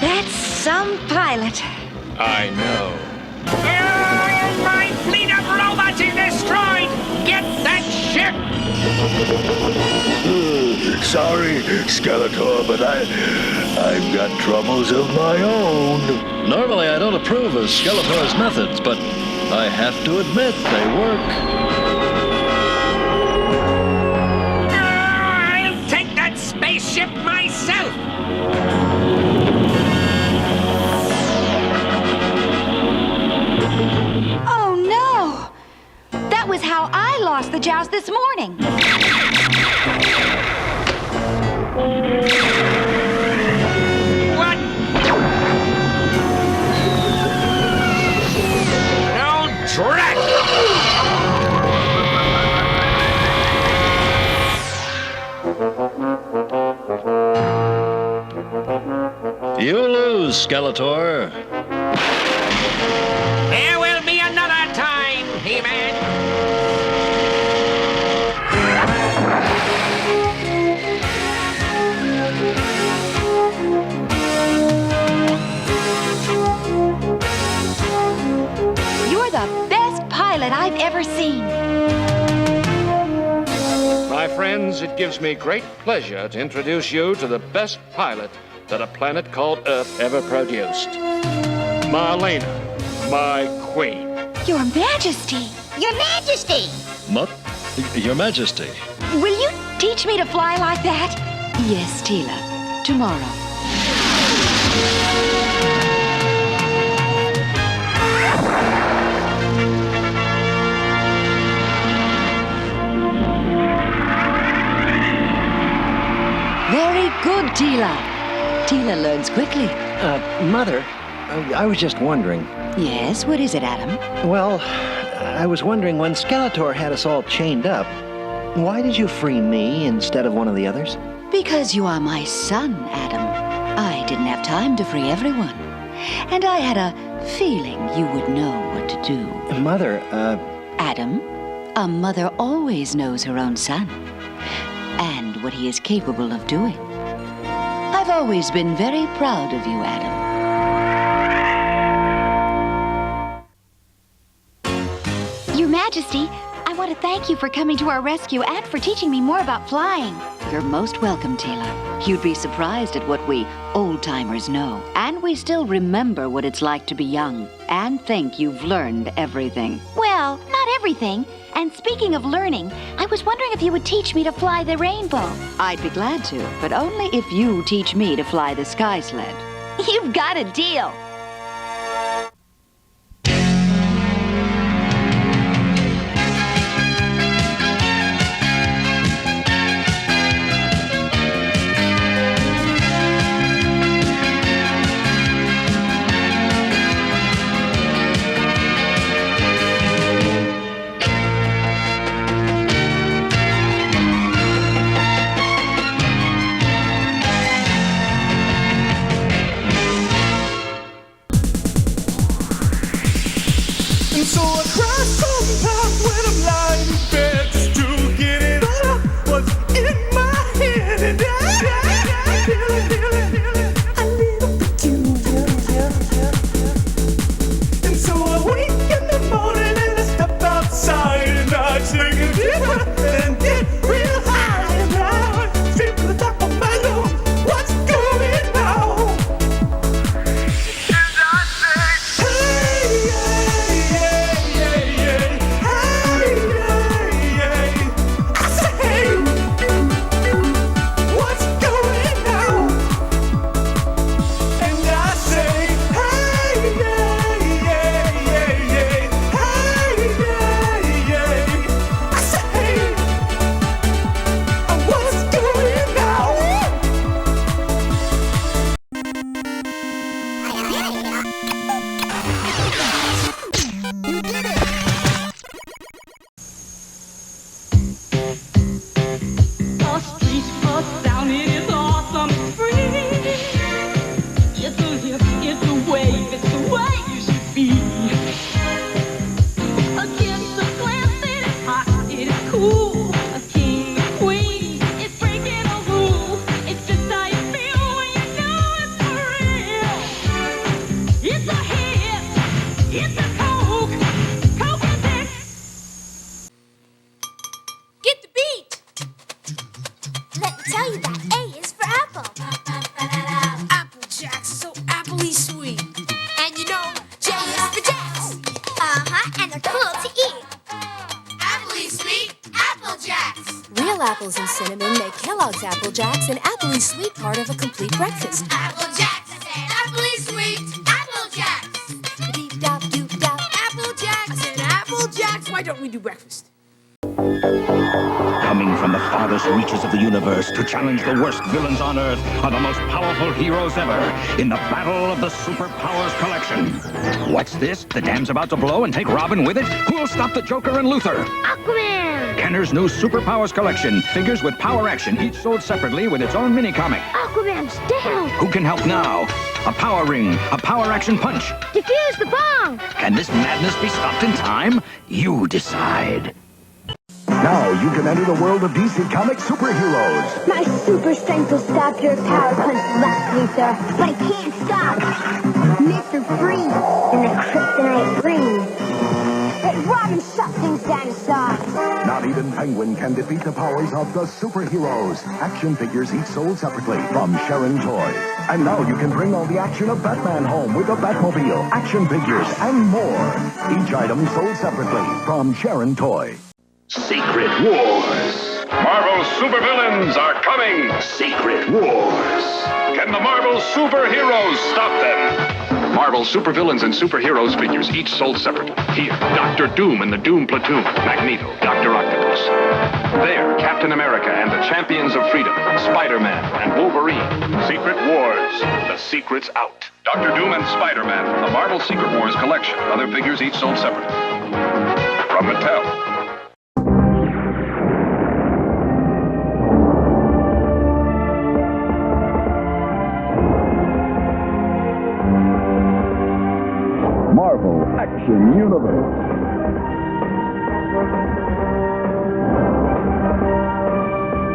That's some pilot. I know. My fleet of robots is destroyed! Get that ship! Sorry, Skeletor, but I've got troubles of my own. Normally, I don't approve of Skeletor's methods, but I have to admit they work. I'll take that spaceship myself! Oh, no! That was how I lost the joust this morning. What? No drat! You lose, Skeletor. There will be another time, He-Man! You're the best pilot I've ever seen. My friends, it gives me great pleasure to introduce you to the best pilot that a planet called Earth ever produced. Marlena, my queen. Your Majesty. Your Majesty! Your Majesty. Will you teach me to fly like that? Yes, Tila. Tomorrow. Very good, Tila. Tila learns quickly. Mother, I was just wondering. Yes, what is it, Adam? Well, I was wondering when Skeletor had us all chained up, why did you free me instead of one of the others? Because you are my son, Adam. I didn't have time to free everyone. And I had a feeling you would know what to do. Mother, Adam, a mother always knows her own son. And what he is capable of doing. I've always been very proud of you, Adam. Your Majesty, I want to thank you for coming to our rescue and for teaching me more about flying. You're most welcome, Tila. You'd be surprised at what we old-timers know. And we still remember what it's like to be young and think you've learned everything. Well, not everything. And speaking of learning, I was wondering if you would teach me to fly the rainbow. I'd be glad to, but only if you teach me to fly the sky sled. You've got a deal. apples and cinnamon make Kellogg's Apple Jacks an appley sweet part of a complete breakfast. Apple Jacks, I said, appley sweet. Apple Jacks. Deep-dop-doop-dop. Apple Jacks. I said, Apple Jacks. Why don't we do breakfast? Coming from the farthest reaches of the universe to challenge the worst villains on Earth are the most powerful heroes ever in the Battle of the Superpowers Collection. What's this? The dam's about to blow and take Robin with it? Who'll stop the Joker and Luther? Aquaman! Kenner's new Superpowers Collection. Figures with power action, each sold separately with its own mini-comic. Aquaman's down! Who can help now? A power ring, a power action punch. Defuse the bomb! Can this madness be stopped in time? You decide. Now you can enter the world of DC Comics superheroes. My super strength will stop your power punch left, Luther. But I can't stop Mr. Freeze and the kryptonite ring. Let Robin shut things down aside. Not even Penguin can defeat the powers of the superheroes. Action figures each sold separately from Sharon Toys. And now you can bring all the action of Batman home with the Batmobile, action figures, and more. Each item sold separately from Sharon Toys. Secret Wars. Marvel supervillains are coming. Secret Wars. Can the Marvel superheroes stop them? Marvel supervillains and superheroes figures each sold separately. Here, Doctor Doom and the Doom Platoon, Magneto, Dr. Octopus. There, Captain America and the Champions of Freedom, Spider-Man and Wolverine. Secret Wars. The secret's out. Dr. Doom and Spider-Man from the Marvel Secret Wars collection. Other figures each sold separately. From Mattel. Marvel Action Universe.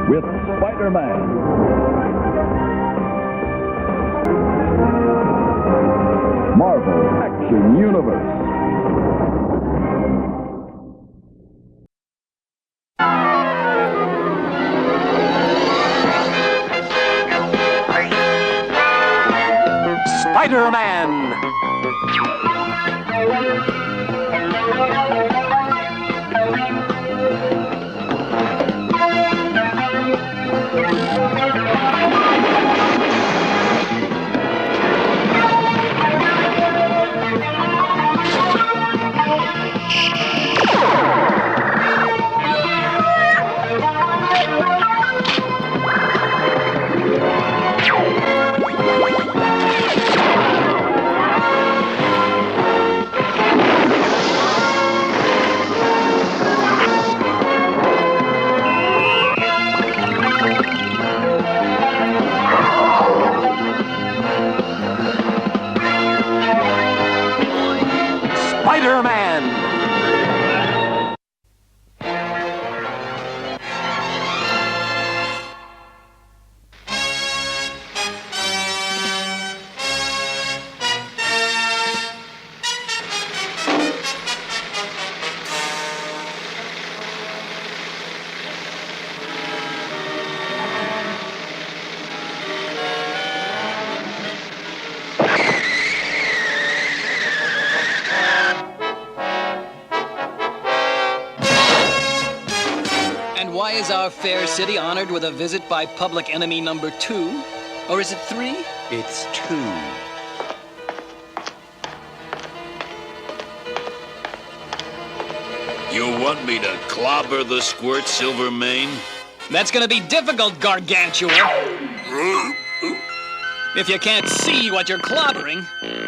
With Spider-Man. Marvel Action Universe. Spider-Man! Spider-Man! Why is our fair city honored with a visit by public enemy number 2? Or is it 3? It's 2. You want me to clobber the squirt, Silvermane? That's gonna be difficult, Gargantua. If you can't see what you're clobbering.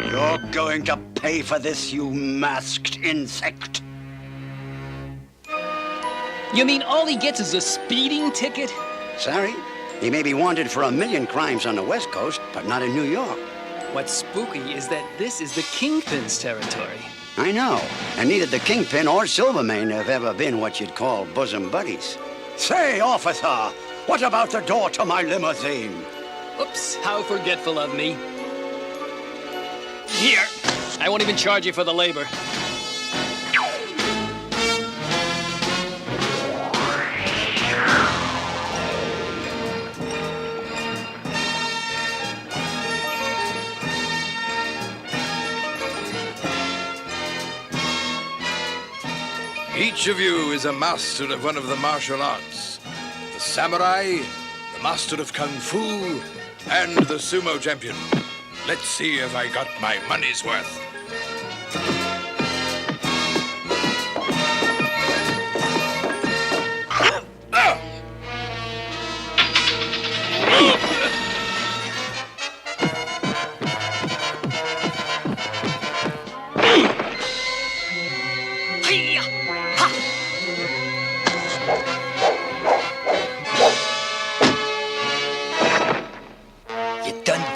You're going to pay for this, you masked insect. You mean all he gets is a speeding ticket? Sorry. He may be wanted for 1,000,000 crimes on the West Coast, but not in New York. What's spooky is that this is the Kingpin's territory. I know. And neither the Kingpin or Silvermane have ever been what you'd call bosom buddies. Say, officer, what about the door to my limousine? Oops, how forgetful of me. Here, I won't even charge you for the labor. Each of you is a master of one of the martial arts. The samurai, the master of kung fu, and the sumo champion. Let's see if I got my money's worth.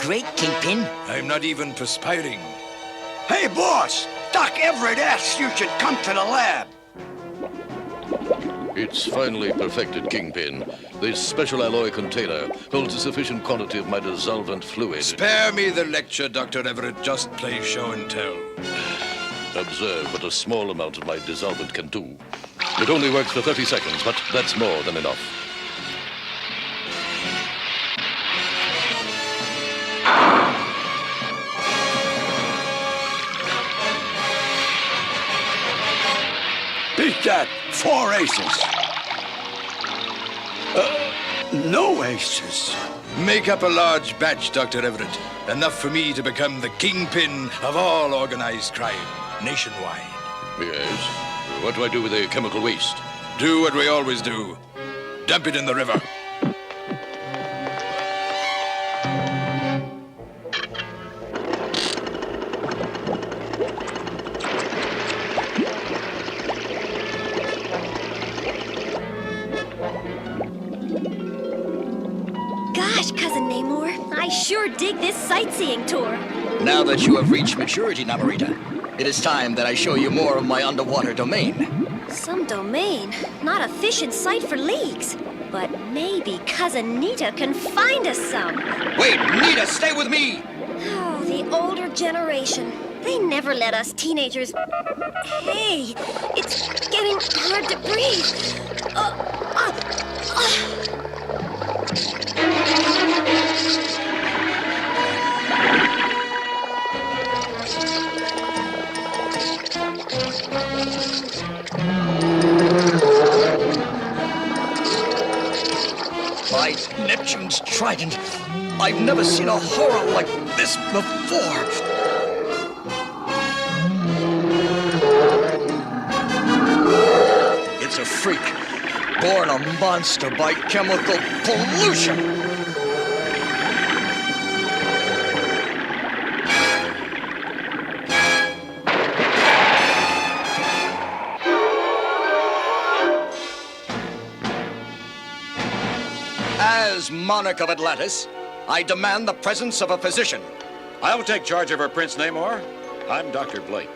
Great, Kingpin. I'm not even perspiring. Hey, boss! Doc Everett asks you should come to the lab. It's finally perfected, Kingpin. This special alloy container holds a sufficient quantity of my dissolvent fluid. Spare me the lecture, Dr. Everett. Just play show and tell. Observe what a small amount of my dissolvent can do. It only works for 30 seconds, but that's more than enough. Beat that. 4 aces. No aces. Make up a large batch, Dr. Everett. Enough for me to become the kingpin of all organized crime, nationwide. Yes? What do I do with the chemical waste? Do what we always do. Dump it in the river. Gosh, Cousin Namor, I sure dig this sightseeing tour. Now that you have reached maturity, Namorita, it is time that I show you more of my underwater domain. Some domain, not a fish in sight for leagues. But maybe Cousin Nita can find us some. Wait, Nita, stay with me! Oh, the older generation. They never let us teenagers... Hey, it's getting hard to breathe. By Neptune's trident, I've never seen a horror like this before. It's a freak, born a monster by chemical pollution. As monarch of Atlantis, I demand the presence of a physician. I'll take charge of her, Prince Namor. I'm Dr. Blake.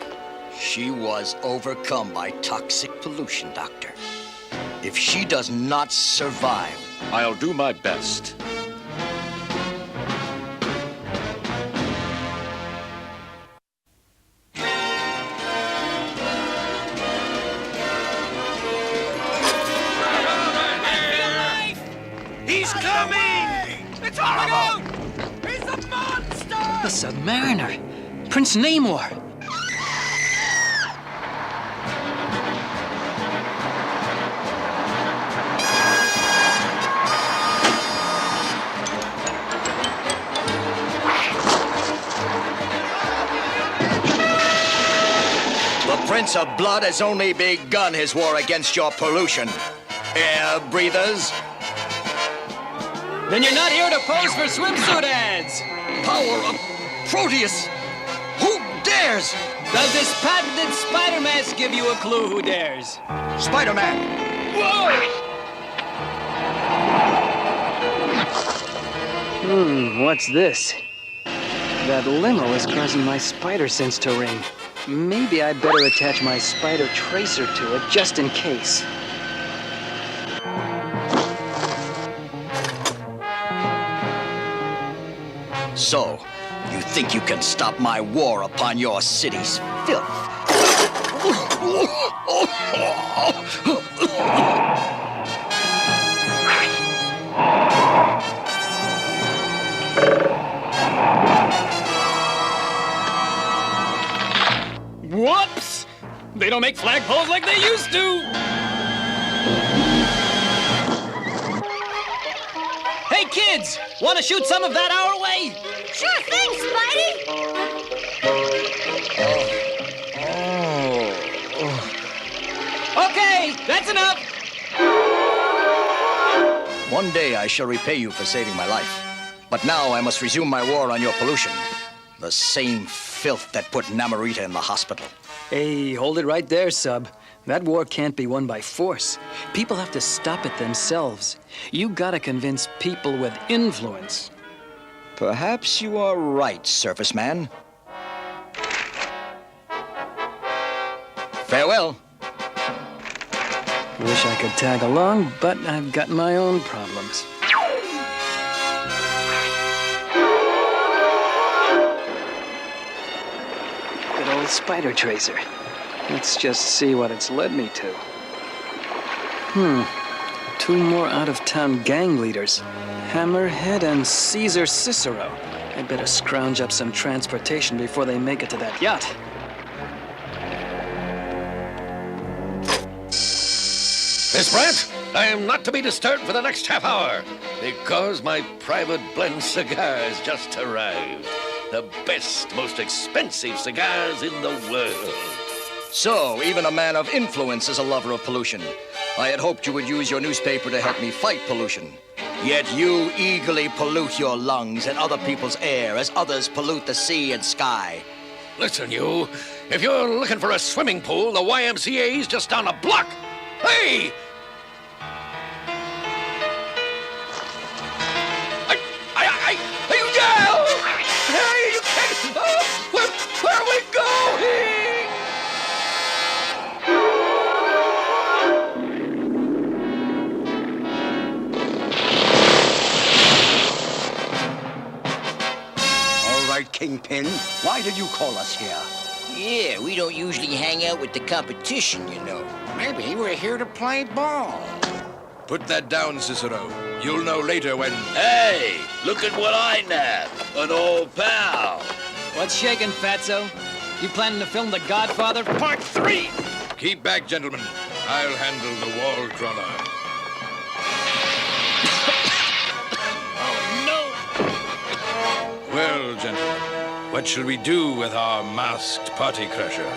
She was overcome by toxic pollution, Doctor. If she does not survive, I'll do my best. He's coming! It's all out! He's a monster! the Submariner, Prince Namor. The Prince of Blood has only begun his war against your pollution. Air breathers. Then you're not here to pose for swimsuit ads! Power of Proteus! Who dares? Does this patented spider mask give you a clue who dares? Spider-Man! Whoa! What's this? That limo is causing my spider sense to ring. Maybe I better attach my spider tracer to it just in case. So, you think you can stop my war upon your city's filth? Whoops! They don't make flagpoles like they used to! kids, want to shoot some of that our way? Sure thing, Spidey. Okay, that's enough. One day I shall repay you for saving my life. But now I must resume my war on your pollution. The same filth that put Namorita in the hospital. Hey, hold it right there, Sub. That war can't be won by force. People have to stop it themselves. You gotta convince people with influence. Perhaps you are right, Surface Man. Farewell. Wish I could tag along, but I've got my own problems. Good old spider tracer. Let's just see what it's led me to. 2 more out-of-town gang leaders. Hammerhead and Caesar Cicero. I better scrounge up some transportation before they make it to that yacht. Miss Brandt, I am not to be disturbed for the next half hour because my private blend cigar has just arrived. The best, most expensive cigars in the world. So, even a man of influence is a lover of pollution. I had hoped you would use your newspaper to help me fight pollution. Yet you eagerly pollute your lungs and other people's air as others pollute the sea and sky. Listen, you. If you're looking for a swimming pool, the YMCA's just down the block. Hey! You down! Hey, you can't... where are we going? All right, Kingpin. Why did you call us here? Yeah, we don't usually hang out with the competition, you know. Maybe we're here to play ball. Put that down, Cicero. You'll know later when... Hey, look at what I nabbed. An old pal. What's shaking, Fatso? You planning to film The Godfather Part 3? Keep back, gentlemen. I'll handle the wall crawler. Oh, no! Well, gentlemen, what shall we do with our masked party crasher?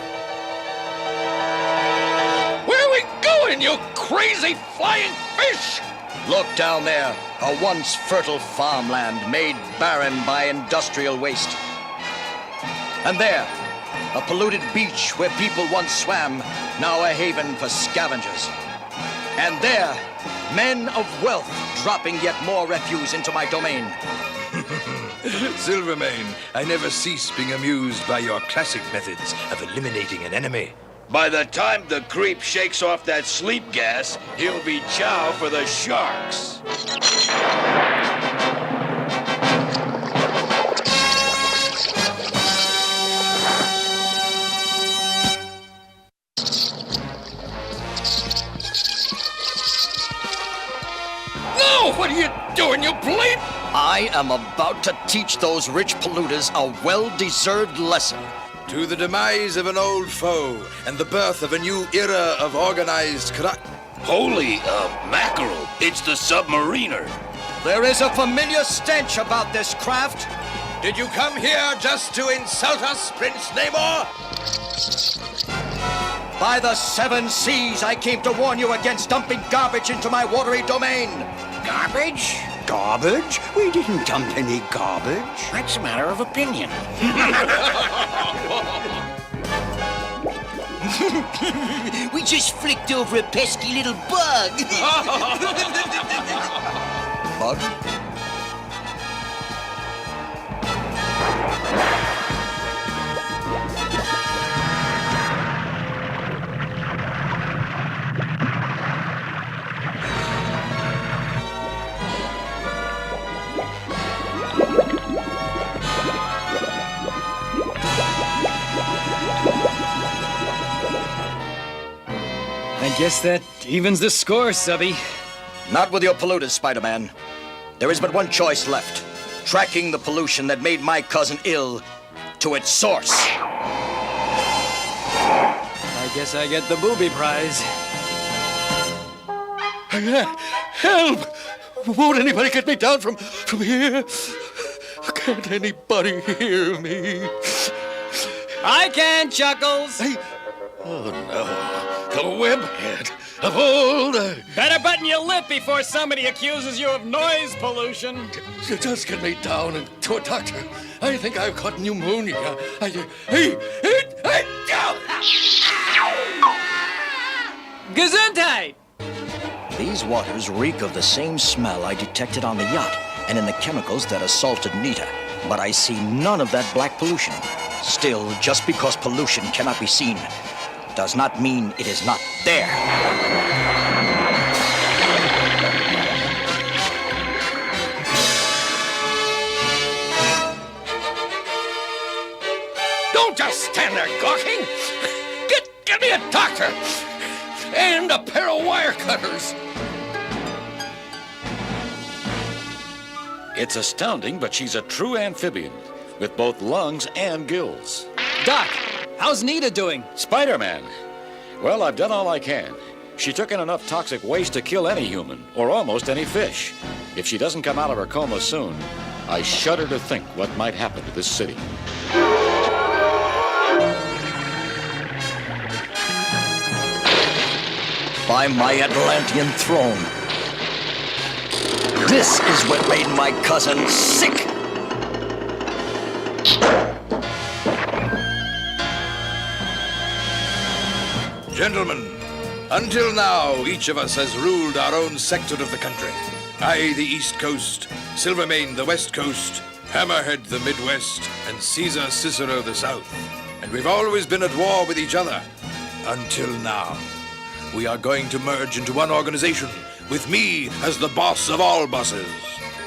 Where are we going, you crazy flying fish? Look down there, a once fertile farmland made barren by industrial waste. And there, a polluted beach where people once swam, now a haven for scavengers. And there, men of wealth dropping yet more refuse into my domain. Silvermane, I never cease being amused by your classic methods of eliminating an enemy. By the time the creep shakes off that sleep gas, he'll be chow for the sharks. No! What are you doing, you bleep? I am about to teach those rich polluters a well-deserved lesson. To the demise of an old foe and the birth of a new era of organized corrupt... Holy mackerel, it's the submariner. There is a familiar stench about this craft. Did you come here just to insult us, Prince Namor? By the 7 seas, I came to warn you against dumping garbage into my watery domain. Garbage? Garbage? We didn't dump any garbage. That's a matter of opinion. We just flicked over a pesky little bug. Bug? I guess that evens the score, Subby. Not with your polluters, Spider-Man. There is but one choice left. Tracking the pollution that made my cousin ill to its source. I guess I get the booby prize. Help! Won't anybody get me down from here? Can't anybody hear me? I can, Chuckles. Hey. Oh, no. The webhead of old. Better button your lip before somebody accuses you of noise pollution. Just get me down and to a doctor. I think I've caught pneumonia. Gesundheit! These waters reek of the same smell I detected on the yacht and in the chemicals that assaulted Nita. But I see none of that black pollution. Still, just because pollution cannot be seen does not mean it is not there. Don't just stand there gawking. Get me a doctor and a pair of wire cutters. It's astounding, but she's a true amphibian with both lungs and gills. Doc, how's Nita doing? Spider-Man. Well, I've done all I can. She took in enough toxic waste to kill any human, or almost any fish. If she doesn't come out of her coma soon, I shudder to think what might happen to this city. By my Atlantean throne. This is what made my cousin sick. Gentlemen, until now, each of us has ruled our own sector of the country. I, the East Coast, Silvermane, the West Coast, Hammerhead, the Midwest, and Caesar Cicero, the South. And we've always been at war with each other. Until now. We are going to merge into one organization, with me as the boss of all bosses.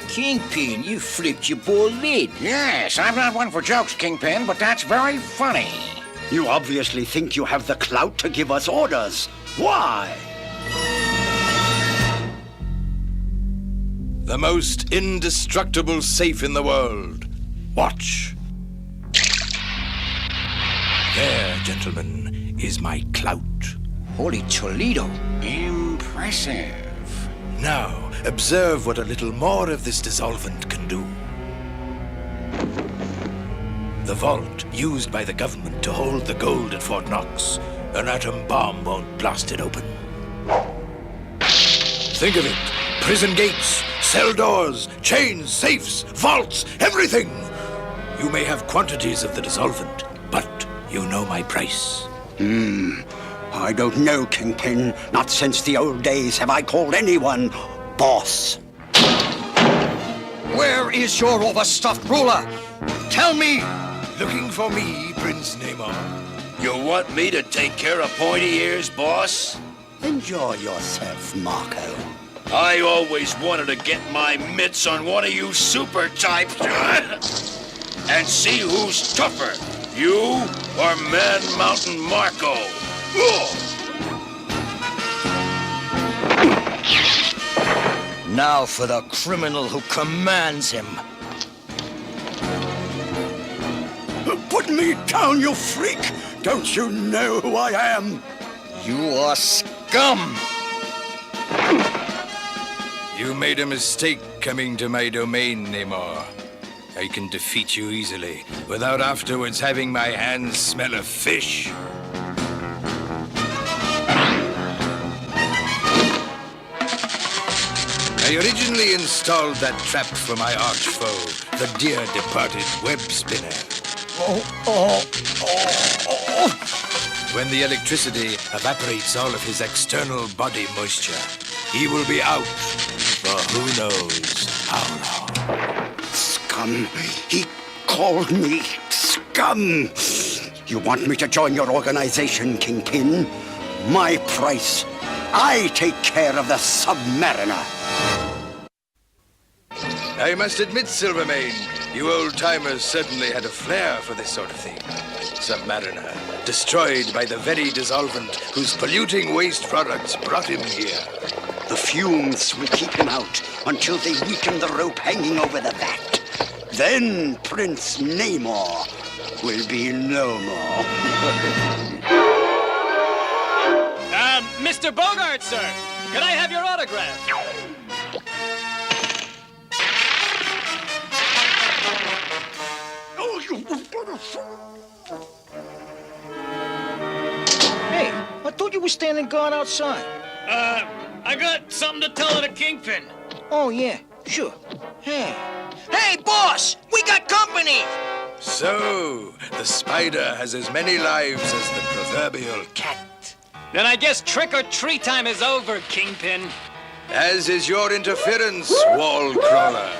Kingpin, you flipped your poor lid. Yes, I'm not one for jokes, Kingpin, but that's very funny. You obviously think you have the clout to give us orders. Why? The most indestructible safe in the world. Watch. There, gentlemen, is my clout. Holy Toledo. Impressive. Now, observe what a little more of this dissolvent can do. The vault used by the government to hold the gold at Fort Knox. An atom bomb won't blast it open. Think of it. Prison gates, cell doors, chains, safes, vaults, everything. You may have quantities of the dissolvent, but you know my price. I don't know, Kingpin. Not since the old days have I called anyone boss. Where is your overstuffed ruler? Tell me! Looking for me, Prince Namor. You want me to take care of pointy ears, boss? Enjoy yourself, Marco. I always wanted to get my mitts on one of you super types and see who's tougher, you or Man Mountain Marco. Now for the criminal who commands him. Put me down, you freak! Don't you know who I am? You are scum! You made a mistake coming to my domain, Namor. I can defeat you easily, without afterwards having my hands smell of fish. I originally installed that trap for my arch foe, the dear departed web spinner. When the electricity evaporates all of his external body moisture, he will be out for who knows how long. Scum. He called me scum. You want me to join your organization, Kingpin? My price. I take care of the Submariner. I must admit, Silvermane, you old-timers certainly had a flair for this sort of thing. Submariner, destroyed by the very dissolvent whose polluting waste products brought him here. The fumes will keep him out until they weaken the rope hanging over the vat. Then Prince Namor will be no more. Mr. Bogart, sir, could I have your autograph? Hey, I thought you were standing guard outside. I got something to tell the Kingpin. Oh, yeah, sure. Hey. Hey, boss! We got company! So, the spider has as many lives as the proverbial cat. Then I guess trick-or-treat time is over, Kingpin. As is your interference, wall crawler.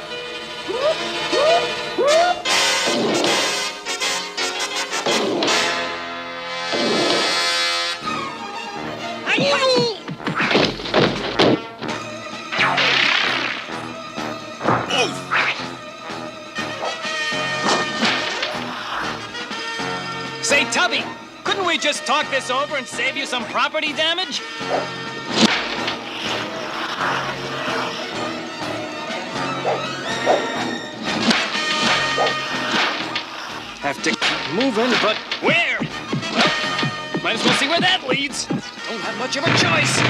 Say, Tubby, couldn't we just talk this over and save you some property damage? Have to keep moving, but where? Well, might as well see where that leads. Don't have much of a choice.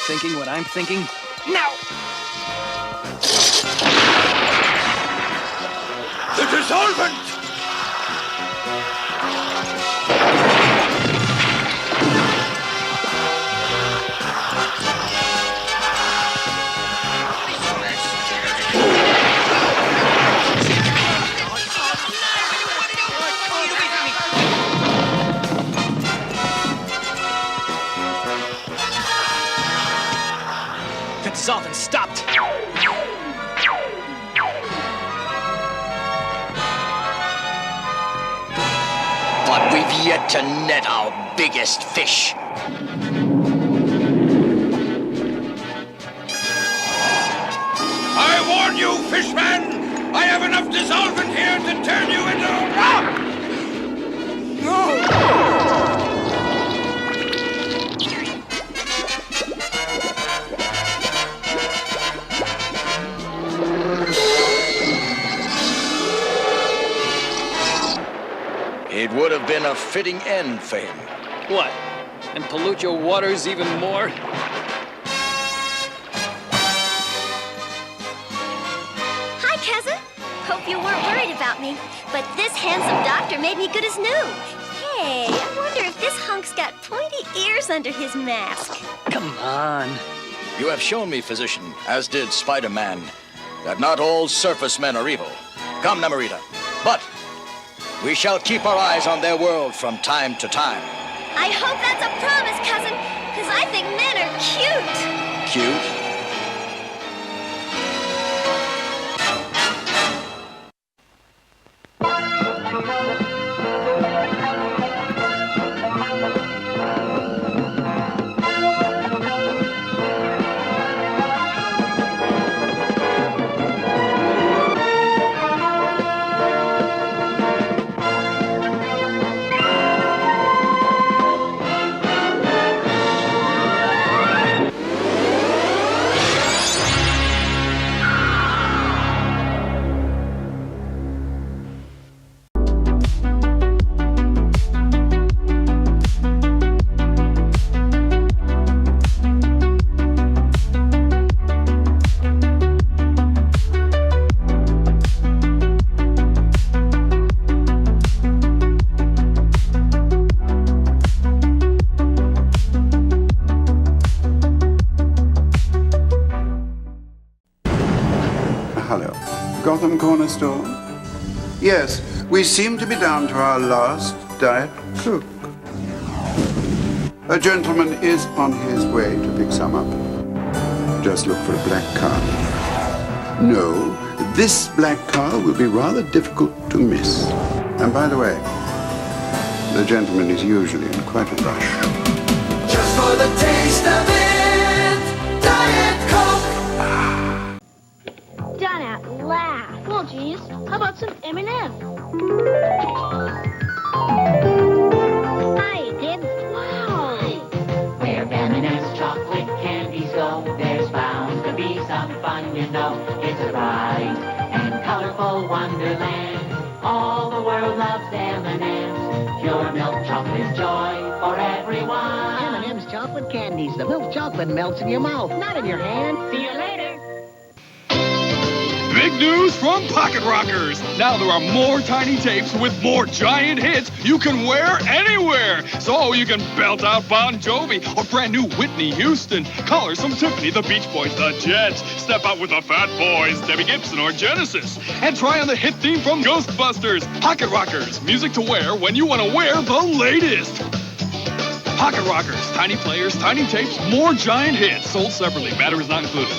thinking what I'm thinking? Now! The dissolvent! The dissolvent stopped. But we've yet to net our biggest fish. I warn you, fishman! I have enough dissolvent here to turn you into rock! It would have been a fitting end for him. What? And pollute your waters even more? Hi, cousin. Hope you weren't worried about me, but this handsome doctor made me good as new. Hey, I wonder if this hunk's got pointy ears under his mask. Come on. You have shown me, physician, as did Spider-Man, that not all surface men are evil. Come, Namorita. But we shall keep our eyes on their world from time to time. I hope that's a promise, cousin, because I think men are cute. Cute? Hello. Gotham Corner Store? Yes, we seem to be down to our last Diet Coke. A gentleman is on his way to pick some up. Just look for a black car. No, this black car will be rather difficult to miss. And by the way, the gentleman is usually in quite a rush. Just for the taste of it, Diet Coke. Done at last. Won't cheese. How about some M&M? Hi, kids. Wow. Where M&M's chocolate candies go, there's bound to be some fun, you know. It's a bright and colorful wonderland. All the world loves M&M's. Pure milk chocolate joy for everyone. M&M's chocolate candies. The milk chocolate melts in your mouth, not in your hand. See you later. Big news from Pocket Rockers! Now there are more tiny tapes with more giant hits you can wear anywhere. So you can belt out Bon Jovi or brand new Whitney Houston, color some Tiffany, the Beach Boys, the Jets, step out with the Fat Boys, Debbie Gibson or Genesis, and try on the hit theme from Ghostbusters. Pocket Rockers, music to wear when you want to wear the latest. Pocket Rockers, tiny players, tiny tapes, more giant hits, sold separately. Batteries not included.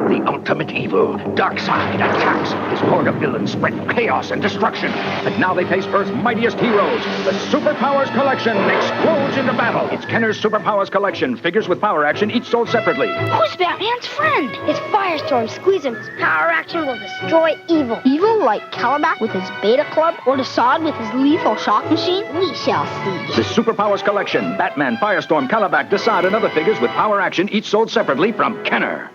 The ultimate evil, Darkseid, attacks. His horde of villains spread chaos and destruction. But now they face Earth's mightiest heroes. The Superpowers Collection explodes into battle. It's Kenner's Superpowers Collection. Figures with power action, each sold separately. Who's Batman's friend? It's Firestorm. Squeeze him. His power action will destroy evil. Evil like Calabac with his Beta Club or Desaad with his lethal shock machine? We shall see. The Superpowers Collection. Batman, Firestorm, Calabac, Desaad, and other figures with power action, each sold separately from Kenner.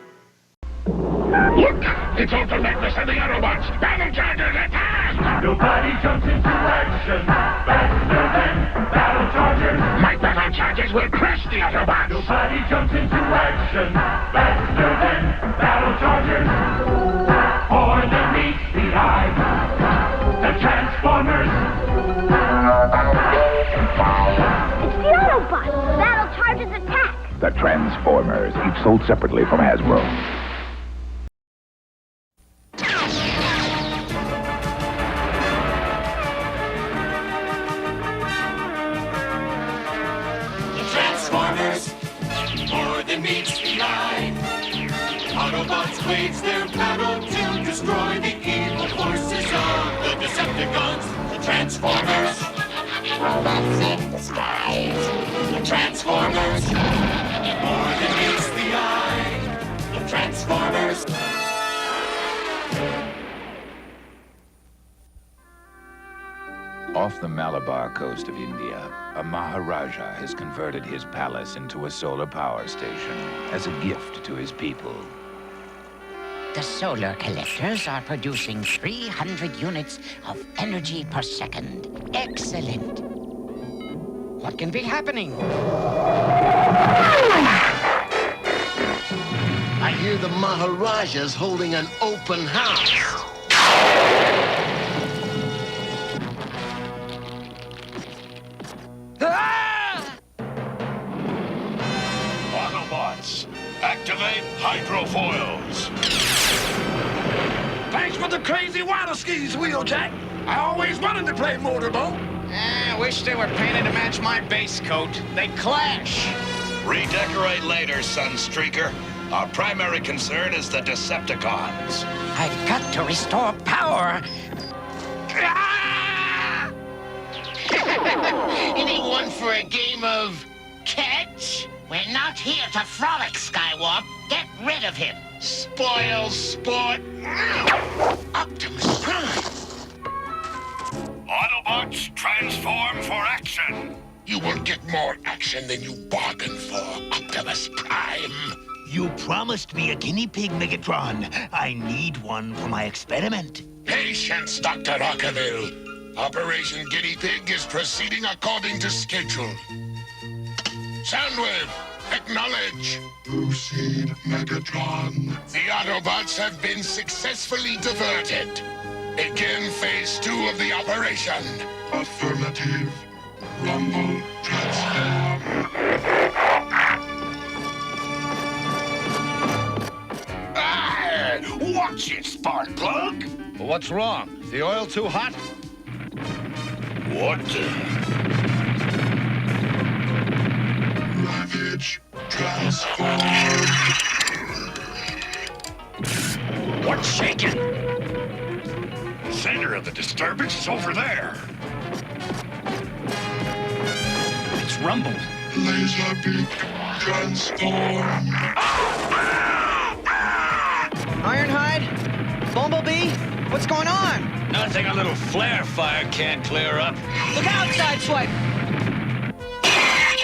Look! It's Ultimatus and the Autobots! Battle Chargers attack! Nobody jumps into action faster than Battle Chargers! My Battle Chargers will crush the Autobots! Nobody jumps into action faster than Battle Chargers! For the meets the eye, the Transformers! It's the Autobots! Battle Chargers attack! The Transformers, each sold separately from Hasbro. Meets the eye. Autobots wage their battle to destroy the evil forces of the Decepticons, the Transformers. Robots in disguise. The Transformers. More than meets the eye. The Transformers. Off the Malabar coast of India, a Maharaja has converted his palace into a solar power station as a gift to his people. The solar collectors are producing 300 units of energy per second. Excellent. What can be happening? I hear the Maharaja's holding an open house. Autobots, activate hydrofoils. Thanks for the crazy water skis, Wheeljack. I always wanted to play motorboat. I wish they were painted to match my base coat. They clash. Redecorate later, Sunstreaker. Our primary concern is the Decepticons. I've got to restore power. Anyone for a game of catch? We're not here to frolic, Skywarp. Get rid of him. Spoil sport. Optimus Prime. Autobots, transform for action. You will get more action than you bargained for, Optimus Prime. You promised me a guinea pig, Megatron. I need one for my experiment. Patience, Dr. Rockerville. Operation Guinea Pig is proceeding according to schedule. Soundwave, acknowledge. Proceed, Megatron. The Autobots have been successfully diverted. Begin phase 2 of the operation. Affirmative. Rumble, transform. Ah! Watch it, Sparkplug! What's wrong? Is the oil too hot? What the? Ravage, transform. What's shaking? Center of the disturbance is over there. It's Rumble. Laser beak, transform. Ironhide, Bumblebee? What's going on? Nothing a little flare fire can't clear up. Look out, Sideswipe!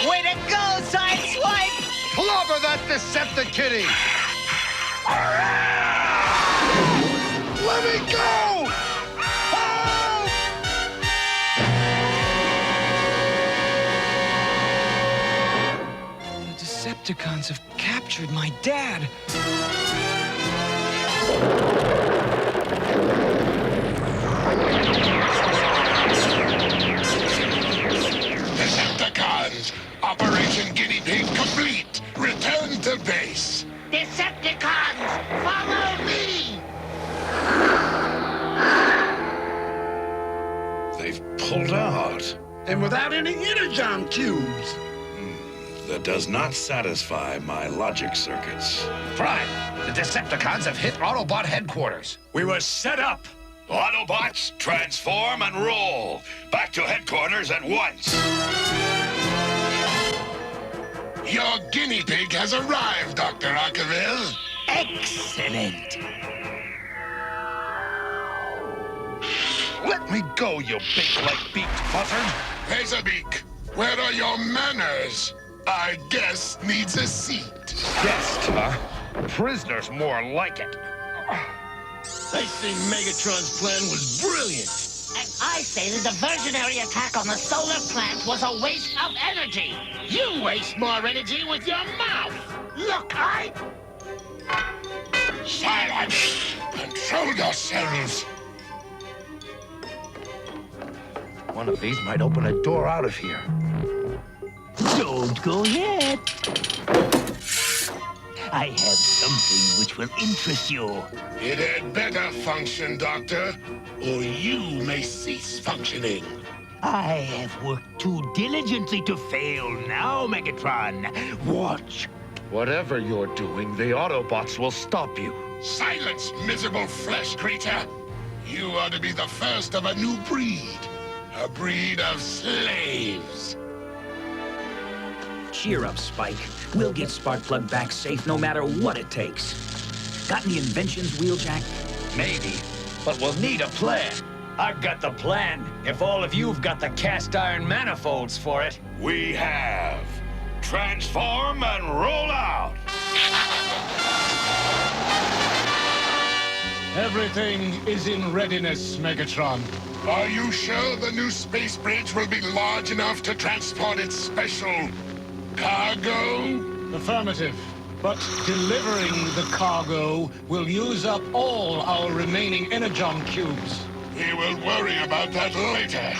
Way to go, Sideswipe! Clobber that Decepticitty! Let me go! The Decepticons have captured my dad. Decepticons! Operation Guinea Pig complete! Return to base! Decepticons, follow me! They've pulled out. And without any energon cubes. That does not satisfy my logic circuits. Prime, the Decepticons have hit Autobot headquarters. We were set up. Autobots, transform and roll. Back to headquarters at once. Your guinea pig has arrived, Dr. Arkeville. Excellent. Let me go, you big leg-beaked buzzard. Razorbeak, where are your manners? Our guest needs a seat. Guest, huh? Prisoner's more like it. I think Megatron's plan was brilliant. And I say the diversionary attack on the solar plant was a waste of energy. You waste more energy with your mouth. Look, Silence! Control yourselves! One of these might open a door out of here. Don't go yet. I have something which will interest you. It had better function, Doctor, or you may cease functioning. I have worked too diligently to fail now, Megatron. Watch. Whatever you're doing, the Autobots will stop you. Silence, miserable flesh creature! You are to be the first of a new breed. A breed of slaves. Cheer up, Spike. We'll get Sparkplug back safe no matter what it takes. Got any inventions, Wheeljack? Maybe, but we'll need a plan. I've got the plan, if all of you've got the cast iron manifolds for it. We have. Transform and roll out. Everything is in readiness, Megatron. Are you sure the new space bridge will be large enough to transport its special cargo? Affirmative. But delivering the cargo will use up all our remaining energon cubes. We will worry about that later.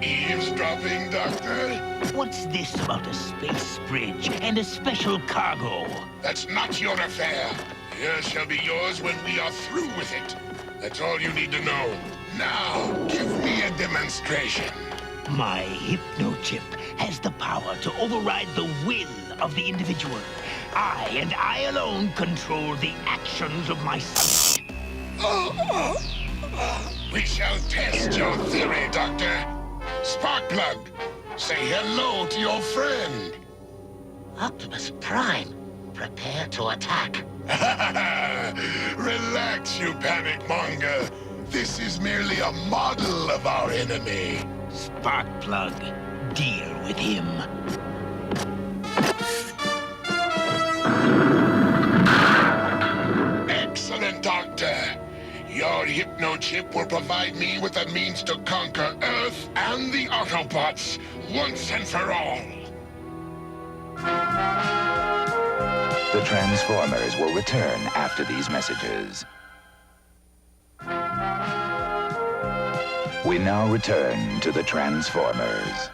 Eavesdropping, Doctor? What's this about a space bridge and a special cargo? That's not your affair. Yours shall be yours when we are through with it. That's all you need to know. Now, give me a demonstration. My hypnochip has the power to override the will of the individual. I and I alone control the actions of my subject. We shall test your theory, Doctor. Sparkplug, say hello to your friend. Optimus Prime, prepare to attack. Relax, you panic monger. This is merely a model of our enemy. Sparkplug, deal with him. Excellent, Doctor. Your hypnochip will provide me with a means to conquer Earth and the Autobots once and for all. The Transformers will return after these messages. We now return to the Transformers.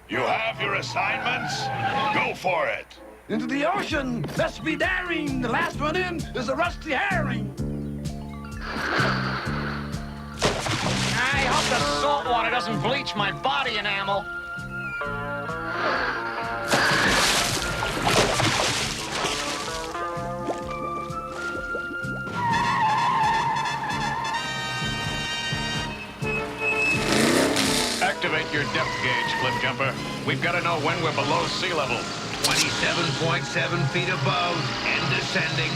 You have your assignments? Go for it. Into the ocean! Let's be daring! The last one in is a rusty herring! I hope the salt water doesn't bleach my body enamel. Check your depth gauge, Cliff Jumper. We've got to know when we're below sea level. 27.7 feet above and descending.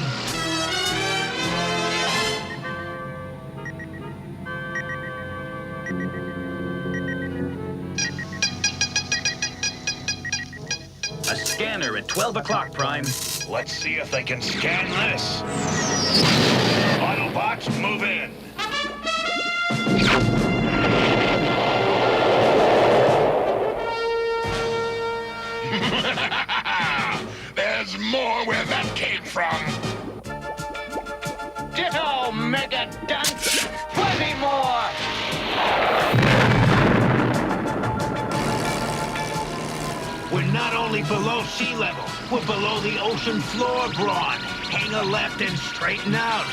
A scanner at 12 o'clock, Prime. Let's see if they can scan this. Autobots, move in. There's more where that came from. Ditto, Mega Dunce! Plenty more! We're not only below sea level, we're below the ocean floor, Brawn. Hang a left and straighten out.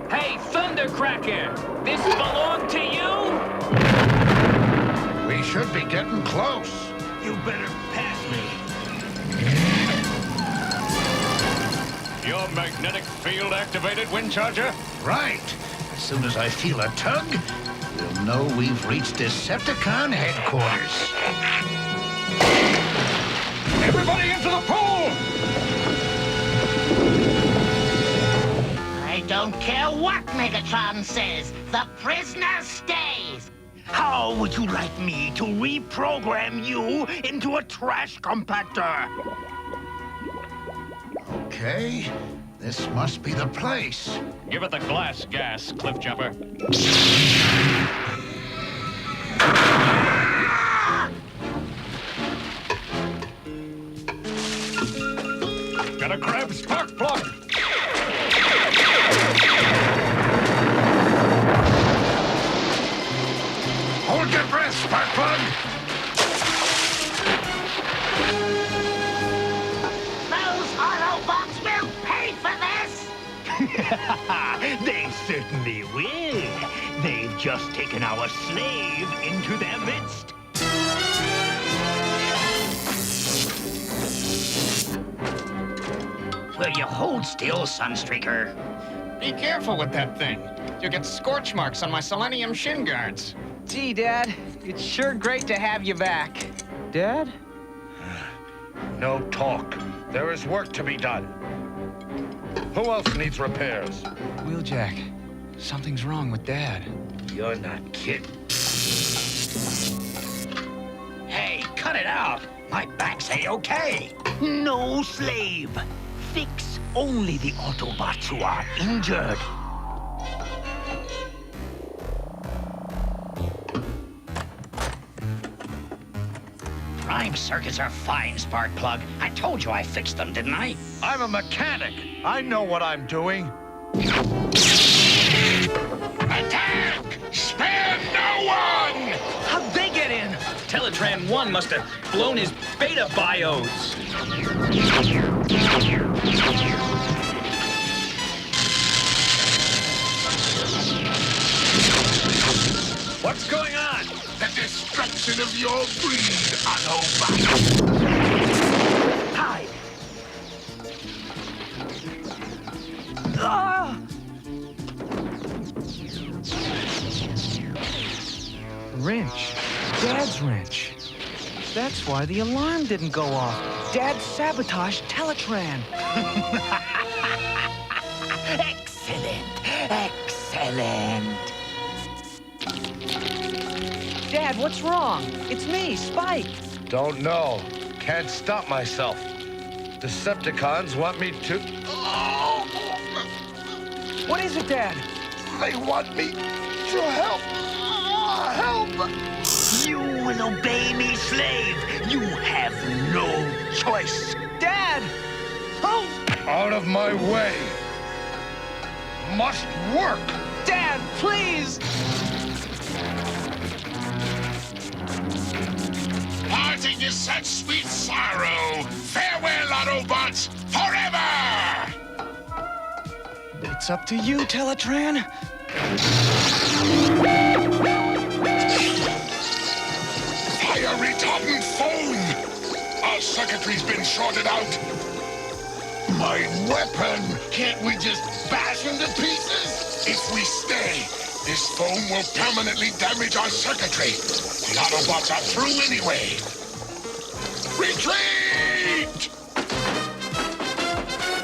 Hey, Thundercracker! This belonged to you? We should be getting close. You better pass me. Your magnetic field activated, Windcharger? Right. As soon as I feel a tug, we'll know we've reached Decepticon headquarters. Everybody into the pool! I don't care what Megatron says. The prisoner stays. How would you like me to reprogram you into a trash compactor? Okay, this must be the place. Give it the glass gas, Cliff Jumper. Gotta grab spark plug! Hold your breath, Sparkplug! Those Autobots will pay for this! They certainly will. They've just taken our slave into their midst. Will you hold still, Sunstreaker? Be careful with that thing. You'll get scorch marks on my selenium shin guards. Gee, Dad, it's sure great to have you back. Dad? No talk. There is work to be done. Who else needs repairs? Wheeljack, something's wrong with Dad. You're not kidding. Hey, cut it out. My back's A-okay. No slave. Fix only the Autobots who are injured. Prime circuits are fine, Sparkplug. I told you I fixed them, didn't I? I'm a mechanic. I know what I'm doing. Attack! Spare no one! How'd they get in? Teletran 1 must have blown his beta bios. What's going on? The destruction of your breed, Autobot! Hi. Ah! Wrench. Dad's wrench. That's why the alarm didn't go off. Dad sabotaged Teletran. Excellent. Excellent. Dad, what's wrong? It's me, Spike. Don't know. Can't stop myself. Decepticons want me to... What is it, Dad? They want me to help. Help! You will obey me, slave. You have no choice. Dad! Oh! Out of my way. Must work. Dad, please! Parting is such sweet sorrow. Farewell, Autobots, forever! It's up to you, Teletran. Our circuitry's been shorted out. My weapon! Can't we just bash into pieces? If we stay, this foam will permanently damage our circuitry. The Autobots are through anyway. Retreat!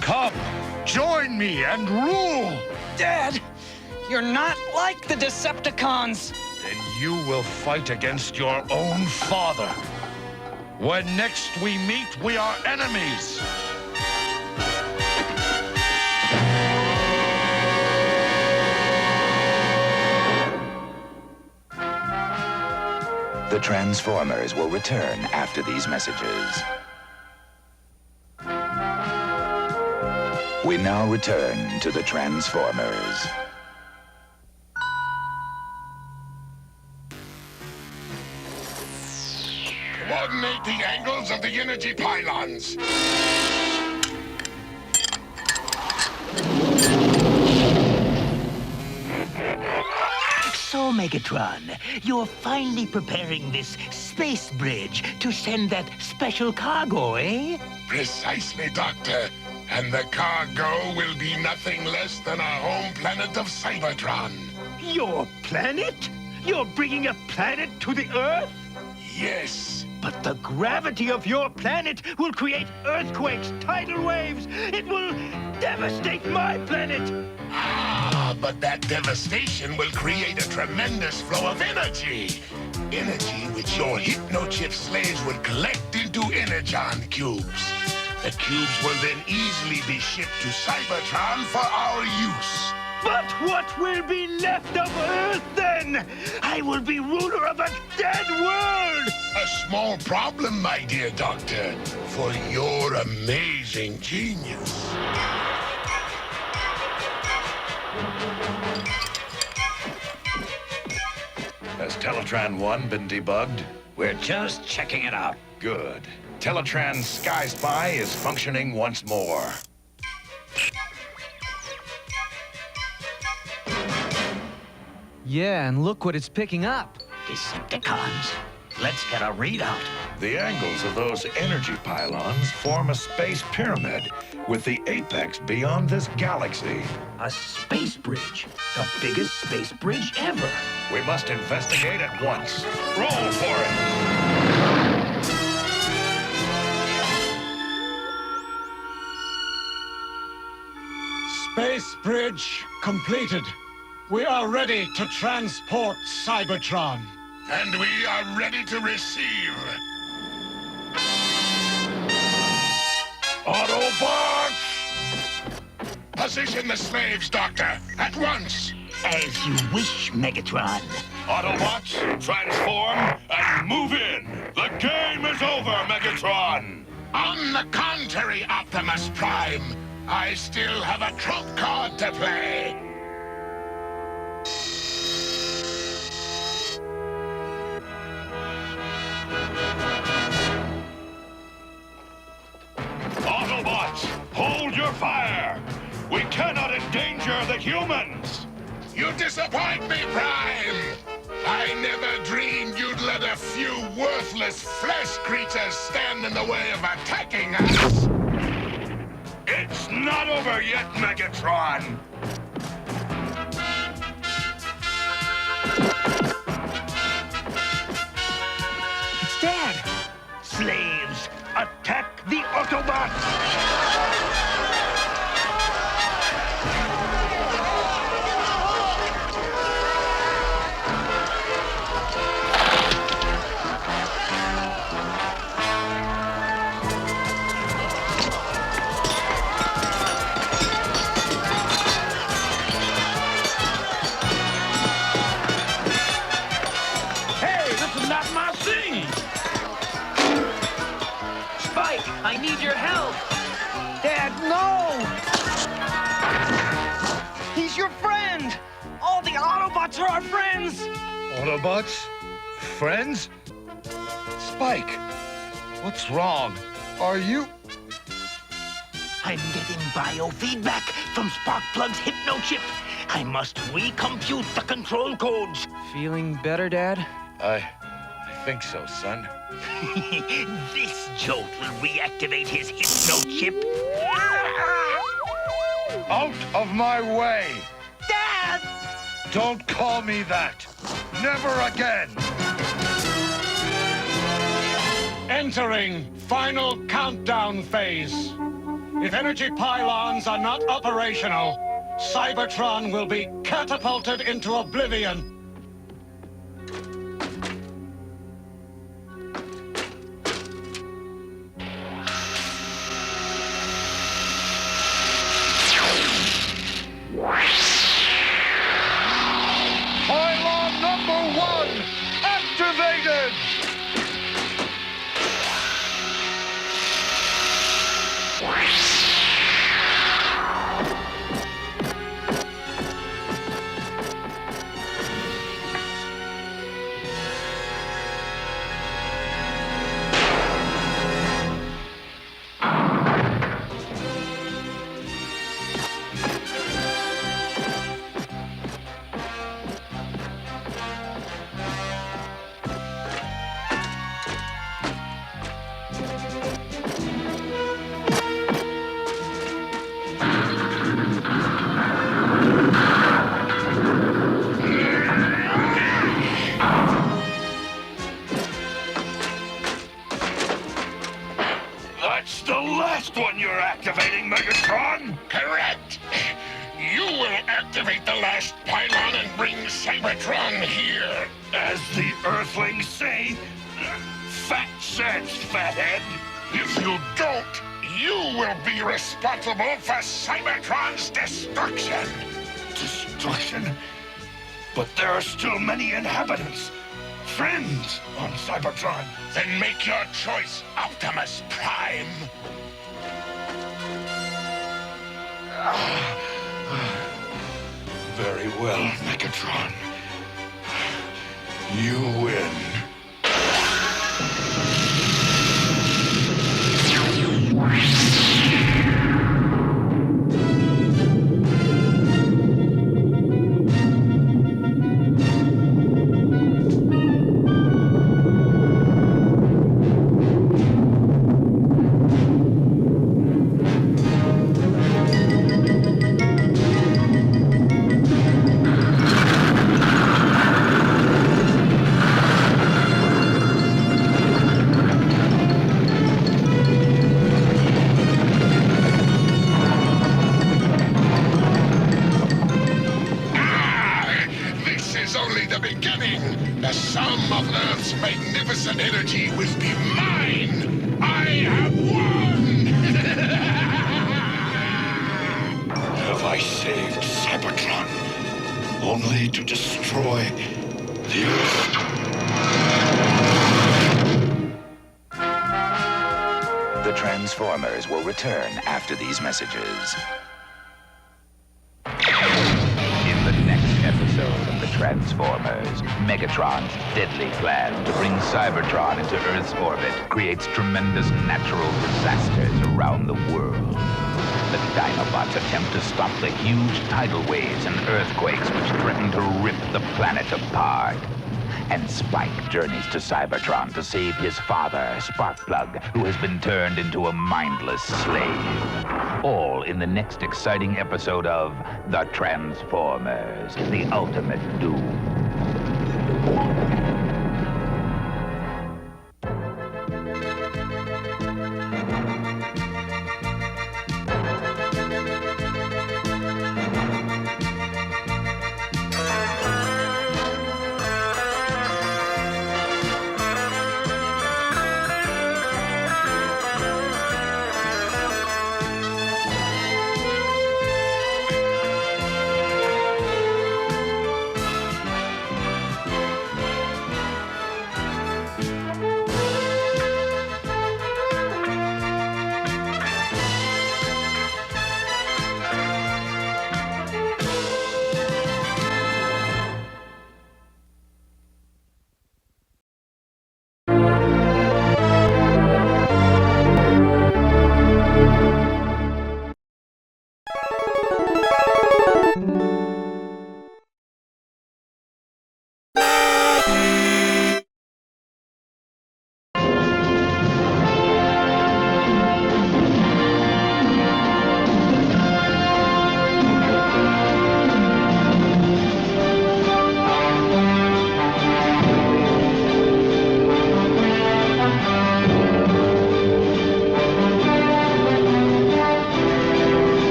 Come, join me and rule! Dad, you're not like the Decepticons. Then you will fight against your own father. When next we meet, we are enemies. The Transformers will return after these messages. We now return to the Transformers. Coordinate the angles of the energy pylons. So, Megatron, you're finally preparing this space bridge to send that special cargo, eh? Precisely, Doctor. And the cargo will be nothing less than our home planet of Cybertron. Your planet? You're bringing a planet to the Earth? Yes. But the gravity of your planet will create earthquakes, tidal waves. It will devastate my planet. Ah, but that devastation will create a tremendous flow of energy. Energy which your hypnochip slaves would collect into energon cubes. The cubes will then easily be shipped to Cybertron for our use. But what will be left of Earth then? I will be ruler of a dead world! A small problem, my dear Doctor, for your amazing genius. Has Teletran 1 been debugged? We're just checking it out. Good. Teletran Sky Spy is functioning once more. Yeah, and look what it's picking up. Decepticons. Let's get a readout. The angles of those energy pylons form a space pyramid, with the apex beyond this galaxy. A space bridge. The biggest space bridge ever. We must investigate at once. Roll for it! Space bridge completed. We are ready to transport Cybertron. And we are ready to receive. Autobots! Position the slaves, Doctor, at once. As you wish, Megatron. Autobots, transform and move in. The game is over, Megatron. On the contrary, Optimus Prime, I still have a trump card to play. Autobots, hold your fire! We cannot endanger the humans! You disappoint me, Prime! I never dreamed you'd let a few worthless flesh creatures stand in the way of attacking us! It's not over yet, Megatron! It's Dad! Slaves, attack the Autobots! I need your help! Dad, no! He's your friend! All the Autobots are our friends! Autobots? Friends? Spike, what's wrong? Are you... I'm getting biofeedback from Sparkplug's hypnochip. I must recompute the control codes. Feeling better, Dad? I think so, son. This jolt will reactivate his hypno-chip. Out of my way! Dad! Don't call me that! Never again! Entering final countdown phase. If energy pylons are not operational, Cybertron will be catapulted into oblivion. Pylon number 1 activated! That's the last one you're activating, Megatron! Correct. You will activate the last pylon and bring Cybertron here. As the Earthlings say, fat sense, fathead. If you don't, you will be responsible for Cybertron's destruction. Destruction? But there are still many inhabitants, friends on Cybertron. Then make your choice, Optimus Prime. Very well, Megatron. You win. The sum of Earth's magnificent energy will be mine! I have won! Have I saved Cybertron only to destroy the Earth? The Transformers will return after these messages. In the next episode of The Transformers, Megatron's deadly plan to bring Cybertron into Earth's orbit creates tremendous natural disasters around the world. The Dinobots attempt to stop the huge tidal waves and earthquakes which threaten to rip the planet apart. And Spike journeys to Cybertron to save his father, Sparkplug, who has been turned into a mindless slave. All in the next exciting episode of The Transformers, The Ultimate Doom.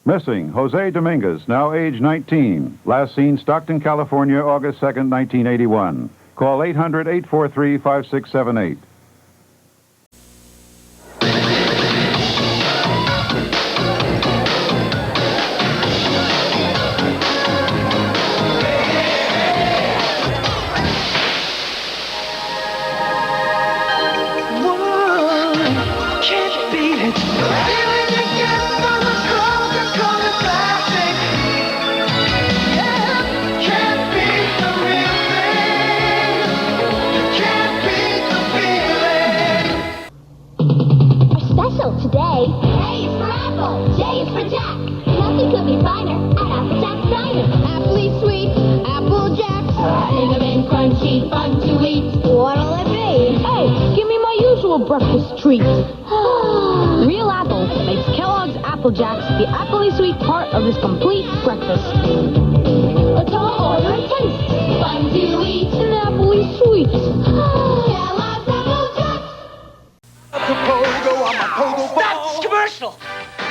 Missing, Jose Dominguez, now age 19. Last seen Stockton, California, August 2nd, 1981. Call 800-843-5678. Today. A is for apple, J is for Jack. Nothing could be finer at Apple Jack's Diner. Appley sweet, Apple Jacks. Cinnamon crunchy, fun to eat. What'll it be? Hey, give me my usual breakfast treat. Real apple makes Kellogg's Apple Jacks the appley sweet part of this complete breakfast. Let's all order and taste. Fun to eat. An appley sweet. Kellogg's Apple Jacks. That's commercial!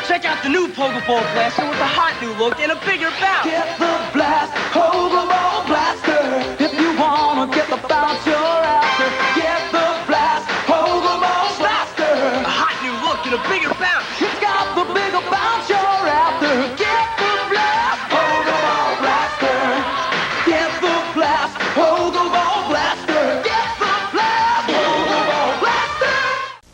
Check out the new Pogo Ball Blaster with a hot new look and a bigger bounce! Get the blast, Pogo Ball Blaster! If you wanna get the bounce you're after, get the blast, Pogo Ball Blaster! A hot new look and a bigger bounce! It's got the bigger bounce you're after, get the blast, Pogo Ball Blaster! Get the blast, Pogo Ball Blaster! Get the blast, Pogo Ball Blaster!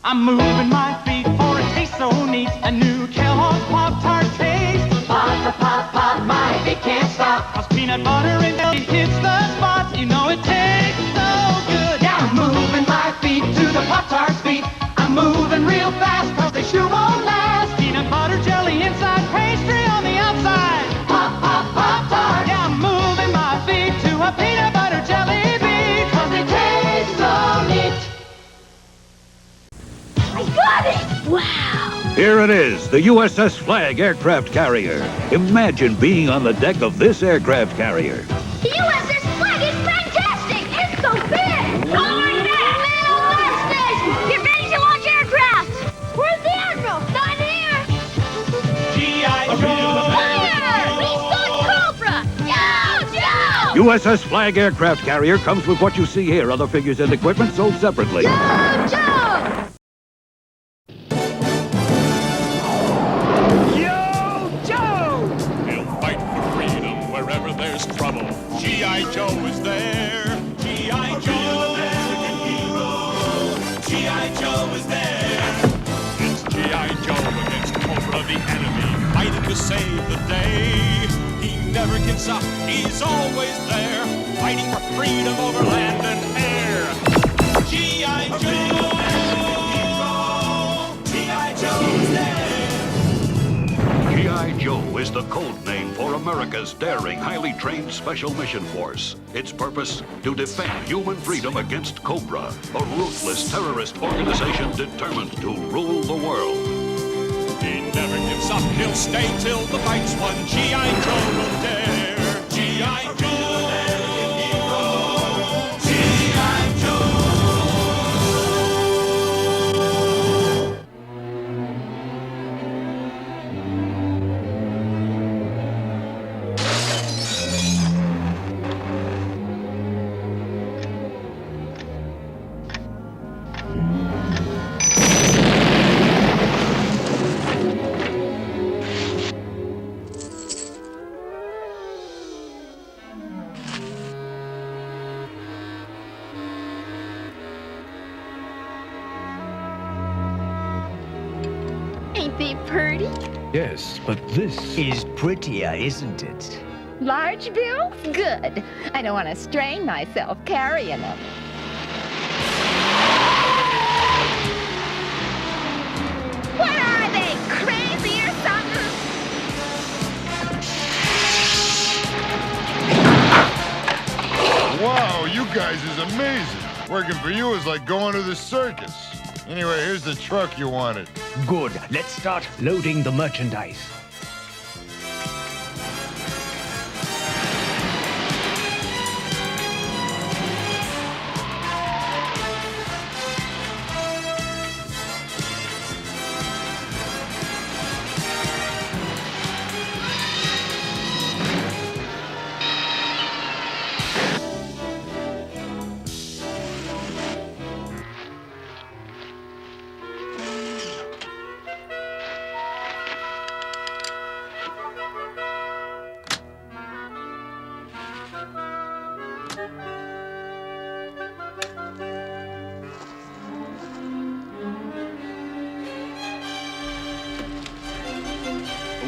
I'm moving my feet for a taste so neat. A new Kellogg's Pop-Tart taste. Pop, pop, pop, my feet can't stop. 'Cause peanut butter and jelly hits the spot. You know it tastes so good. Yeah, I'm moving my feet to the Pop-Tart's beat. I'm moving real fast 'cause they sure won't last. Peanut butter jelly inside, pastry on the outside. Pop, pop, Pop-Tart. Yeah, I'm moving my feet to a peanut butter jelly beat. 'Cause they taste so neat. I got it! Wow! Here it is, the USS Flag aircraft carrier. Imagine being on the deck of this aircraft carrier. The USS Flag is fantastic! It's so big! Forward there! Middle station! Get ready to launch aircraft! Where's the Admiral? Not here! G.I. Joe! Fire! Restock Cobra! Go! Go! USS Flag aircraft carrier comes with what you see here. Other figures and equipment sold separately. Go, Joe! Wherever there's trouble, G.I. Joe is there. G.I. Joe, American hero. G.I. Joe is there. It's G.I. Joe against Cobra, the enemy, fighting to save the day. He never gives up, he's always there, fighting for freedom over land and air. G.I. Joe, American hero. G.I. Joe is there. G.I. Joe is the code name for America's daring, highly trained Special Mission Force. Its purpose? To defend human freedom against Cobra, a ruthless terrorist organization determined to rule the world. He never gives up, he'll stay till the fight's won. G.I. Joe will dare. G.I. Joe, American hero. G.I. Joe. Ain't they pretty? Yes, but this is prettier, isn't it? Large bills? Good. I don't want to strain myself carrying them. What are they, crazy or something? Wow, you guys is amazing. Working for you is like going to the circus. Anyway, here's the truck you wanted. Good. Let's start loading the merchandise.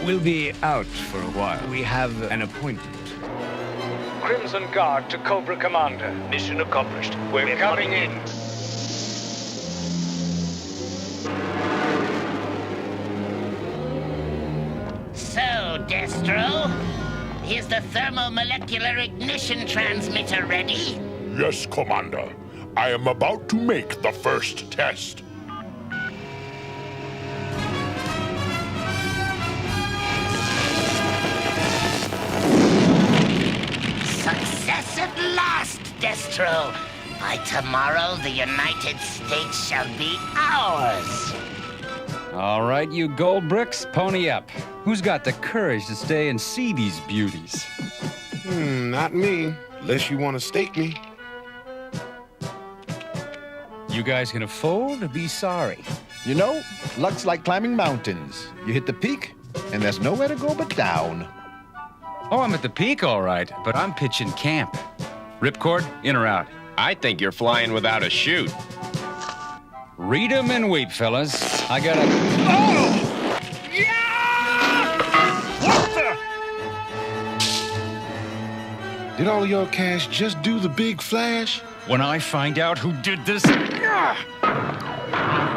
We'll be out for a while. We have an appointment. Crimson Guard to Cobra Commander. Mission accomplished. We're coming in. So, Destro, is the thermomolecular ignition transmitter ready? Yes, Commander. I am about to make the first test. Success at last, Destro. By tomorrow, the United States shall be ours. All right, you gold bricks, pony up. Who's got the courage to stay and see these beauties? Not me. Unless you want to stake me. You guys gonna fold or be sorry? You know, luck's like climbing mountains. You hit the peak, and there's nowhere to go but down. Oh, I'm at the peak, all right, but I'm pitching camp. Ripcord, in or out? I think you're flying without a chute. Read 'em and weep, fellas. I gotta... Oh! What the? Did all of your cash just do the big flash? When I find out who did this... I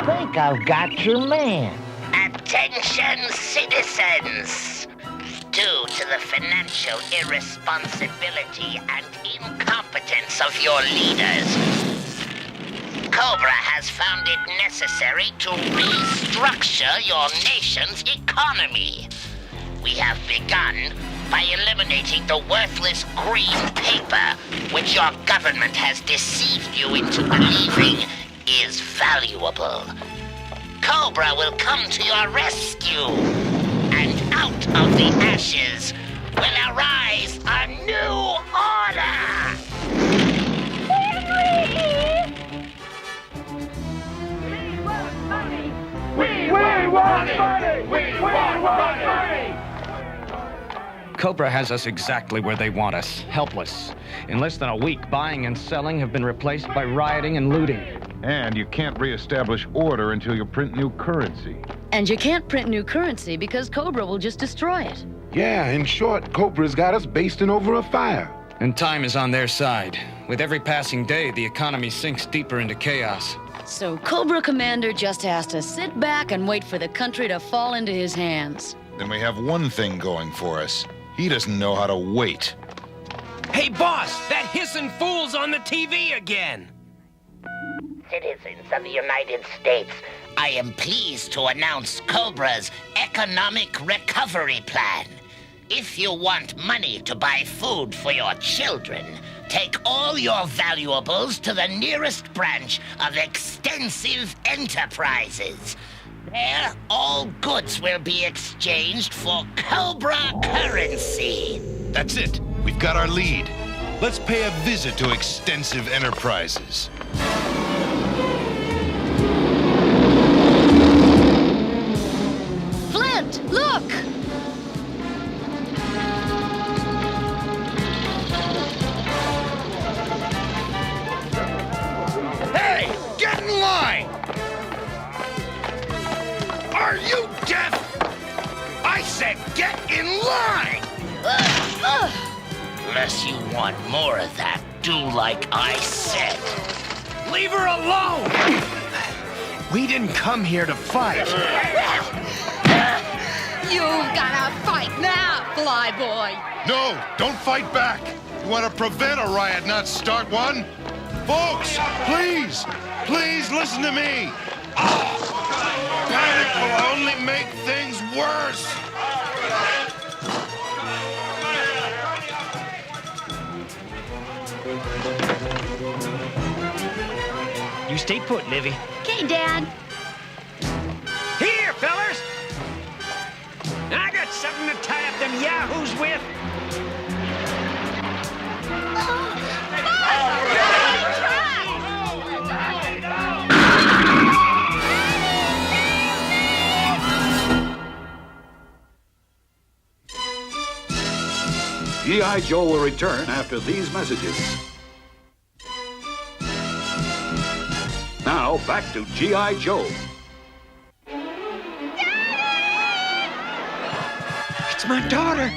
think I've got your man. Attention, citizens! Due to the financial irresponsibility and incompetence of your leaders, Cobra has found it necessary to restructure your nation's economy. We have begun by eliminating the worthless green paper, which your government has deceived you into believing is valuable. Cobra will come to your rescue, and out of the ashes will arise a new order! We want money! We want money! Cobra has us exactly where they want us, helpless. In less than a week, buying and selling have been replaced by rioting and looting. And you can't reestablish order until you print new currency. And you can't print new currency because Cobra will just destroy it. Yeah, in short, Cobra's got us basting over a fire. And time is on their side. With every passing day, the economy sinks deeper into chaos. So Cobra Commander just has to sit back and wait for the country to fall into his hands. Then we have one thing going for us. He doesn't know how to wait. Hey, boss, that hissing fool's on the TV again. Citizens of the United States, I am pleased to announce Cobra's Economic Recovery Plan. If you want money to buy food for your children, take all your valuables to the nearest branch of Extensive Enterprises. There, all goods will be exchanged for Cobra currency. That's it. We've got our lead. Let's pay a visit to Extensive Enterprises. Flint, look! Hey, get in line! Are you deaf? I said get in line! Unless you want more of that, do like I said. Leave her alone! We didn't come here to fight. You've gotta fight now, flyboy. No, don't fight back. You want to prevent a riot, not start one? Folks, please, please listen to me. Panic will only make things worse. You stay put, Livy. Okay, Dad. Here, fellers! I got something to tie up them yahoos with. G.I. Joe will return after these messages. Now, back to G.I. Joe. It's my daughter.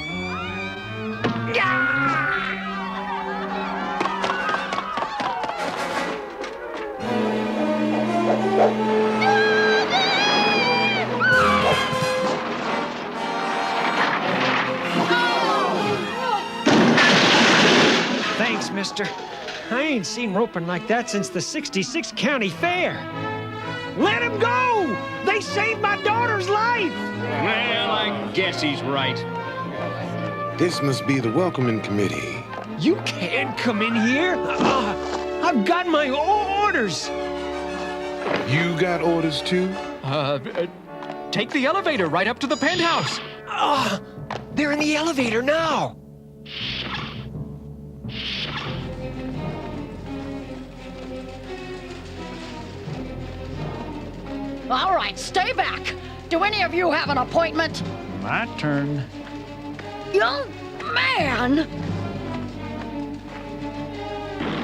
Thanks, mister. I ain't seen roping like that since the 66 County Fair. Let him go! They saved my daughter's life! Well, I guess he's right. This must be the welcoming committee. You can't come in here. I've got my orders. You got orders too? Take the elevator right up to the penthouse. They're in the elevator now. All right, stay back. Do any of you have an appointment? My turn. Young man!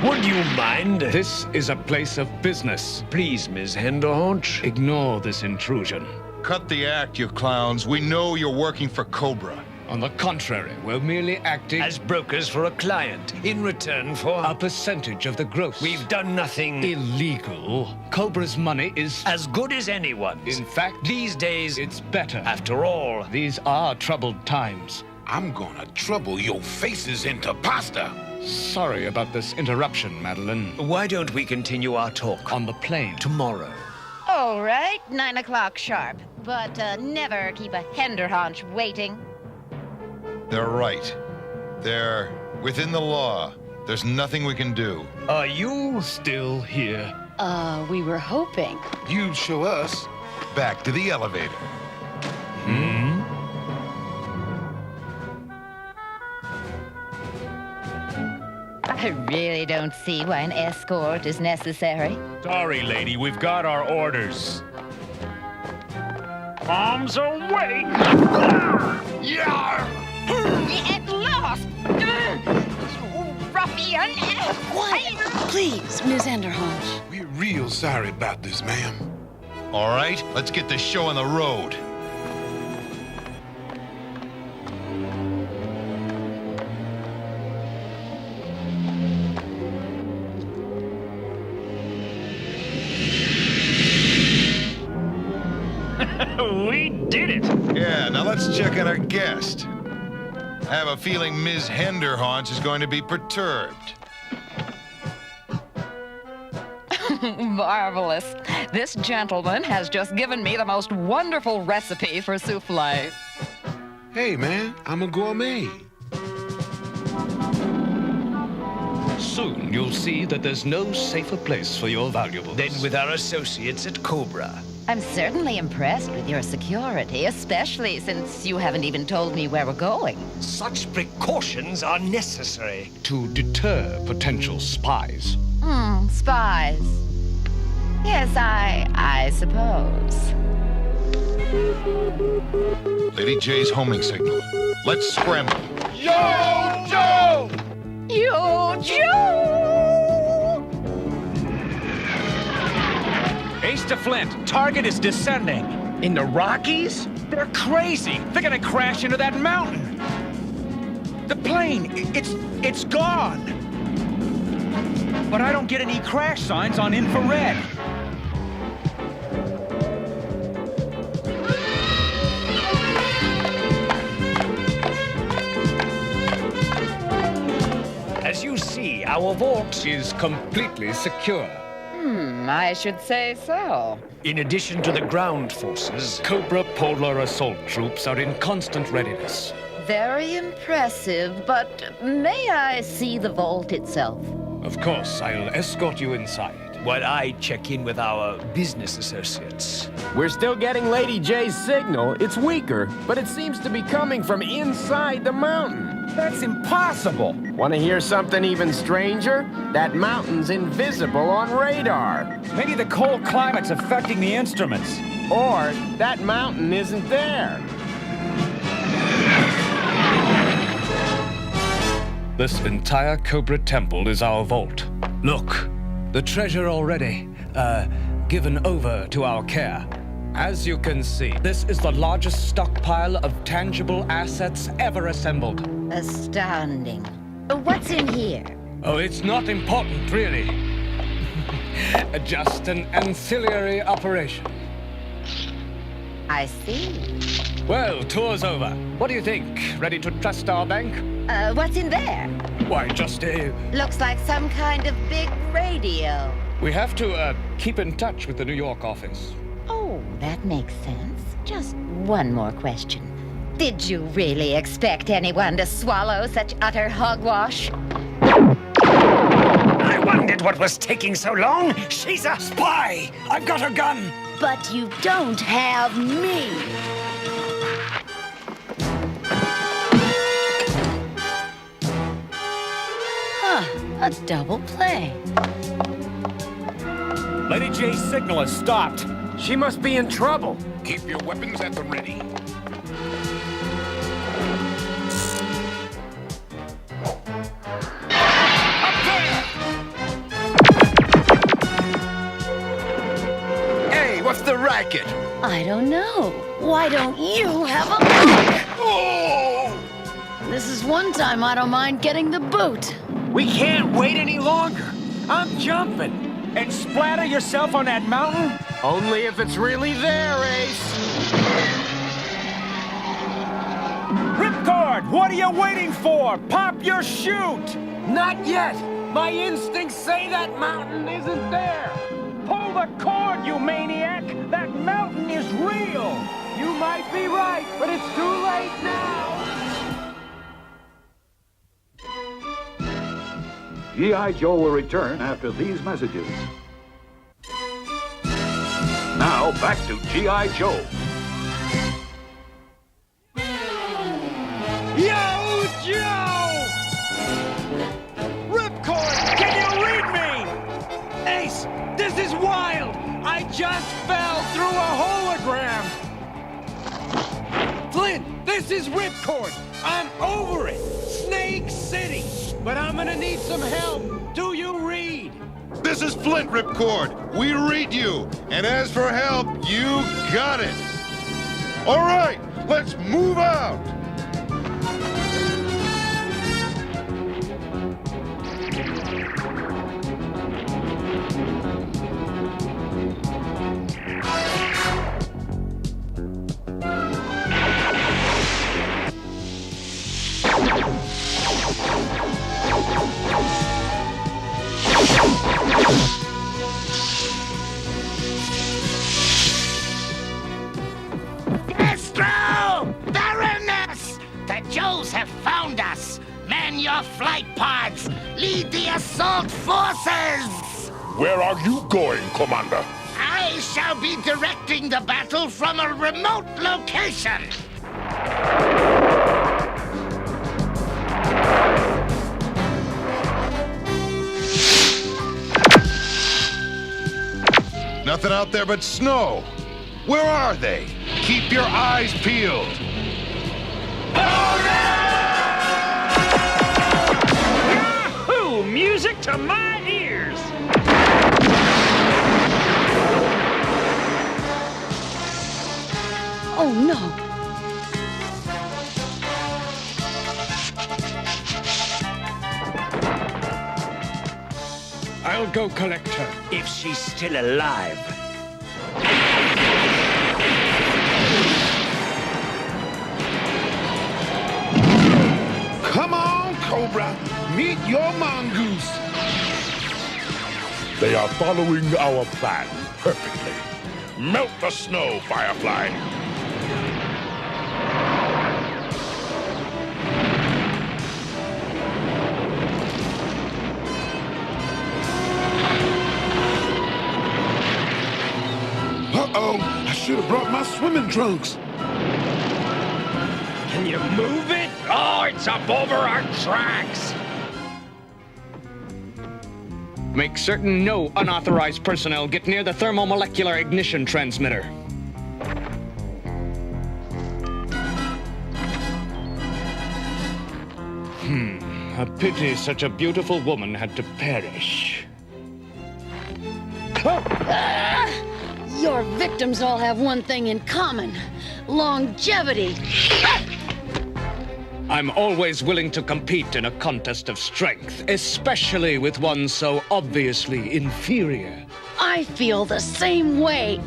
Would you mind? This is a place of business. Please, Ms. Henderhonch. Ignore this intrusion. Cut the act, you clowns. We know you're working for Cobra. On the contrary, we're merely acting As brokers for a client, in return for... a percentage of the gross. We've done nothing... illegal. Cobra's money is as good as anyone's. In fact, these days... it's better. After all... These are troubled times. I'm gonna trouble your faces into pasta. Sorry about this interruption, Madeline. Why don't we continue our talk? On the plane. Tomorrow. All right, 9 o'clock sharp. But never keep a Henderhonch waiting. They're right. They're within the law. There's nothing we can do. Are you... Still here? We were hoping. You'd show us. Back to the elevator. I really don't see why an escort is necessary. Sorry, lady, we've got our orders. Bombs away! At last! Ruffian! Quiet, please, Ms. Enderhonch. We're real sorry about this, ma'am. All right, let's get this show on the road. We did it! Yeah, now let's check on our guest. I have a feeling Ms. Henderhonch is going to be perturbed. Marvelous. This gentleman has just given me the most wonderful recipe for souffle. Hey, man, I'm a gourmet. Soon you'll see that there's no safer place for your valuables. Then with our associates at Cobra. I'm certainly impressed with your security, especially since you haven't even told me where we're going. Such precautions are necessary. To deter potential spies. Spies. Yes, I suppose. Lady J's homing signal. Let's scramble. Yo, Joe! Yo, Joe! Ace to Flint, target is descending. In the Rockies? They're crazy. They're gonna crash into that mountain. The plane, it's gone. But I don't get any crash signs on infrared. As you see, our vault is completely secure. I should say so. In addition to the ground forces, Cobra Polar Assault troops are in constant readiness. Very impressive, but may I see the vault itself? Of course, I'll escort you inside. while I check in with our business associates. We're still getting Lady J's signal. It's weaker, but it seems to be coming from inside the mountain. That's impossible. Want to hear something even stranger? That mountain's invisible on radar. Maybe the cold climate's affecting the instruments. Or that mountain isn't there. This entire Cobra temple is our vault. Look, the treasure already, given over to our care. As you can see, this is the largest stockpile of tangible assets ever assembled. Astounding. What's in here? Oh, it's not important, really. Just an ancillary operation. I see. Well, tour's over. What do you think? Ready to trust our bank? What's in there? Why, just a... Looks like some kind of big radio. We have to, keep in touch with the New York office. Oh, that makes sense. Just one more question. Did you really expect anyone to swallow such utter hogwash? I wondered what was taking so long. She's a spy. I've got her gun. But you don't have me. Huh, a double play. Lady J's signal has stopped. She must be in trouble. Keep your weapons at the ready. Up there! Hey, what's the racket? I don't know. Why don't you have a look? Oh! This is one time I don't mind getting the boot. We can't wait any longer. I'm jumping. And splatter yourself on that mountain? Only if it's really there, Ace. Ripcord, what are you waiting for? Pop your chute! Not yet. My instincts say that mountain isn't there. Pull the cord, you maniac! That mountain is real! You might be right, but it's too late now. G.I. Joe will return after these messages. Now, back to G.I. Joe. Yo, Joe! Ripcord, can you read me? Ace, this is wild! I just fell through a hologram! Flint, this is Ripcord! I'm over it! Snake City! But I'm gonna need some help. Do you read? This is Flint, Ripcord. We read you. And as for help, you got it. All right, let's move out. Destro! Baroness! The Joes have found us! Man your flight pods! Lead the assault forces! Where are you going, Commander? I shall be directing the battle from a remote location! Nothing out there but snow. Where are they? Keep your eyes peeled. Yahoo! Music to my ears! Oh, no. I'll go collect her. If she's still alive. Come on, Cobra. Meet your mongoose. They are following our plan perfectly. Melt the snow, Firefly. Uh-oh, I should have brought my swimming trunks. Can you move it? Oh, it's up over our tracks! Make certain no unauthorized personnel get near the thermomolecular ignition transmitter. A pity such a beautiful woman had to perish. Your victims all have one thing in common: longevity. I'm always willing to compete in a contest of strength, especially with one so obviously inferior. I feel the same way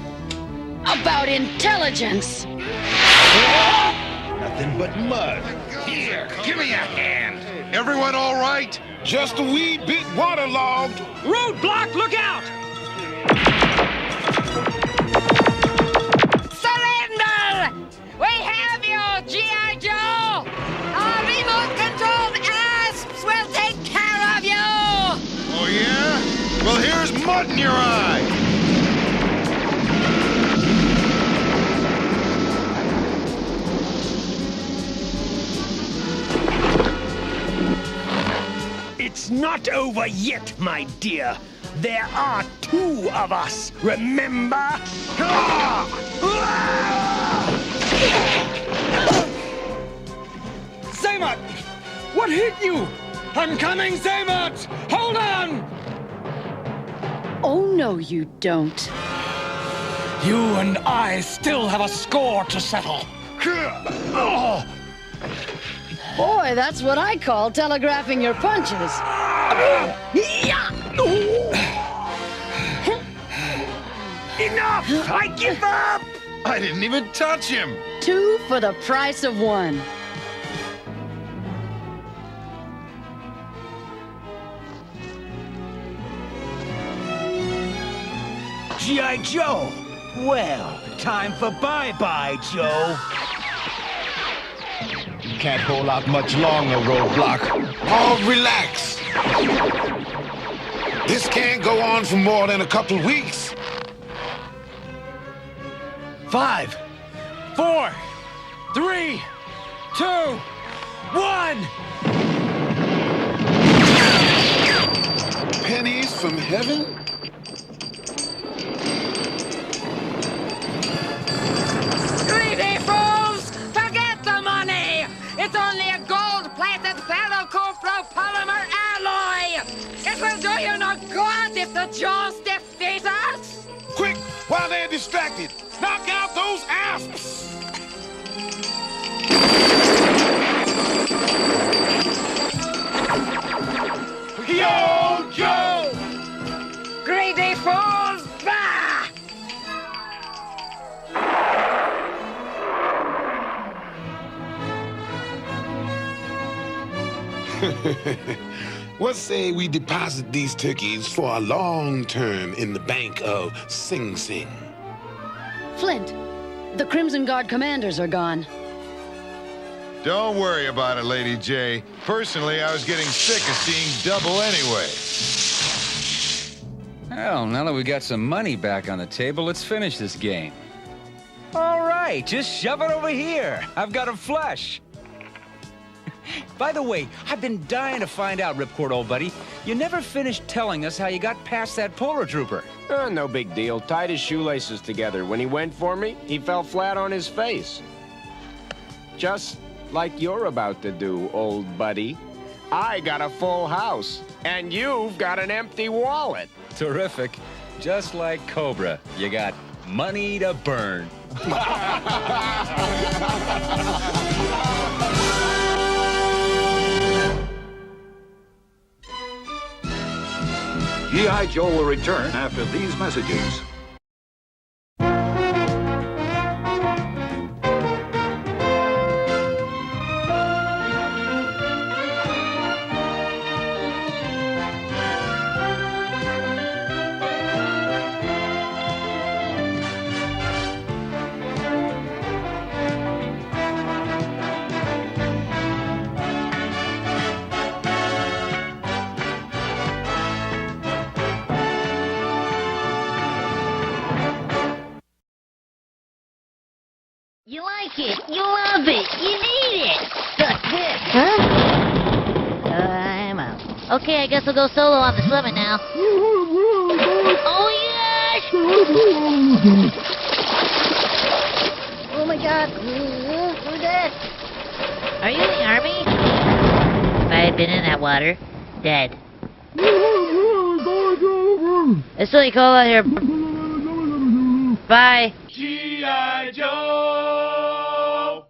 about intelligence. Nothing but mud. Here, give me a hand. Everyone all right? Just a wee bit waterlogged. Roadblock, look out! Surrender! We have you, G.I. Joe! Our remote-controlled asps will take care of you! Oh, yeah? Well, here's mud in your eye. It's not over yet, my dear. There are two of us, remember? Zaymot! What hit you? I'm coming, Zaymot! Hold on! Oh, no, you don't. You and I still have a score to settle. Boy, that's what I call telegraphing your punches. Enough! I give up! I didn't even touch him. 2 for the price of 1. G.I. Joe! Well, time for bye-bye, Joe. Can't hold out much longer, Roadblock. Oh, relax. This can't go on for more than a couple weeks. 5, 4, 3, 2, 1. Pennies from heaven? Greedy fools! Forget the money! It's only a gold-plated ferrocopro-polymer alloy! It will do you no good if the Joes defeat us! Quick, while they're distracted, knock out those asps! Yo, Joe! Greedy fools! Bah! What say we deposit these turkeys for a long term in the bank of Sing Sing? Flint, the Crimson Guard commanders are gone. Don't worry about it, Lady J. Personally, I was getting sick of seeing double anyway. Well, now that we got some money back on the table, let's finish this game. All right, just shove it over here. I've got a flush. By the way, I've been dying to find out, Ripcord, old buddy. You never finished telling us how you got past that polar trooper. No big deal. Tied his shoelaces together. When he went for me, he fell flat on his face. Just like you're about to do, old buddy. I got a full house, and you've got an empty wallet. Terrific. Just like Cobra, you got money to burn. G.I. Joe will return after these messages. You like it, you love it, you need it. Suck this. Huh? I'm out. Okay, I guess I'll go solo on the summit now. Oh, yes! Oh, my God. Who's that? Are you in the army? If I had been in that water, dead. It's really cold out here. Bye. G.I. Joe!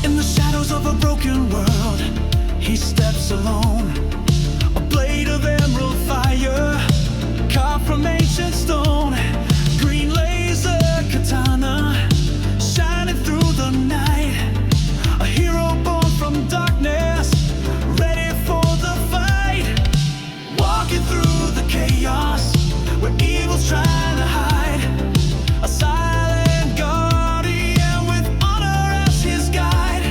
In the shadows of a broken world, he steps alone. A blade of emerald fire, carved from ancient stone. Green laser katana, shining through the night. A hero born from darkness, ready for the fight. Walking through the chaos, where evil's trying to hide. A silent guardian with honor as his guide.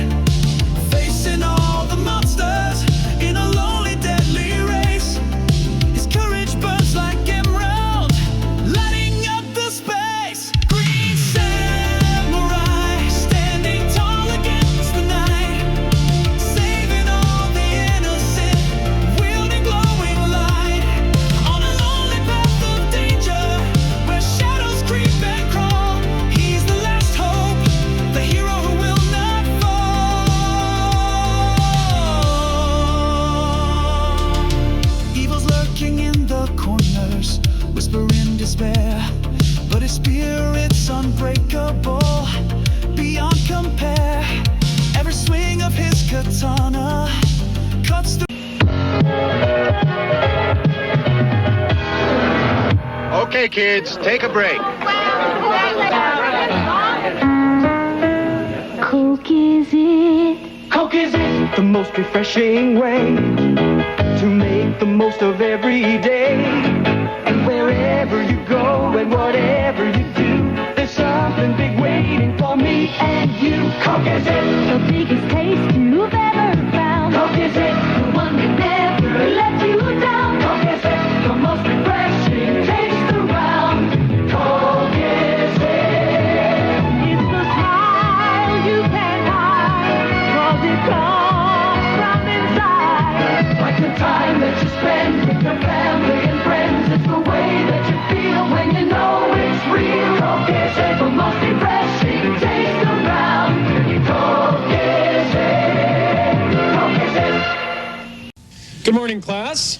Facing all the monsters in a lonely, deadly race. His courage burns like emerald, lighting up the space. Green samurai, standing tall against the night. Saving all the innocent, wielding glowing light. On a lonely path of danger, where shadows creep and crawl. He's the last hope, the hero who will not fall. Evil's lurking in the corners, whispering despair. But his spirit's unbreakable, beyond compare. Every swing of his katana cuts through. Okay, kids, take a break. Coke is it? Coke is it? The most refreshing way to make the most of every day. And wherever you go and whatever you do, there's something big waiting for me and you. Coke is it? The biggest taste you've ever found. Coke is it? The one that never let you down. Coke is it? The most refreshing taste around. Coke is it? It's the smile you can't hide, 'cause it comes from inside. Like the time that you spend with your family and friends. It's the way that you feel when you know it's real. Coke is it? The most refreshing taste around. Coke is it? Coke is it? Good morning, class.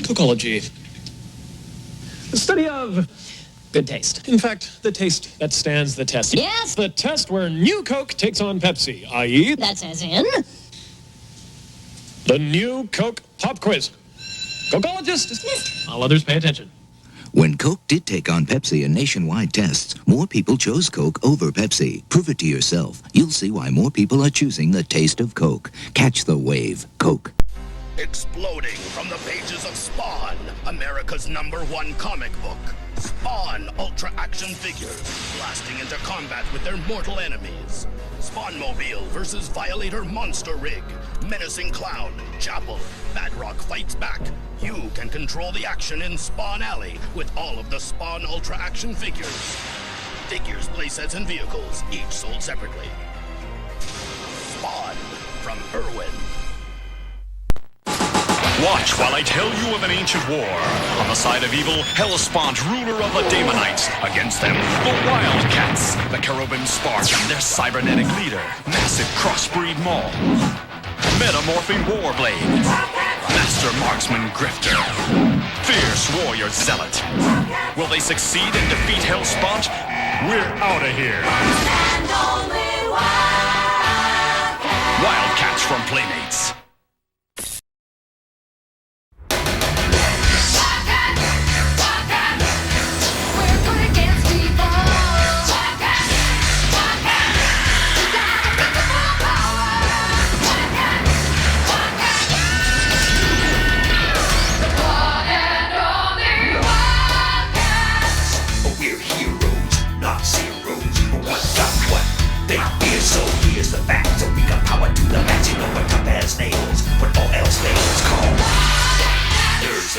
Cocology. The study of good taste. In fact, the taste that stands the test. Yes. The test where new Coke takes on Pepsi, i.e. That's as in? the new Coke Pop Quiz. Cocologist dismissed. All others pay attention. When Coke did take on Pepsi in nationwide tests, more people chose Coke over Pepsi. Prove it to yourself. You'll see why more people are choosing the taste of Coke. Catch the wave. Coke. Exploding from the pages of Spawn, America's #1 comic book. Spawn Ultra Action figures, blasting into combat with their mortal enemies. Spawnmobile versus Violator Monster Rig. Menacing Clown, Chapel, Badrock fights back. You can control the action in Spawn Alley with all of the Spawn Ultra Action figures. Figures, playsets, and vehicles, each sold separately. Spawn from Irwin. Watch while I tell you of an ancient war. On the side of evil, Hellespont, ruler of the Daemonites. Against them, the Wildcats, the Cherubim Spark, and their cybernetic leader, Massive Crossbreed Maul. Metamorphing Warblade, Master Marksman Grifter, Fierce Warrior Zealot. Will they succeed and defeat Hellespont? We're out of here. Wildcats from Playmates.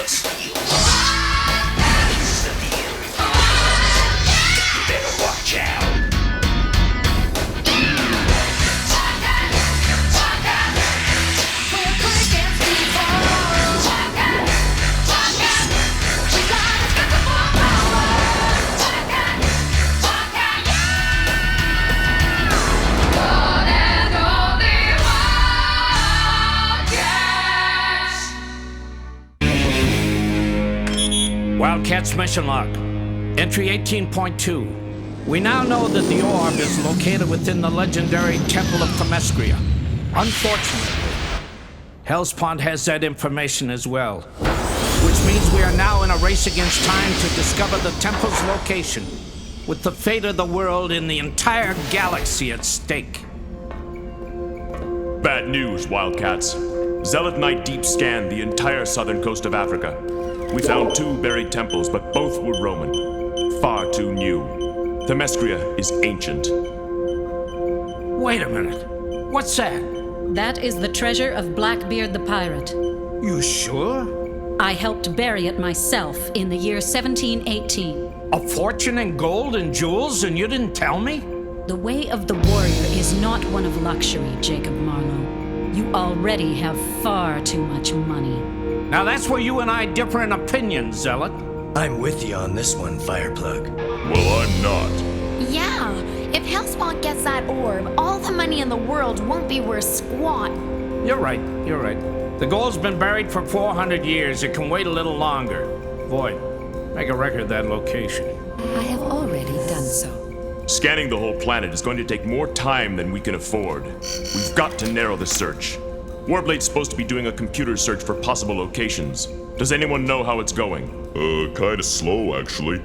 us. Better watch out. Wildcats mission log. Entry 18.2. We now know that the orb is located within the legendary Temple of Themyscira. Unfortunately, Hellspawn has that information as well, which means we are now in a race against time to discover the temple's location, with the fate of the world and the entire galaxy at stake. Bad news, Wildcats. Zealot Knight deep scanned the entire southern coast of Africa. We found 2 buried temples, but both were Roman. Far too new. Themyscira is ancient. Wait a minute. What's that? That is the treasure of Blackbeard the pirate. You sure? I helped bury it myself in the year 1718. A fortune in gold and jewels, and you didn't tell me? The way of the warrior is not one of luxury, Jacob Marlowe. You already have far too much money. Now that's where you and I differ in opinions, Zealot. I'm with you on this one, Fireplug. Well, I'm not. Yeah, if Hellspawn gets that orb, all the money in the world won't be worth squat. You're right. The gold's been buried for 400 years. It can wait a little longer. Void, make a record of that location. I have already done so. Scanning the whole planet is going to take more time than we can afford. We've got to narrow the search. Warblade's supposed to be doing a computer search for possible locations. Does anyone know how it's going? Kinda slow, actually.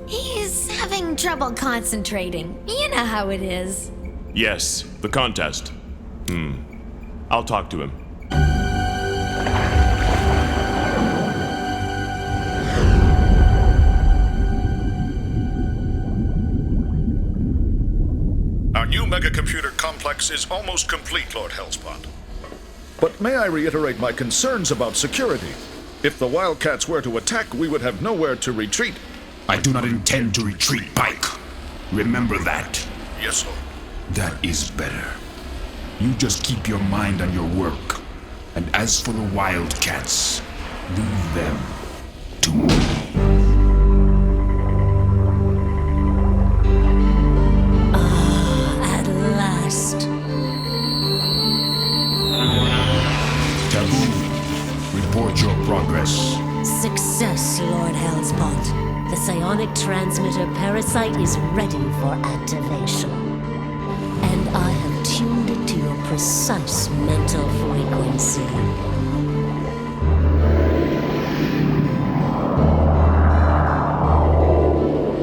He's having trouble concentrating. You know how it is. Yes, the contest. I'll talk to him. Our new megacomputer complex is almost complete, Lord Hellspawn. But may I reiterate my concerns about security? If the Wildcats were to attack, we would have nowhere to retreat. I do not intend to retreat, Pike. Remember that. Yes, Lord. That is better. You just keep your mind on your work. And as for the Wildcats, leave them to me. At last. Taboo, report your progress. Success, Lord Hellspawn. The psionic transmitter parasite is ready for activation. And I have tuned it to your precise mental frequency.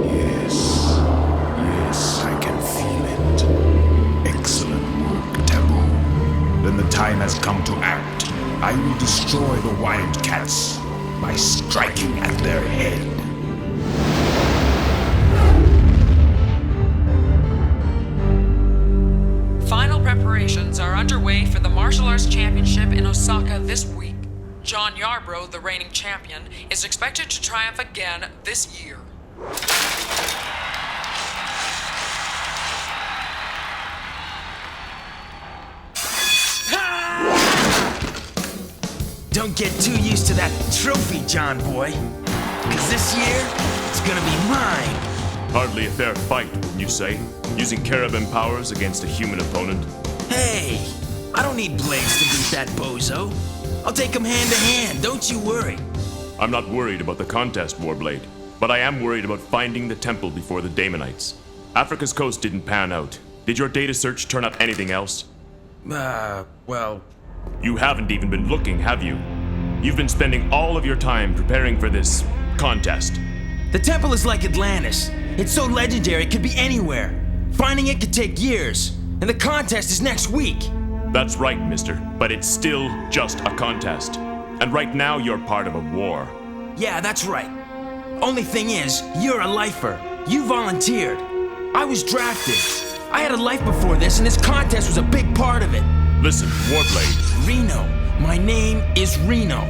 Yes, I can feel it. Excellent work, Taboo. Then the time has come to act. I will destroy the Wildcats by striking at their head. Final preparations are underway for the Martial Arts Championship in Osaka this week. John Yarbrough, the reigning champion, is expected to triumph again this year. Don't get too used to that trophy, John boy. 'Cause this year, it's gonna be mine. Hardly a fair fight, wouldn't you say? Using cherubim powers against a human opponent. Hey, I don't need blades to beat that bozo. I'll take him hand to hand, don't you worry. I'm not worried about the contest, Warblade, but I am worried about finding the temple before the Damonites. Africa's coast didn't pan out. Did your data search turn up anything else? Well... You haven't even been looking, have you? You've been spending all of your time preparing for this contest. The temple is like Atlantis. It's so legendary it could be anywhere. Finding it could take years, and the contest is next week. That's right, mister, but it's still just a contest. And right now you're part of a war. Yeah, that's right. Only thing is, you're a lifer. You volunteered. I was drafted. I had a life before this, and this contest was a big part of it. Listen, Warblade. Reno. My name is Reno.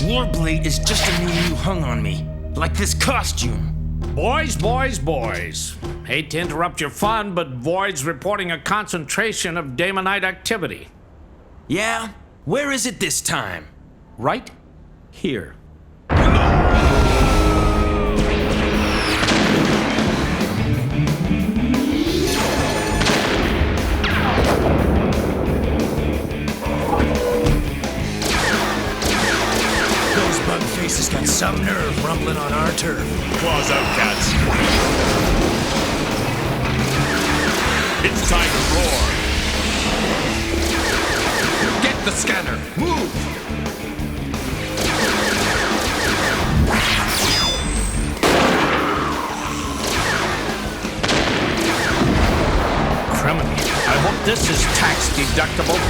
Warblade is just a name you hung on me. Like this costume. Boys. Hate to interrupt your fun, but Void's reporting a concentration of Daemonite activity. Yeah? Where is it this time? Right here. Those bug faces got some nerve rumbling on our turf. Claws out, cats. It's time to roar. Get the scanner. Move. Criminy. I hope this is tax deductible.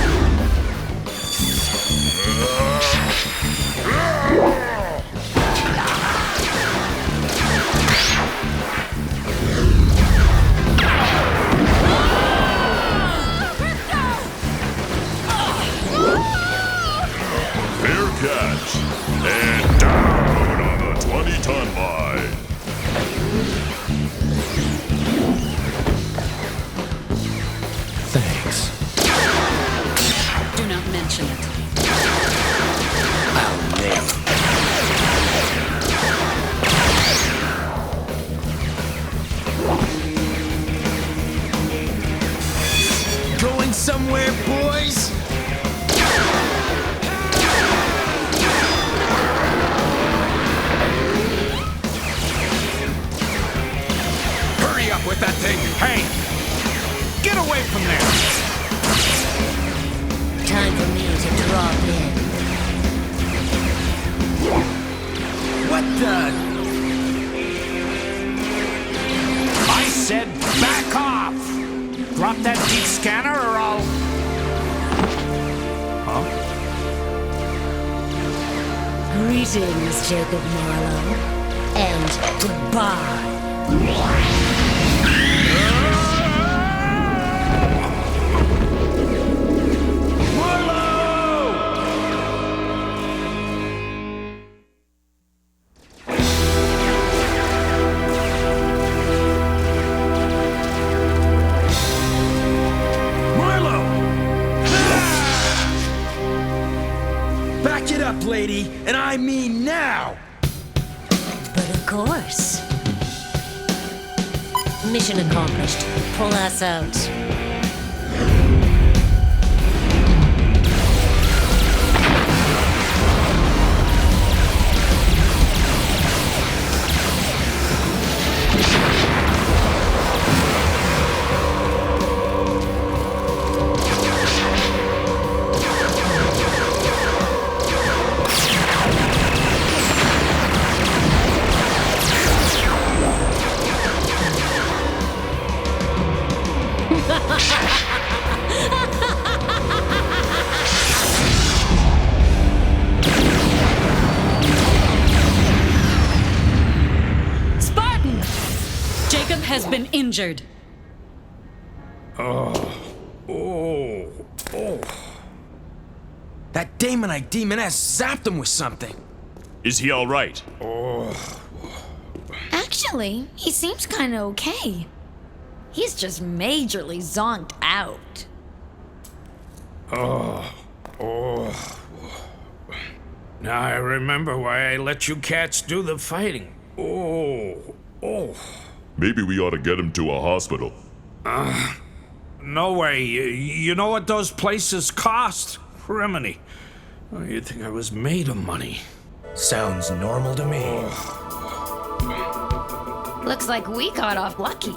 Fair catch. And down on the 20-ton line. Thanks. Do not mention it. I'll nail him. Going somewhere, boys? Hurry up with that thing. Hey! Get away from there! Time for me to drop in. What the? I said back off! Drop that deep scanner or I'll... Huh? Greetings, Jacob Marlowe. And goodbye. Back it up, lady, and I mean now! But of course. Mission accomplished. Pull us out. Spartan! Jacob has been injured. That Daemonite demoness zapped him with something. Is he all right? Actually, he seems kind of okay. He's just majorly zonked out. Now I remember why I let you cats do the fighting. Maybe we ought to get him to a hospital. No way. You know what those places cost? Criminy. Oh, you'd think I was made of money. Sounds normal to me. Looks like we got off lucky.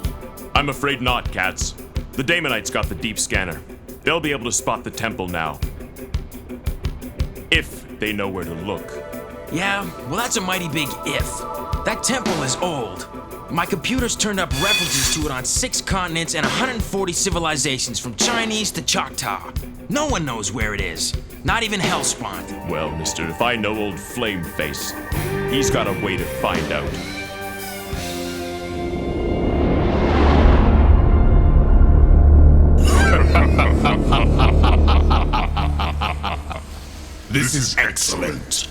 I'm afraid not, cats. The Daemonites got the deep scanner. They'll be able to spot the temple now. If they know where to look. Yeah, well, that's a mighty big if. That temple is old. My computers turned up references to it on 6 continents and 140 civilizations from Chinese to Choctaw. No one knows where it is. Not even Hellspawn. Well, mister, if I know old Flameface, he's got a way to find out. This is excellent.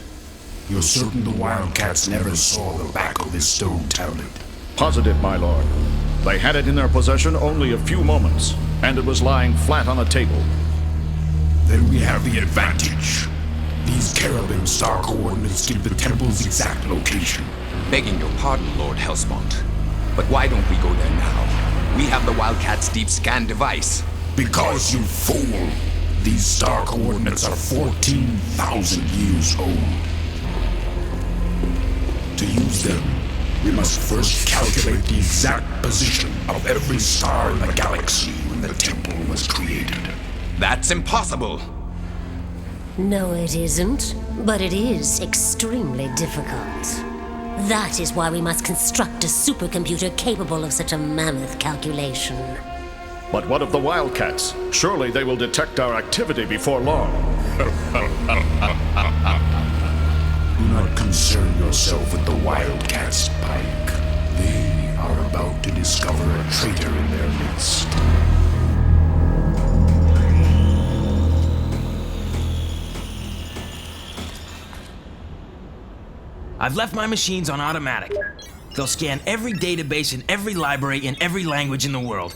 You're certain the Wildcats never saw the back of this stone tablet? Positive, my lord. They had it in their possession only a few moments, and it was lying flat on a table. Then we have the advantage. These cherubim star coordinates give the temple's exact location. Begging your pardon, Lord Hellspawn, but why don't we go there now? We have the Wildcat's deep scan device. Because, you fool! These star coordinates are 14,000 years old. To use them, we must first calculate the exact position of every star in the galaxy when the temple was created. That's impossible! No, it isn't. But it is extremely difficult. That is why we must construct a supercomputer capable of such a mammoth calculation. But what of the Wildcats? Surely they will detect our activity before long. Do not concern yourself with the Wildcats, Pike. They are about to discover a traitor in their midst. I've left my machines on automatic. They'll scan every database in every library in every language in the world.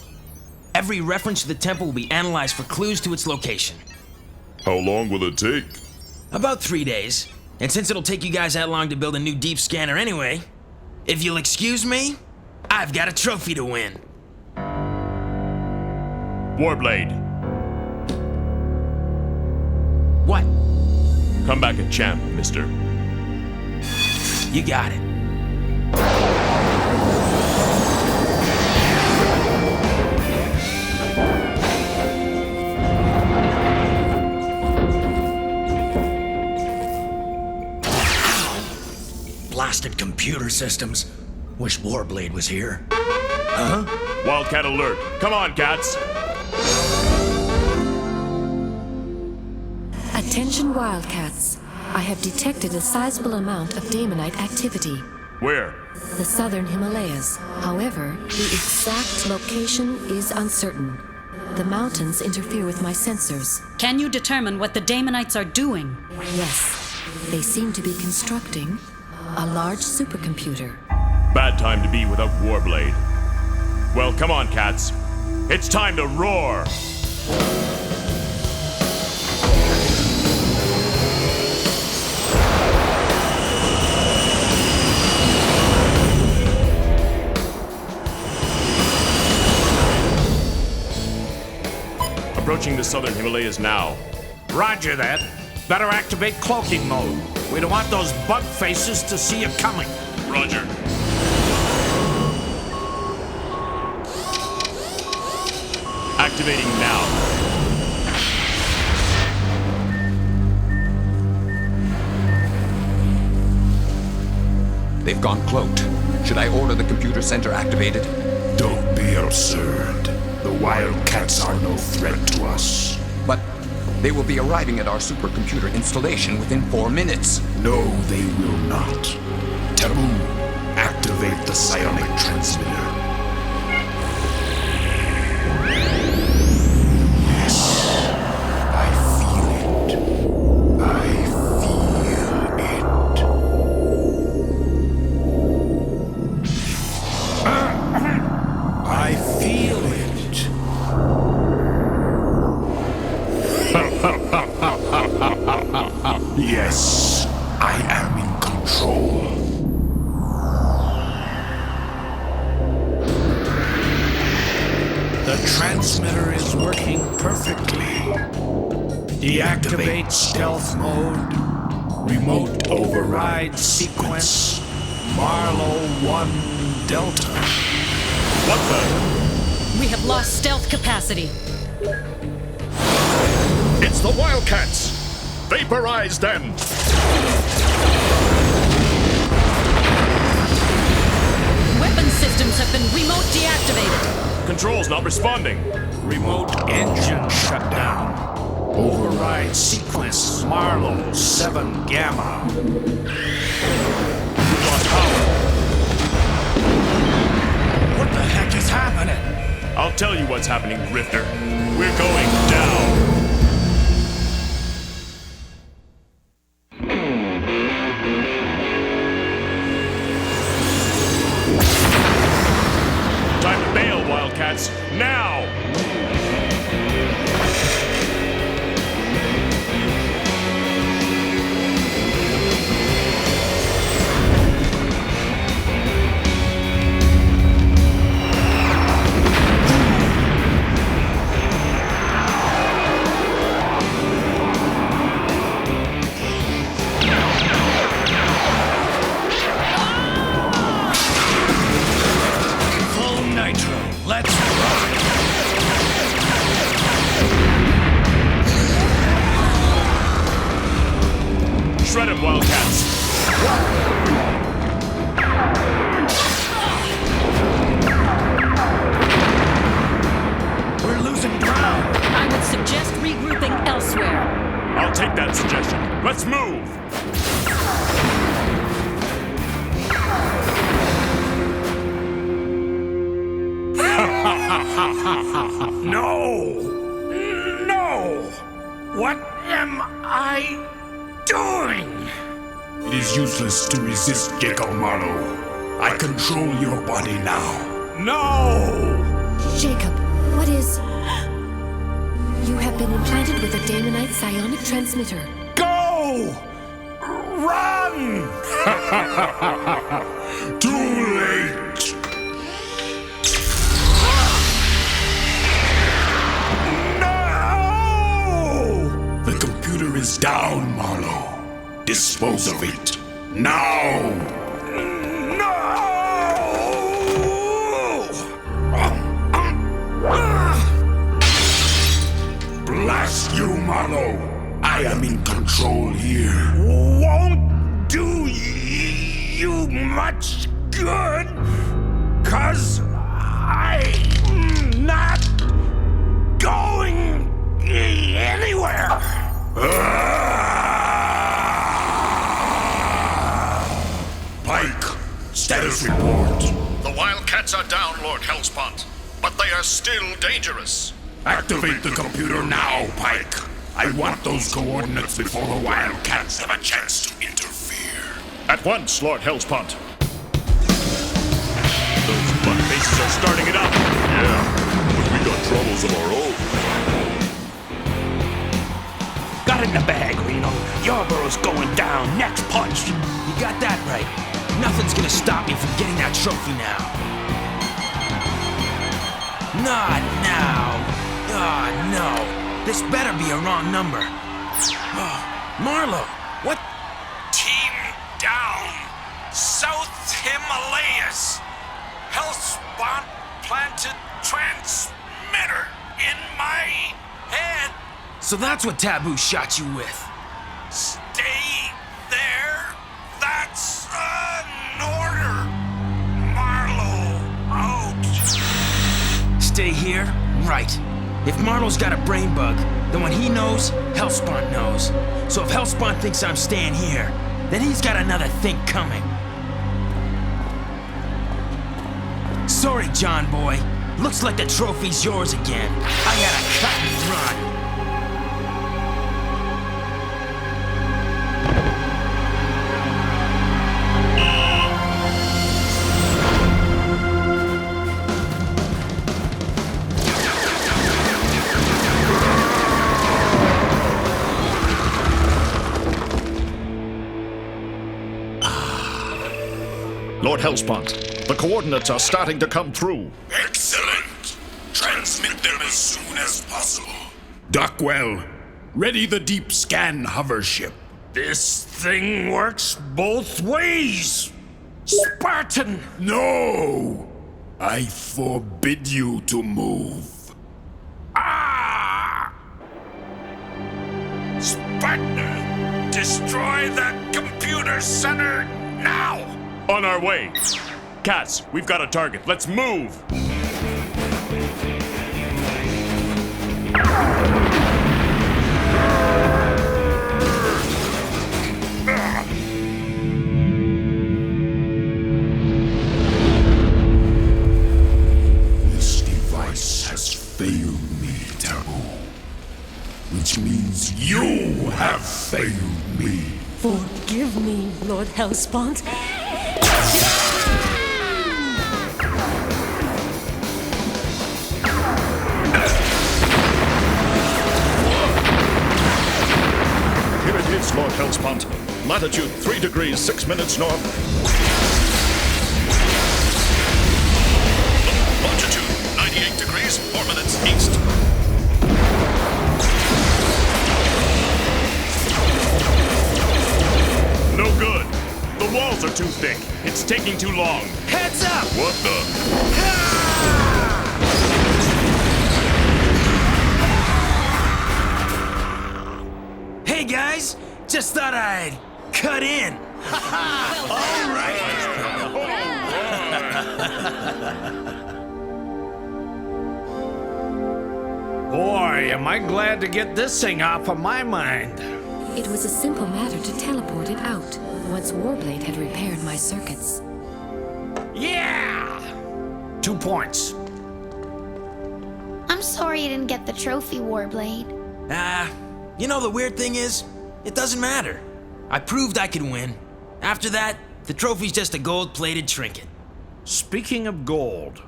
Every reference to the temple will be analyzed for clues to its location. How long will it take? About 3 days. And since it'll take you guys that long to build a new deep scanner anyway, if you'll excuse me, I've got a trophy to win. Warblade. What? Come back a champ, mister. You got it. Blasted computer systems. Wish Warblade was here. Huh? Wildcat alert. Come on, cats. Attention Wildcats. I have detected a sizable amount of Daemonite activity. Where? The southern Himalayas. However, the exact location is uncertain. The mountains interfere with my sensors. Can you determine what the Daemonites are doing? Yes. They seem to be constructing a large supercomputer. Bad time to be without Warblade. Well, come on, cats. It's time to roar! Approaching the southern Himalayas now. Roger that. Better activate cloaking mode. We don't want those bug faces to see you coming. Roger. Activating now. They've gone cloaked. Should I order the computer center activated? Don't be absurd. The Wildcats are no threat to us. But they will be arriving at our supercomputer installation within 4 minutes. No, they will not. Taboo, activate the psionic transmitter. Yes, I feel it. I feel it. I feel it. Yes, I am in control. The transmitter is working perfectly. Deactivate stealth mode. Remote override sequence. Marlow 1 Delta. What the? We have lost stealth capacity. It's the Wildcats! Vaporize them! Weapon systems have been remote deactivated. Controls not responding. Remote engine shut down. Override sequence Marlow 7 Gamma. We've lost power. What the heck is happening? I'll tell you what's happening, Grifter. We're going down. Wildcats, now! Shred him, Wildcats! We're losing ground. I would suggest regrouping elsewhere. I'll take that suggestion. Let's move! No! No! What am I doing? It is useless to resist, Jacob Marlowe. I control your body now. No! Jacob, what is... You have been implanted with a Damonite psionic transmitter. Go! Run! Too late! No! The computer is down, Marlowe. Dispose of it. Now! No! Blast you, Marlowe! I am in control here. Won't do you much good, 'cause I'm not going anywhere. Pike, status report. The Wildcats are down, Lord Hellspont, but they are still dangerous. Activate the computer now, Pike. I want those coordinates before the Wildcats have a chance to interfere. At once, Lord Hellspont. Those butt faces are starting it up! Yeah, but we got troubles of our own. Got it in the bag, Reno. Yarborough's going down. Next punch. You got that right. Nothing's gonna stop me from getting that trophy now. Not now. Ah, no. This better be a wrong number. Oh, Marlowe, what? Team down. South Himalayas. Hellspawn planted transmitter in my head. So that's what Taboo shot you with. Stay there. That's an order. Marlowe, out. Stay here? Right. If Marlowe's got a brain bug, then when he knows, Hellspawn knows. So if Hellspawn thinks I'm staying here, then he's got another think coming. Sorry, John boy. Looks like the trophy's yours again. I gotta cut and run. Lord Hellspont, the coordinates are starting to come through. Excellent. Transmit them as soon as possible. Dockwell, ready the deep scan hover ship. This thing works both ways. Spartan! No! I forbid you to move. Ah! Spartan! Destroy that computer center now! On our way! Cats, we've got a target. Let's move! This device has failed me, Taboo. Which means you have failed me. Forgive me, Lord Hellspawn. Yes, Lord Hellespont. Latitude 3 degrees 6 minutes north. Longitude 98 degrees 4 minutes east. No good. The walls are too thick. It's taking too long. Heads up! What the? Hey guys, just thought I'd cut in. All Boy, am I glad to get this thing off of my mind. It was a simple matter to teleport it out, once Warblade had repaired my circuits. Yeah! 2 points. I'm sorry you didn't get the trophy, Warblade. You know the weird thing is, it doesn't matter. I proved I could win. After that, the trophy's just a gold-plated trinket. Speaking of gold,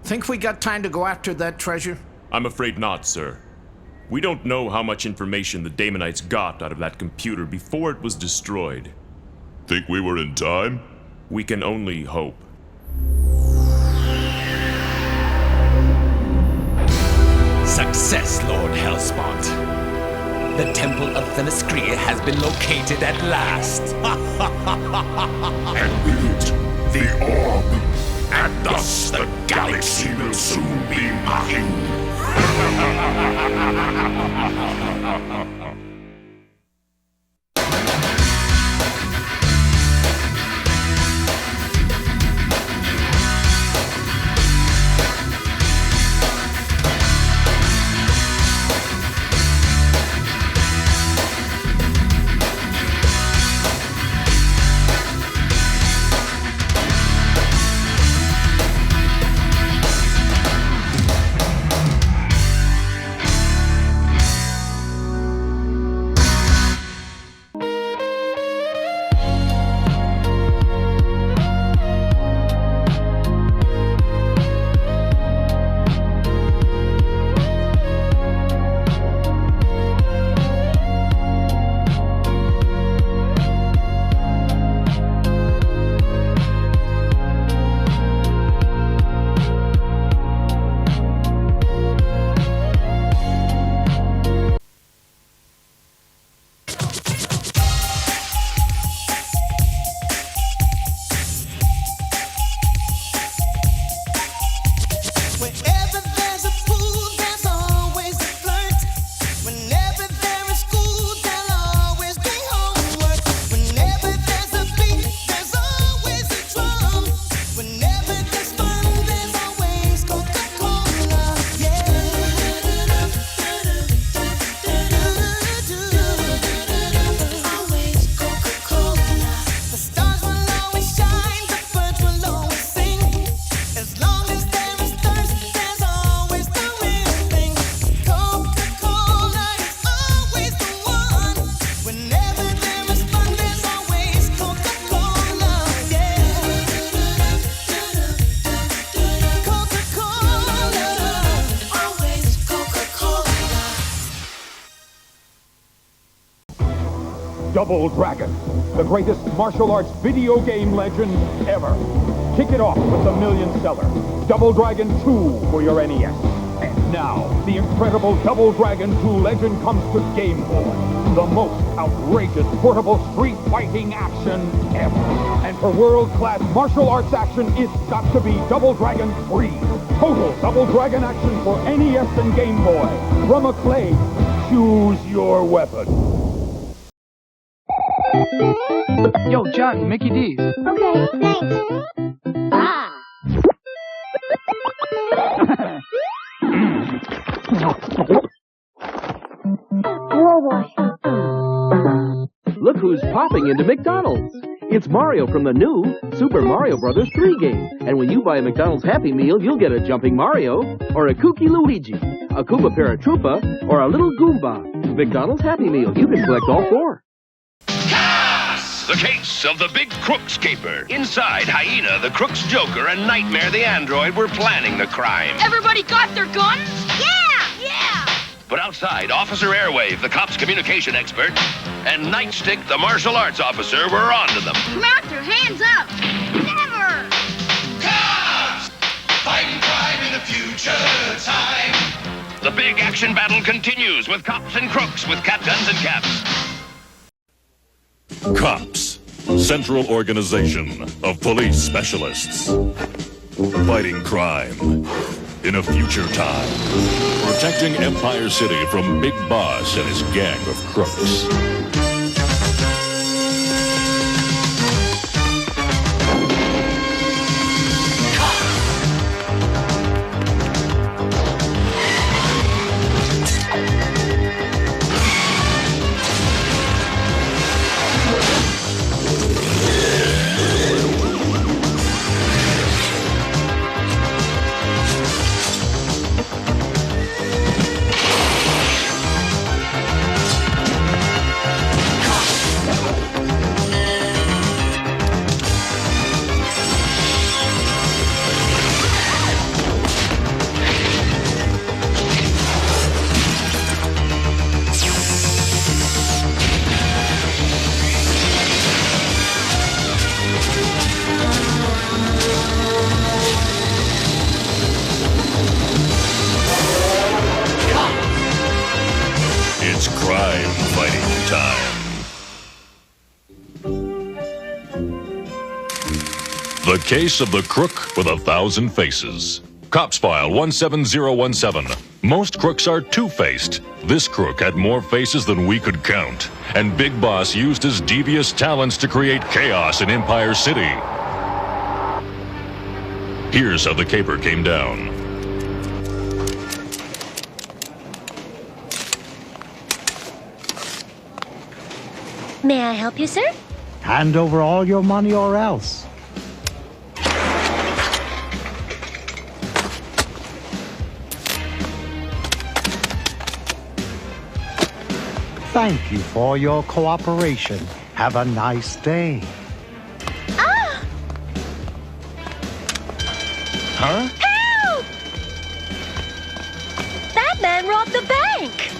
think we got time to go after that treasure? I'm afraid not, sir. We don't know how much information the Damonites got out of that computer before it was destroyed. Think we were in time? We can only hope. Success, Lord Hellespont. The Temple of Themyscira has been located at last. And with it, the orb. And thus the galaxy will soon be mine. Double Dragon, the greatest martial arts video game legend ever. Kick it off with the million-seller, Double Dragon 2 for your NES. And now, the incredible Double Dragon 2 Legend comes to Game Boy. The most outrageous portable street fighting action ever. And for world-class martial arts action, it's got to be Double Dragon 3. Total Double Dragon action for NES and Game Boy. From Acclaim, choose your weapon. Yo, Johnny, Mickey D's. Okay, thanks. Ah. Whoa, boy. Look who's popping into McDonald's. It's Mario from the new Super Mario Bros. 3 game. And when you buy a McDonald's Happy Meal, you'll get a Jumping Mario, or a Kooky Luigi, a Koopa Paratroopa, or a little Goomba. McDonald's Happy Meal. You can collect all 4. The case of the big Crookscaper. Inside, Hyena, the Crook's Joker, and Nightmare the Android were planning the crime. Everybody got their guns? Yeah! Yeah! But outside, Officer Airwave, the cop's communication expert, and Nightstick, the martial arts officer, were onto them. Master, hands up! Never! Cops! Fighting crime in a future time. The big action battle continues with cops and crooks with cat guns and caps. Cops, central organization of police specialists. Fighting crime in a future time. Protecting Empire City from Big Boss and his gang of crooks. It's crime fighting time. The Case of the Crook with 1,000 Faces. Cops File 17017. Most crooks are two-faced. This crook had more faces than we could count. And Big Boss used his devious talents to create chaos in Empire City. Here's how the caper came down. May I help you, sir? Hand over all your money or else. Thank you for your cooperation. Have a nice day. Ah! Huh? Help! That man robbed the bank!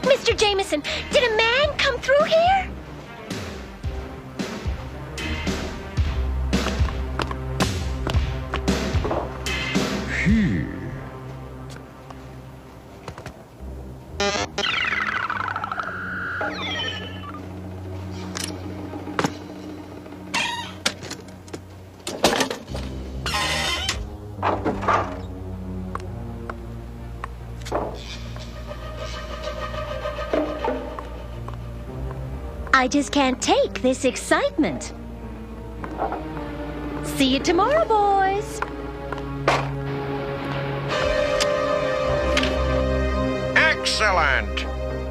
Mr. Jameson, did a man come through here? I just can't take this excitement. See you tomorrow, boys. Excellent!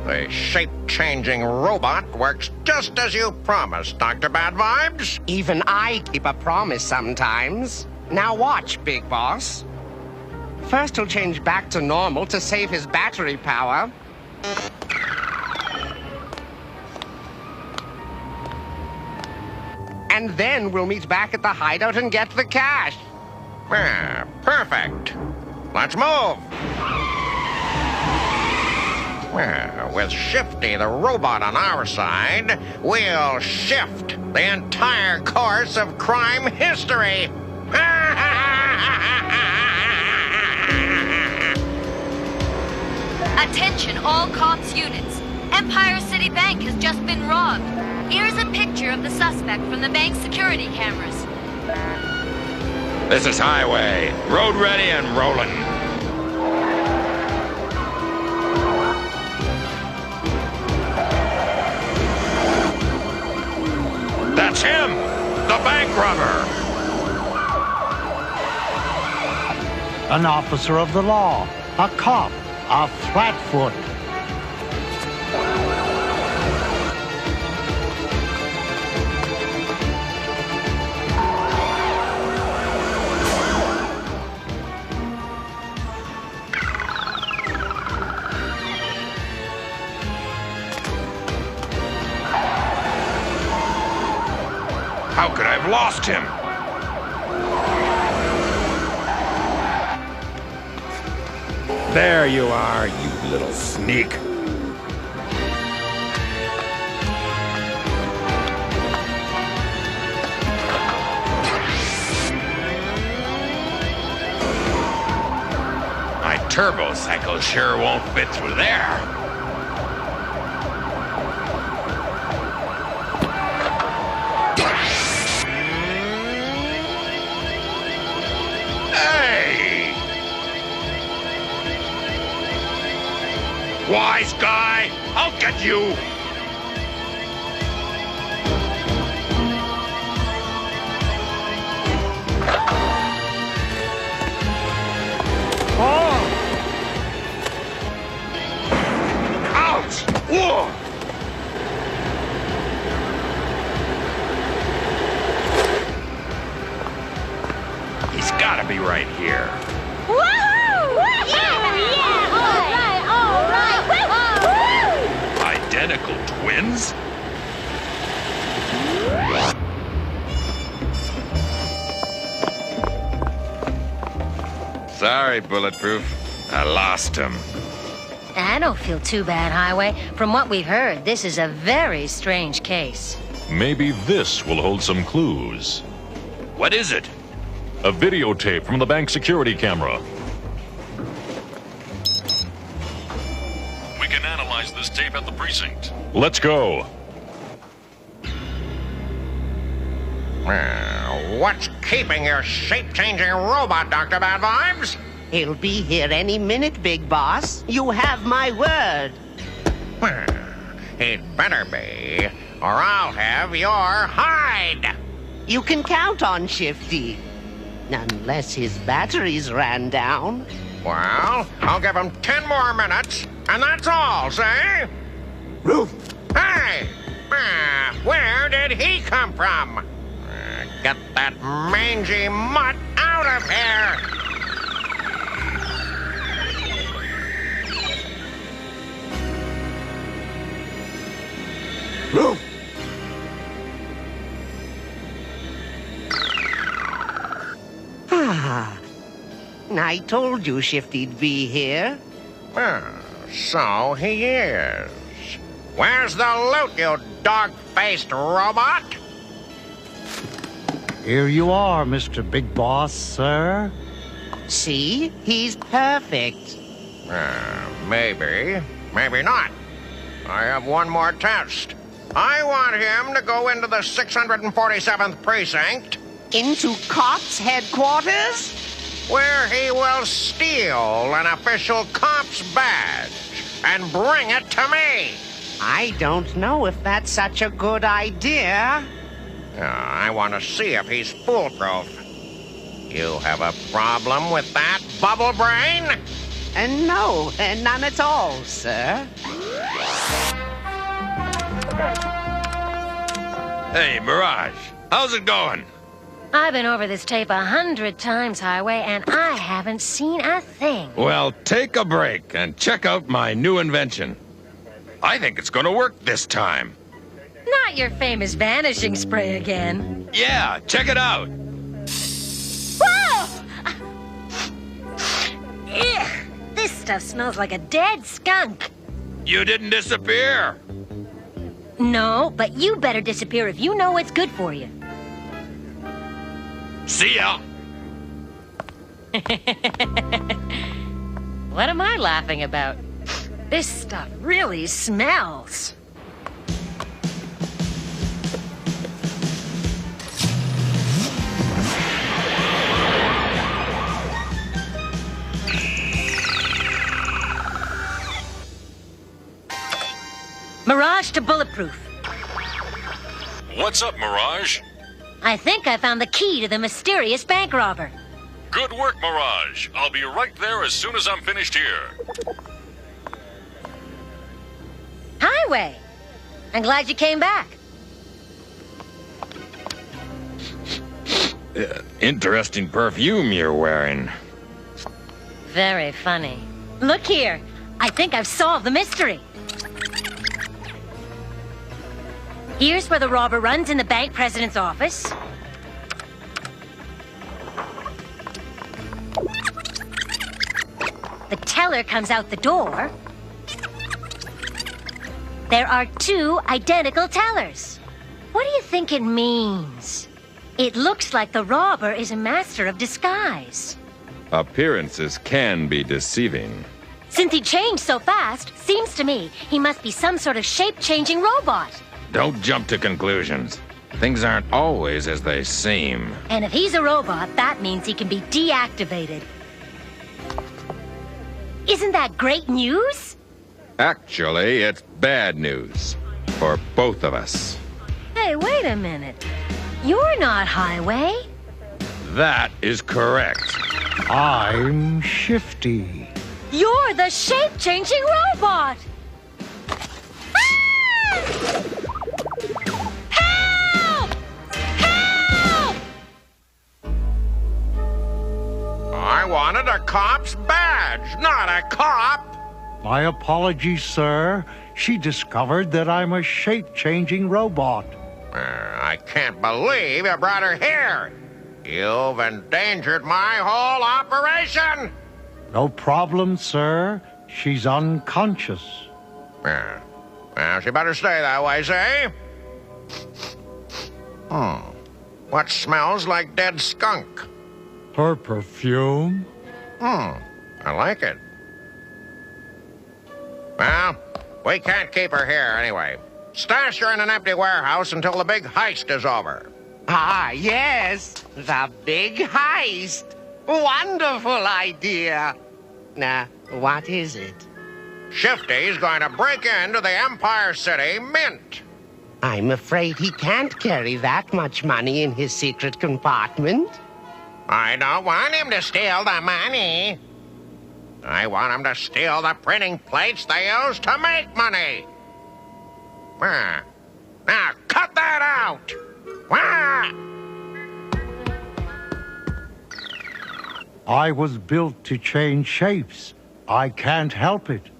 The shape-changing robot works just as you promised, Dr. Bad Vibes. Even I keep a promise sometimes. Now watch, Big Boss. First he'll change back to normal to save his battery power. And then we'll meet back at the hideout and get the cash. Ah, perfect. Let's move. Well, with Shifty the robot on our side, we'll shift the entire course of crime history. Attention all cops units. Empire City Bank has just been robbed. Here's a picture of the suspect from the bank's security cameras. This is Highway. Road ready and rolling. That's him! The bank robber! An officer of the law, a cop, a flatfoot. How could I have lost him? There you are, you little sneak. My turbo cycle sure won't fit through there. Hey! Wise guy, I'll get you! Ouch! Whoa! He's gotta be right here. Woohoo! Yeah! All right! Woo-hoo! Identical twins? Sorry, Bulletproof. I lost him. I don't feel too bad, Highway. From what we've heard, this is a very strange case. Maybe this will hold some clues. What is it? A videotape from the bank security camera. We can analyze this tape at the precinct. Let's go. What's keeping your shape-changing robot, Dr. Bad Vibes? He'll be here any minute, Big Boss. You have my word. He'd better be, or I'll have your hide. You can count on Shifty. Unless his batteries ran down. Well, I'll give him 10 more minutes, and that's all, say? Roof! Hey! Where did he come from? Get that mangy mutt out of here! Roof! I told you Shifty'd be here. So he is. Where's the loot, you dog-faced robot? Here you are, Mr. Big Boss, sir. See? He's perfect. Maybe. Maybe not. I have one more test. I want him to go into the 647th precinct. Into COPS headquarters? Where he will steal an official COPS badge and bring it to me. I don't know if that's such a good idea. I want to see if he's foolproof. You have a problem with that, Bubble Brain? No, none at all, sir. Hey, Mirage, how's it going? I've been over this tape 100 times, Highway, and I haven't seen a thing. Well, take a break and check out my new invention. I think it's gonna work this time. Not your famous vanishing spray again. Yeah, check it out. Whoa! Ugh, this stuff smells like a dead skunk. You didn't disappear. No, but you better disappear if you know what's good for you. See ya. What am I laughing about? This stuff really smells. Mirage to Bulletproof. What's up, Mirage? I think I found the key to the mysterious bank robber. Good work, Mirage. I'll be right there as soon as I'm finished here. Highway! I'm glad you came back. Interesting perfume you're wearing. Very funny. Look here. I think I've solved the mystery. Here's where the robber runs in the bank president's office. The teller comes out the door. There are 2 identical tellers. What do you think it means? It looks like the robber is a master of disguise. Appearances can be deceiving. Since he changed so fast, seems to me he must be some sort of shape-changing robot. Don't jump to conclusions. Things aren't always as they seem. And if he's a robot, that means he can be deactivated. Isn't that great news? Actually, it's bad news. For both of us. Hey, wait a minute. You're not Highway. That is correct. I'm Shifty. You're the shape-changing robot! Ah! Help! Help! I wanted a cop's badge, not a cop. My apologies, sir. She discovered that I'm a shape-changing robot. I can't believe you brought her here. You've endangered my whole operation. No problem, sir. She's unconscious. Well, she better stay that way, say? What smells like dead skunk? Her perfume? I like it. Well, we can't keep her here anyway. Stash her in an empty warehouse until the big heist is over. Ah, yes, the big heist. Wonderful idea. Now, what is it? Shifty's going to break into the Empire City Mint. I'm afraid he can't carry that much money in his secret compartment. I don't want him to steal the money. I want him to steal the printing plates they use to make money. Now, cut that out! I was built to change shapes. I can't help it.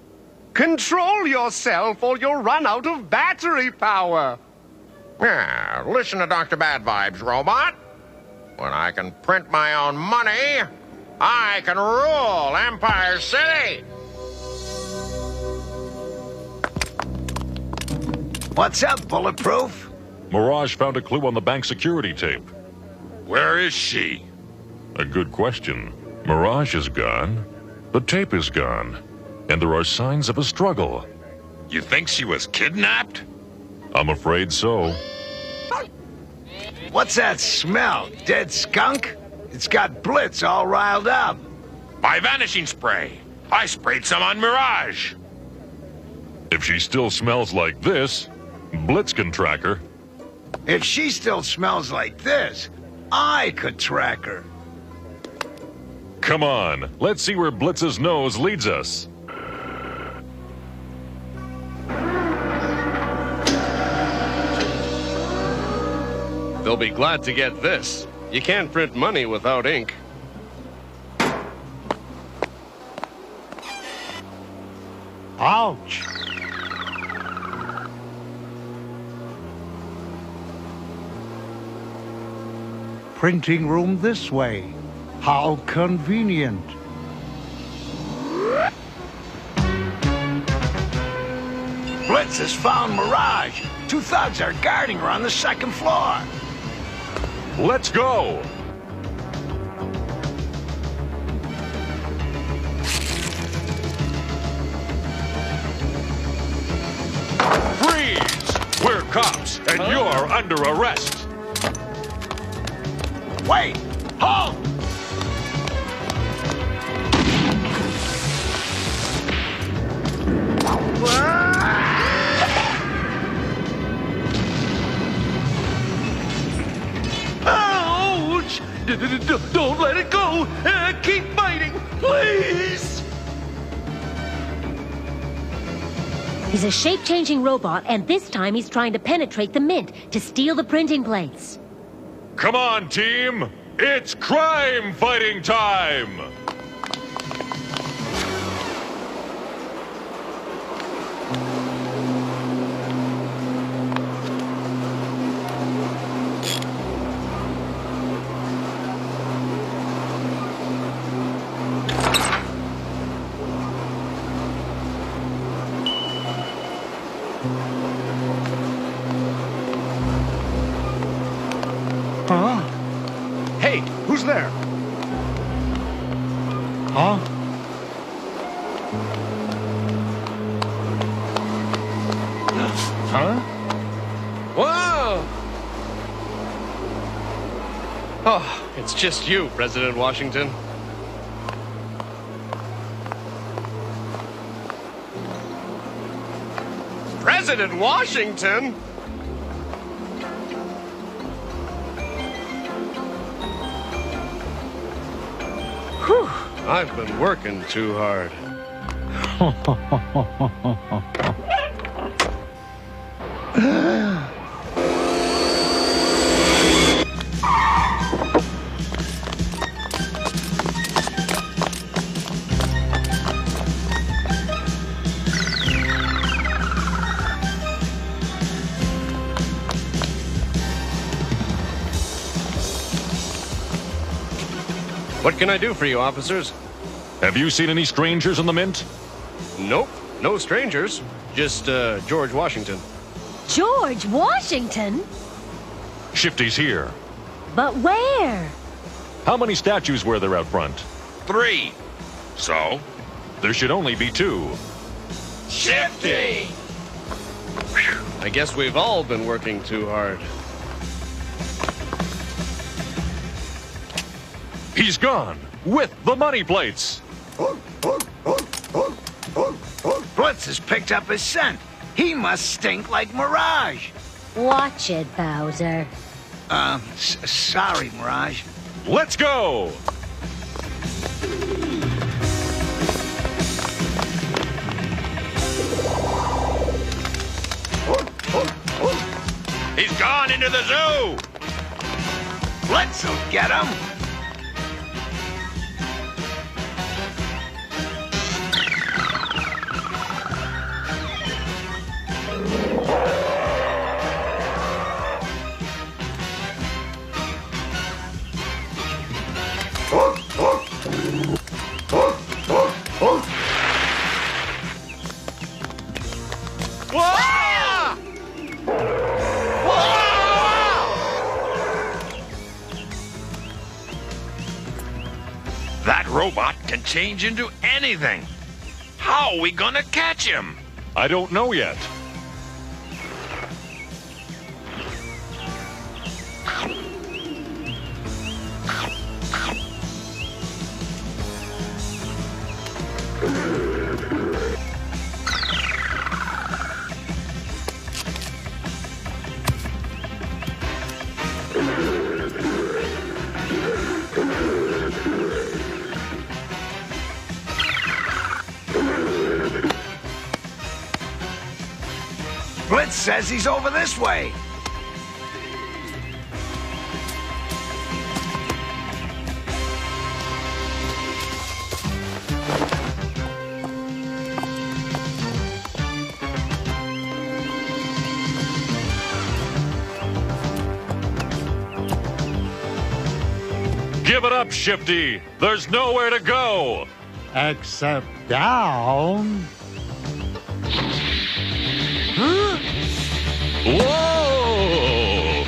Control yourself or you'll run out of battery power. Listen to Dr. Bad Vibes, robot. When I can print my own money, I can rule Empire City. What's up, Bulletproof? Mirage found a clue on the bank security tape. Where is she? A good question. Mirage is gone. The tape is gone. And there are signs of a struggle. You think she was kidnapped? I'm afraid so. What's that smell? Dead skunk? It's got Blitz all riled up. My vanishing spray. I sprayed some on Mirage. If she still smells like this, Blitz can track her. If she still smells like this, I could track her. Come on, let's see where Blitz's nose leads us. They'll be glad to get this. You can't print money without ink. Ouch! Printing room this way. How convenient. Blitz has found Mirage. 2 thugs are guarding her on the 2nd floor. Let's go! Freeze! We're cops, and you're under arrest. Wait! Halt! Ouch! Don't let it go! Keep fighting, please! He's a shape-changing robot, and this time he's trying to penetrate the Mint to steal the printing plates. Come on, team! It's crime fighting time! Huh? Hey, who's there? Huh? Huh? Whoa! Oh, it's just you, President Washington. President Washington? Whew, I've been working too hard. What can I do for you, officers? Have you seen any strangers in the Mint? Nope, no strangers. Just, George Washington. George Washington? Shifty's here. But where? How many statues were there out front? 3. So? There should only be 2. Shifty! I guess we've all been working too hard. He's gone with the money plates. Blitz has picked up his scent. He must stink like Mirage. Watch it, Bowser. Sorry, Mirage. Let's go! He's gone into the zoo! Blitz will get him. That robot can change into anything. How are we gonna catch him? I don't know yet. Blitz says he's over this way. Give it up, Shifty. There's nowhere to go. Except down. Whoa!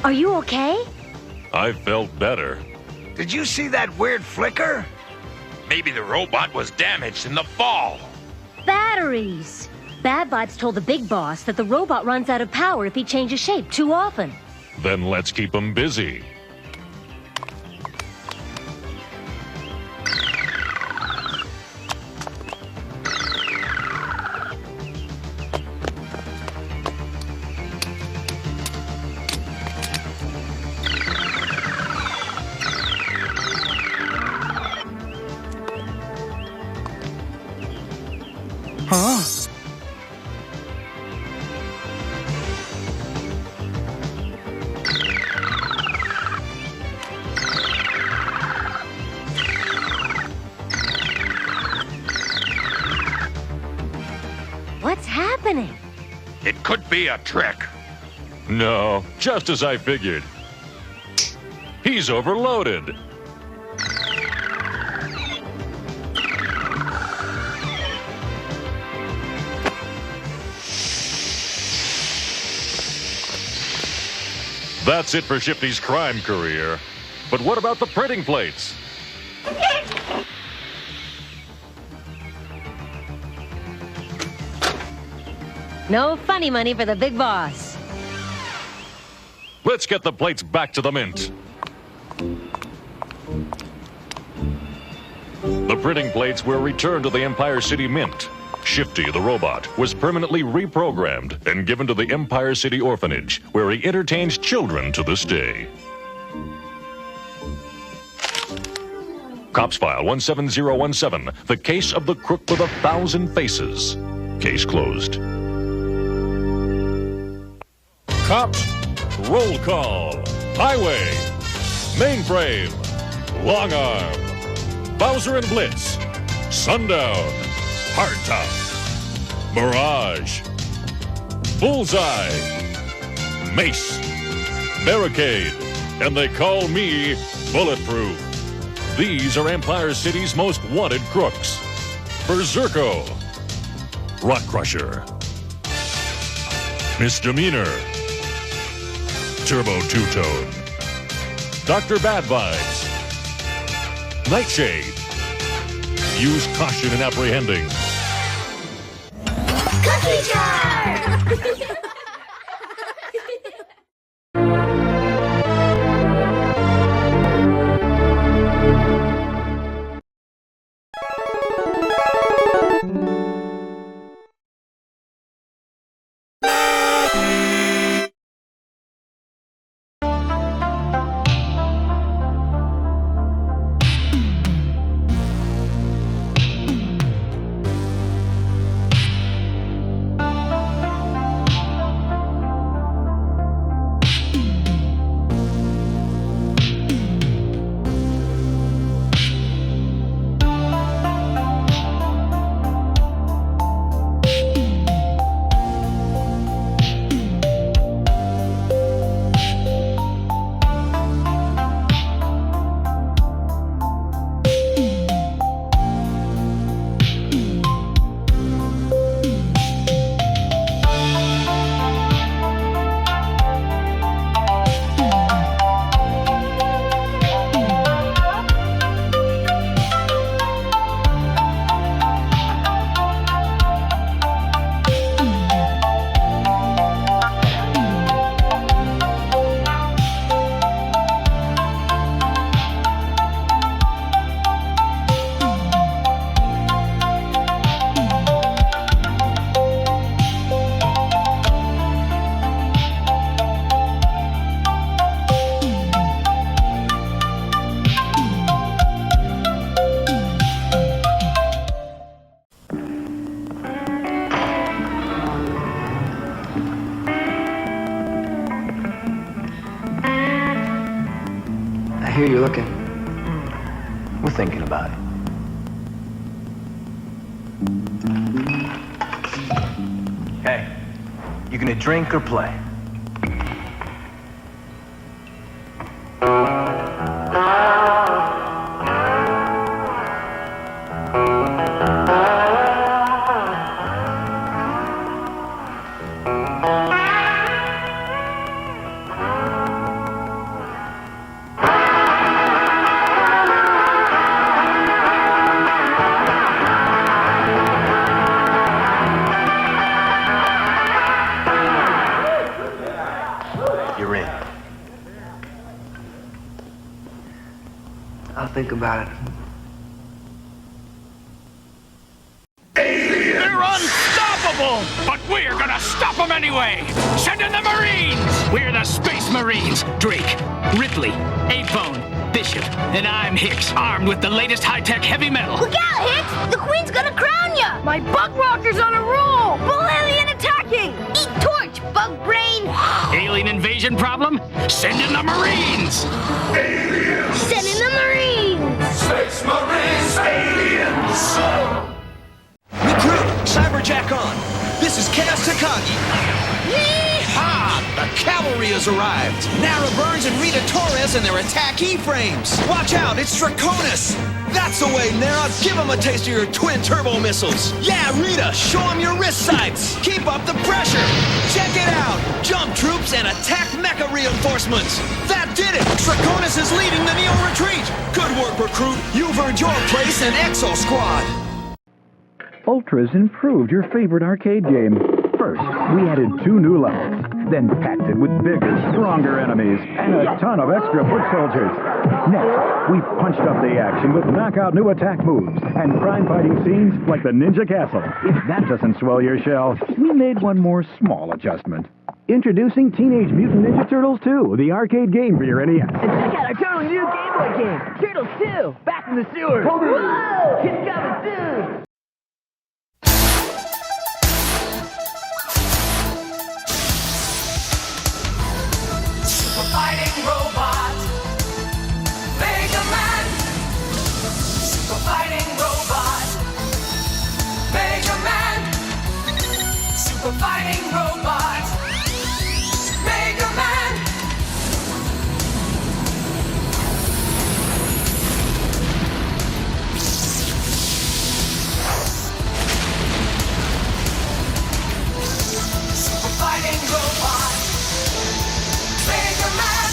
Are you okay? I felt better. Did you see that weird flicker? Maybe the robot was damaged in the fall. Batteries! Bad Vibes told the big boss that the robot runs out of power if he changes shape too often. Then let's keep him busy. Huh? be a trick. No, just as I figured. He's overloaded. That's it for Shifty's crime career. But what about the printing plates? No funny money for the big boss. Let's get the plates back to the mint. The printing plates were returned to the Empire City Mint. Shifty, the robot, was permanently reprogrammed and given to the Empire City Orphanage, where he entertains children to this day. Cops File 17017, The Case of the Crook with 1,000 Faces. Case closed. Cops, roll call. Highway, Mainframe, Long Arm, Bowser and Blitz, Sundown, Hardtop, Mirage, Bullseye, Mace, Barricade, and they call me Bulletproof. These are Empire City's most wanted crooks. Berserko, Rock Crusher, Misdemeanor, Turbo Two-Tone, Dr. Bad Vibes, Nightshade. Use caution in apprehending. Cookie jar! I hear you're looking. We're thinking about it. Hey, you gonna drink or play? You're in. I'll think about it. They're unstoppable! But we're gonna stop them anyway! Send in the Marines! We're the Space Marines! Drake, Ripley, Apone, Bishop, and I'm Hicks, armed with the latest high-tech heavy metal. Look out, Hicks! The Queen's gonna crown ya! My bug rocker's on a roll! Bull alien attacking! Eat torch, bug brain! Alien invasion problem? Send in the Marines! Aliens! Send in the Marines! Space Marines! Aliens! Recruit! Cyberjack on! This is Chaos Takagi. Yeehaw! The cavalry has arrived. Nara Burns and Rita Torres and their attack E-frames. Watch out, it's Draconis. That's the way, Nara. Give him a taste of your twin turbo missiles. Yeah, Rita, show him your wrist sights. Keep up the pressure. Check it out. Jump troops and attack mecha reinforcements. That did it. Draconis is leading the Neo retreat. Good work, recruit. You've earned your place in Exo Squad. Ultra's improved your favorite arcade game. First, we added 2 new levels, then packed it with bigger, stronger enemies, and a ton of extra foot soldiers. Next, we punched up the action with knockout new attack moves and crime-fighting scenes like the Ninja Castle. If that doesn't swell your shell, we made one more small adjustment. Introducing Teenage Mutant Ninja Turtles 2, the arcade game for your NES. And check out our totally new Game Boy game, Turtles 2, Back in the Sewers. Whoa! It's coming soon! Fighting robot, Mega Man. Super fighting robot, Mega Man. Super fighting robot, Mega Man. Super fighting robot, Mega Man.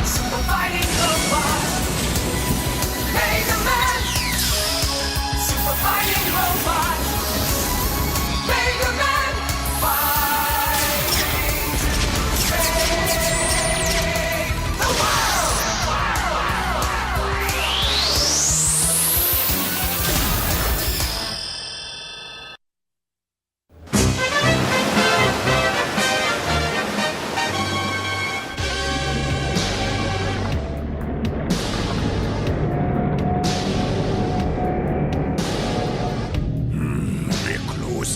Super fighting robot, Mega Man. Super fighting robot, Mega Man. Fighting to save the world.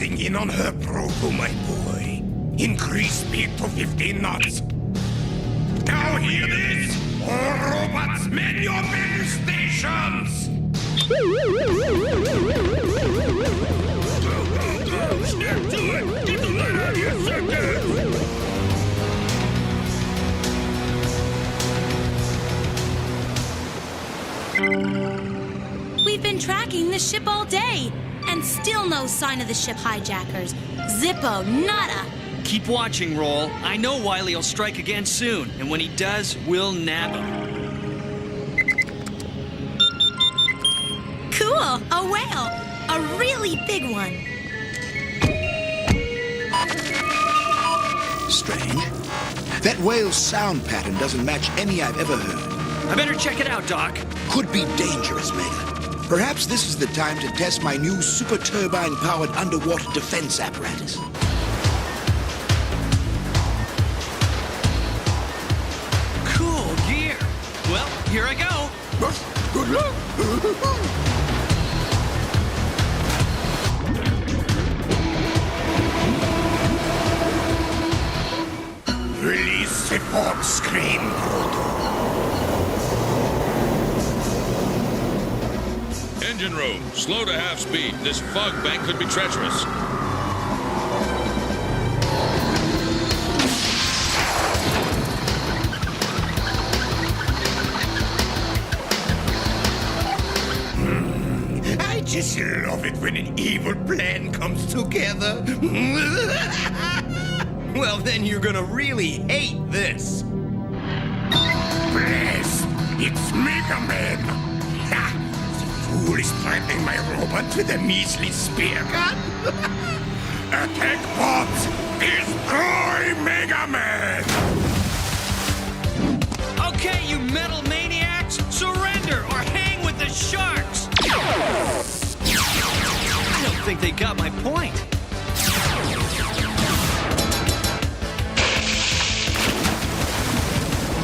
In on her probe, my boy. Increase speed to 15 knots. Now hear this! All robots, man your battle stations! Go! Step to it! Get the light out of your circuit! We've been tracking this ship all day. And still no sign of the ship hijackers. Zippo, nada. Keep watching, Roll. I know Wily will strike again soon, and when he does, we'll nab him. Cool, a whale. A really big one. Strange. That whale's sound pattern doesn't match any I've ever heard. I better check it out, Doc. Could be dangerous, Mega. Perhaps this is the time to test my new super turbine-powered underwater defense apparatus. Cool gear. Well, here I go. Good luck. Release the port screen, Proto. Engine room, slow to half speed. This fog bank could be treacherous. I just love it when an evil plan comes together. Well, then you're gonna really hate this. Bless! It's Mega Man! Ha! Fool is threatening my robot with a measly spear gun? Attack bots! Destroy Mega Man! Okay, you metal maniacs, surrender or hang with the sharks! I don't think they got my point.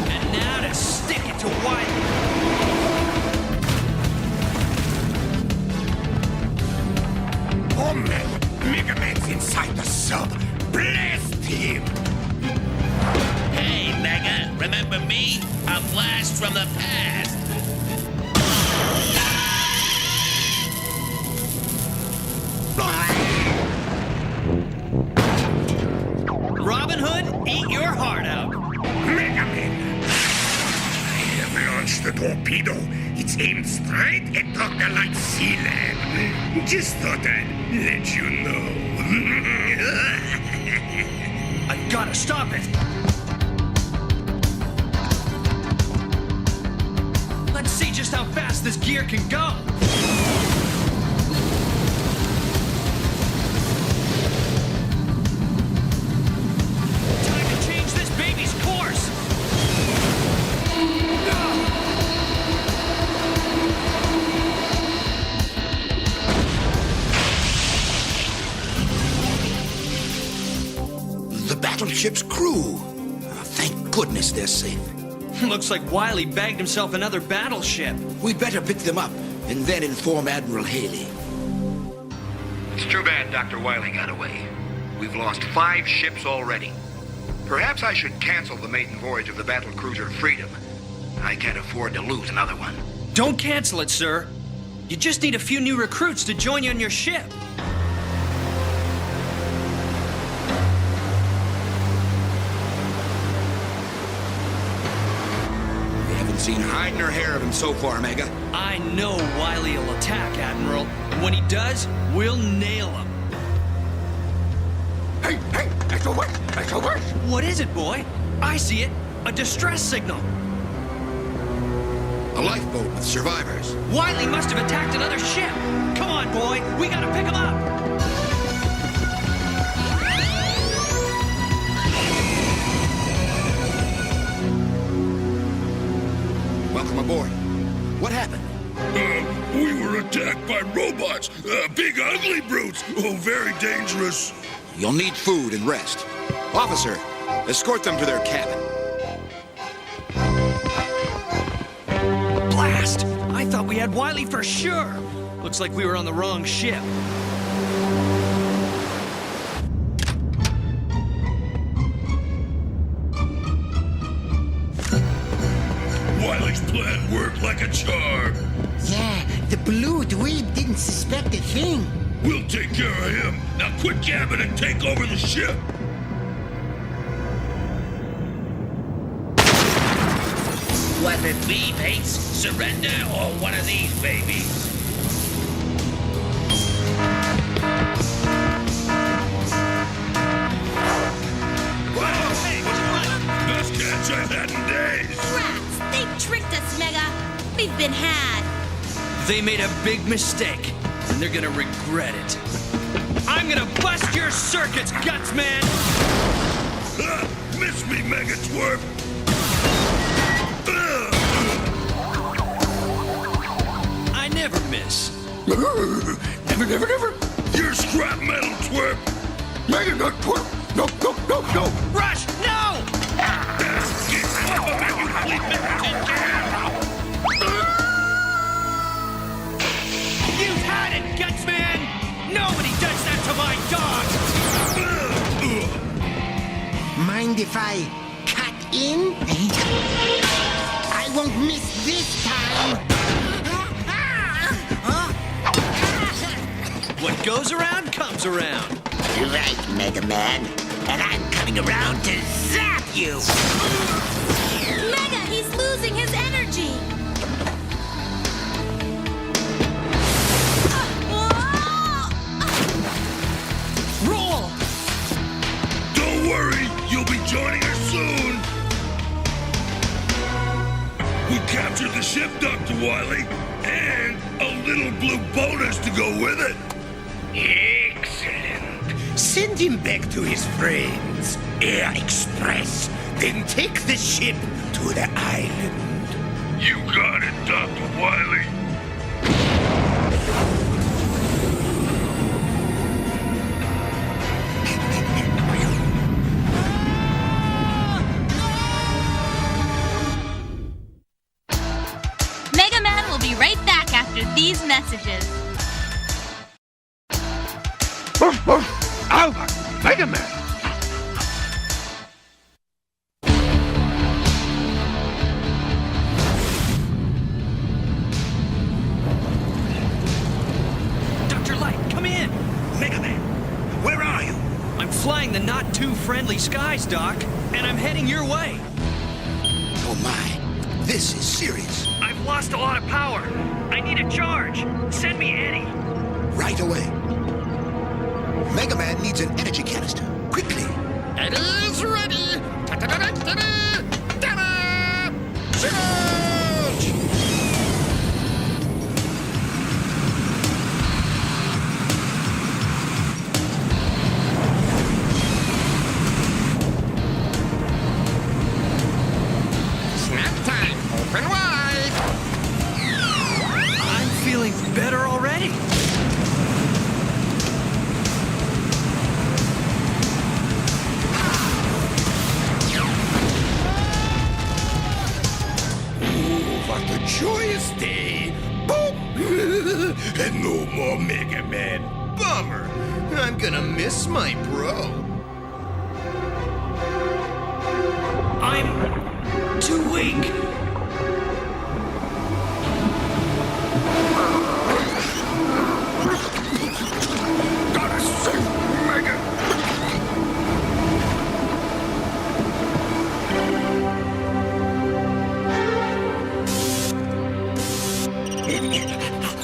And now to stick it to Wily. Oh man, Mega Man's inside the sub. Blast him! Hey, Mega, remember me? A blast from the past. would eat your heart out. Mega Man! I have launched the torpedo. It's aimed straight at Dr. Light's C-Lab. Just thought I'd let you know. I've got to stop it. Let's see just how fast this gear can go. Time to change this baby's course. The battleship's crew. Thank goodness they're safe. Looks like Wily bagged himself another battleship. We'd better pick them up and then inform Admiral Haley. It's too bad Dr. Wily got away. We've lost 5 ships already. Perhaps I should cancel the maiden voyage of the battle cruiser Freedom. I can't afford to lose another one. Don't cancel it, sir. You just need a few new recruits to join you on your ship. Seen hide nor hair of him so far, Mega. I know Wily will attack, Admiral. And when he does, we'll nail him. Hey, that's over! That's over! What is it, boy? I see it. A distress signal. A lifeboat with survivors. Wily must have attacked another ship. Come on, boy. We gotta pick him up. Welcome aboard. What happened? We were attacked by robots. Big, ugly brutes. Oh, very dangerous. You'll need food and rest. Officer, escort them to their cabin. Blast! I thought we had Wily for sure. Looks like we were on the wrong ship. Wily's plan worked like a charm. Yeah, the blue dweeb didn't suspect a thing. We'll take care of him. Now quit gabbing and take over the ship. Was it V-Pates, Surrender, or one of these babies? Best catch I've had in days. Rats! They tricked us, Mega. We've been had. They made a big mistake, and they're gonna regret it. I'm gonna bust your circuits, Guts Man! Miss me, Mega Twerp! I never miss. Never. You're scrap metal, Twerp! Mega Nut Twerp! No! Rush, no! Get off of me, you fleet tin can! You've had it, Guts Man! Nobody does that to my dog! Mind if I cut in? I won't miss this time. What goes around comes around. You're right, Mega Man. And I'm coming around to zap you! Mega, he's losing his energy. Roll! Don't worry, you'll be joining her soon! We captured the ship, Dr. Wily, and a little blue bonus to go with it. Excellent. Send him back to his friends. Air Express. Then take the ship to the island. You got it, Dr. Wily. Mega Man will be right back after these messages. Albert! Mega Man! Dr. Light, come in! Mega Man, where are you? I'm flying the not-too-friendly friendly skies, Doc, and I'm heading your way. Oh my, this is serious. I've lost a lot of power. I need a charge. Send me Eddie. Right away. Mega Man needs an energy canister. Quickly. Eddie's ready! Charge! Snap time! Open wide! I'm feeling better already. What a joyous day! Boom! And no more Mega Man. Bummer. I'm gonna miss my bro. I'm too weak. Gotta save Mega.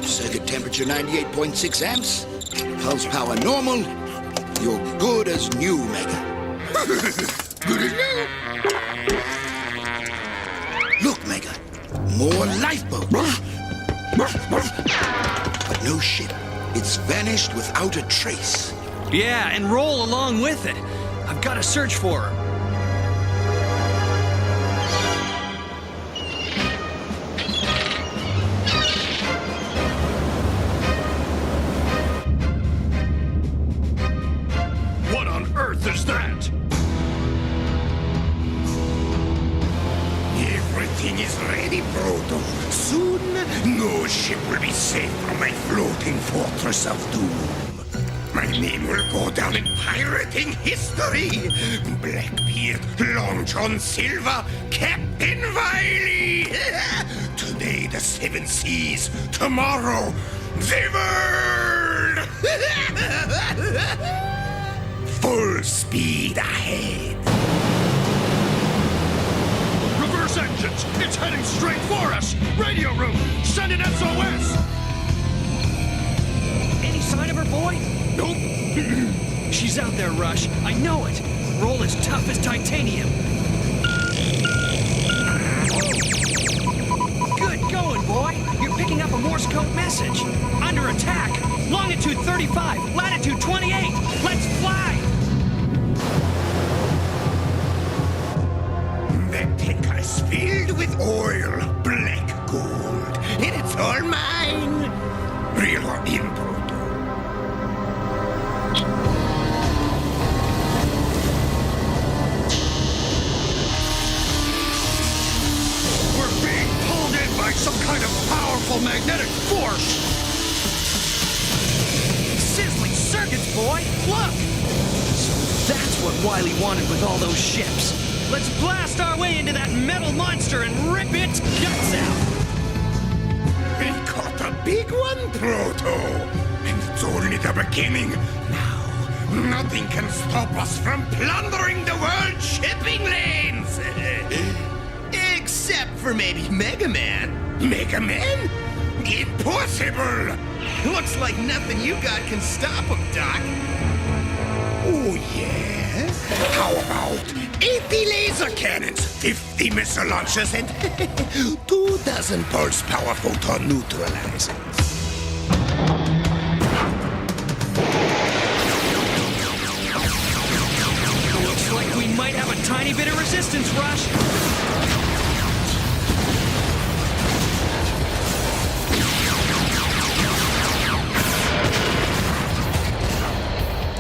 Circuit temperature 98.6 amps. Pulse power normal. You're good as new, Mega. Good as new. Look, Mega. More lifeboats. But no ship. It's vanished without a trace. Yeah, and roll along with it. I've got to search for her. What on earth is that? Everything is ready, Proto. Soon, no ship will be safe from my floating fortress of doom. My name will go down in pirating history. Blackbeard, Long John Silver, Captain Wiley. Today the seven seas, tomorrow the world. Full speed ahead. Reverse engines! It's heading straight for us! Radio room! Send an SOS! Any sign of her, boy? Nope. She's out there, Rush. I know it. Roll as tough as titanium. Good going, boy. You're picking up a Morse code message. Under attack. Longitude 35, latitude 28. Let's fly! That tanker is filled with oil, black gold, and it's all mine. Real or import. We're being pulled in by some kind of powerful magnetic force. Sizzling circuits, boy. Look! So that's what Wily wanted with all those ships. Let's blast our way into that metal monster and rip its guts out. We caught a big one, Proto. And it's only the beginning. Now, nothing can stop us from plundering the world shipping lanes. Except for maybe Mega Man. Mega Man? Impossible! Looks like nothing you got can stop him, Doc. Oh, yeah? How about 80 laser cannons, 50 missile launchers, and 2 dozen pulse power photon neutralizers? Looks like we might have a tiny bit of resistance, Rush.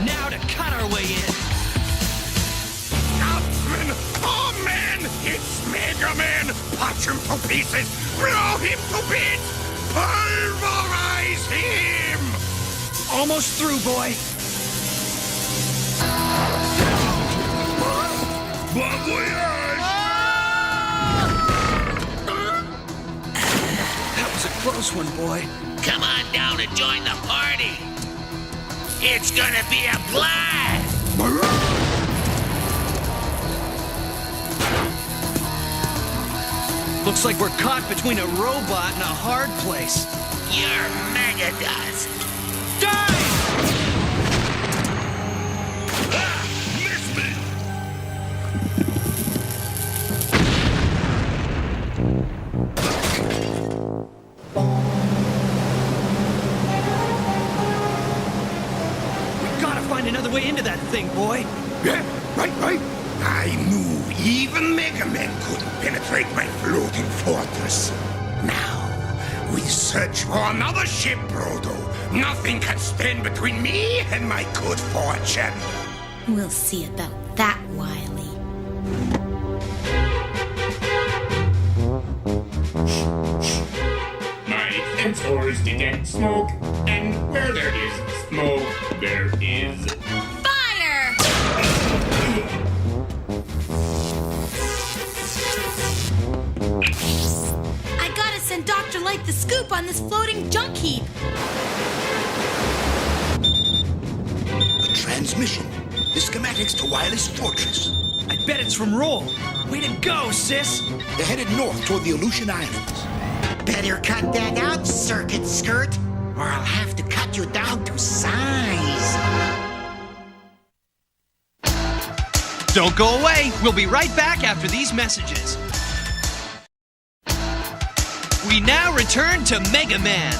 Now to cut our way in. Scotsman! Oh, man! It's Mega Man! Punch him to pieces! Blow him to bits! Pulverize him! Almost through, boy. Bon voyage! That was a close one, boy. Come on down and join the party. It's gonna be a blast. Looks like we're caught between a robot and a hard place. You're mega dust. Die! Miss me! We gotta find another way into that thing, boy. Yeah, right. I knew even Mega Man couldn't penetrate my floating fortress. Now, we search for another ship, Brodo. Nothing can stand between me and my good fortune. We'll see about that, Wily. My sensors detect smoke, and where there is smoke, there is Fire! I gotta send Dr. Light the scoop on this floating junk heap. A transmission. The schematics to Wily's fortress. I bet it's from Roll. Way to go, sis! They're headed north toward the Aleutian Islands. Better cut that out, circuit skirt, or I'll have to cut you down to size. Don't go away. We'll be right back after these messages. We now return to Mega Man.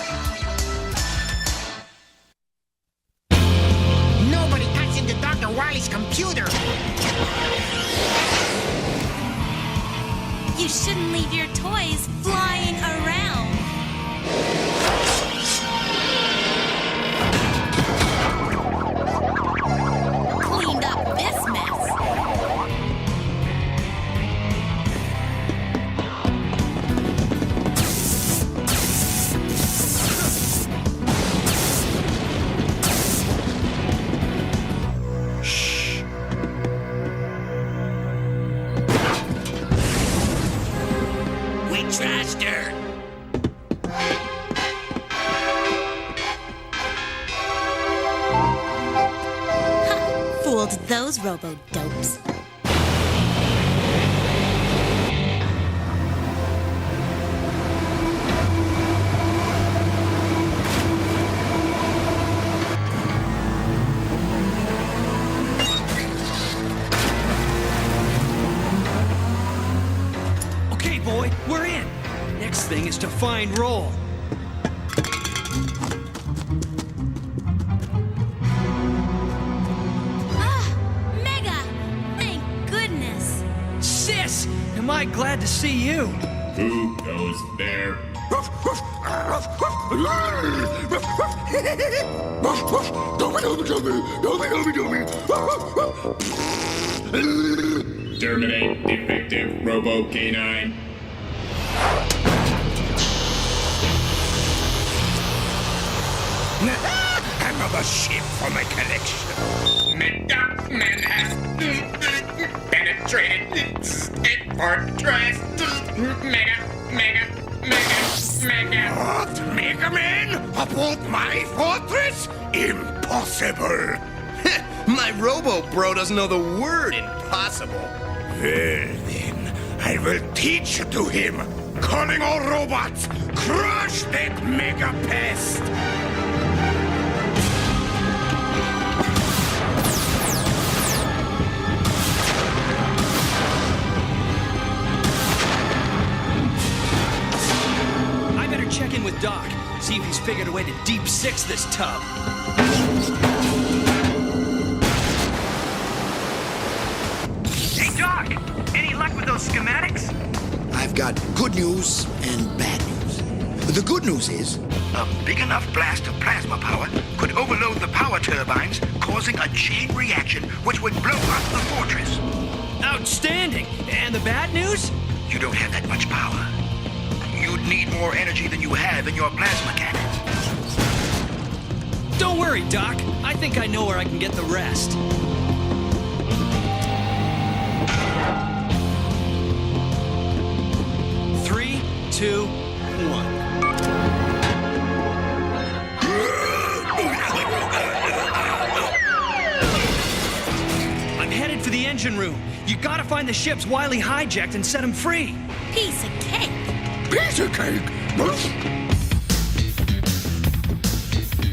Nobody cuts into Dr. Wily's computer. You shouldn't leave your toys flying around. Cleaned up this mess. Witchmaster! Fooled those robo-dopes. Okay, boy, we're in. Next thing is to find Roll. Mega! Thank goodness. Sis, am I glad to see you? Who goes there? Terminate defective Robo K9. Another ship for my collection. Mega Man has penetrated a fortress. Mega. What? Mega Man? Aboard my fortress? Impossible! My Robo-Bro doesn't know the word impossible. Well then, I will teach you to him. Calling all robots, crush that mega pest! I better check in with Doc, see if he's figured a way to deep six this tub. Hey, Doc! Any luck with those schematics? I've got good news and bad news. The good news is, A big enough blast of plasma power could overload the power turbines, causing a chain reaction which would blow up the fortress. Outstanding! And the bad news? You don't have that much power. You'd need more energy than you have in your plasma cannon. Don't worry, Doc. I think I know where I can get the rest. Three, two, one. I'm headed for the engine room. You gotta find the ships Wily hijacked and set him free. Piece of cake. Piece of cake?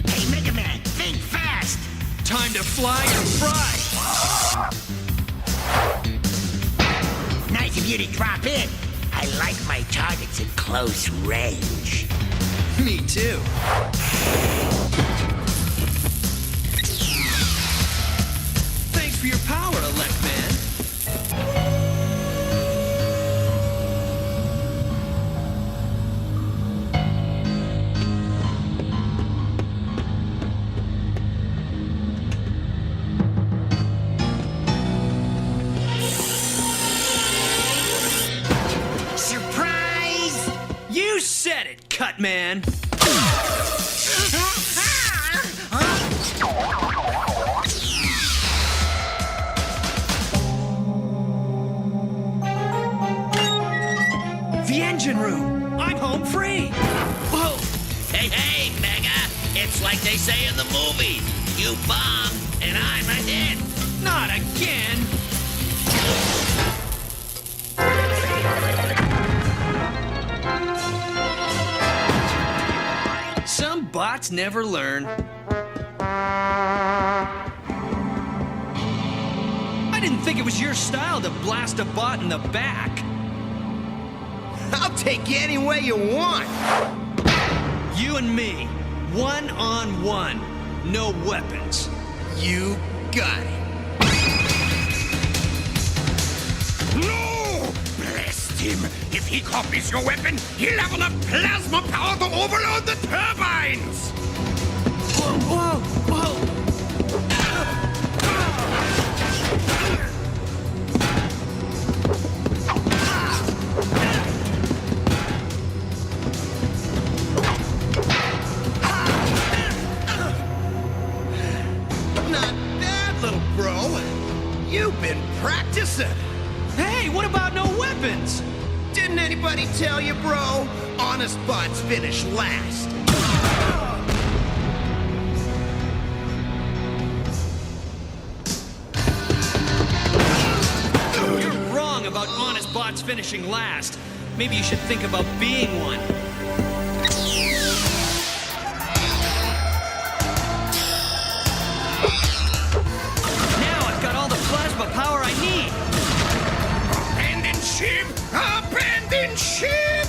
Hey, Mega Man, think fast! Time to fly or fry. Nice of you to drop in. I like my targets at close range. Me too. Thanks for your power, Elect Man. Surprise! You said it, Cut Man. The engine room. I'm home free. Whoa. Hey, Mega! It's like they say in the movies. You bomb, and I'm a hit. Not again. Some bots never learn. I didn't think it was your style to blast a bot in the back. I'll take you any way you want. You and me, one-on-one, no weapons. You got it. No! Blast him! If he copies your weapon, he'll have enough plasma power to overload the turbines! Whoa, whoa, whoa! Not bad, little bro. You've been practicing. Hey, what about no weapons? Didn't anybody tell you, bro? Honest bots finish last. You're wrong about honest bots finishing last. Maybe you should think about being one. Now I've got all the plasma power I need. Abandoned ship! Abandoned ship!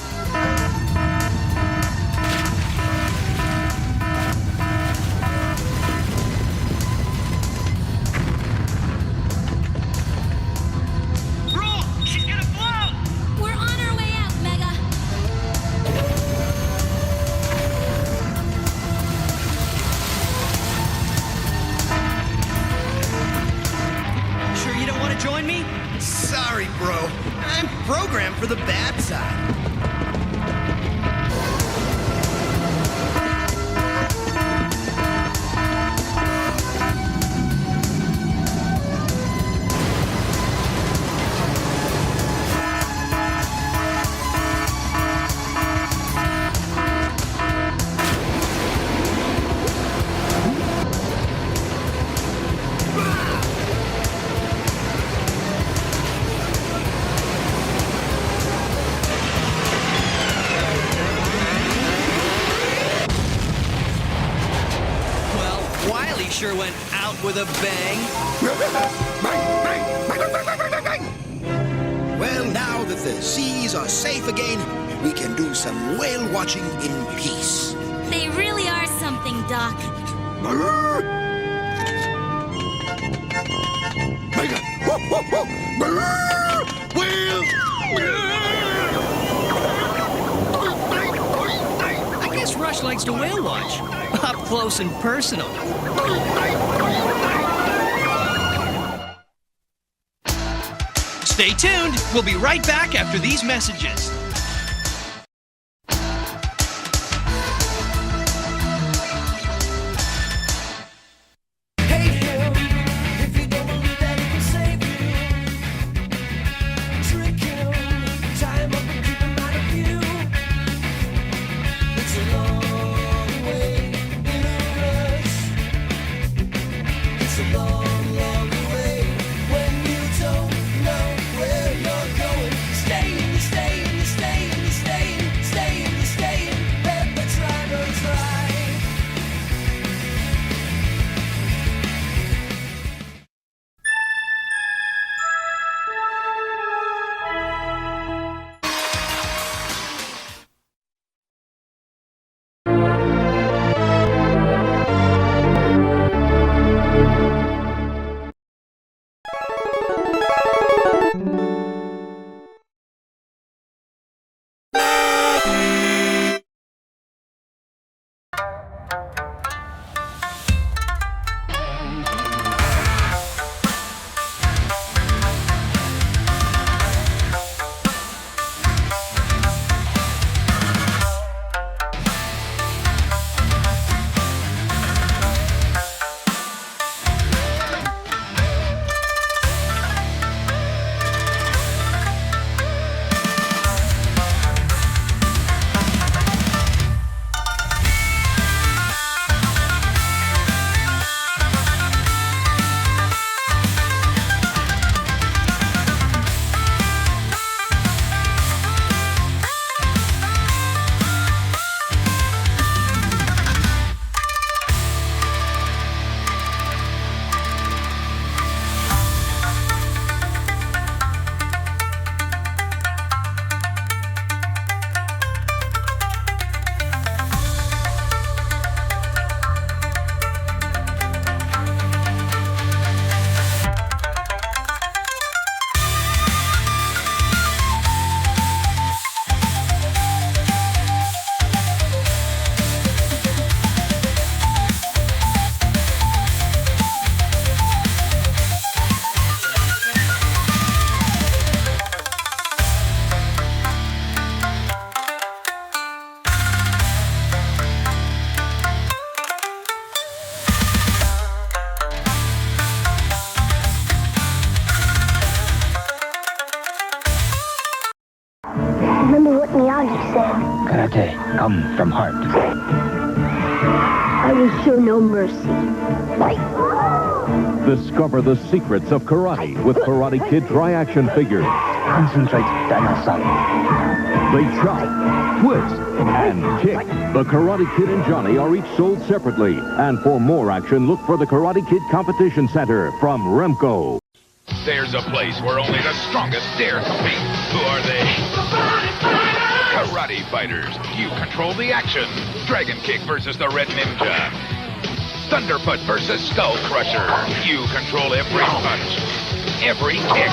Roll! She's gonna blow! We're on our way out, Mega. Sure you don't want to join me? Sorry, bro. I'm programmed for the bad side. Wily sure went out with a bang. Well, now that the seas are safe again, we can do some whale watching in peace. They really are something, Doc. I guess Rush likes to whale watch. Up close and personal. Stay tuned. We'll be right back after these messages. Long, long way when you don't know. Remember what Miyagi said. Karate comes from heart. I will show no mercy. Discover the secrets of karate with Karate Kid Tri-Action figures. Concentrate, Daniel-san. They chop, twist, and kick. The Karate Kid and Johnny are each sold separately. And for more action, look for the Karate Kid Competition Center from Remco. There's a place where only the strongest dare compete. Who are they? Karate Fighters. You control the action. Dragon Kick versus the Red Ninja. Thunderfoot versus Skull Crusher. You control every punch, every kick.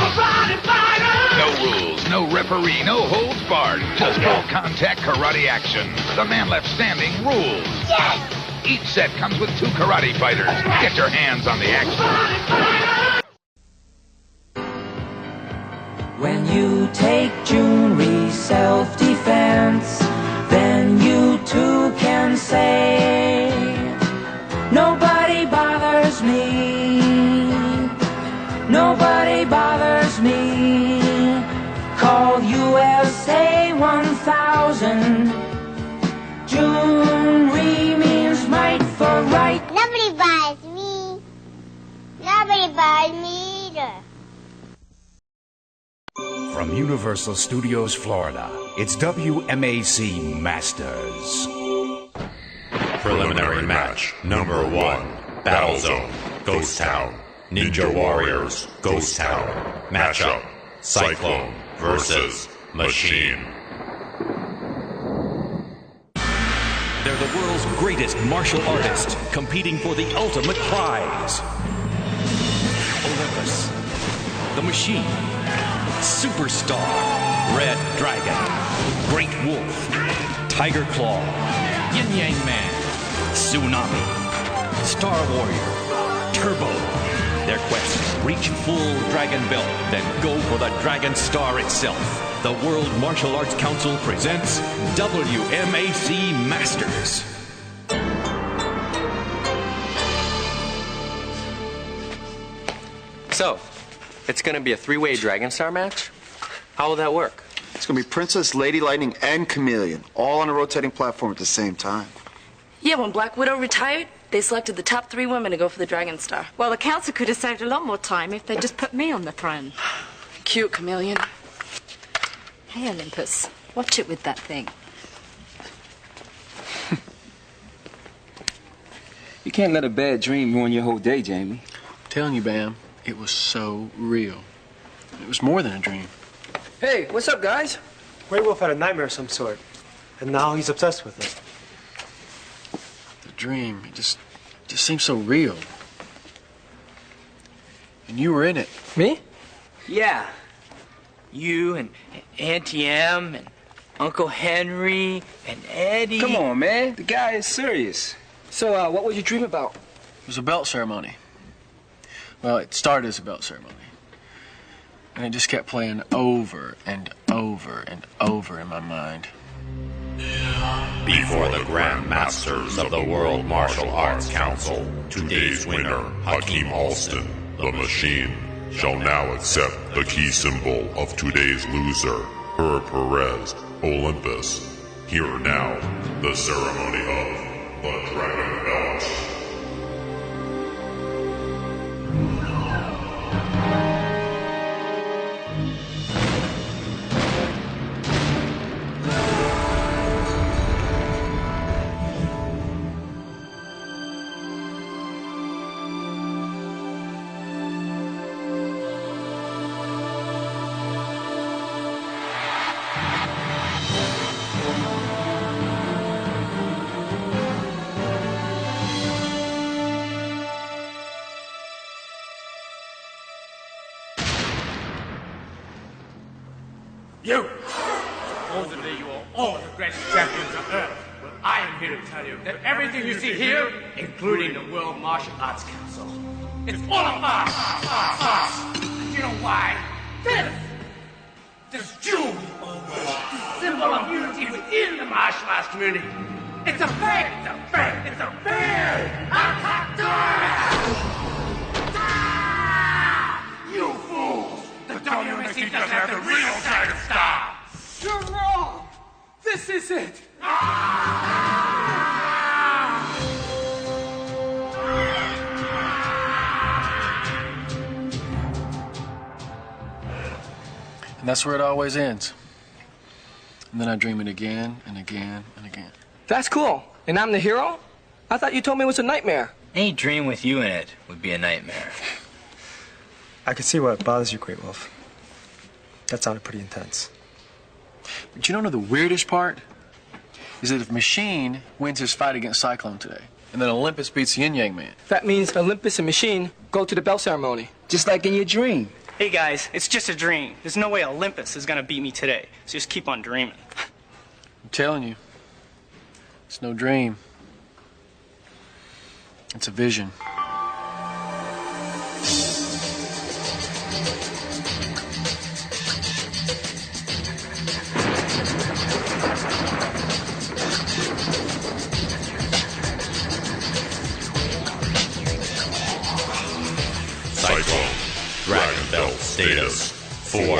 No rules, no referee, no holds barred. Just full contact karate action. The man left standing rules. Yes! Each set comes with 2 Karate Fighters. Get your hands on the action. When you take jewelry self-defense, then you too can say, nobody bothers me, nobody bothers me. Call USA 1000. Jewelry means might for right. Nobody buys me. Nobody buys me either. From Universal Studios, Florida, it's WMAC Masters. Preliminary match number 1. Battle Zone, Ghost Town. Ninja Warriors, Ghost Town. Matchup, Cyclone versus Machine. They're the world's greatest martial artists, competing for the ultimate prize. Olympus, the Machine, Superstar, Red Dragon, Great Wolf, Tiger Claw, Yin Yang Man, Tsunami, Star Warrior, Turbo. Their quest, reach full Dragon Belt, then go for the Dragon Star itself. The World Martial Arts Council presents WMAC Masters. So, it's gonna be a 3-way Dragon Star match? How will that work? It's gonna be Princess, Lady Lightning, and Chameleon, all on a rotating platform at the same time. Yeah, when Black Widow retired, they selected the top 3 women to go for the Dragon Star. Well, the council could have saved a lot more time if they'd just put me on the throne. Cute, Chameleon. Hey, Olympus, watch it with that thing. You can't let a bad dream ruin your whole day, Jamie. I'm telling you, Bam, it was so real. It was more than a dream. Hey, what's up, guys? Grey Wolf had a nightmare of some sort, and now he's obsessed with it. The dream, it just seemed so real. And you were in it. Me? Yeah. You and Auntie Em and Uncle Henry and Eddie. Come on, man. The guy is serious. So, what was your dream about? It was a belt ceremony. Well, it started as a belt ceremony. And it just kept playing over and over and over in my mind. Before the Grand Masters of the World Martial Arts Council, today's winner, Hakeem Alston, the Machine, shall now accept the key symbol of today's loser, Her Perez, Olympus. Here now, the ceremony of the Dragon Belt. You! Supposedly you are all the greatest champions on Earth. But I am here to tell you that everything you see here, including the World Martial Arts Council, it's all of us! And you know why? This jewel, the symbol of unity within the martial arts community. It's a fake! It's a fake! It's a fake! You fools! The WMAC doesn't have the real Dragon Star! You're wrong! This is it! And that's where it always ends. And then I dream it again and again and again. That's cool. And I'm the hero? I thought you told me it was a nightmare. Any dream with you in it would be a nightmare. I can see what bothers you, Great Wolf. That sounded pretty intense. But you don't know the weirdest part? Is that if Machine wins his fight against Cyclone today, and then Olympus beats the Yin-Yang Man. That means Olympus and Machine go to the bell ceremony. Just like in your dream. Hey guys, it's just a dream. There's no way Olympus is gonna beat me today. So just keep on dreaming. I'm telling you, it's no dream. It's a vision. Cyclone, Dragon Belt status 4.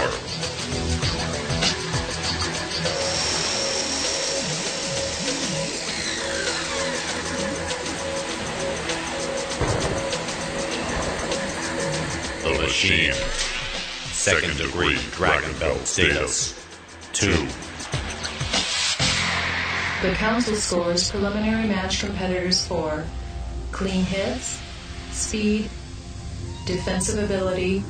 The Machine, second degree Dragon Belt status 2. The council scores preliminary match competitors for clean hits, speed, defensive ability,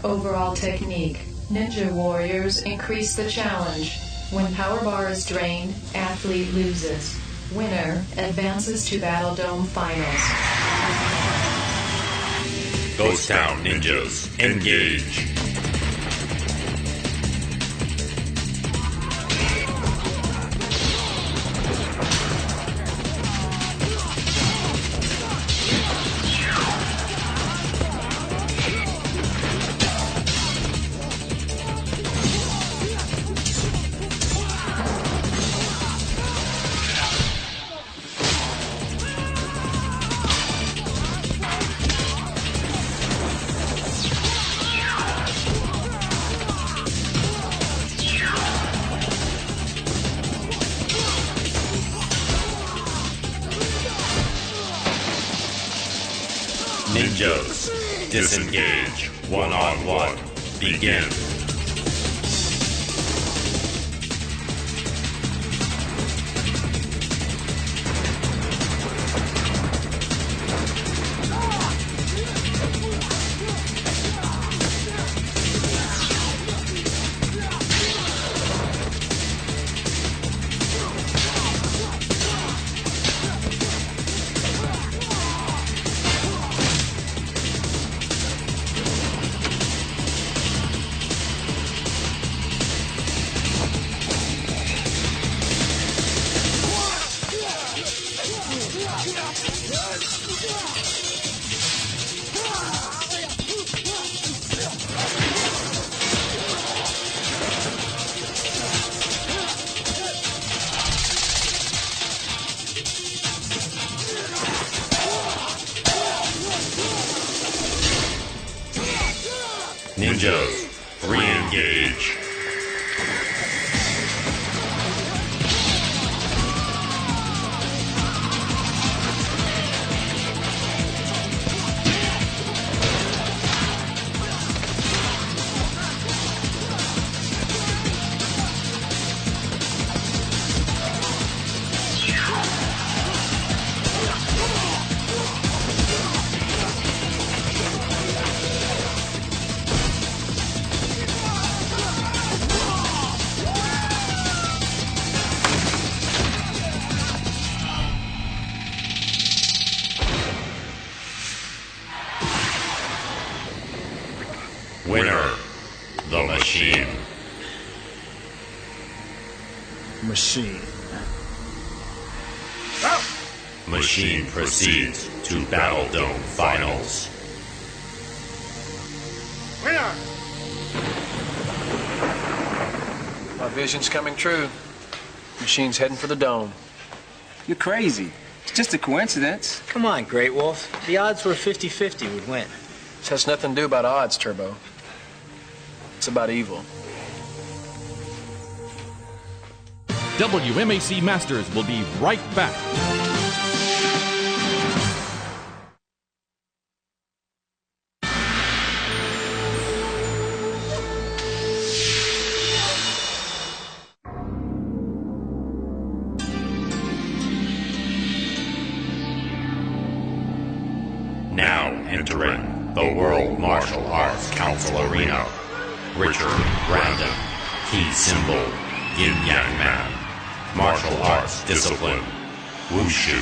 overall technique. Ninja Warriors increase the challenge. When power bar is drained, athlete loses. Winner advances to Battle Dome Finals. Ghost Town Ninjas, engage. Ninjas, disengage. One-on-one, begin. Ninjas, re-engage. Winner, the Machine. Machine. Machine proceeds to Battle Dome Finals. Winner! My vision's coming true. Machine's heading for the dome. You're crazy. It's just a coincidence. Come on, Great Wolf. The odds were 50-50 we'd win. This has nothing to do about odds, Turbo. It's about evil. WMAC Masters will be right back. Now entering the World Martial Arts Council Arena, Richard Brandon, key symbol, Yin Yang Man, martial arts discipline, Wushu.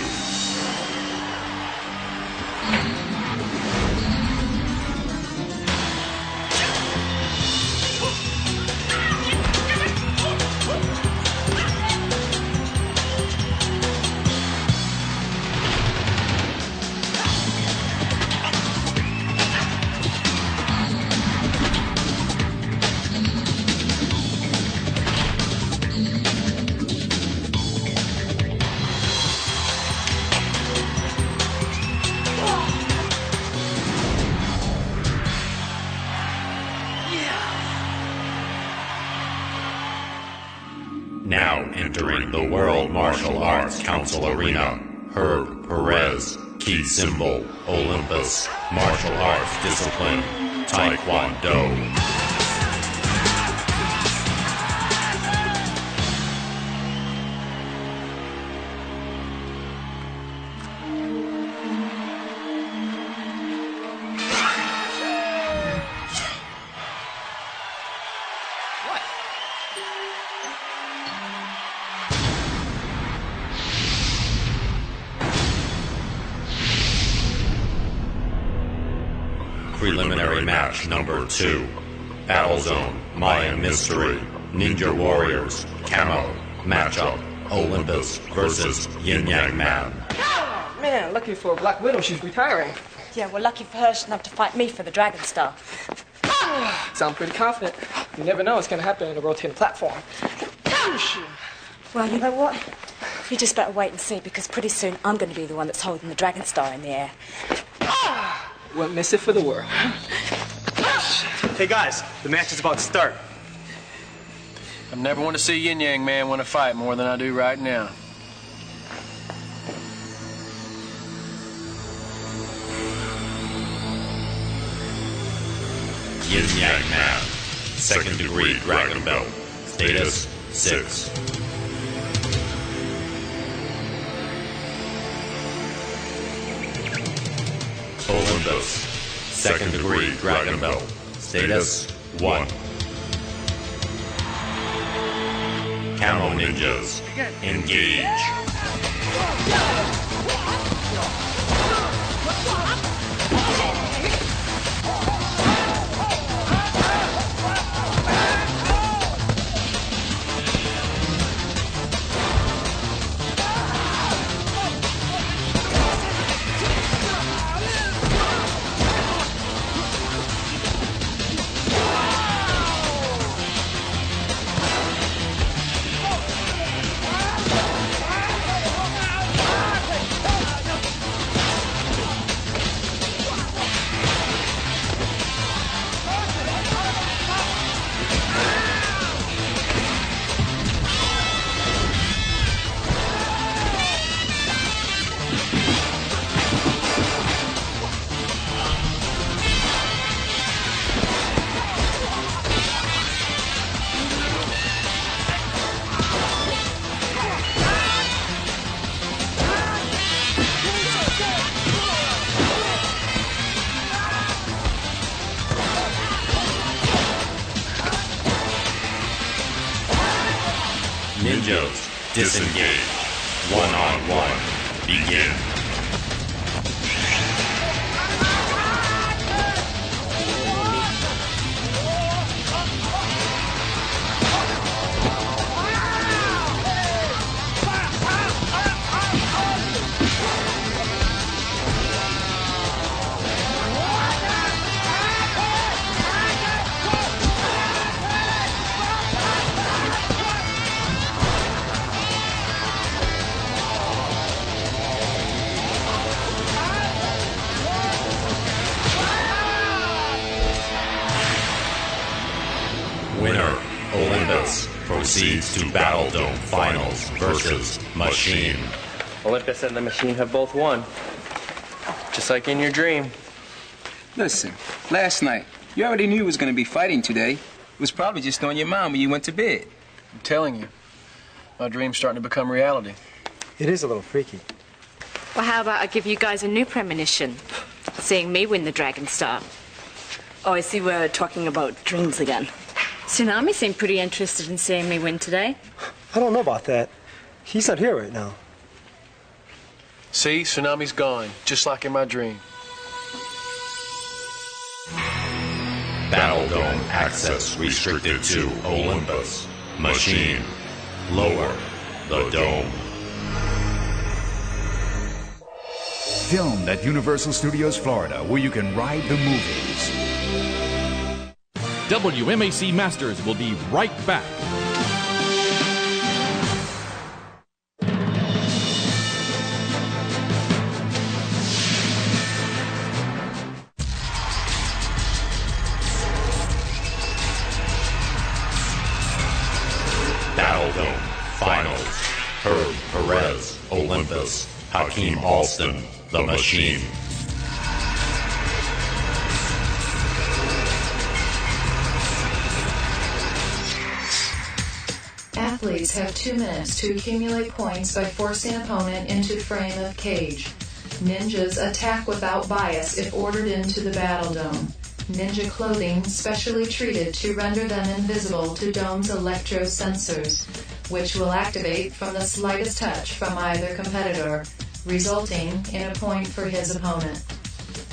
Now entering the World Martial Arts Council Arena, Herb Perez, key symbol, Olympus, martial arts discipline, Taekwondo. Preliminary match number 2. Battle Zone, Mayan Mystery, Ninja Warriors, Camo, matchup, Olympus versus Yin Yang Man. Oh, man, lucky for Black Widow, she's retiring. Yeah, well, lucky for her, she doesn't have to fight me for the Dragon Star. Sound pretty confident. You never know what's gonna happen in a rotating platform. Well, you know what? We just better wait and see, because pretty soon I'm going to be the one that's holding the Dragon Star in the air. Won't miss it for the world. Hey guys, the match is about to start. I've never want to see Yin Yang Man win a fight more than I do right now. Yin Yang Man, second degree Dragon Belt, status 6. Olympus, second degree Dragon Belt, status 1. Camo Ninjas, engage. Ninjas, disengage. One-on-one, begin. Olympus proceeds to Battle Dome Finals versus Machine. Olympus and the Machine have both won. Just like in your dream. Listen, last night, you already knew it was going to be fighting today. It was probably just on your mind when you went to bed. I'm telling you, my dream's starting to become reality. It is a little freaky. Well, how about I give you guys a new premonition? Seeing me win the Dragon Star. Oh, I see we're talking about dreams again. Tsunami seemed pretty interested in seeing me win today. I don't know about that. He's not here right now. See, Tsunami's gone, just like in my dream. Battle Dome access restricted to Olympus. Machine. Lower the dome. Filmed at Universal Studios Florida, where you can ride the movies. WMAC Masters will be right back. Battle Dome Finals. Herb Perez, Olympus. Hakeem Alston, The Machine. Athletes have 2 minutes to accumulate points by forcing opponent into frame of cage. Ninjas attack without bias if ordered into the battle dome. Ninja clothing specially treated to render them invisible to dome's electro sensors, which will activate from the slightest touch from either competitor, resulting in a point for his opponent.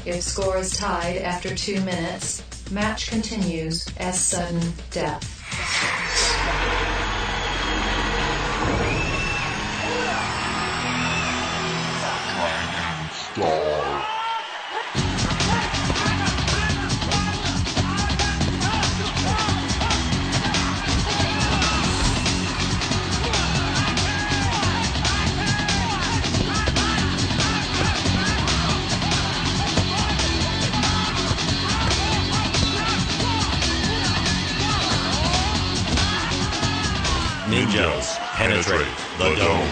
If score is tied after 2 minutes, match continues as sudden death. Ninjas penetrate the dome.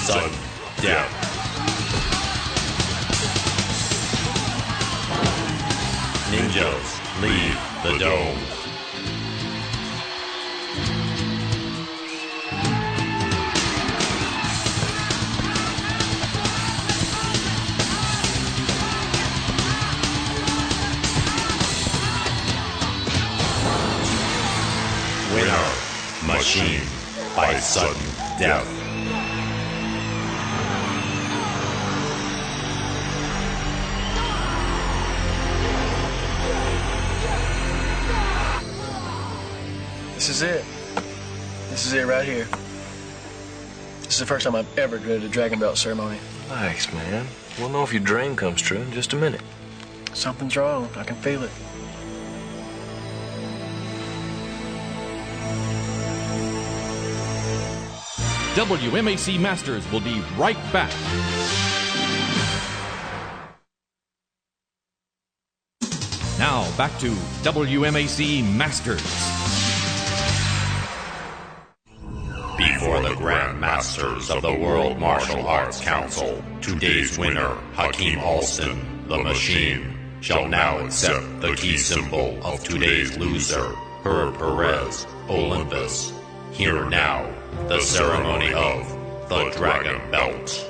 Sudden death. Ninjas leave the dome. Winner, Machine, by sudden death. This is it. This is it right here. This is the first time I've ever dreaded a dragon belt ceremony. Relax, man. We'll know if your dream comes true in just a minute. Something's wrong. I can feel it. WMAC Masters will be right back. Now, back to WMAC Masters. Before the Grand Masters of the World Martial Arts Council, today's winner, Hakeem Alston, the Machine, shall now accept the key symbol of today's loser, Herb Perez, Olympus. Hear now the ceremony of the Dragon Belt.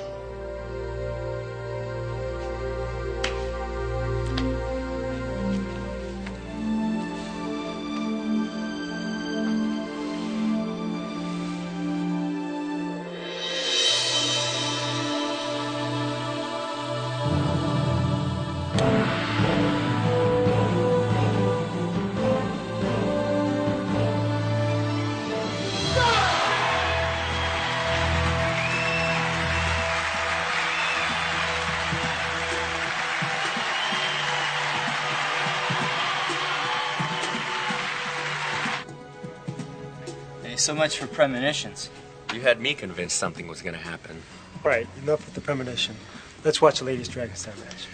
So much for premonitions. You had me convinced something was going to happen. Right, enough with the premonition. Let's watch the ladies' Dragon Star match.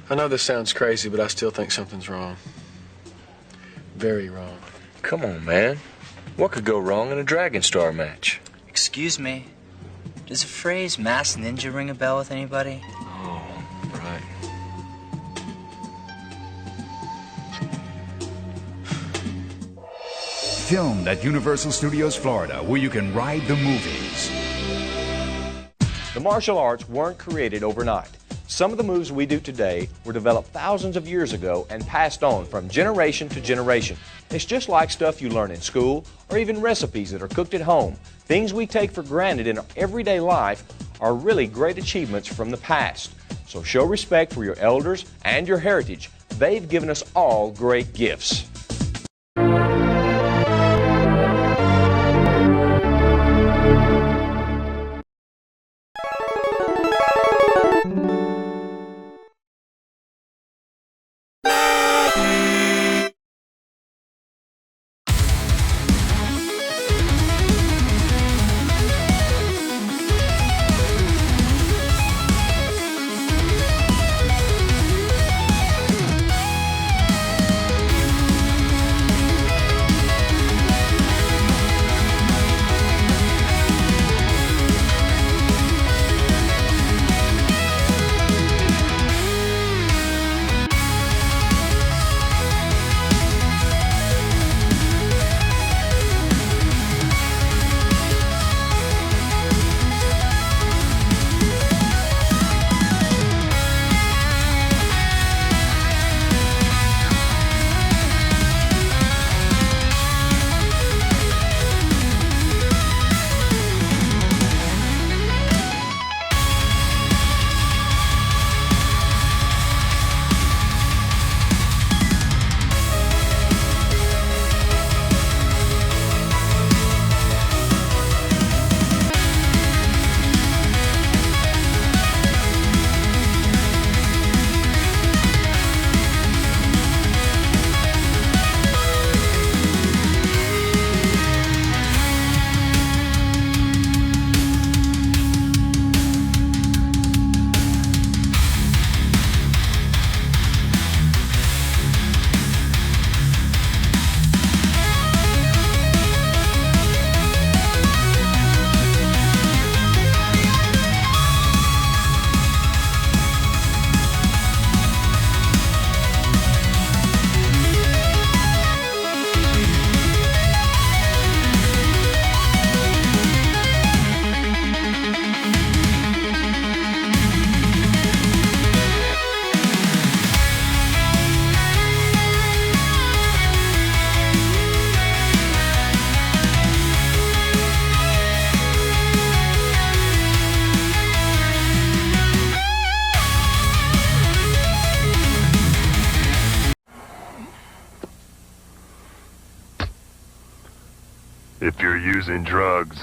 I know this sounds crazy, but I still think something's wrong. Very wrong. Come on, man. What could go wrong in a Dragon Star match? Excuse me. Does the phrase masked ninja ring a bell with anybody? Oh, right. Filmed at Universal Studios Florida, where you can ride the movies. The martial arts weren't created overnight. Some of the moves we do today were developed thousands of years ago and passed on from generation to generation. It's just like stuff you learn in school or even recipes that are cooked at home. Things we take for granted in our everyday life are really great achievements from the past. So show respect for your elders and your heritage. They've given us all great gifts. If you're using drugs,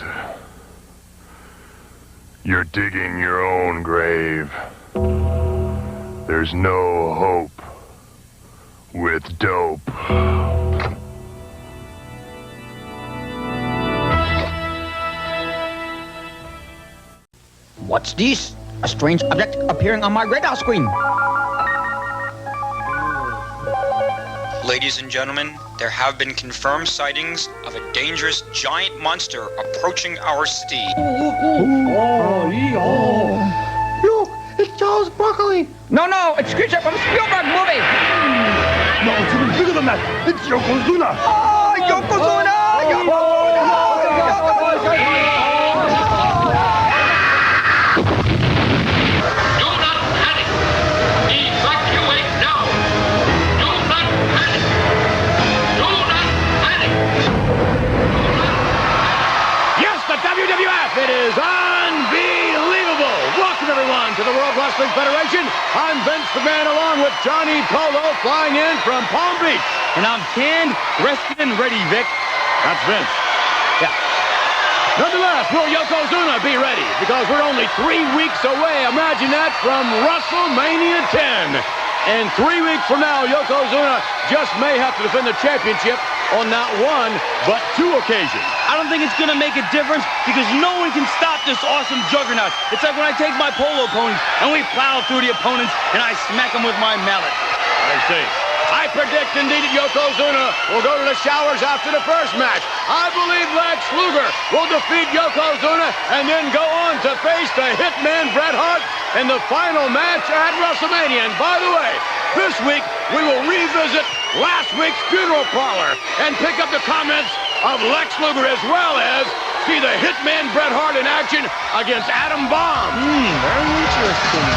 You're digging your own grave. There's no hope with dope. What's this? A strange object appearing on my radar screen. Ladies and gentlemen, there have been confirmed sightings of a dangerous giant monster approaching our city. Look, it's Charles Broccoli. No, it's creature from Spielberg movie. No, it's even bigger than that. It's Yokozuna. Oh, Yokozuna! Do not panic. Evacuate now. Do not panic. Do not panic. Yes, the WWF. It is unbelievable. Welcome, everyone, to the World Wrestling Federation. I'm Vince McMahon, along with Johnny Polo, flying in from Palm Beach. And I'm canned, rested, and ready, Vic. That's Vince. Yeah. Nonetheless, will Yokozuna be ready? Because we're only 3 weeks away, imagine that, from WrestleMania 10. And 3 weeks from now, Yokozuna just may have to defend the championship on not one, but 2 occasions. I don't think it's going to make a difference because no one can stop this awesome juggernaut. It's like when I take my polo ponies and we plow through the opponents and I smack them with my mallet. I see. I predict indeed that Yokozuna will go to the showers after the first match. I believe Lex Luger will defeat Yokozuna and then go on to face the Hitman Bret Hart in the final match at WrestleMania. And by the way, this week we will revisit last week's funeral parlor and pick up the comments of Lex Luger, as well as see the Hitman Bret Hart in action against Adam Bomb. Very interesting.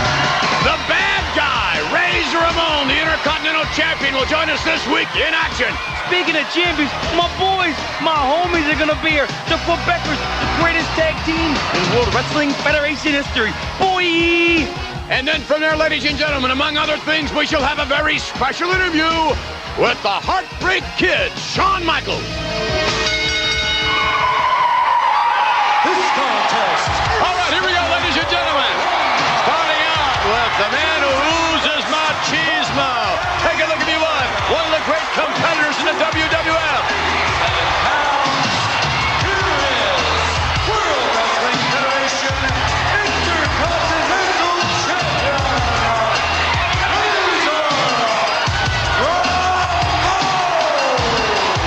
The bad guy, Razor Ramon, the Intercontinental Champion, will join us this week in action. Speaking of champions, my boys, my homies are going to be here. The Quebecers, the greatest tag team in World Wrestling Federation history. Boy! And then from there, ladies and gentlemen, among other things, we shall have a very special interview with the Heartbreak Kid, Shawn Michaels. This contest. All right, here we go, ladies and gentlemen. Starting out with the man who oozes machismo. Take a look if you want. One of the great competitors in the WWF. 7 pounds. Here is World Wrestling Federation Intercontinental Champion.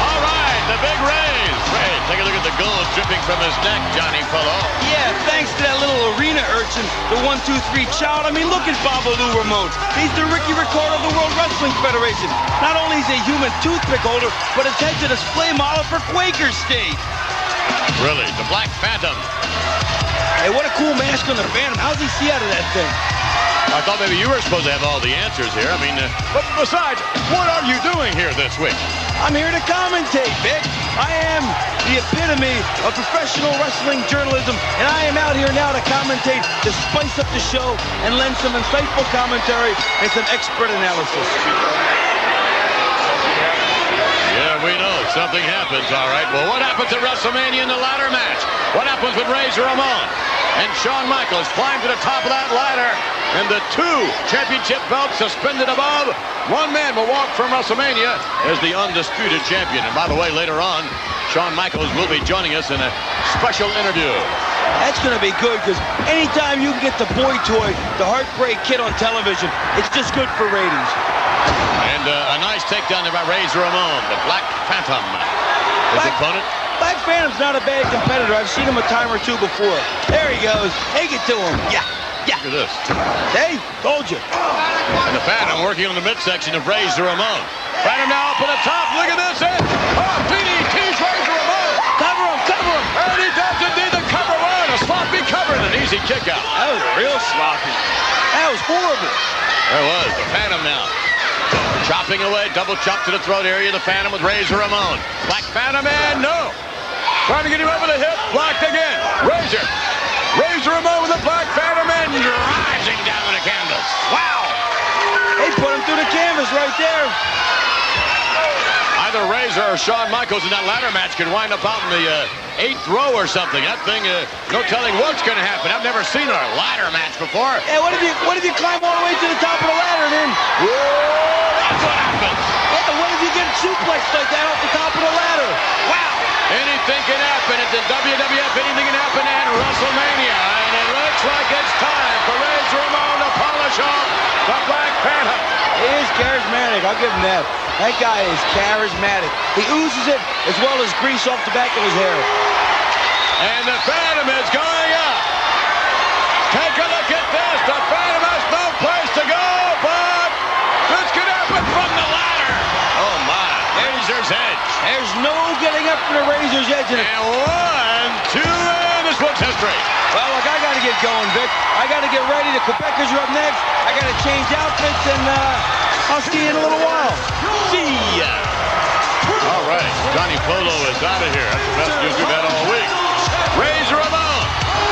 All right, the big raise. Ray, take a look at the gold dripping from his neck, Johnny Polo. Yeah, thanks to that little arena urchin, the 1-2-3 child. I mean, look at Babalu Ramon. He's the Ricky Ricardo of the World Wrestling Federation. Not only is he a human toothpick holder, but his head's a display model for Quaker State. Really, the Black Phantom. Hey, what a cool mask on the Phantom. How's he see out of that thing? I thought maybe you were supposed to have all the answers here. I mean, but besides, what are you doing here this week? I'm here to commentate, Vic. I am the epitome of professional wrestling journalism, and I am out here now to commentate, to spice up the show and lend some insightful commentary and some expert analysis. Yeah, we know. Something happens, all right. Well, what happens at WrestleMania in the ladder match? What happens with Razor Ramon? And Shawn Michaels climb to the top of that ladder, and the 2 championship belts suspended above. One man will walk from WrestleMania as the undisputed champion. And by the way, later on, Shawn Michaels will be joining us in a special interview. That's going to be good, because anytime you can get the boy toy, the Heartbreak Kid on television, it's just good for ratings. And a nice takedown there by Razor Ramon, the Black Phantom. His opponent. Black Phantom's not a bad competitor. I've seen him a time or 2 before. There he goes. Take it to him. Yeah. Look at this. Hey, told you. And the Phantom working on the midsection of Razor Ramon. Phantom now up at the top. Look at this. DDT's Razor Ramon. Cover him. And he does indeed the cover one. A sloppy cover and an easy kick out. That was real sloppy. That was horrible. There was. The Phantom now. Chopping away. Double chop to the throat area. The Phantom with Razor Ramon. Black Phantom and no. Trying to get him over the hip. Blocked again. Razor Ramon with the Black Phantom and drives him down on the canvas. Wow. They put him through the canvas right there. Either Razor Razor or Shawn Michaels in that ladder match could wind up out in the 8th row or something. That thing, no telling what's going to happen. I've never seen a ladder match before. Yeah, what if you climb all the way to the top of the ladder and then? Whoa, that's what happens. Yeah, what if you get suplexed like that off the top of the ladder? Wow. Anything can happen at the WWF. Anything can happen at WrestleMania. And it looks like it's time for Razor Ramon to polish off the Black Panther. He is charismatic. I'll give him that. That guy is charismatic. He oozes it as well as grease off the back of his hair. And the Phantom is going up. Take a look at this. The Phantom has no place to go, but this could happen from the ladder. Oh, my. Razor's Edge. There's no getting up from the Razor's Edge. And 1, 2, and this one's history. Well, look, I got to get going, Vic. I got to get ready. The Quebecers are up next. I got to change outfits, and I'll see you in a little while. See ya. All right, Johnny Polo is out of here. That's the best news we've had all week. Razor Ramon,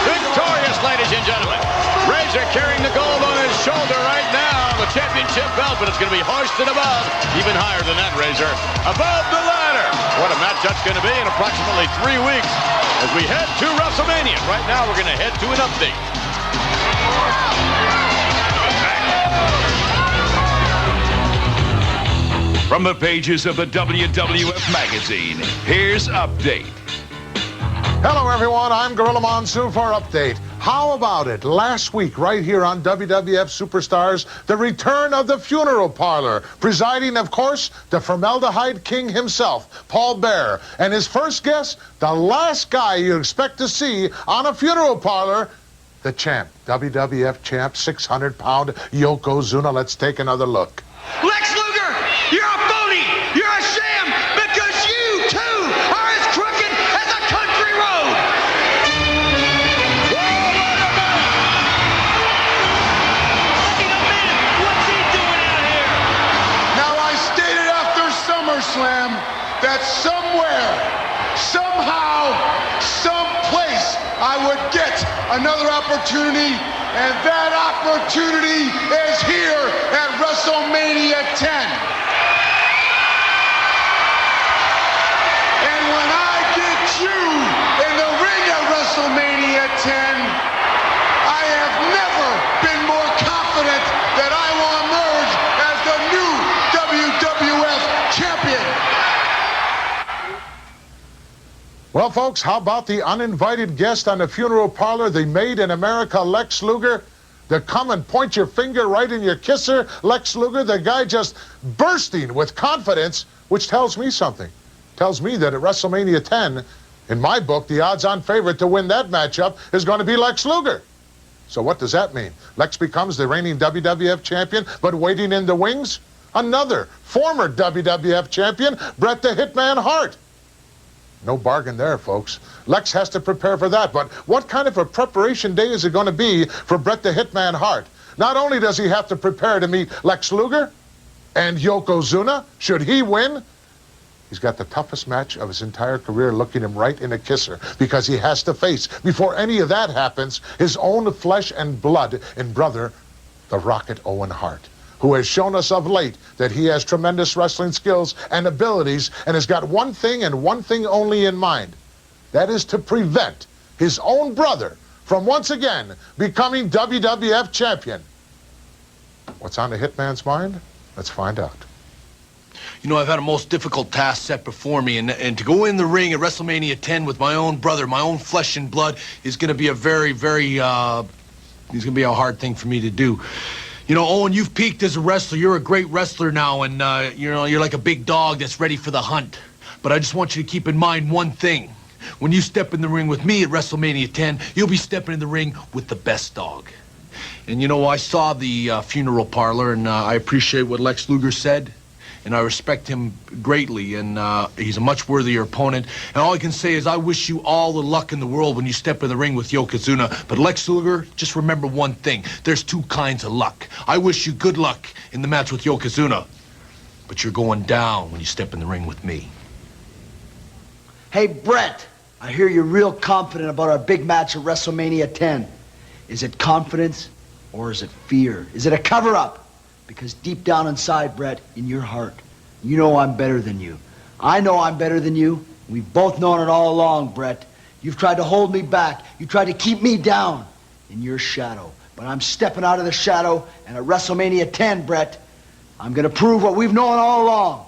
victorious, ladies and gentlemen. Razor carrying the gold on his shoulder right now, the championship belt, but it's going to be hoisted above, even higher than that, Razor, above the ladder. What a match that's going to be in approximately 3 weeks as we head to WrestleMania. Right now, we're going to head to an update. From the pages of the WWF magazine, here's Update. Hello, everyone. I'm Gorilla Monsoon for Update. How about it? Last week, right here on WWF Superstars, the return of the funeral parlor. Presiding, of course, the formaldehyde king himself, Paul Bearer. And his first guest, the last guy you expect to see on a funeral parlor, the champ, WWF champ, 600-pound Yokozuna. Let's take another look. Lex Luger, you're a phony! You're a sham! Because you, too, are as crooked as a country road! Wait a minute! What's he doing out here? Now, I stated after SummerSlam that somewhere, somehow, someplace, I would get another opportunity, and that opportunity is here at WrestleMania 10. And when I get you in the ring at WrestleMania 10, I have never been more confident that I will emerge as the new WWF champion. Well, folks, how about the uninvited guest on the funeral parlor, the Made in America Lex Luger? To come and point your finger right in your kisser, Lex Luger, the guy just bursting with confidence, which tells me something. Tells me that at WrestleMania 10, in my book, the odds-on favorite to win that matchup is going to be Lex Luger. So what does that mean? Lex becomes the reigning WWF champion, but waiting in the wings? Another former WWF champion, Bret the Hitman Hart. No bargain there, folks. Lex has to prepare for that. But what kind of a preparation day is it going to be for Bret the Hitman Hart? Not only does he have to prepare to meet Lex Luger and Yokozuna, should he win, he's got the toughest match of his entire career looking him right in a kisser, because he has to face, before any of that happens, his own flesh and blood and brother, the Rocket Owen Hart, who has shown us of late that he has tremendous wrestling skills and abilities and has got one thing and one thing only in mind. That is to prevent his own brother from once again becoming WWF champion. What's on the Hitman's mind? Let's find out. You know, I've had a most difficult task set before me, and to go in the ring at WrestleMania 10 with my own brother, my own flesh and blood, is going to be a very, very, it's going to be a hard thing for me to do. You know, Owen, you've peaked as a wrestler. You're a great wrestler now, and, you know, you're like a big dog that's ready for the hunt. But I just want you to keep in mind one thing. When you step in the ring with me at WrestleMania 10, you'll be stepping in the ring with the best dog. And, you know, I saw the funeral parlor, and I appreciate what Lex Luger said, and I respect him greatly, and he's a much worthier opponent. And all I can say is I wish you all the luck in the world when you step in the ring with Yokozuna. But Lex Luger, just remember one thing. There's two kinds of luck. I wish you good luck in the match with Yokozuna, but you're going down when you step in the ring with me. Hey, Bret, I hear you're real confident about our big match at WrestleMania 10. Is it confidence or is it fear? Is it a cover-up? Because deep down inside, Bret, in your heart, you know I'm better than you. I know I'm better than you. We've both known it all along, Brett. You've tried to hold me back. You tried to keep me down in your shadow. But I'm stepping out of the shadow, and at WrestleMania 10, Brett, I'm going to prove what we've known all along,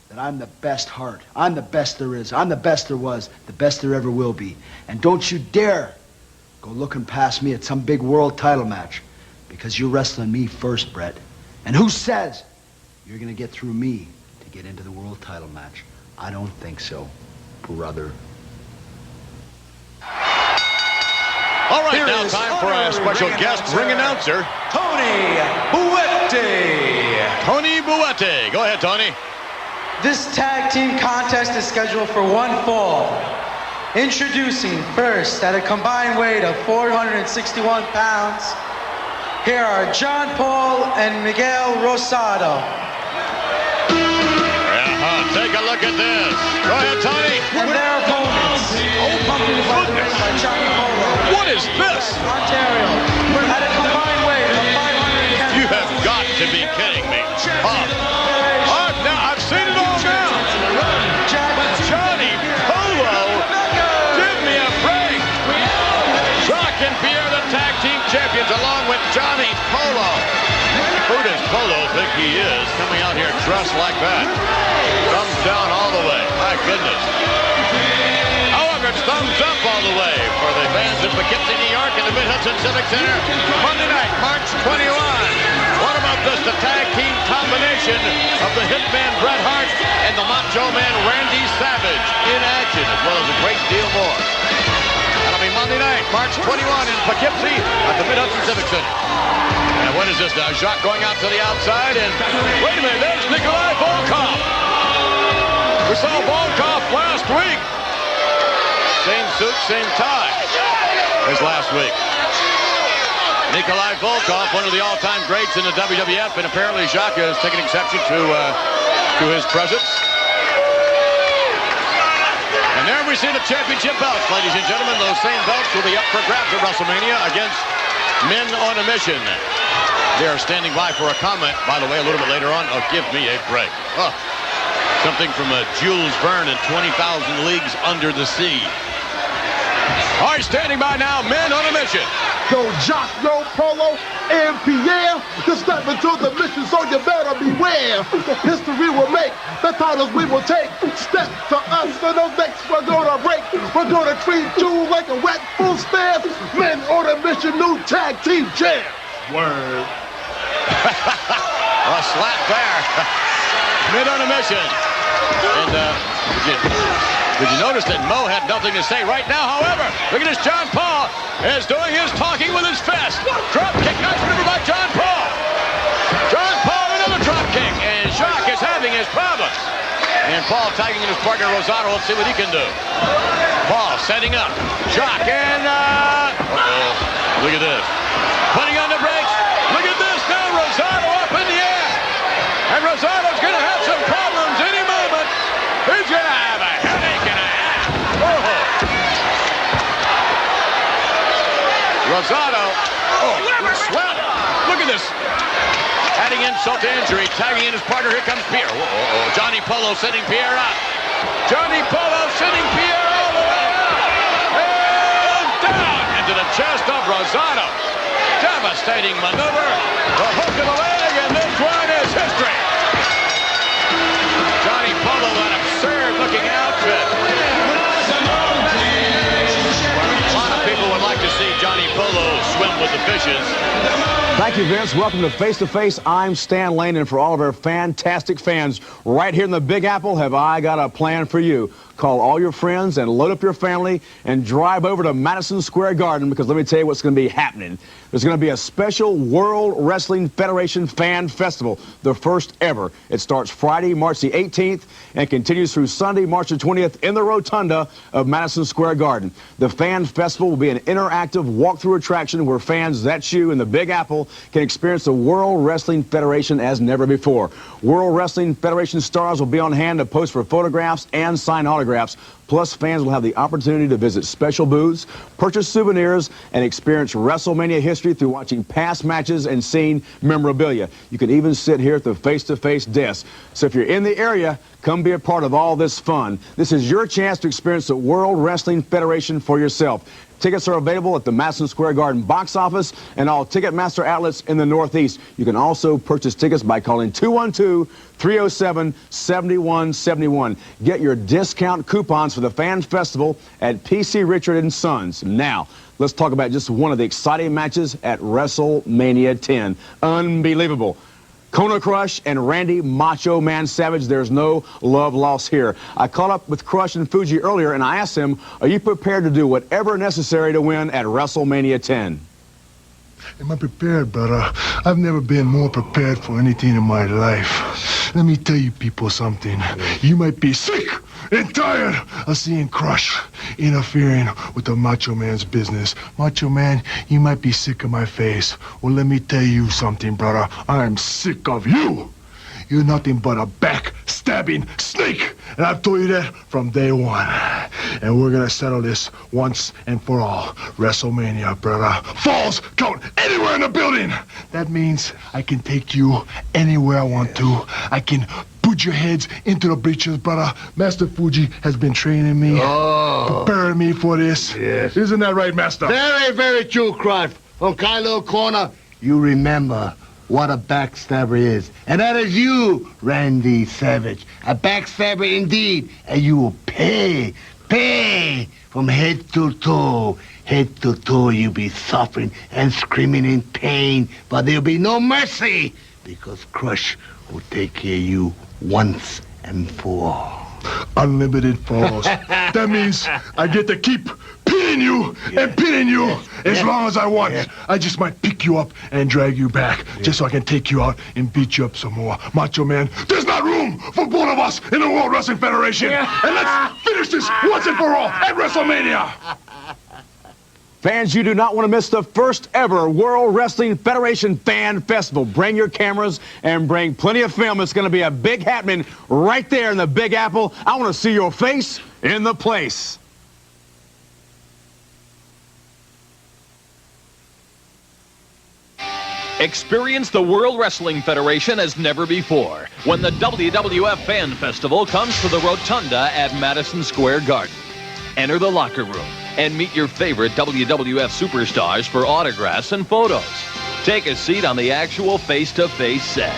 that I'm the best heart. I'm the best there is. I'm the best there was, the best there ever will be. And don't you dare go looking past me at some big world title match, because you're wrestling me first, Brett. And who says you're going to get through me to get into the world title match? I don't think so, brother. All right, now time for our special guest ring announcer, Tony Buette. Tony Buette. Go ahead, Tony. This tag team contest is scheduled for one fall. Introducing first at a combined weight of 461 pounds, here are John Paul and Miguel Rosado. Take a look at this. Go ahead, Tony. And their opponents, accompanied by Johnny Polo. What is this? Ontario, at a combined weight of 510. You have got to be kidding me. I've seen it all now. Johnny Polo. Give me a break. Jacques and Pierre, the tag team champions, along with Johnny Polo. Who does Polo think he is, coming out here dressed like that? Thumbs down all the way. My goodness. However, it's thumbs up all the way for the fans in Poughkeepsie, New York, in the Mid-Hudson Civic Center. Monday night, March 21. What about this? The tag team combination of the Hitman Bret Hart and the Macho Man Randy Savage in action, as well as a great deal more. That'll be Monday night, March 21 in Poughkeepsie at the Mid-Hudson Civic Center. And what is this now? Jacques going out to the outside, and wait a minute, there's Nikolai Volkov. We saw Volkov last week. Same suit, same tie as last week. Nikolai Volkov, one of the all-time greats in the WWF, and apparently Jacques has taken exception to his presence. And there we see the championship belts, ladies and gentlemen. Those same belts will be up for grabs at WrestleMania against Men on a Mission. They are standing by for a comment, by the way, a little bit later on. Oh, give me a break. Oh, something from Jules Verne and 20,000 Leagues Under the Sea. All right, standing by now, Men on a Mission. Yo, Jacques, yo, Polo, and Pierre, just step into the mission, so you better beware. History will make, the titles we will take. Step to us, for those necks we're gonna break. We're gonna treat you like a wet food stand. Men on a Mission, new tag team champ. Word. A slap there. Men on a Mission. And did you notice that Mo had nothing to say right now? However, look at this. John Paul is doing his talking with his fist. Drop kick, nice maneuver by John Paul. John Paul, another drop kick, and Jacques is having his problems. And Paul tagging in his partner Rosado. Let's see what he can do. Paul setting up. Jacques and look at this. Putting on the brakes. Look at this now. Rosado up in the air. And Rosado's going to have some problems any moment. He's going to have a headache and a half. Oh. Rosado. Oh, sweat. Look at this. Adding insult to injury. Tagging in his partner. Here comes Pierre. Johnny Polo sending Pierre out. Johnny Polo sending Pierre all the way out. And down into the chest of Rosado. Devastating maneuver. The hook of the leg, and this one is history. Johnny Polo, that absurd-looking outfit. A lot of people would like to see Johnny Polo swim with the fishes. Thank you, Vince. Welcome to Face to Face. I'm Stan Lane, and for all of our fantastic fans right here in the Big Apple, have I got a plan for you. Call all your friends and load up your family and drive over to Madison Square Garden, because let me tell you what's going to be happening. There's going to be a special World Wrestling Federation Fan Festival, the first ever. It starts Friday, March the 18th, and continues through Sunday, March the 20th, in the rotunda of Madison Square Garden. The Fan Festival will be an interactive walkthrough attraction where fans, that's you in the Big Apple, can experience the World Wrestling Federation as never before. World Wrestling Federation stars will be on hand to pose for photographs and sign autographs. autographs. Plus, fans will have the opportunity to visit special booths, purchase souvenirs, and experience WrestleMania history through watching past matches and seeing memorabilia. You can even sit here at the face-to-face desk. So if you're in the area, come be a part of all this fun. This is your chance to experience the World Wrestling Federation for yourself. Tickets are available at the Madison Square Garden box office and all Ticketmaster outlets in the Northeast. You can also purchase tickets by calling 212-307-7171. Get your discount coupons for the Fan Festival at PC Richard & Sons. Now, let's talk about just one of the exciting matches at WrestleMania 10. Unbelievable. Kona Crush and Randy Macho Man Savage, there's no love lost here. I caught up with Crush and Fuji earlier, and I asked him, are you prepared to do whatever necessary to win at WrestleMania 10? Am I prepared, brother? I've never been more prepared for anything in my life. Let me tell you people something. You might be sick and tired of seeing Crush interfering with the Macho Man's business. Macho Man, you might be sick of my face. Well, let me tell you something, brother. I am sick of you. You're nothing but a backstabbing snake. And I've told you that from day one. And we're gonna settle this once and for all. WrestleMania, brother. Falls count anywhere in the building. That means I can take you anywhere I want to. I can put your heads into the breeches, brother. Master Fuji has been training me, preparing me for this. Yes. Isn't that right, Master? Very, very true, Crush. From Kylo Corner, you remember what a backstabber is. And that is you, Randy Savage. A backstabber indeed. And you will pay from head to toe. Head to toe, you'll be suffering and screaming in pain. But there'll be no mercy, because Crush will take care of you once and for all. Unlimited falls. That means I get to keep pinning you and pinning you as long as I want. I just might pick you up and drag you back just so I can take you out and beat you up some more. Macho Man, there's not room for both of us in the World Wrestling Federation. And let's finish this once and for all at WrestleMania. Fans, you do not want to miss the first ever World Wrestling Federation Fan Festival. Bring your cameras and bring plenty of film. It's going to be a big happening right there in the Big Apple. I want to see your face in the place. Experience the World Wrestling Federation as never before when the WWF Fan Festival comes to the Rotunda at Madison Square Garden. Enter the locker room and meet your favorite WWF superstars for autographs and photos. Take a seat on the actual face-to-face set.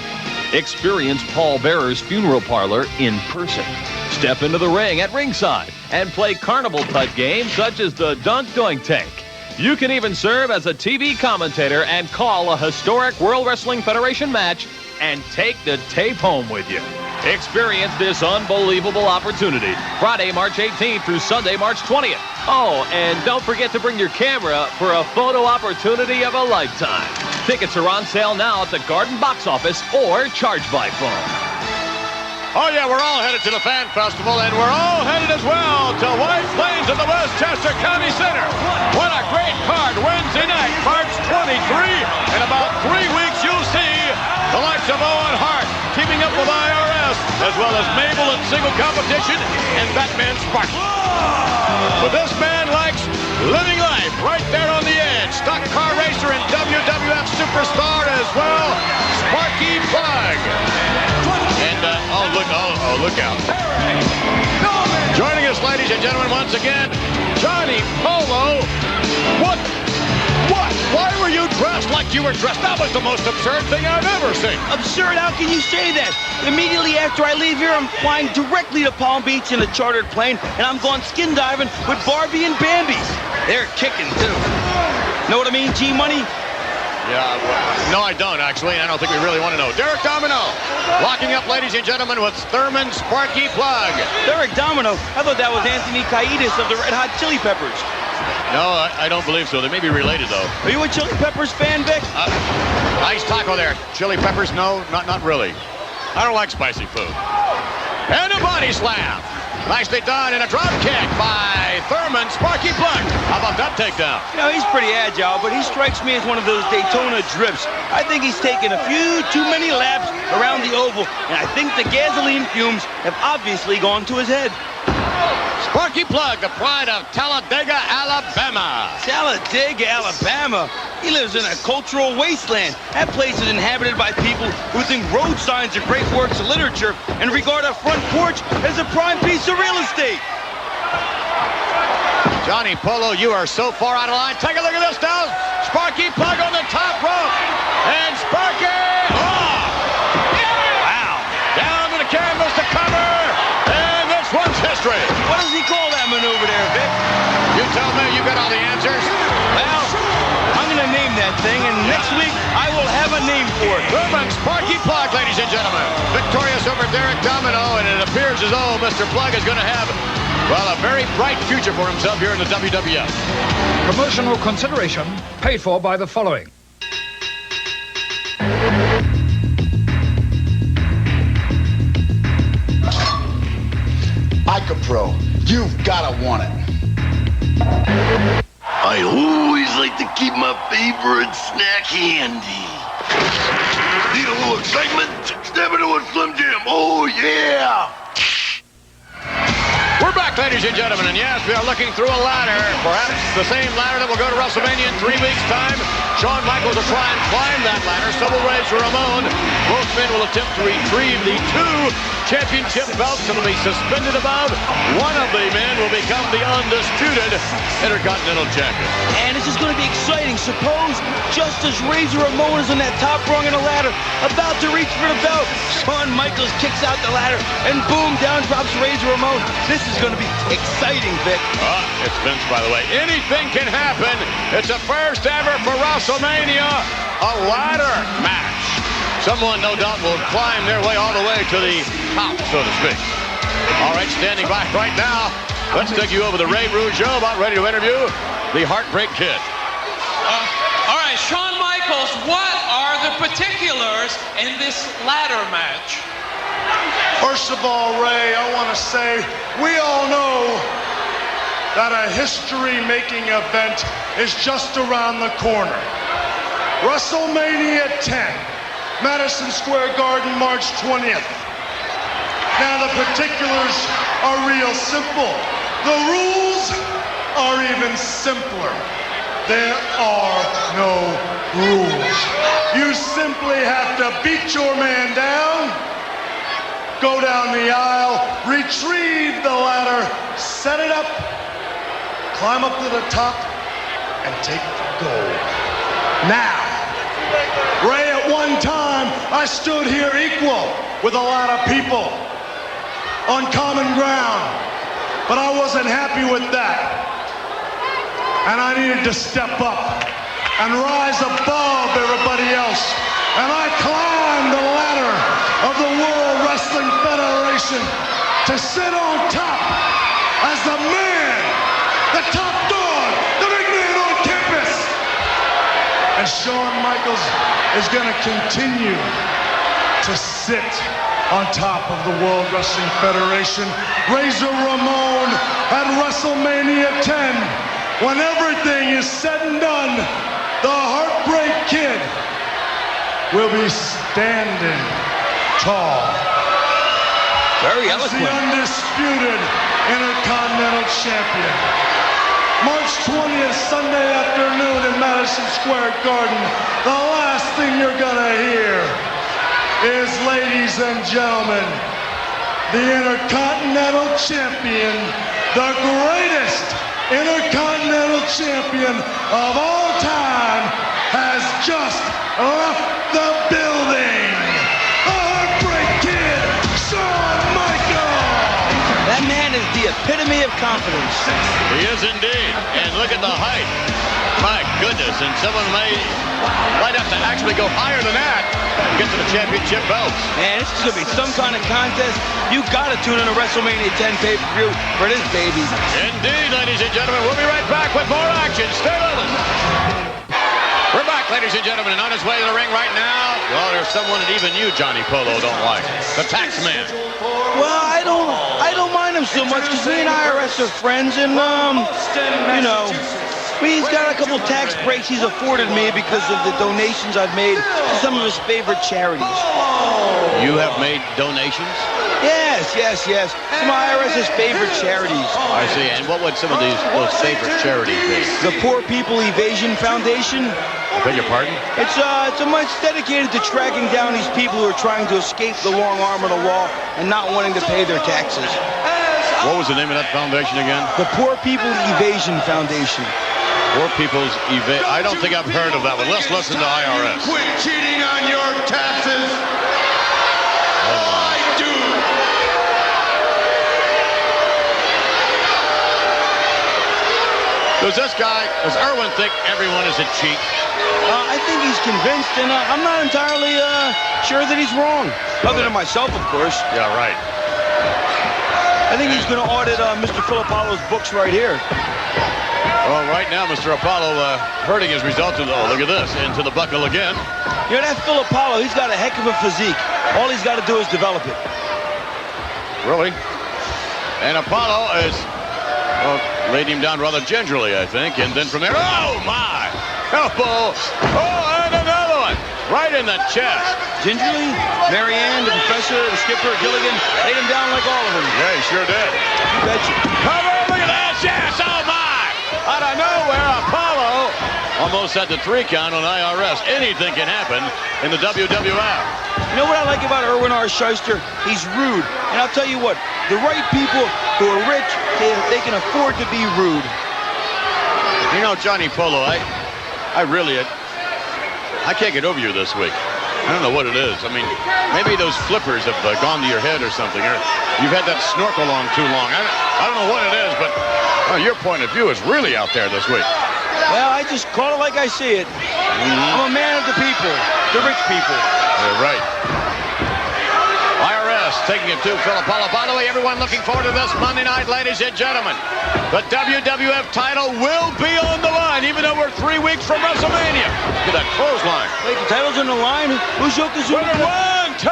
Experience Paul Bearer's funeral parlor in person. Step into the ring at ringside and play carnival type games such as the Dunk Doink Tank. You can even serve as a TV commentator and call a historic World Wrestling Federation match and take the tape home with you. Experience this unbelievable opportunity Friday, March 18th through Sunday, March 20th. Oh, and don't forget to bring your camera for a photo opportunity of a lifetime. Tickets are on sale now at the Garden box office or charge by phone. Oh, yeah, we're all headed to the Fan Festival, and we're all headed as well to White Plains at the Westchester County Center. What a great card Wednesday night, March 23. In about 3 weeks, you'll see the likes of Owen Hart teaming up with IRS, as well as Mabel in single competition and Batman Sparky. But this man likes living life right there on the edge. Stock car racer and WWF superstar as well, Sparky Plug. And, look out. Joining us, ladies and gentlemen, once again, Johnny Polo. What? Why were you dressed like you were dressed? That was the most absurd thing I've ever seen. Absurd? How can you say that? Immediately after I leave here, I'm flying directly to Palm Beach in a chartered plane, and I'm going skin diving with Barbie and Bambi. They're kicking, too. Know what I mean, G-Money? Yeah, no, I don't, actually. I don't think we really want to know. Derek Domino, locking up, ladies and gentlemen, with Thurman Sparky Plug. Derek Domino? I thought that was Anthony C.A.T.s of the Red Hot Chili Peppers. No, I don't believe so. They may be related, though. Are you a Chili Peppers fan, Vic? Nice taco there. Chili Peppers? No, not really. I don't like spicy food. And a body slam. Nicely done, and a drop kick by Thurman Sparky Plug. How about that takedown? You know, he's pretty agile, but he strikes me as one of those Daytona drifts. I think he's taken a few too many laps around the oval, and I think the gasoline fumes have obviously gone to his head. Sparky Plug, the pride of Talladega, Alabama. Talladega, Alabama. He lives in a cultural wasteland. That place is inhabited by people who think road signs are great works of literature and regard a front porch as a prime piece of real estate. Johnny Polo, you are so far out of line. Take a look at this now. Sparky Plug on the top rope. And Sparky! Oh! Wow. Down to the canvas to cover. And this one's history. What does he call that maneuver there, Vic? You tell me. You got all the answers. Well, I'm going to name that thing, and next week I will have a name for it. Ruben Sparky Plug, ladies and gentlemen. Victorious over Derek Domino, and it appears as though Mr. Plug is going to have, well, a very bright future for himself here in the WWF. Promotional consideration paid for by the following. Icapro, you've gotta want it. I always like to keep my favorite snack handy. Need a little excitement? Step into a Slim Jim. Oh, yeah! We're back, ladies and gentlemen, and yes, we are looking through a ladder, perhaps the same ladder that will go to WrestleMania in 3 weeks' time. Shawn Michaels will try and climb that ladder. So will Razor Ramon. Both men will attempt to retrieve the 2 championship belts that will be suspended above. One of the men will become the undisputed Intercontinental Champion. And this is going to be exciting. Suppose just as Razor Ramon is on that top rung of the ladder, about to reach for the belt, Shawn Michaels kicks out the ladder, and boom, down drops Razor Ramon. This is going to be exciting, Vic. It's Vince, by the way. Anything can happen. It's a first ever for WrestleMania, a ladder match. Someone, no doubt, will climb their way all the way to the top, so to speak. All right, standing by right now. Let's take you over the Ray Rougeau, about ready to interview the Heartbreak Kid. All right, Shawn Michaels, what are the particulars in this ladder match? First of all, Ray, I want to say we all know that a history-making event is just around the corner. WrestleMania 10, Madison Square Garden, March 20th. Now the particulars are real simple. The rules are even simpler. There are no rules. You simply have to beat your man down, go down the aisle, retrieve the ladder, set it up, climb up to the top, and take the gold. Now, Ray, at one time, I stood here equal with a lot of people on common ground, but I wasn't happy with that. And I needed to step up and rise above everybody else. And I climbed the ladder of the World Wrestling Federation to sit on top as the man, the top dog, the big man on campus. And Shawn Michaels is going to continue to sit on top of the World Wrestling Federation. Razor Ramon at WrestleMania 10. When everything is said and done, the Heartbreak Kid will be standing tall. Very eloquent. As the undisputed Intercontinental Champion. March 20th, Sunday afternoon in Madison Square Garden. The last thing you're gonna hear is, ladies and gentlemen, the Intercontinental Champion, the greatest Intercontinental Champion of all time, has just left the building. The Heartbreak Kid, Shawn Michaels. That man is the epitome of confidence. He is indeed. And look at the height. My goodness. And someone might have to actually go higher than that to get to the championship belts. Man, this is going to be some kind of contest. You got to tune in to WrestleMania 10 pay-per-view for this, baby. Indeed, ladies and gentlemen. We'll be right back with more action. Stay with us. We're back, ladies and gentlemen, and on his way to the ring right now, well, there's someone that even you, Johnny Polo, don't like. The tax man. Well, I don't mind him so much because me and IRS are friends, and, you know, he's got a couple tax breaks he's afforded me because of the donations I've made to some of his favorite charities. You have made donations? Yes. Some of IRS's favorite charities. I see. And what would some of those favorite charities be? The Poor People Evasion Foundation. I beg your pardon? It's dedicated to tracking down these people who are trying to escape the long arm of the law and not wanting to pay their taxes. What was the name of that foundation again? The Poor People Evasion Foundation. Poor People's Evasion. I don't think I've heard of that one. Let's listen to IRS. Quit cheating on your taxes. I do. Does Irwin think everyone is a cheat? I think he's convinced, and I'm not entirely sure that he's wrong. Other than myself, of course. Yeah, right. I think he's going to audit Mr. Philippolo's books right here. Well, right now, Mr. Apollo hurting his results. Oh, look at this. Into the buckle again. You know, that Philippolo, he's got a heck of a physique. All he's got to do is develop it. Really? And Apollo is... laid him down rather gingerly, I think. And then from there... Oh, my! Elbow! Oh, and another one! Right in the chest. Gingerly? Marianne, the professor, the skipper, Gilligan, laid him down like all of them. Yeah, he sure did. You betcha. Come on, look at that! Yes! Oh, my! Out of nowhere, Apollo almost had the 3 count on IRS. Anything can happen in the WWF. You know what I like about Irwin R. Shyster? He's rude. And I'll tell you what, the right people who are rich, they can afford to be rude. You know, Johnny Polo, I can't get over you this week. I don't know what it is. I mean, maybe those flippers have gone to your head or something. Or you've had that snorkel on too long. I don't know what it is, but your point of view is really out there this week. Well, I just call it like I see it. I'm a man of the people, the rich people. You're right. IRS taking it to Philippolo. By the way, everyone looking forward to this Monday night, ladies and gentlemen. The WWF title will be on the line, even though we're 3 weeks from WrestleMania. Look at that clothesline. Wait, the title's on the line? Who's Yokozuna? 1, 2,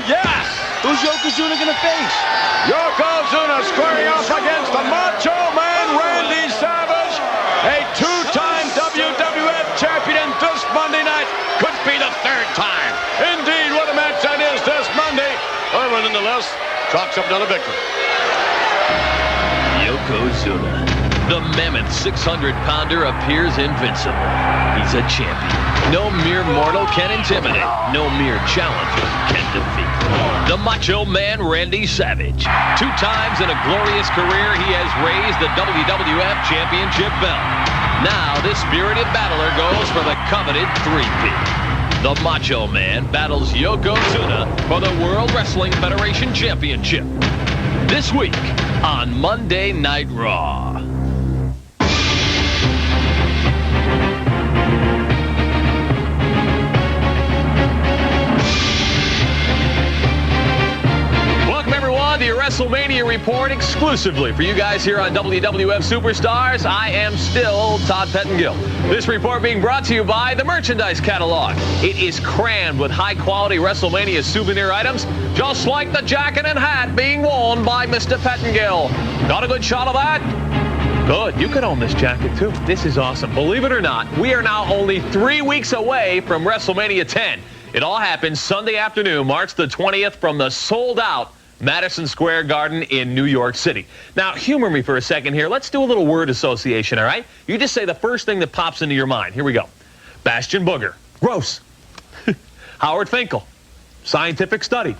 yes! Who's Yokozuna going to face? Yokozuna squaring off against the Macho Man Randy Savage, a 2-time WWF champion this Monday night. Could be the 3rd time. Indeed, what a match that is this Monday. Irwin, nonetheless, chalks up another victory. Yokozuna, the mammoth 600-pounder, appears invincible. He's a champion. No mere mortal can intimidate. No mere challenger can defeat. The Macho Man Randy Savage. 2 times in a glorious career, he has raised the WWF Championship belt. Now, this spirited battler goes for the coveted 3-peat. The Macho Man battles Yokozuna for the World Wrestling Federation Championship. This week on Monday Night Raw. Welcome, everyone, to your WrestleMania report exclusively for you guys here on WWF Superstars. I am still Todd Pettengill. This report being brought to you by the merchandise catalog. It is crammed with high-quality WrestleMania souvenir items, just like the jacket and hat being worn by Mr. Pettengill. Got a good shot of that? Good. You could own this jacket, too. This is awesome. Believe it or not, we are now only 3 weeks away from WrestleMania 10. It all happens Sunday afternoon, March the 20th, from the sold-out Madison Square Garden in New York City. Now, humor me for a second here. Let's do a little word association, all right? You just say the first thing that pops into your mind. Here we go. Bastion Booger. Gross. Howard Finkel. Scientific study.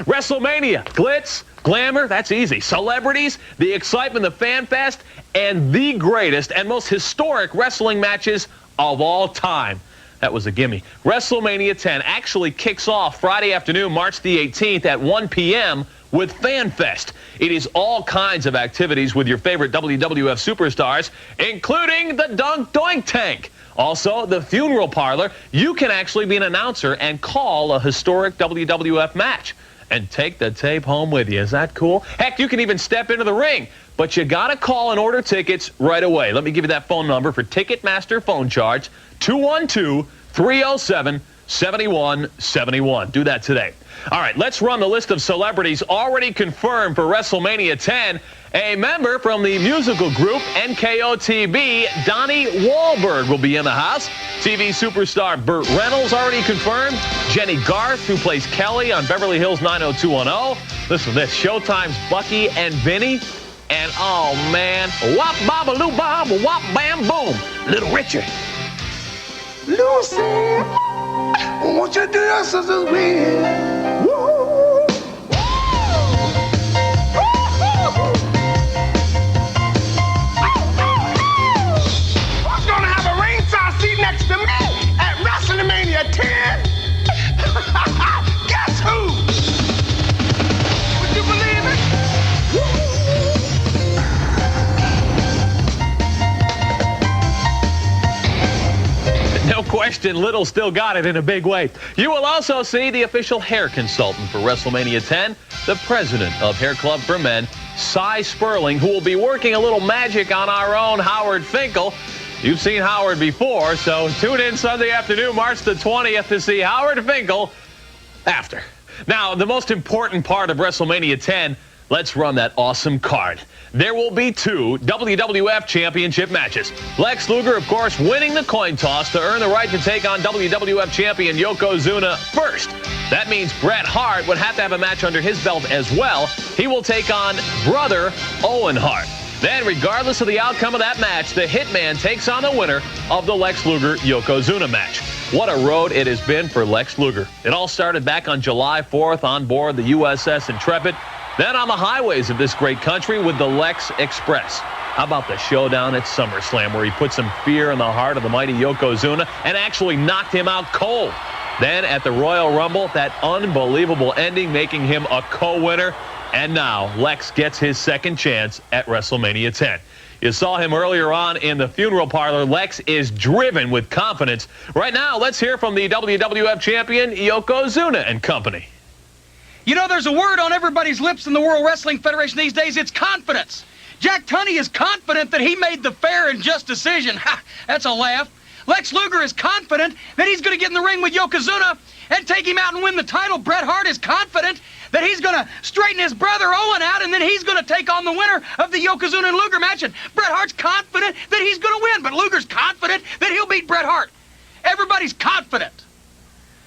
WrestleMania. Glitz. Glamour. That's easy. Celebrities. The excitement of Fan Fest. And the greatest and most historic wrestling matches of all time. That was a gimme. WrestleMania 10 actually kicks off Friday afternoon, March the 18th at 1 p.m. with Fan Fest. It is all kinds of activities with your favorite WWF superstars, including the Dunk Doink Tank. Also, the funeral parlor. You can actually be an announcer and call a historic WWF match and take the tape home with you. Is that cool? Heck, you can even step into the ring. But you got to call and order tickets right away. Let me give you that phone number for Ticketmaster phone charge, 212-307-3776. 7171. Do that today. All right, let's run the list of celebrities already confirmed for WrestleMania 10. A member from the musical group NKOTB, Donnie Wahlberg, will be in the house. TV superstar Burt Reynolds already confirmed. Jenny Garth, who plays Kelly on Beverly Hills 90210. Listen to this, Showtime's Bucky and Vinny. And, oh, man, wop, baba, loo, bob, wop, bam, boom, Little Richard. Lucy, won't you do your sister's weird? Woo! Who's gonna have a ringside seat next to me at WrestleMania 10? Guess who? Would you believe it? No question, Little still got it in a big way. You will also see the official hair consultant for WrestleMania 10, the president of Hair Club for Men, Cy Sperling, who will be working a little magic on our own Howard Finkel. You've seen Howard before, so tune in Sunday afternoon, March the 20th, to see Howard Finkel after. Now, the most important part of WrestleMania 10, let's run that awesome card. There will be 2 WWF Championship matches. Lex Luger, of course, winning the coin toss to earn the right to take on WWF Champion Yokozuna first. That means Bret Hart would have to have a match under his belt as well. He will take on brother Owen Hart. Then, regardless of the outcome of that match, the Hitman takes on the winner of the Lex Luger-Yokozuna match. What a road it has been for Lex Luger. It all started back on July 4th on board the USS Intrepid. Then on the highways of this great country with the Lex Express. How about the showdown at SummerSlam, where he put some fear in the heart of the mighty Yokozuna and actually knocked him out cold. Then at the Royal Rumble, that unbelievable ending, making him a co-winner. And now Lex gets his second chance at WrestleMania 10. You saw him earlier on in the funeral parlor. Lex is driven with confidence. Right now, let's hear from the WWF champion, Yokozuna and company. You know, there's a word on everybody's lips in the World Wrestling Federation these days. It's confidence. Jack Tunney is confident that he made the fair and just decision. Ha! That's a laugh. Lex Luger is confident that he's going to get in the ring with Yokozuna and take him out and win the title. Bret Hart is confident that he's going to straighten his brother Owen out, and then he's going to take on the winner of the Yokozuna and Luger match. And Bret Hart's confident that he's going to win, but Luger's confident that he'll beat Bret Hart. Everybody's confident.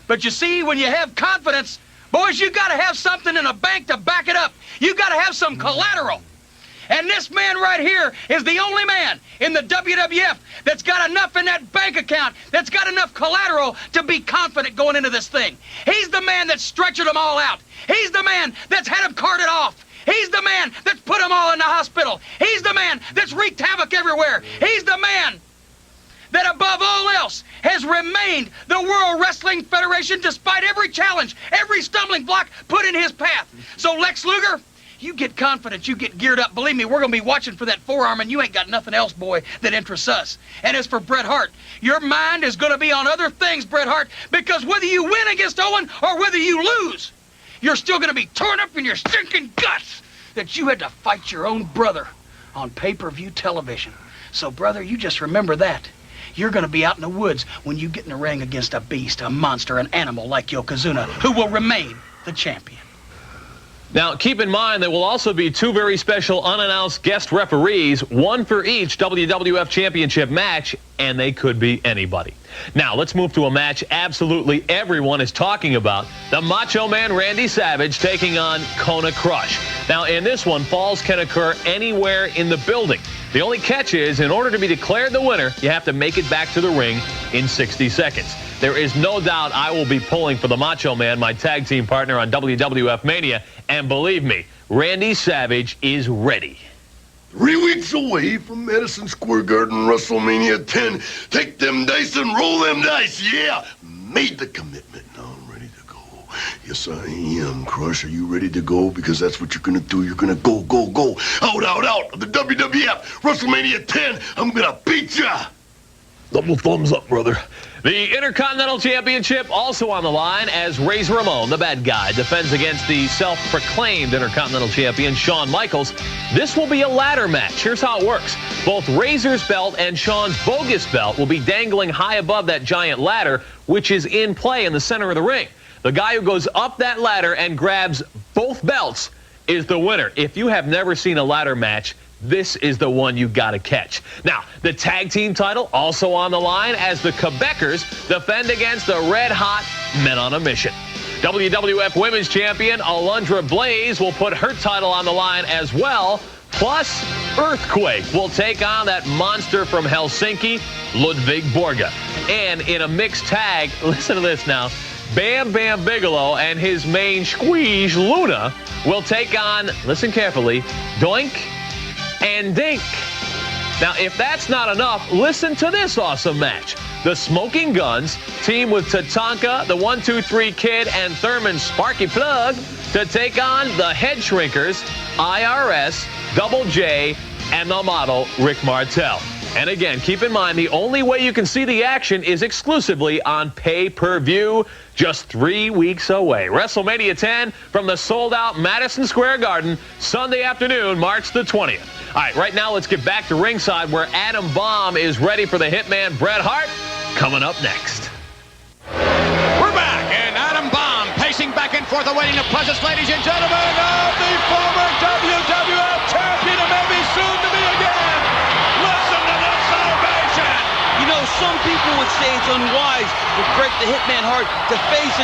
But you see, when you have confidence, boys, you got to have something in a bank to back it up. You got to have some collateral. And this man right here is the only man in the WWF that's got enough in that bank account, that's got enough collateral to be confident going into this thing. He's the man that's stretching them all out. He's the man that's had them carted off. He's the man that's put them all in the hospital. He's the man that's wreaked havoc everywhere. He's the man that above all else has remained the World Wrestling Federation despite every challenge, every stumbling block put in his path. So Lex Luger, you get confident, you get geared up. Believe me, we're going to be watching for that forearm, and you ain't got nothing else, boy, that interests us. And as for Bret Hart, your mind is going to be on other things, Bret Hart, because whether you win against Owen or whether you lose, you're still going to be torn up in your stinking guts that you had to fight your own brother on pay-per-view television. So, brother, you just remember that. You're going to be out in the woods when you get in the ring against a beast, a monster, an animal like Yokozuna, who will remain the champion. Now, keep in mind there will also be 2 very special unannounced guest referees, 1 for each WWF Championship match, and they could be anybody. Now, let's move to a match absolutely everyone is talking about. The Macho Man Randy Savage taking on Kona Crush. Now, in this one, falls can occur anywhere in the building. The only catch is, in order to be declared the winner, you have to make it back to the ring in 60 seconds. There is no doubt I will be pulling for the Macho Man, my tag team partner on WWF Mania, and believe me, Randy Savage is ready. 3 weeks away from Madison Square Garden, WrestleMania 10. Take them dice and roll them dice, yeah! Made the commitment, now I'm ready to go. Yes, I am. Crush, are you ready to go? Because that's what you're gonna do. You're gonna go, go, go. Out, out, out of the WWF WrestleMania 10. I'm gonna beat ya! Double thumbs up, brother. The Intercontinental Championship also on the line as Razor Ramon, the bad guy, defends against the self-proclaimed Intercontinental Champion, Shawn Michaels. This will be a ladder match. Here's how it works. Both Razor's belt and Shawn's bogus belt will be dangling high above that giant ladder. which is in play in the center of the ring. The guy who goes up that ladder and grabs both belts is the winner. If you have never seen a ladder match, this is the one you got to catch. Now, the tag team title also on the line as the Quebecers defend against the red-hot Men on a Mission. WWF Women's Champion Alundra Blaze will put her title on the line as well. Plus, Earthquake will take on that monster from Helsinki, Ludwig Borga. And in a mixed tag, listen to this now, Bam Bam Bigelow and his main squeeze, Luna, will take on, listen carefully, Doink and Dink. Now, if that's not enough, listen to this awesome match. The Smoking Guns team with Tatanka, the 1-2-3 Kid, and Thurman Sparky Plug to take on the Head Shrinkers, IRS, Double J, and the model Rick Martel. And again, keep in mind, the only way you can see the action is exclusively on pay-per-view, just 3 weeks away. WrestleMania 10 from the sold-out Madison Square Garden, Sunday afternoon, March the 20th. All right, right now let's get back to ringside where Adam Bomb is ready for the Hitman Bret Hart, coming up next. We're back, and Adam Bomb pacing back and forth, awaiting the presence, ladies and gentlemen, of the former WWF champion and maybe soon to be again. Listen to this ovation. You know, some people would say it's unwise to break the Hitman Hart to face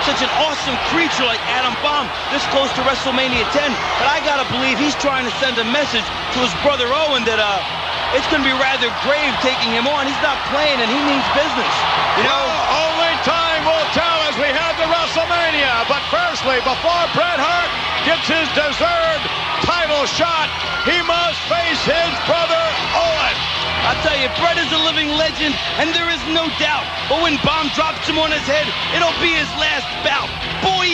such an awesome creature like Adam Bomb this close to WrestleMania 10. But I gotta believe he's trying to send a message to his brother Owen that it's gonna be rather grave taking him on. He's not playing and he means business. You know, only time will tell as we head to WrestleMania. But firstly, before Bret Hart gets his deserved title shot, he must face his brother Owen. I'll tell you, Bret is a living legend, and there is no doubt. But when Bomb drops him on his head, it'll be his last bout. Boy!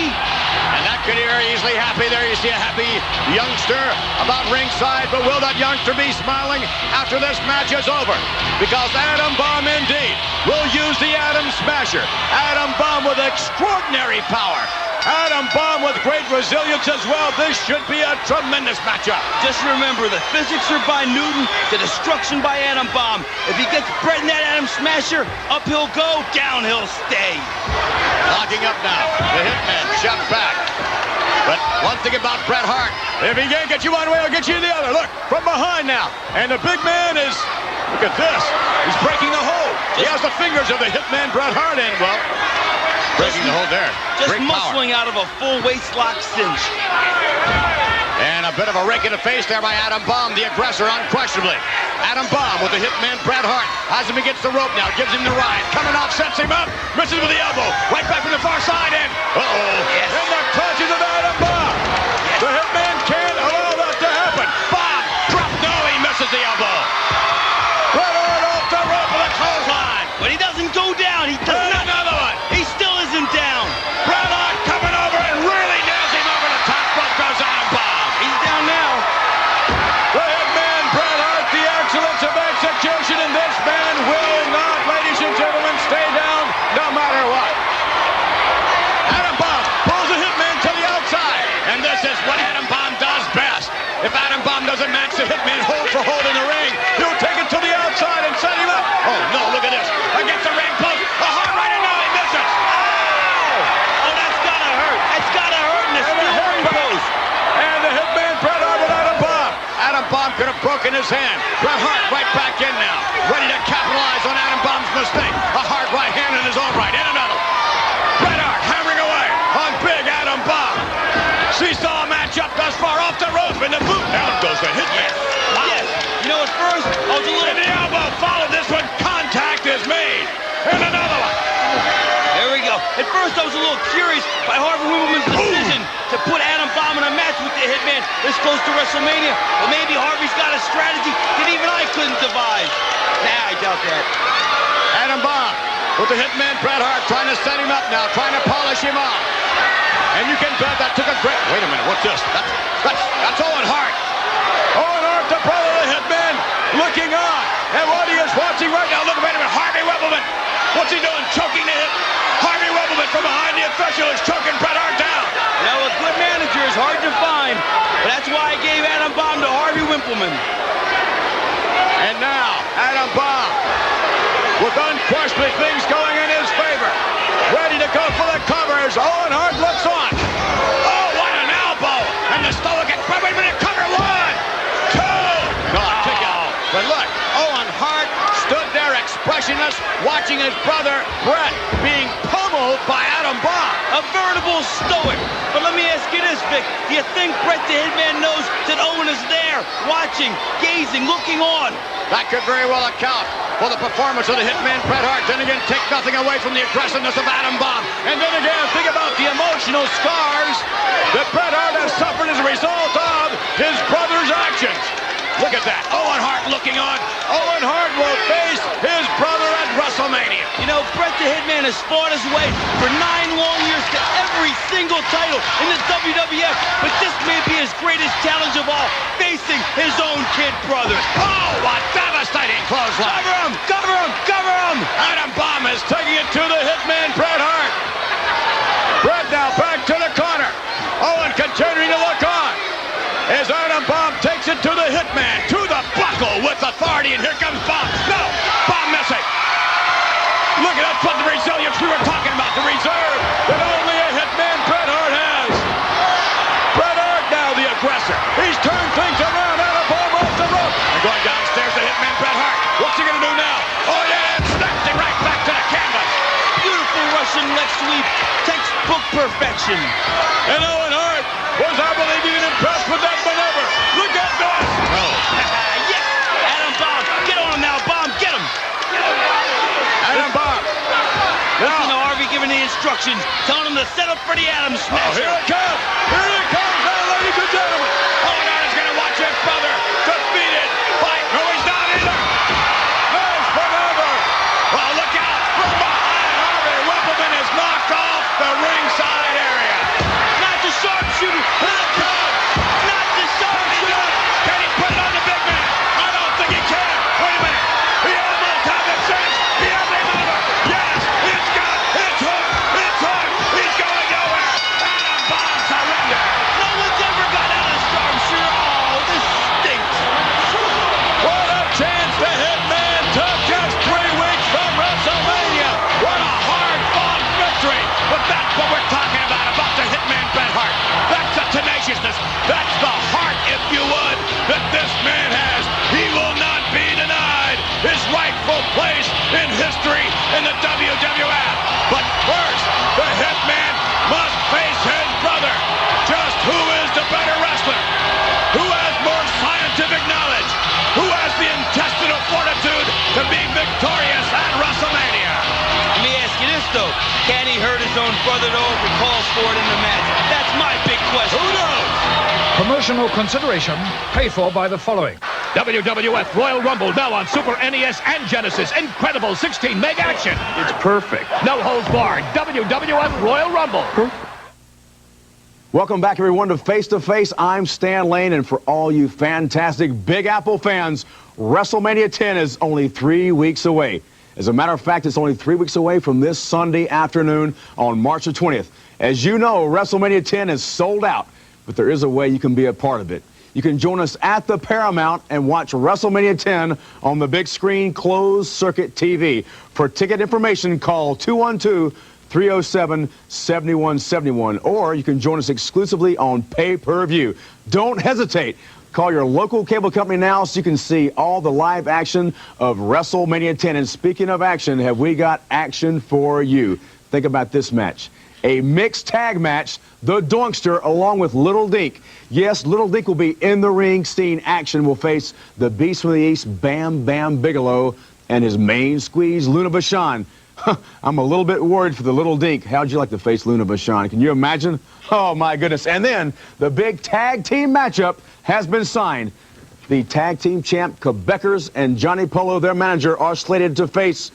And that could be very easily happy. There you see a happy youngster about ringside, but will that youngster be smiling after this match is over? Because Adam Bomb indeed will use the Adam Smasher. Adam Bomb with extraordinary power. Adam Bomb with great resilience as well. This should be a tremendous matchup. Just remember, the physics are by Newton, the destruction by Adam Bomb. If he gets Bret in that Adam Smasher, up he'll go, down he'll stay. Locking up now. The Hitman shoved back. But one thing about Bret Hart, if he can't get you one way, he'll get you the other. Look, from behind now. And the big man is, look at this. He's breaking the hold. He has the fingers of the Hitman Bret Hart in. Well, breaking the hold there. Just Great muscling power. out of a full waist lock cinch. And a bit of a rake in the face there by Adam Bomb, the aggressor, unquestionably. Adam Bomb with the Hitman Bret Hart. Has him against the rope now, gives him the ride. Coming off, sets him up, misses with the elbow. Right back from the far side, and Yes. in the clutches of Adam Bomb. Yes. The Hitman can't allow that to happen. Bomb, drop, no, he misses the elbow. Bret Hart off the rope with a clothesline. But he doesn't go down. He does not. Another one. He still isn't down. Bret Hart coming over and really nails him over the top rope. Goes Adam Bomb. He's down now. The Hitman Bret Hart, the excellence of execution, and this man will not, ladies and gentlemen, stay down no matter what. Adam Bomb pulls the Hitman to the outside, and this is what Adam Bomb does best. If Adam Bomb doesn't match the Hitman hold for hold in the ring, he'll take it to the outside and set him up. Oh no, look at this. Against the ring post, a hard right, and now he misses. Oh, that's gotta hurt. That's gotta hurt in the steel ring post. And the Hitman Bret Hart with Adam Bomb. Adam Bomb could have broken his hand. Bret Hart right back in now, ready to capitalize on Adam Bomb's mistake. A hard right hand in his own right, and another. Bret Hart hammering away on big Adam Bomb. Seesaw matchup thus far, off the rope, and the boot. Down goes the Hitman. Wow. Yes. You know, at first, I was a little... And the elbow followed this one. Contact is made. And another one. There we go. At first, I was a little curious by Harvey Wippleman's decision to put Adam Bomb in a match with the Hitman this close to WrestleMania. But maybe Harvey's got a strategy that even I couldn't devise. Nah, I doubt that. Adam Bomb with the Hitman Bret Hart trying to set him up now, trying to polish him off. And you can bet that took a great... Wait a minute, what's this? That's Owen Hart. Owen Hart, the brother of the Hitman, looking on. And what he is watching right now, look, wait a minute, Harvey Wippleman. What's he doing? Choking the hip. Harvey Wippleman from behind the official is choking Bret Hart down. You know, a good manager is hard to find, but that's why I gave Adam Bomb to Harvey Wippleman. And now, Adam Bomb, with unquestionably things going in his Owen Hart looks on. Oh, what an elbow! And the Stoic, wait a minute, cover 1, 2. No, kick out. But look, Owen Hart stood there expressionless, watching his brother Bret being pummeled by Adam Bomb. A veritable stoic. But let me ask you this, Vic. Do you think Bret the Hitman knows that Owen is there, watching, gazing, looking on? That could very well account for the performance of the Hitman Bret Hart. Then again, take nothing away from the aggressiveness of Adam Bomb. And then again, think about the emotional scars that Bret Hart has suffered as a result of his brother's actions. Look at that. Owen Hart looking on. Owen Hart will face his brother at WrestleMania. You know, Bret the Hitman has fought his way for 9 long years to every single title in the WWF. But this may be his greatest challenge of all, facing his own kid brother. Oh, what devastating clothesline. Cover him! Cover him! Cover him! Adam Bomb is taking it to the Hitman Bret Hart. Bret now back to the corner. Owen continuing to look on. As Adam Bomb takes it to the Hitman, to the buckle with authority, and here comes Bomb. No, Bomb missing. Look at that's what the resilience we were talking about, the reserve that only a Hitman Bret Hart has. Bret Hart now the aggressor. He's turned things around. Adam Bomb off the rope. And going downstairs, the Hitman Bret Hart. What's he going to do now? Oh, yeah, and snaps him right back to the canvas. Beautiful Russian leg sweep, textbook perfection. And Owen Hart was, I believe, even impressed with that maneuver. Look at this! Oh. Yes! Adam Bomb, get on him now, Bomb, get him! Adam Bomb. Listen to Harvey giving the instructions, telling him to set up for the Adam Smasher. Oh, here it comes! Here it comes now, ladies and gentlemen! Owen Hart is going to watch his brother defeated by... No, he's not either! Nice maneuver! Oh, look out! From behind, Harvey Whippleman is knocked off the ringside area. Not the sharpshooter! Here it comes! Not the sharpshooter! Can he put it on the big man? I don't think he can. Wait a minute. He almost has a chance. He has another. Yes, it's got. It's hooked. It's hooked. He's going nowhere. Adam Bomb surrender. No one's ever got out of sharpshooter. Oh, this stinks. What a chance the Hitman took just 3 weeks from WrestleMania. What a hard-fought victory. But that's what we're talking about the Hitman Bret Hart. That's the tenaciousness. That's the heart, if you would, that this man has. He will not be denied his rightful place in history in the WWF. But first, the Hitman must face his brother. Just who is the better wrestler? Who has more scientific knowledge? Who has the intestinal fortitude to be victorious at WrestleMania? Let me ask you this, though. Can he hurt his own brother, though, if he calls for it in the match? That's my big question. Who knows? Promotional consideration paid for by the following. WWF Royal Rumble now on Super NES and Genesis. Incredible 16 meg action. It's perfect. No holds barred. WWF Royal Rumble. Welcome back, everyone, to Face to Face. I'm Stan Lane, and for all you fantastic Big Apple fans, WrestleMania 10 is only 3 weeks away. As a matter of fact, it's only 3 weeks away from this Sunday afternoon on March the 20th. As you know, WrestleMania 10 is sold out, but there is a way you can be a part of it. You can join us at the Paramount and watch WrestleMania 10 on the big screen closed circuit TV. For ticket information, call 212-307-7171, or you can join us exclusively on pay-per-view. Don't hesitate. Call your local cable company now so you can see all the live action of WrestleMania 10. And speaking of action, have we got action for you? Think about this match. A mixed tag match, the Doinkster along with Little Dink. Yes, Little Dink will be in the ring seeing action. Will face the Beast from the East, Bam Bam Bigelow, and his main squeeze, Luna Vachon. I'm a little bit worried for the Little Dink. How'd you like to face Luna Vachon? Can you imagine? Oh, my goodness. And then the big tag team matchup has been signed. The tag team champ, Quebecers, and Johnny Polo, their manager, are slated to face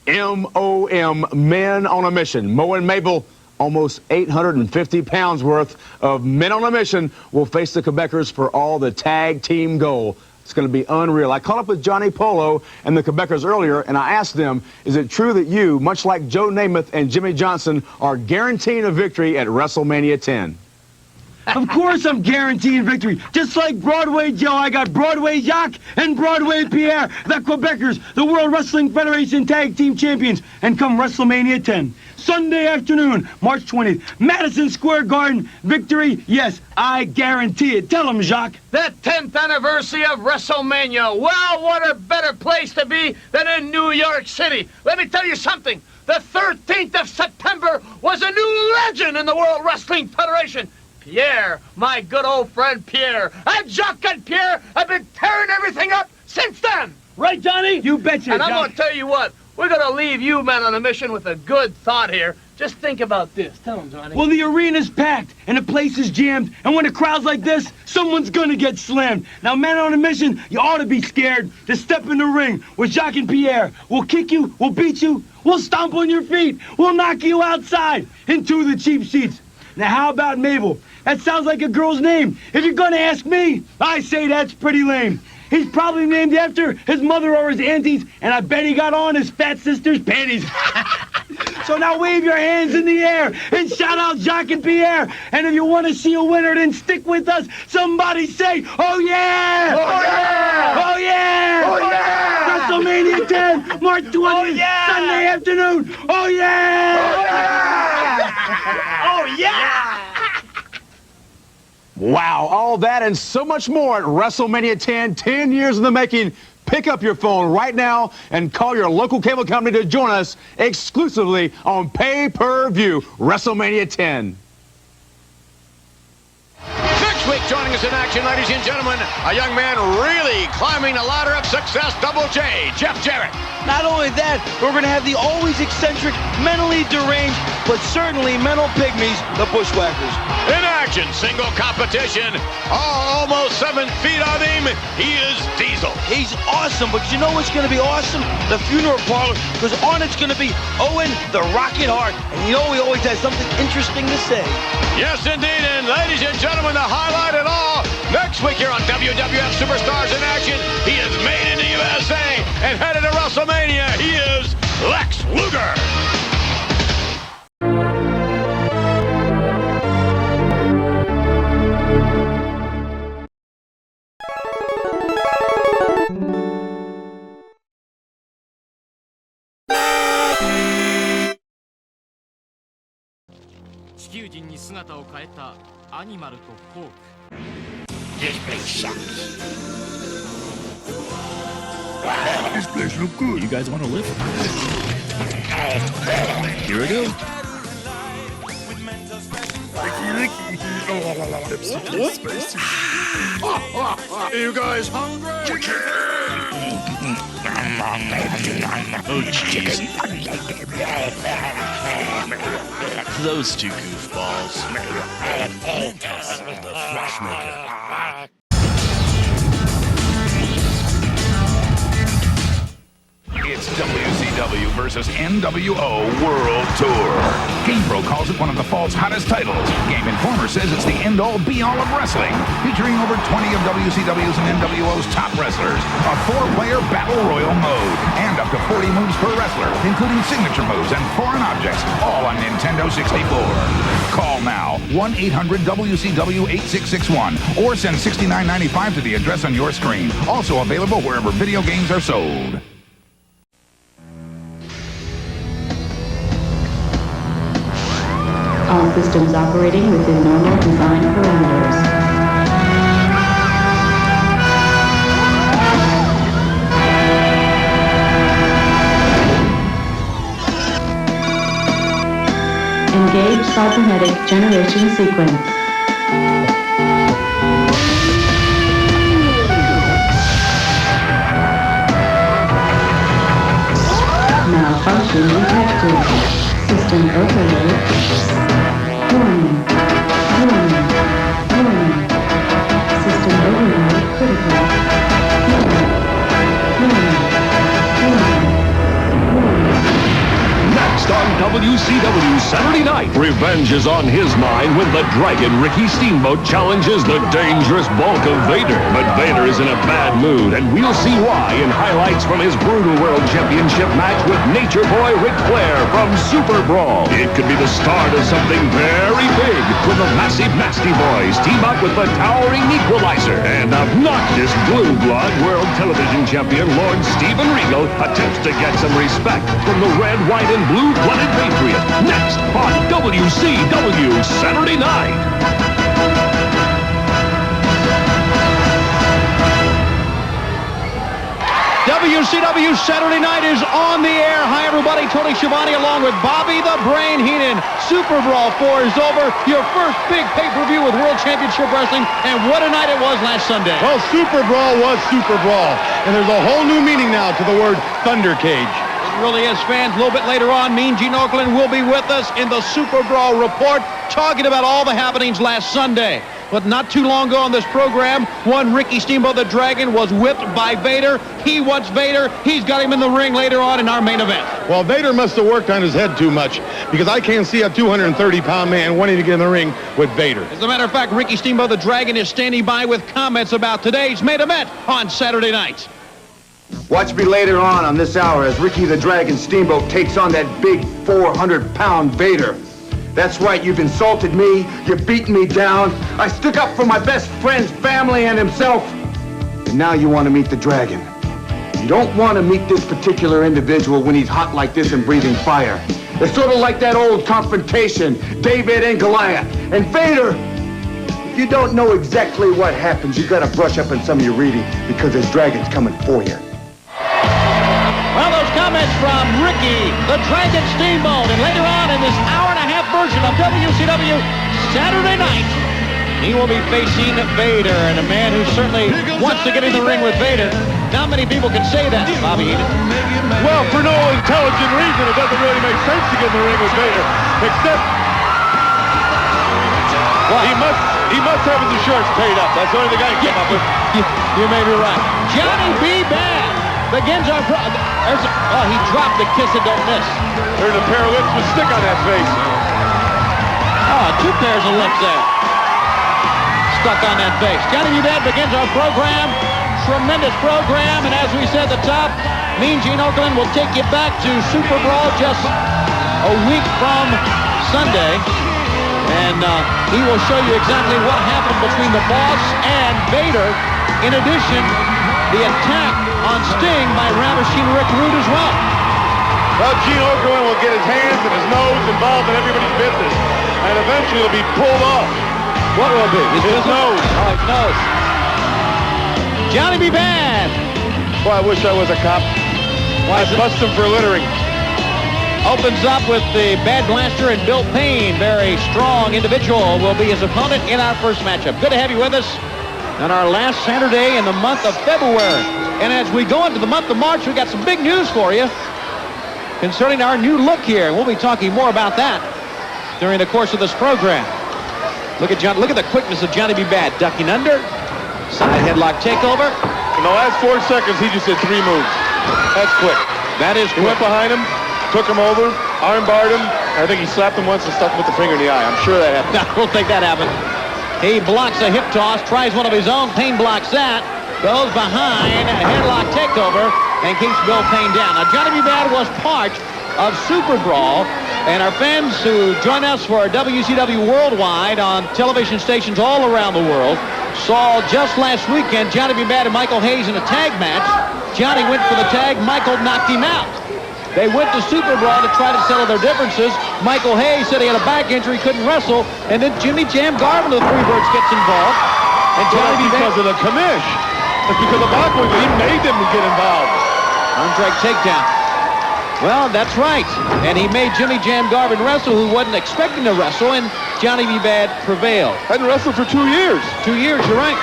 MOM, Men on a Mission. Mo and Mabel, almost 850 pounds worth of Men on a Mission, will face the Quebecers for all the tag team gold. It's going to be unreal. I caught up with Johnny Polo and the Quebecers earlier, and I asked them, is it true that you, much like Joe Namath and Jimmy Johnson, are guaranteeing a victory at WrestleMania 10? Of course I'm guaranteeing victory. Just like Broadway Joe, I got Broadway Jacques and Broadway Pierre, the Quebecers, the World Wrestling Federation Tag Team Champions, and come WrestleMania 10. Sunday afternoon, March 20th, Madison Square Garden. Victory, yes, I guarantee it. Tell them, Jacques. The 10th anniversary of WrestleMania. Well, what a better place to be than in New York City. Let me tell you something. The 13th of September was a new legend in the World Wrestling Federation. Pierre, my good old friend Pierre. And Jacques and Pierre have been tearing everything up since then. Right, Johnny? You betcha, And I'm Jacques. going to tell you what. We're going to leave you men on a mission with a good thought here. Just think about this. Tell them, Johnny. Well, the arena's packed, and the place is jammed, and when a crowd's like this, someone's gonna get slammed. Now, man on a mission, you ought to be scared to step in the ring with Jacques and Pierre. We'll kick you, we'll beat you, we'll stomp on your feet, we'll knock you outside into the cheap seats. Now, how about Mabel? That sounds like a girl's name. If you're gonna ask me, I say that's pretty lame. He's probably named after his mother or his aunties, and I bet he got on his fat sister's panties. So now wave your hands in the air and shout out Jacques and Pierre. And if you want to see a winner, then stick with us. Somebody say, oh yeah! Oh, yeah! Oh yeah! Oh, yeah! WrestleMania 10, March 20th, Oh, yeah! Sunday afternoon. Oh yeah! Oh, yeah! Wow, all that and so much more at WrestleMania 10 years in the making. Pick up your phone right now and call your local cable company to join us exclusively on pay-per-view WrestleMania 10. Next week, joining us in action, ladies and gentlemen, a young man really climbing the ladder of success, Double J, Jeff Jarrett. Not only that, we're going to have the always eccentric, mentally deranged, but certainly mental pygmies, the Bushwhackers. In action, single competition, almost 7 feet of him, he is Diesel. He's awesome, but you know what's going to be awesome? The funeral parlor, because on it's going to be Owen the Rocket Hart. And you know he always has something interesting to say. Yes, indeed, and ladies and gentlemen, the highlight of it all, next week here on WWF Superstars in Action, he is made in the USA and headed to WrestleMania, he is Lex Luger. This place sucks. This place look good. You guys want to live? Here we go. Licky. Oh, spicy. You guys hungry? Oh, jeez. Those two goofballs. The Flashmaker. It's WCW versus NWO World Tour. GamePro calls it one of the fall's hottest titles. Game Informer says it's the end-all, be-all of wrestling, featuring over 20 of WCW's and NWO's top wrestlers, a 4-player battle royal mode, and up to 40 moves per wrestler, including signature moves and foreign objects, all on Nintendo 64. Call now, 1-800-WCW-8661, or send $69.95 to the address on your screen. Also available wherever video games are sold. All systems operating within normal design parameters. Engage cybernetic generation sequence. Malfunction detected. System overload. Warning. Warning. Warning. System overload critical. Warning. Warning. Warning. Next on WCW Saturday night. Revenge is on his mind when the Dragon Ricky Steamboat challenges the dangerous bulk of Vader. But Vader is in a bad mood, and we'll see why in highlights from his brutal World Championship match with Nature Boy Ric Flair from Super Brawl. It could be the start of something very big when the massive Nasty Boys team up with the towering Equalizer and obnoxious Blue Blood World Television Champion Lord Steven Regal attempts to get some respect from the red, white, and blue-blooded Patriot. Next on WCW Saturday Night. WCW Saturday Night is on the air. Hi, everybody. Tony Schiavone along with Bobby the Brain Heenan. Super Brawl 4 is over. Your first big pay-per-view with World Championship Wrestling. And what a night it was last Sunday. Well, Super Brawl was Super Brawl. And there's a whole new meaning now to the word Thunder Cage. It really is, fans. A little bit later on, Mean Gene Okerlund will be with us in the Super Brawl report, talking about all the happenings last Sunday. But not too long ago on this program, one Ricky Steamboat the Dragon was whipped by Vader. He wants Vader. He's got him in the ring later on in our main event. Well, Vader must have worked on his head too much, because I can't see a 230-pound man wanting to get in the ring with Vader. As a matter of fact, Ricky Steamboat the Dragon is standing by with comments about today's main event on Saturday night. Watch me later on this hour as Ricky the Dragon Steamboat takes on that big 400-pound Vader. That's right, you've insulted me, you've beaten me down. I stuck up for my best friend's family and himself. And now you want to meet the Dragon. You don't want to meet this particular individual when he's hot like this and breathing fire. It's sort of like that old confrontation, David and Goliath. And Vader, if you don't know exactly what happens, you got to brush up on some of your reading, because this Dragon's coming for you. Well, those comments from Ricky the Dragon Steamboat, and later on in this hour-and-a-half version of WCW Saturday Night, he will be facing Vader, and a man who certainly wants to get in the ring with Vader. Not many people can say that, Bobby Heenan. Well, for no intelligent reason, it doesn't really make sense to get in the ring with Vader, except well, he must have his insurance paid up. That's the only thing I can come up with. You may be right. Johnny B. Bad begins our oh, he dropped the kiss and don't miss. There's a pair of lips with stick on that face. Oh, two pairs of lips there. Stuck on that face. Johnny B. Bad begins our program. Tremendous program, and as we said at the top, Mean Gene Okerlund will take you back to Super Brawl just a week from Sunday, and he will show you exactly what happened between the Boss and Vader. In addition, the attack on Sting by Ravishing Rick Rude as well. Well, Gene Okerlund will get his hands and his nose involved in everybody's business, and eventually it'll be pulled off. What will it be? His nose. Oh, his nose. Johnny B. Bad. Boy, I wish I was a cop. I'd bust him for littering. Opens up with the Bad Blaster and Bill Payne. Very strong individual will be his opponent in our first matchup. Good to have you with us on our last Saturday in the month of February. And as we go into the month of March, we got some big news for you concerning our new look here. And we'll be talking more about that during the course of this program. Look at the quickness of Johnny B. Bad. Ducking under. Side headlock takeover. In the last 4 seconds, he just did 3 moves. That's quick. That is quick. He went behind him, took him over, arm-barred him. I think he slapped him once and stuck him with the finger in the eye. I'm sure that happened. I don't think that happened. He blocks a hip toss, tries one of his own. Payne blocks that. Goes behind, a headlock takeover, and keeps Bill Payne down. Now, Johnny B. Bad was part of Super Brawl, and our fans who join us for WCW Worldwide on television stations all around the world saw just last weekend Johnny B. Bad and Michael Hayes in a tag match. Johnny went for the tag. Michael knocked him out. They went to Super Brawl to try to settle their differences. Michael Hayes said he had a back injury, couldn't wrestle, and then Jimmy Jam Garvin of the Freebirds gets involved. And Johnny B. Bad, because of the commish. It's because of Backwinkel. He made them get involved. Arm-drag takedown. Well, that's right. And he made Jimmy Jam Garvin wrestle, who wasn't expecting to wrestle, and Johnny B. Bad prevailed. Hadn't wrestled for 2 years. 2 years, you're right.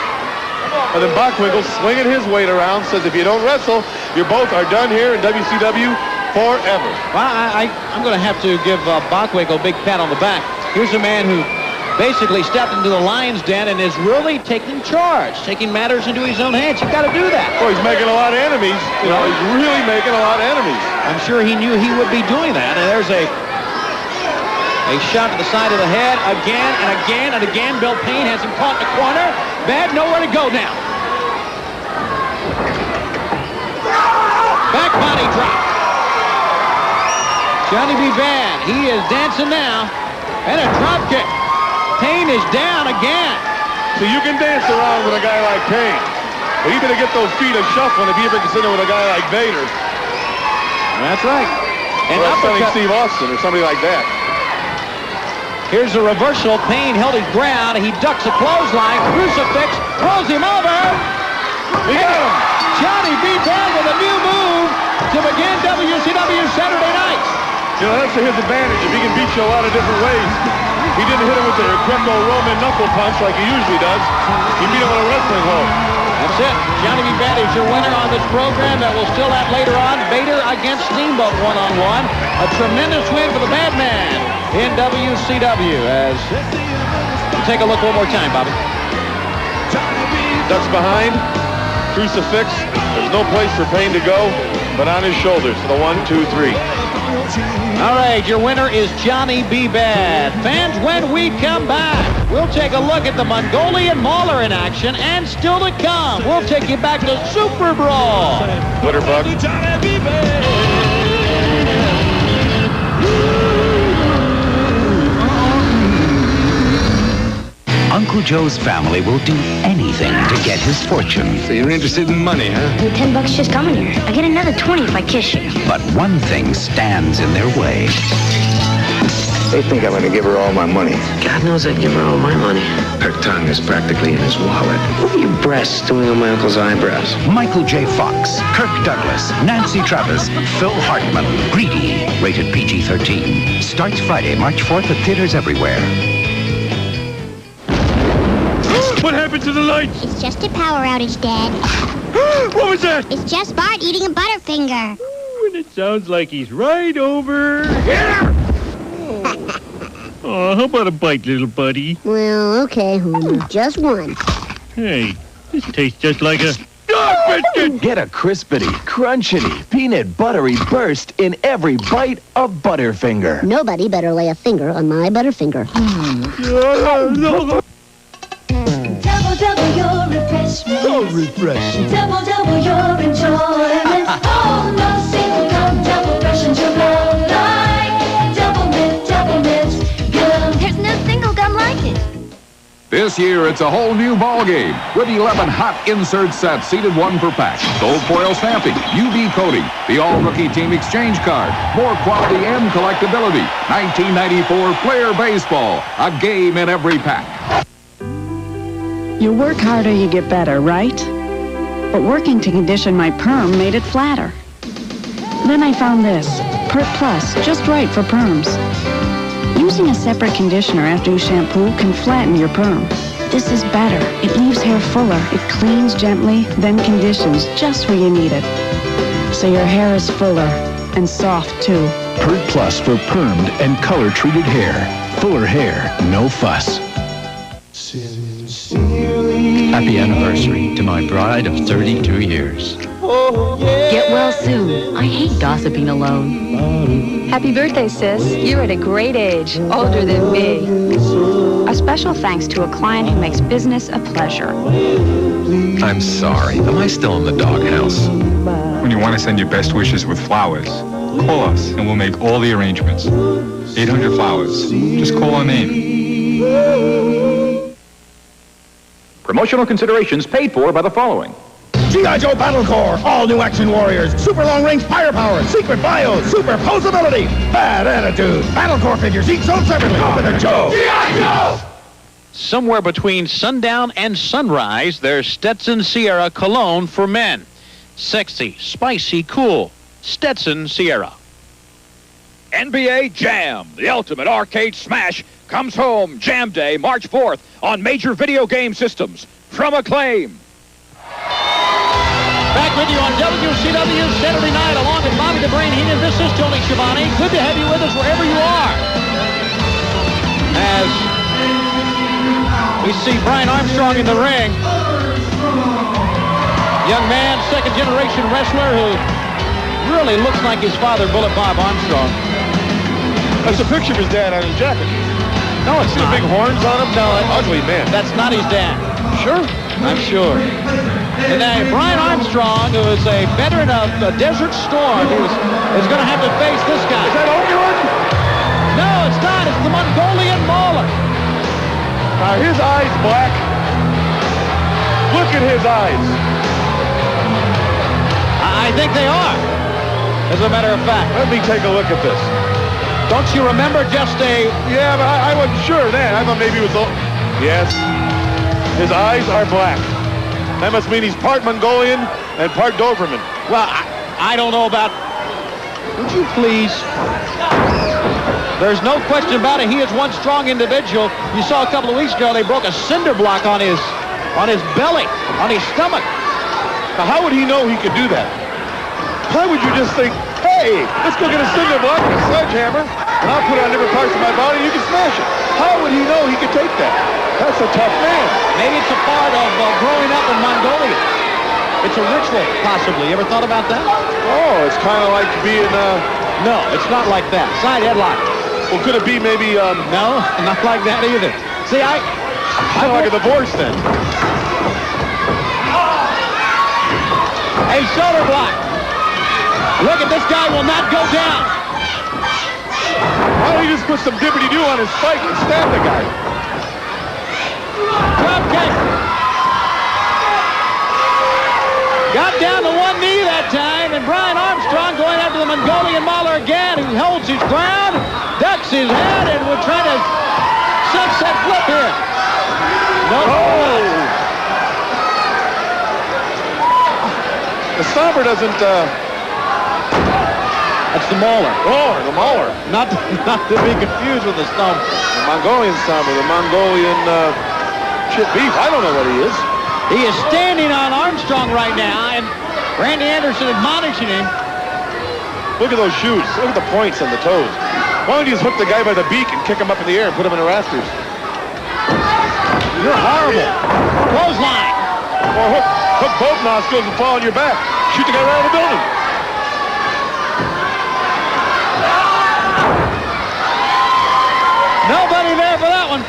And then Backwinkel, slinging his weight around, says if you don't wrestle, you both are done here in WCW forever. Well, I'm going to have to give Backwinkel a big pat on the back. Here's a man who basically stepped into the lion's den and is really taking charge, taking matters into his own hands. You've got to do that. Well, he's making a lot of enemies. You know, he's really making a lot of enemies. I'm sure he knew he would be doing that. And there's a A shot to the side of the head again and again and again. Bill Payne has him caught in the corner. Bad, nowhere to go now. Back body drop. Johnny B. Bad, he is dancing now. And a drop kick. Payne is down again. So you can dance around with a guy like Payne. But you better get those feet a shuffling if you ever consider with a guy like Vader. That's right. And uppercut. Steve Austin or somebody like that. Here's a reversal. Payne held his ground. He ducks a clothesline. Crucifix throws him over. He got him. Johnny B. Bad with a new move to begin WCW Saturday night. You know, that's to his advantage. If he can beat you a lot of different ways. He didn't hit him with the Greco-Roman knuckle punch like he usually does. He beat him with a wrestling hold. That's it. Johnny B. Bad is your winner on this program that we'll still have later on. Vader against Steamboat one-on-one. A tremendous win for the Bad Man in WCW. As we'll take a look one more time, Bobby. Ducks behind. Crucifix. There's no place for Payne to go but on his shoulders for the 1, 2, 3. All right, your winner is Johnny B. Bad. Fans, when we come back, we'll take a look at the Mongolian Mauler in action, and still to come, we'll take you back to Super Brawl. Glitterbug. Uncle Joe's family will do anything to get his fortune. So you're interested in money, huh? $10 just coming here. I get another 20 if I kiss you. But one thing stands in their way. They think I'm going to give her all my money. God knows I'd give her all my money. Her tongue is practically in his wallet. What are your breasts doing on my uncle's eyebrows? Michael J. Fox, Kirk Douglas, Nancy Travis, Phil Hartman, Greedy, rated PG-13. Starts Friday, March 4th at theaters everywhere. What happened to the lights? It's just a power outage, Dad. What was that? It's just Bart eating a Butterfinger. Ooh, and it sounds like he's right over here. Oh, how about a bite, little buddy? Well, okay, Homer. Just one. Hey, this tastes just like a dog biscuit. Get a crispity, crunchity, peanut buttery burst in every bite of Butterfinger. Nobody better lay a finger on my Butterfinger. Double your refreshment. So refreshing. Double your enjoyment. Oh, no single cup, double freshens your blood like double mint gum. There's no single gum like it. This year, it's a whole new ballgame with 11 hot insert sets seated 1 per pack. Gold foil stamping, UV coating, the all-rookie team exchange card, more quality and collectability. 1994 Flair Baseball, a game in every pack. You work harder, you get better, right? But working to condition my perm made it flatter. Then I found this, Pert Plus, just right for perms. Using a separate conditioner after you shampoo can flatten your perm. This is better. It leaves hair fuller. It cleans gently, then conditions just where you need it. So your hair is fuller and soft, too. Pert Plus for permed and color-treated hair. Fuller hair, no fuss. Happy anniversary to my bride of 32 years. Get well soon. I hate gossiping alone. Happy birthday, sis. You're at a great age, older than me. A special thanks to a client who makes business a pleasure. I'm sorry. Am I still in the doghouse? When you want to send your best wishes with flowers, call us and we'll make all the arrangements. 800 flowers. Just call our name. Promotional considerations paid for by the following. G.I. Joe Battle Corps, all new action warriors, super long range firepower, secret bios, super posability, bad attitude. Battle Corps figures each sold separately with a Joe. G.I. Joe! Somewhere between sundown and sunrise, there's Stetson Sierra Cologne for men. Sexy, spicy, cool. Stetson Sierra. NBA Jam, the ultimate arcade smash, comes home Jam Day, March 4th on major video game systems from Acclaim. Back with you on WCW Saturday night along with Bobby the Brain Heenan. This is Tony Schiavone. Good to have you with us wherever you are. As we see Brian Armstrong in the ring. Young man, second-generation wrestler who really looks like his father, Bullet Bob Armstrong. That's a picture of his dad on his jacket. No, it's See the not. big horns on him? No, Ugly man. That's not his dad. Sure? I'm sure. And now Brian Armstrong, who is a veteran of the Desert Storm, is going to have to face this guy. Is that Ogeron? No, it's not. It's the Mongolian Mauler. Are his eyes black? Look at his eyes. I think they are, as a matter of fact. Let me take a look at this. Don't you remember just a... Yeah, but I wasn't sure then. I thought maybe it was... Yes. His eyes are black. That must mean he's part Mongolian and part Doberman. Well, I don't know about... Would you please? There's no question about it. He is one strong individual. You saw a couple of weeks ago they broke a cinder block on his belly, on his stomach. Now, how would he know he could do that? Why would you just think, hey, let's go get a cinder block and a sledgehammer, and I'll put it on different parts of my body and you can smash it? How would he know he could take that? That's a tough man. Maybe it's a part of growing up in Mongolia. It's a ritual, possibly. You ever thought about that? Oh, it's kind of like being... No, it's not like that. Side headlock. Well, could it be maybe... No, not like that either. See, I like a divorce then. A shoulder block. Look at this guy will not go down. Why don't you just put some dippity-doo on his spike and stab the guy? Drop kick. Got down to one knee that time, and Brian Armstrong going after the Mongolian Mauler again, who holds his ground, ducks his head, and we're trying to sunset flip here. No. Oh! The Stomper doesn't... That's the Mauler. Oh, the Mauler. Not to be confused with the Stomper. The Mongolian Stomper, the Mongolian chip beef. I don't know what he is. He is standing on Armstrong right now, and Randy Anderson admonishing him. Look at those shoes. Look at the points on the toes. Why don't you just hook the guy by the beak and kick him up in the air and put him in the rafters? You're horrible. Clothesline. Or hook both nostrils and fall on your back. Shoot the guy right out of the building. Nobody there for that one.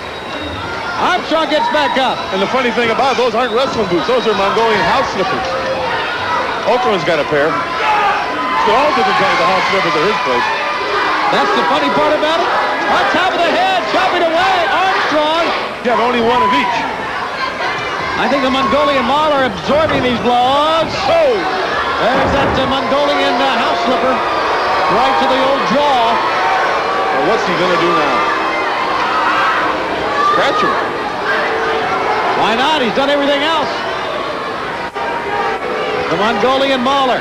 Armstrong gets back up. And the funny thing about it, those aren't wrestling boots. Those are Mongolian house slippers. Okerman's got a pair. He's got all different kinds of house slippers at his place. That's the funny part about it. On top of the head, chopping away. Armstrong. Yeah, but only one of each. I think the Mongolian Mauler absorbing these blows. Oh! There's that Mongolian house slipper. Right to the old jaw. Well, what's he going to do now? Scratch him. Why not? He's done everything else. The Mongolian Mauler.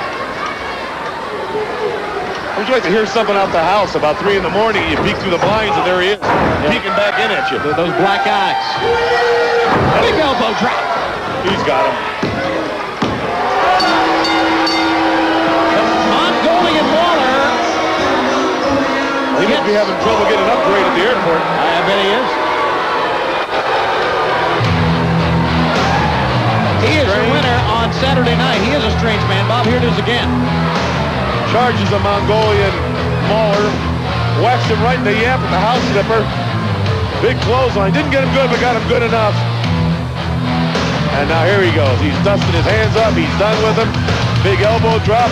Would you like to hear something out the house about 3 in the morning? You peek through the blinds and there he is, peeking back in at you. Those black eyes. Big elbow drop. He's got him. The Mongolian Mauler. He must be having trouble getting an upgrade at the airport. I bet he is. He is the winner on Saturday night. He is a strange man. Bob, here it is again. Charges a Mongolian Mauler. Whacks him right in the yap with the house slipper. Big clothesline. Didn't get him good, but got him good enough. And now here he goes. He's dusting his hands up. He's done with him. Big elbow drop.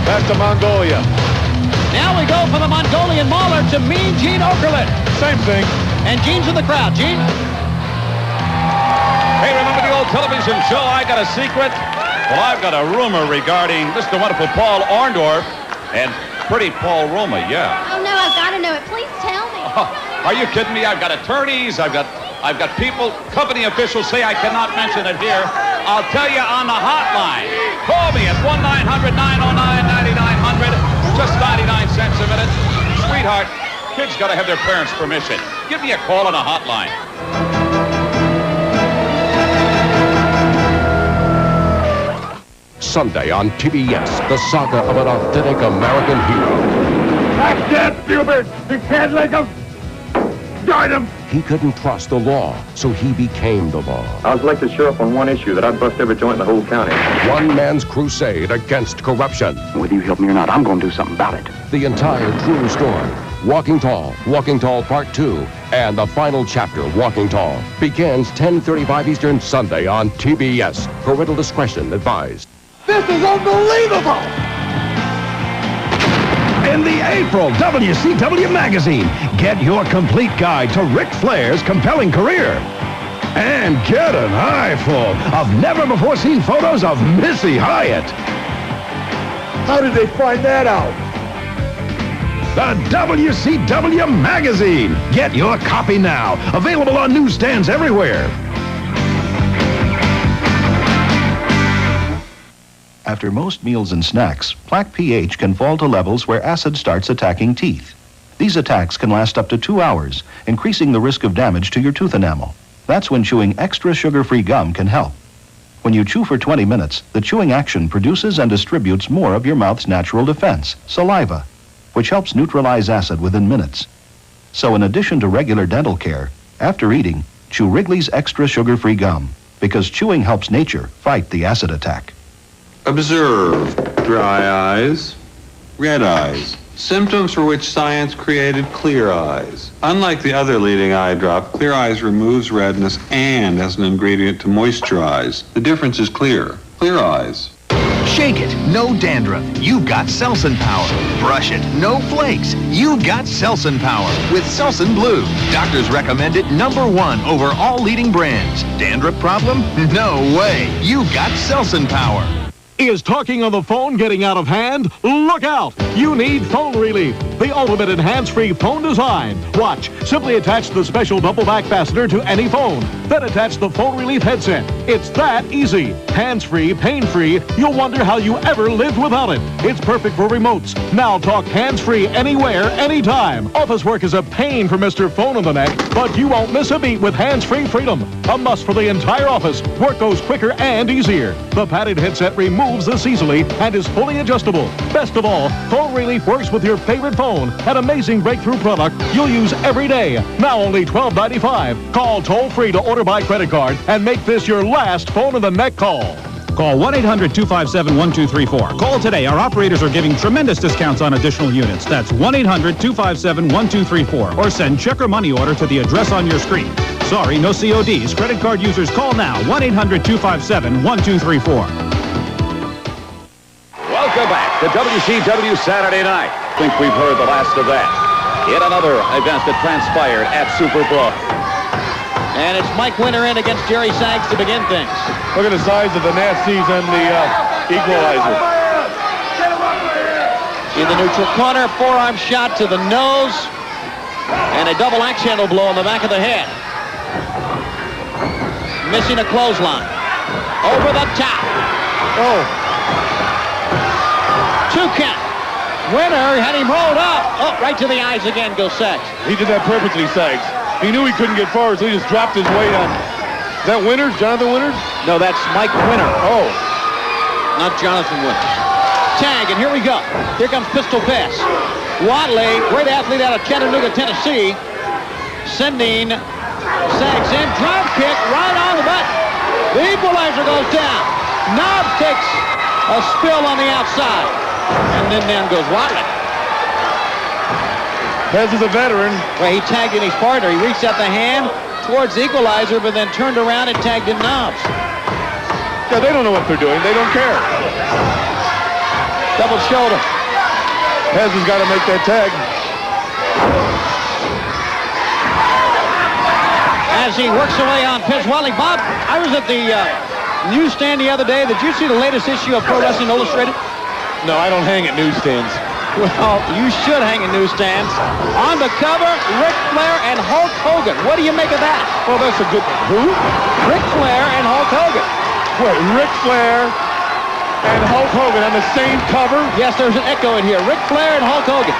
Back to Mongolia. Now we go for the Mongolian Mauler to Mean Gene Okerlund. Same thing. And Gene's in the crowd. Gene? Hey, remember the old television show, I Got a Secret? Well, I've got a rumor regarding Mr. Wonderful Paul Orndorff and Pretty Paul Roma, yeah. Oh, no, I've got to know it. Please tell me. Oh, are you kidding me? I've got attorneys, I've got people, company officials say I cannot mention it here. I'll tell you on the hotline. Call me at 1-900-909-9900. Just 99 cents a minute. Sweetheart, kids got to have their parents' permission. Give me a call on a hotline. Sunday on TBS, the saga of an authentic American hero. That's dead, Buford. You can't let him. Go! item. He couldn't trust the law, so he became the law. I was elected sheriff on one issue, that I'd bust every joint in the whole county. One man's crusade against corruption. Whether you help me or not, I'm going to do something about it. The entire true story. Walking Tall Part 2, and the final chapter, Walking Tall, begins 10:35 Eastern Sunday on TBS. Parental discretion advised. This is unbelievable! In the April WCW magazine, get your complete guide to Ric Flair's compelling career. And get an eyeful of never-before-seen photos of Missy Hyatt. How did they find that out? The WCW magazine. Get your copy now. Available on newsstands everywhere. After most meals and snacks, plaque pH can fall to levels where acid starts attacking teeth. These attacks can last up to 2 hours, increasing the risk of damage to your tooth enamel. That's when chewing extra sugar-free gum can help. When you chew for 20 minutes, the chewing action produces and distributes more of your mouth's natural defense, saliva, which helps neutralize acid within minutes. So in addition to regular dental care, after eating, chew Wrigley's extra sugar-free gum, because chewing helps nature fight the acid attack. Observe dry eyes, red eyes, symptoms for which science created Clear Eyes. Unlike the other leading eye drop, Clear Eyes removes redness and as an ingredient to moisturize. The difference is clear. Clear Eyes. Shake it, no dandruff. You've got Selsun Power. Brush it, no flakes. You've got Selsun Power with Selsun Blue. Doctors recommend it #1 over all leading brands. Dandruff problem? No way. You've got Selsun Power. Is talking on the phone getting out of hand? Look out! You need phone relief. The ultimate in hands-free phone design. Watch. Simply attach the special double back fastener to any phone. Then attach the phone relief headset. It's that easy. Hands-free, pain-free. You'll wonder how you ever lived without it. It's perfect for remotes. Now talk hands-free anywhere, anytime. Office work is a pain for Mr. Phone in the Neck, but you won't miss a beat with hands-free freedom. A must for the entire office. Work goes quicker and easier. The padded headset removes this easily and is fully adjustable. Best of all, phone relief works with your favorite phone. An amazing breakthrough product you'll use every day. Now only $12.95. Call toll-free to order by credit card and make this your last phone in the neck call. Call 1-800-257-1234. Call today. Our operators are giving tremendous discounts on additional units. That's 1-800-257-1234. Or send check or money order to the address on your screen. Sorry, no CODs. Credit card users call now. 1-800-257-1234. Welcome back to WCW Saturday Night. I think we've heard the last of that. Yet another event that transpired at Superbrook. And it's Mike Winter in against Jerry Sags to begin things. Look at the size of the Nazis and the equalizer. In the neutral corner, forearm shot to the nose. And a double axe handle blow on the back of the head. Missing a clothesline. Over the top. Oh. 2 count. Winner had him rolled up. Oh, right to the eyes again goes Sags. He did that perfectly, Sags. He knew he couldn't get forward, so he just dropped his weight on. Is that Winters? Jonathan Winters? No, that's Mike Winter. Oh. Not Jonathan Winters. Tag, and here we go. Here comes Pistol Pass. Watley, great athlete out of Chattanooga, Tennessee, sending Sags in. Drop kick right on the button. The equalizer goes down. Knob takes a spill on the outside. And then down goes Watley. Pez is a veteran. Well, he tagged in his partner. He reached out the hand towards the equalizer, but then turned around and tagged in Knobs. Yeah, they don't know what they're doing. They don't care. Double shoulder. Pez has got to make that tag. As he works away on Pez Watley. Bob, I was at the newsstand the other day. Did you see the latest issue of Pro Wrestling Illustrated? No, I don't hang at newsstands. Well, you should hang at newsstands. On the cover, Ric Flair and Hulk Hogan. What do you make of that? Well, that's a good... Who? Ric Flair and Hulk Hogan. Wait, Ric Flair and Hulk Hogan on the same cover? Yes, there's an echo in here. Ric Flair and Hulk Hogan.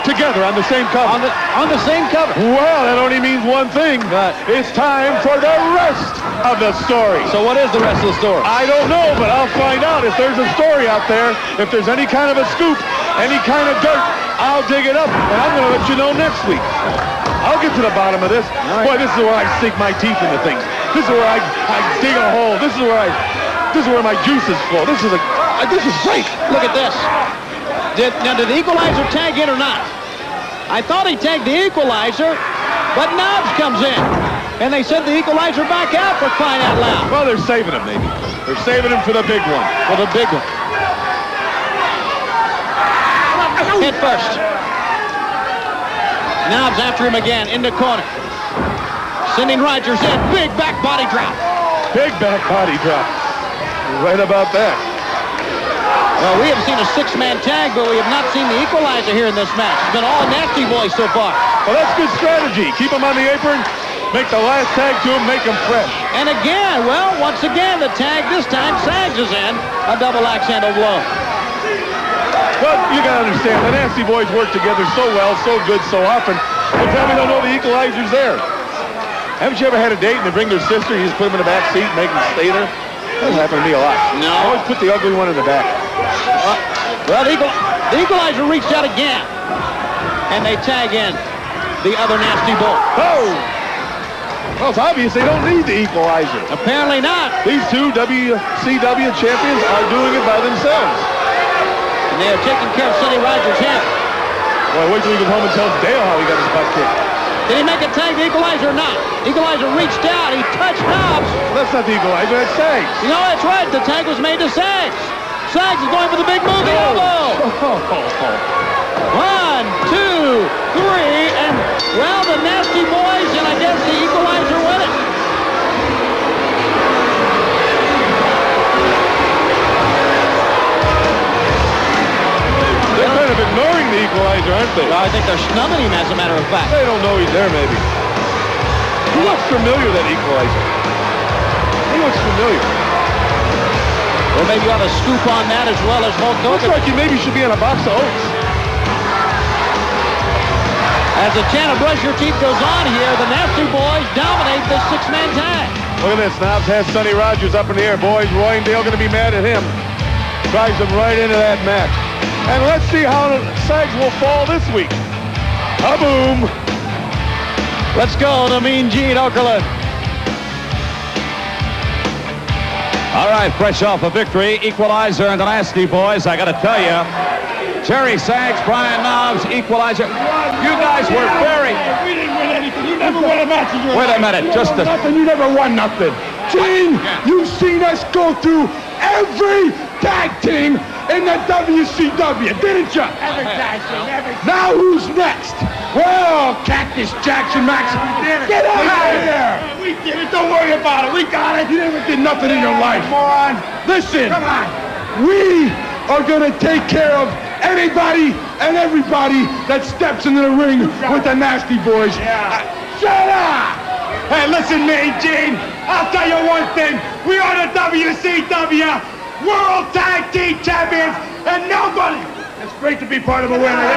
Together on the same cover. On the same cover. Well, that only means one thing. It's time for the rest of the story. So what is the rest of the story? I don't know, but I'll find out. If there's a story out there, if there's any kind of a scoop, any kind of dirt, I'll dig it up, and I'm going to let you know next week. I'll get to the bottom of this. Boy, this is where I sink my teeth into things. This is where I dig a hole. This is where my juices flow. This is great. Look at this. Did the equalizer tag in or not? I thought he tagged the equalizer, but Knobs comes in. And they sent the equalizer back out for crying out loud. Well, they're saving him, maybe. They're saving him for the big one. For the big one. Head first. Knobs after him again in the corner. Sending Rogers in. Big back body drop. Big back body drop. Right about that. Well, we have seen a six-man tag, but we have not seen the equalizer here in this match. It's been all Nasty Boys so far. Well, that's good strategy. Keep him on the apron. Make the last tag to him. Make him fresh. And again, well, once again, the tag this time, Sags is in. A double axe handle blow. Well, you got to understand, the Nasty Boys work together so well, so good, so often. They probably don't know the equalizer's there. Haven't you ever had a date and they bring their sister, you just put them in the back seat and make them stay there? That happened to me a lot. No. I always put the ugly one in the back. Well, the equalizer reached out again. And they tag in the other Nasty Boy. Oh! Well, it's obvious they don't need the equalizer. Apparently not. These two WCW champions are doing it by themselves. And they are taking care of Sonny Rogers' hand. Boy, wait till he goes home and tells Dale how he got his butt kicked. Did he make a tag the equalizer or not? Equalizer reached out. He touched Knobs. Well, that's not the equalizer. That's Sags. You know, that's right. The tag was made to Sags. Sags is going for the big move, the elbow. 1, 2, 3, and, well, the Nasty Boys, and I guess the equalizer win it. They're kind of ignoring the equalizer, aren't they? Well, I think they're snubbing him, as a matter of fact. They don't know he's there, maybe. He looks familiar, that equalizer. He looks familiar. Well, maybe you ought to scoop on that as well as Hulk Hogan. Looks like he maybe should be in a box of oats. As the chant of brush your teeth goes on here, the Nasty Boys dominate this six-man tag. Look at this. Knobs has Sonny Rogers up in the air. Boys, Roy and Dale going to be mad at him. Drives him right into that match. And let's see how Sags will fall this week. Kaboom! Let's go to Mean Gene Okerlund. All right, fresh off a victory, equalizer and the Nasty Boys. I got to tell you, Jerry Sags, Brian Knobs, equalizer. You guys were very... We didn't win anything. You never won a match in your life. Wait a minute, just a... Nothing. You never won nothing. Gene, you've seen us go through every tag team in the WCW, didn't you? Every tag team, every team. Now who's next? Well, Cactus Jackson Max. Get out of here! We did it. Don't worry about it. We got it. You never did nothing in your life. Moron. Listen. Come on. We are going to take care of anybody and everybody that steps into the ring with the Nasty Boys. Yeah. Shut up! Hey, listen, Mean Gene. I'll tell you one thing. We are the WCW World Tag Team Champions, and nobody. It's great to be part of a winner.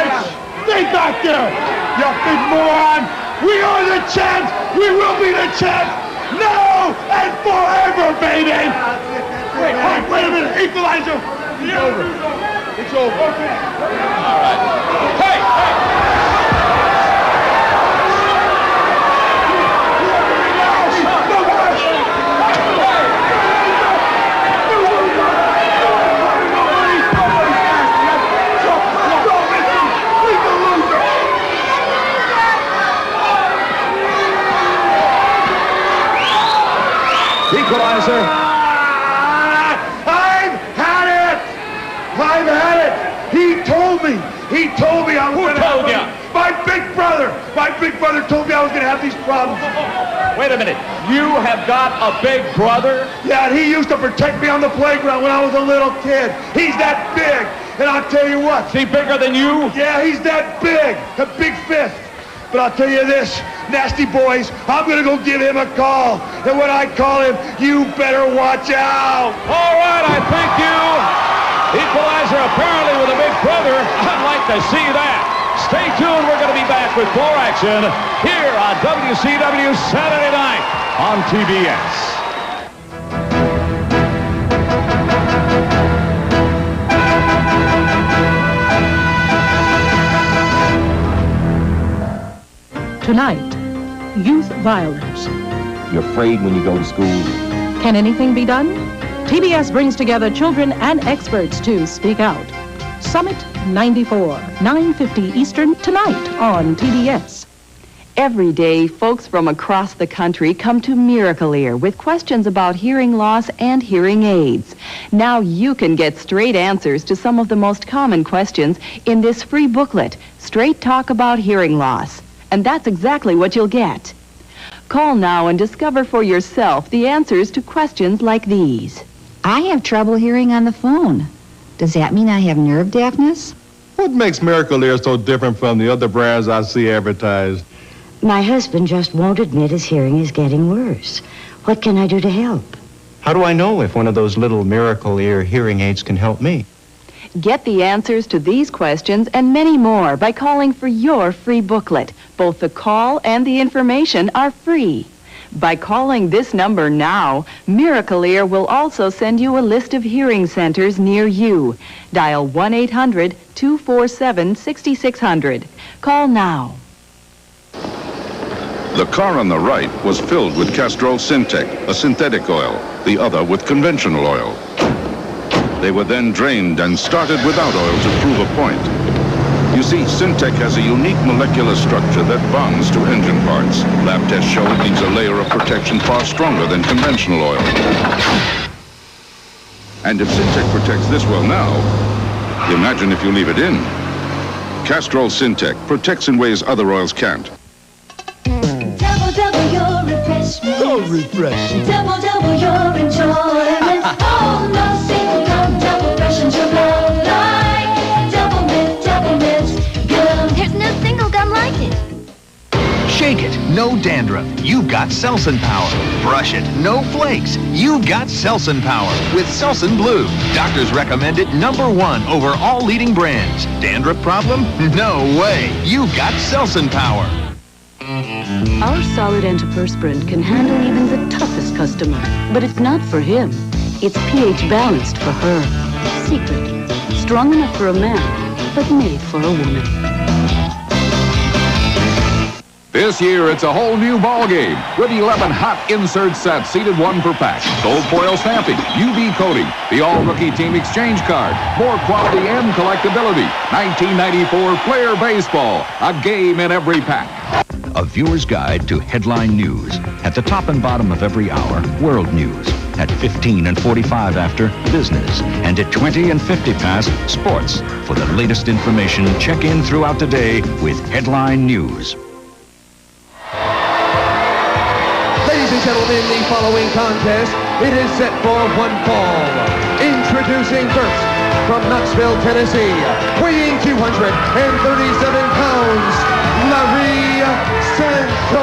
Stay back there, you big moron. We are the champs. We will be the champs now and forever, baby. Wait a minute. Equalizer. It's over. It's over. Okay. All right. Hey! Equalizer. I've had it. He told me I was going to have you? My big brother told me I was going to have these problems. Wait a minute. You have got a big brother? Yeah, and he used to protect me on the playground when I was a little kid. He's that big. And I'll tell you what. Is he bigger than you? Yeah, he's that big. A big fist. But I'll tell you this, Nasty Boys, I'm going to go give him a call. And when I call him, you better watch out. All right, I thank you. Equalizer apparently with a big brother. I'd like to see that. Stay tuned. We're going to be back with more action here on WCW Saturday night on TBS. Tonight, youth violence. You're afraid when you go to school. Can anything be done? TBS brings together children and experts to speak out. Summit 94, 9:50 Eastern, tonight on TBS. Every day, folks from across the country come to Miracle Ear with questions about hearing loss and hearing aids. Now you can get straight answers to some of the most common questions in this free booklet, Straight Talk About Hearing Loss. And that's exactly what you'll get. Call now and discover for yourself the answers to questions like these. I have trouble hearing on the phone. Does that mean I have nerve deafness? What makes Miracle Ear so different from the other brands I see advertised? My husband just won't admit his hearing is getting worse. What can I do to help? How do I know if one of those little Miracle Ear hearing aids can help me? Get the answers to these questions and many more by calling for your free booklet. Both the call and the information are free. By calling this number now, Miracle Ear will also send you a list of hearing centers near you. Dial 1-800-247-6600. Call now. The car on the right was filled with Castrol Syntec, a synthetic oil, the other with conventional oil. They were then drained and started without oil to prove a point. You see, Syntec has a unique molecular structure that bonds to engine parts. Lab tests show it leaves a layer of protection far stronger than conventional oil. And if Syntec protects this well now, imagine if you leave it in. Castrol Syntec protects in ways other oils can't. Double your refreshment. Oh, refreshing. Double your enjoyment. Oh, no single gum, double freshens your love like double mint gum. There's no single gum like it. Shake it, no dandruff. You've got Selsun Power. Brush it, no flakes. You've got Selsun Power with Selsun Blue. Doctors recommend it #1 over all leading brands. Dandruff problem? No way. You've got Selsun Power. Our solid antiperspirant can handle even the toughest customer, but it's not for him. It's pH balanced for her. Secret. Strong enough for a man, but made for a woman. This year, it's a whole new ballgame with 11 hot insert sets seated 1 per pack. Gold foil stamping, UV coating, the all-rookie team exchange card, more quality and collectability. 1994 Flair Baseball, a game in every pack. A viewer's guide to headline news. At the top and bottom of every hour, world news. At 15 and 45 after, business. And at 20 and 50 past, sports. For the latest information, check in throughout the day with Headline News. Ladies and gentlemen, the following contest, it is set for one fall. Introducing first, from Knoxville, Tennessee, weighing 237 pounds, Larry Santo.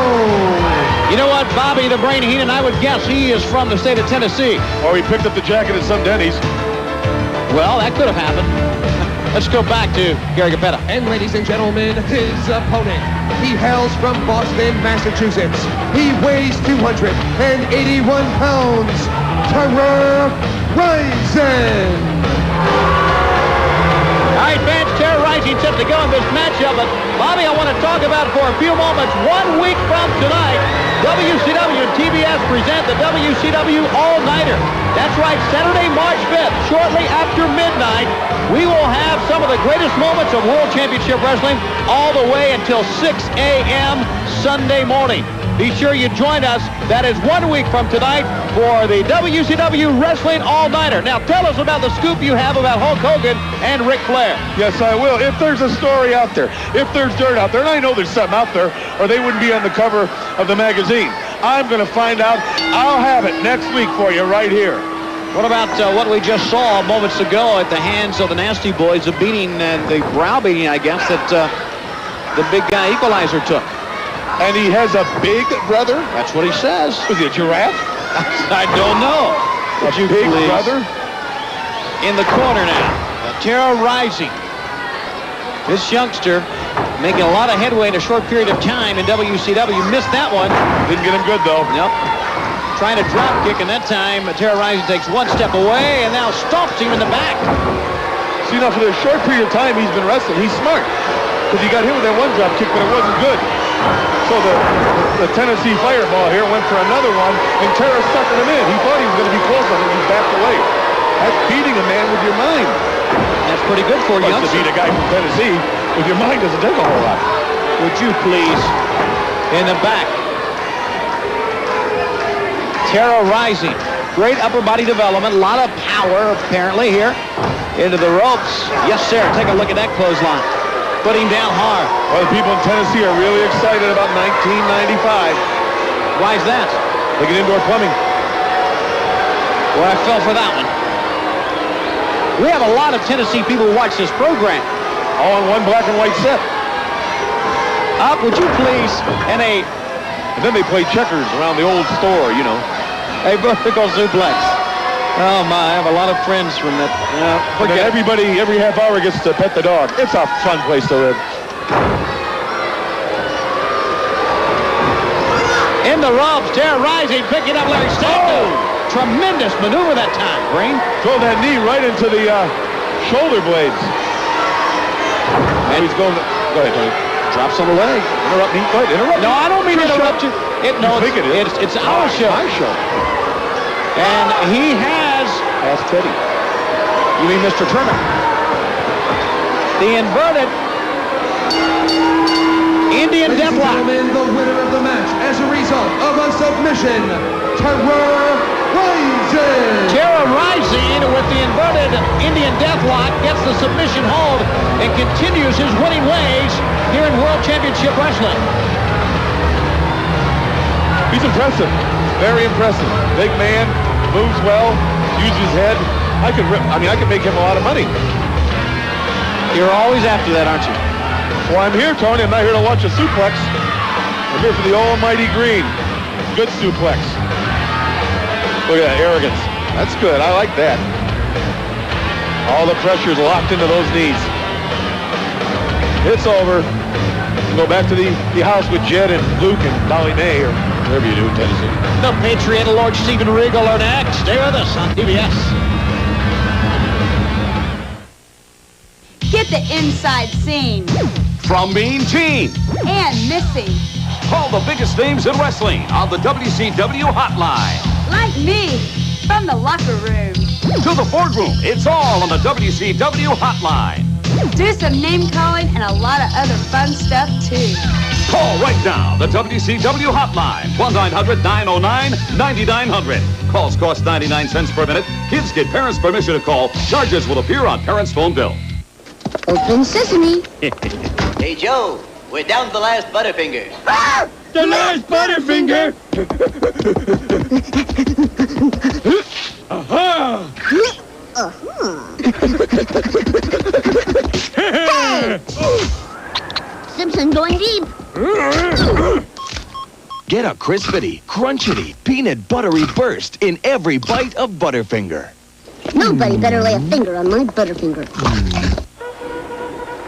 You know what, Bobby the Brain Heenan, I would guess he is from the state of Tennessee. Or he picked up the jacket at some Denny's. Well, that could have happened. Let's go back to Gary Capetta. And ladies and gentlemen, his opponent. He hails from Boston, Massachusetts. He weighs 281 pounds, Terror Rising. All right, fans, terrorizing set to go in this matchup. But, Bobby, I want to talk about for a few moments, 1 week from tonight, WCW and TBS present the WCW All-Nighter. That's right, Saturday, March 5th, shortly after midnight, we will have some of the greatest moments of World Championship Wrestling all the way until 6 a.m. Sunday morning. Be sure you join us. That is 1 week from tonight for the WCW Wrestling All-Nighter. Now, tell us about the scoop you have about Hulk Hogan and Ric Flair. Yes, I will. If there's a story out there, if there's dirt out there, and I know there's something out there, or they wouldn't be on the cover of the magazine. I'm going to find out. I'll have it next week for you right here. What about what we just saw moments ago at the hands of the Nasty Boys, the beating, the brow beating, I guess, that the big guy Equalizer took? And he has a big brother? That's what he says. Was he a giraffe? I don't know. A big brother? In the corner now. Terror Rising. This youngster making a lot of headway in a short period of time in WCW. Missed that one. Didn't get him good, though. Nope. Trying to drop kick, and that time Terror Rising takes 1 step away and now stomps him in the back. See, now for the short period of time he's been wrestling, he's smart. because he got hit with that one drop kick, but it wasn't good. So the Tennessee fireball here went for another one, and Terra suckered him in. He thought he was going to be close on it. He backed away. That's beating a man with your mind. That's pretty good for you. To beat a guy from Tennessee with your mind doesn't take a whole lot. Would you please, in the back. Terra rising. Great upper body development. A lot of power, apparently, here. Into the ropes. Yes, sir. Take a look at that clothesline. Put him down hard. Well, the people in Tennessee are really excited about 1995. Why is that? Look at indoor plumbing. Well, I fell for that one. We have a lot of Tennessee people who watch this program. All in one black and white set. Up, would you please? And then they play checkers around the old store, you know. A vertical suplex. Oh my, I have a lot of friends from that. And then everybody, every half hour gets to pet the dog. It's a fun place to live. In the ropes, Terra rising, picking up Larry Stanton. Tremendous maneuver that time, Green. Throw that knee right into the shoulder blades. And he's going. Go ahead, Tony. Drops on the leg. Interrupt me. Go ahead, interrupt. No, I don't mean to interrupt you. It's our show. My show. And he has. Ask Teddy. You mean Mr. Turner? The inverted Indian deathlock. The winner of the match as a result of a submission, Terra Rising. Terra Rising with the inverted Indian deathlock gets the submission hold and continues his winning ways here in World Championship Wrestling. He's impressive. Very impressive. Big man, moves well, uses his head. I could make him a lot of money. You're always after that, aren't you? Well, I'm here, Tony. I'm not here to watch a suplex. I'm here for the almighty green. Good suplex. Look at that arrogance. That's good. I like that. All the pressure's locked into those knees. It's over. Go back to the house with Jed and Luke and Dolly May or whatever you do in Tennessee. The Patriot Lord Steven Regal are next. Stay with us on TBS. Get the inside scene. From Mean Gene. And Missy. All the biggest names in wrestling on the WCW hotline. Like me. From the locker room. To the boardroom. It's all on the WCW hotline. Do some name calling and a lot of other fun stuff, too. Call right now, the WCW hotline, 1-900-909-9900. Calls cost 99 cents per minute. Kids get parents' permission to call. Charges will appear on parents' phone bill. Open sesame. Hey, Joe, we're down to the last Butterfinger. Ah! The last Butterfinger! Aha! Hey! Simpson going deep. Get a crispity, crunchity, peanut buttery burst in every bite of Butterfinger. Nobody better lay a finger on my Butterfinger.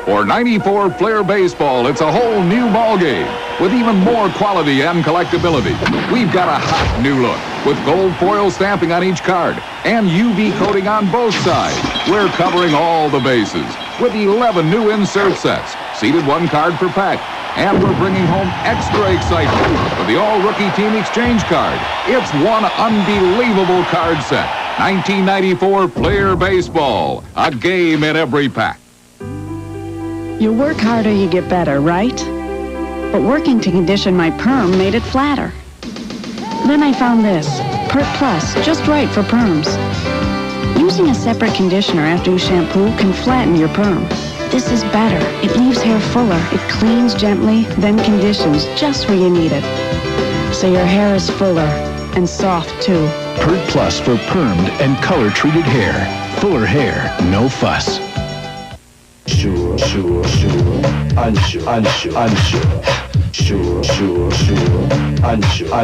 For 94 Flair Baseball, it's a whole new ballgame with even more quality and collectability. We've got a hot new look with gold foil stamping on each card and UV coating on both sides. We're covering all the bases with 11 new insert sets, seated one card per pack. And we're bringing home extra excitement with the all-rookie team exchange card. It's one unbelievable card set. 1994 Flair Baseball, a game in every pack. You work harder, you get better, right? But working to condition my perm made it flatter. Then I found this, Pert Plus, just right for perms. Using a separate conditioner after you shampoo can flatten your perm. This is better. It leaves hair fuller. It cleans gently, then conditions just where you need it. So your hair is fuller and soft, too. Pert Plus for permed and color-treated hair. Fuller hair, no fuss. Sure, unsure, unsure, unsure, sure, unsure,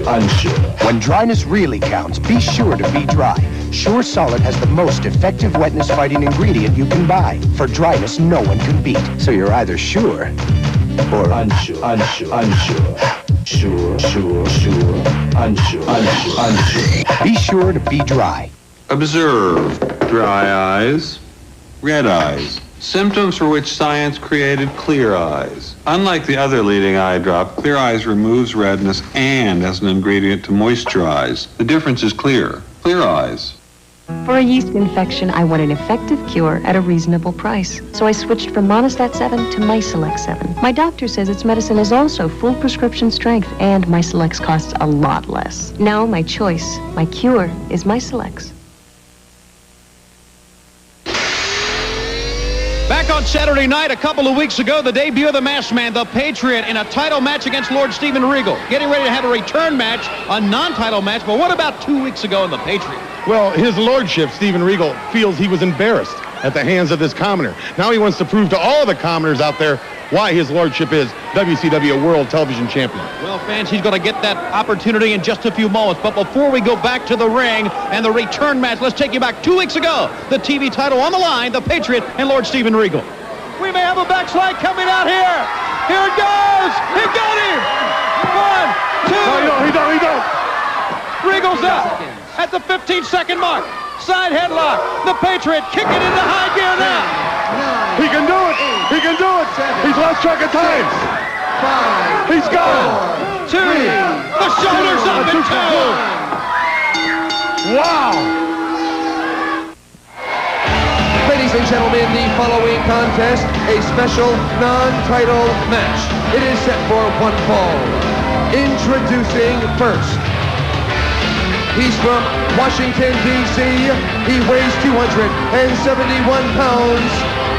unsure. When dryness really counts, be sure to be dry. Sure Solid has the most effective wetness-fighting ingredient you can buy. For dryness no one can beat. So you're either sure or unsure. Sure, unsure. Be sure to be dry. Observe. Dry eyes, red eyes. Symptoms for which science created clear eyes. Unlike the other leading eye drop, Clear Eyes removes redness and as an ingredient to moisturize. The difference is clear. Clear Eyes. For a yeast infection, I want an effective cure at a reasonable price. So I switched from Monostat 7 to Mycelex 7. My doctor says its medicine is also full prescription strength, and Mycelex costs a lot less. Now my choice, my cure, is Mycelex. Back on Saturday night, a couple of weeks ago, the debut of the Masked Man, the Patriot, in a title match against Lord Steven Regal. Getting ready to have a return match, a non-title match. But what about 2 weeks ago in the Patriot? Well, his lordship, Steven Regal, feels he was embarrassed at the hands of this commoner. Now he wants to prove to all the commoners out there why his lordship is WCW World Television Champion. Well, fans, he's going to get that opportunity in just a few moments. But before we go back to the ring and the return match, let's take you back 2 weeks ago. The TV title on the line, the Patriot and Lord Steven Regal. We may have a backslide coming out here. Here it goes. He got him. 1, 2. No, he don't. Regal's up at the 15-second mark. Side headlock. The Patriot kicking into high gear now. He can do it. He can do it. He's lost track of time. 5. He's gone. 2. The shoulders up in 2. Wow. Ladies and gentlemen, the following contest, a special non-title match. It is set for one fall. Introducing first. He's from Washington, D.C. He weighs 271 pounds.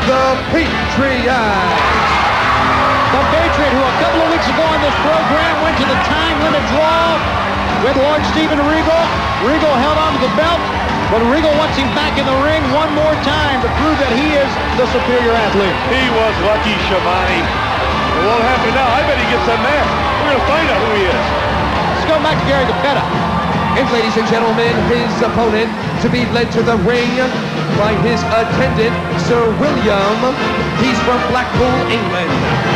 The Patriot. The Patriot, who a couple of weeks ago on this program went to the time limit draw with Lord Steven Regal. Regal held on to the belt, but Regal wants him back in the ring one more time to prove that he is the superior athlete. He was lucky, Shamani. It won't happen now. I bet he gets unmasked. We're going to find out who he is. Let's go back to Gary Capetta. And ladies and gentlemen, his opponent to be led to the ring by his attendant, Sir William. He's from Blackpool, England.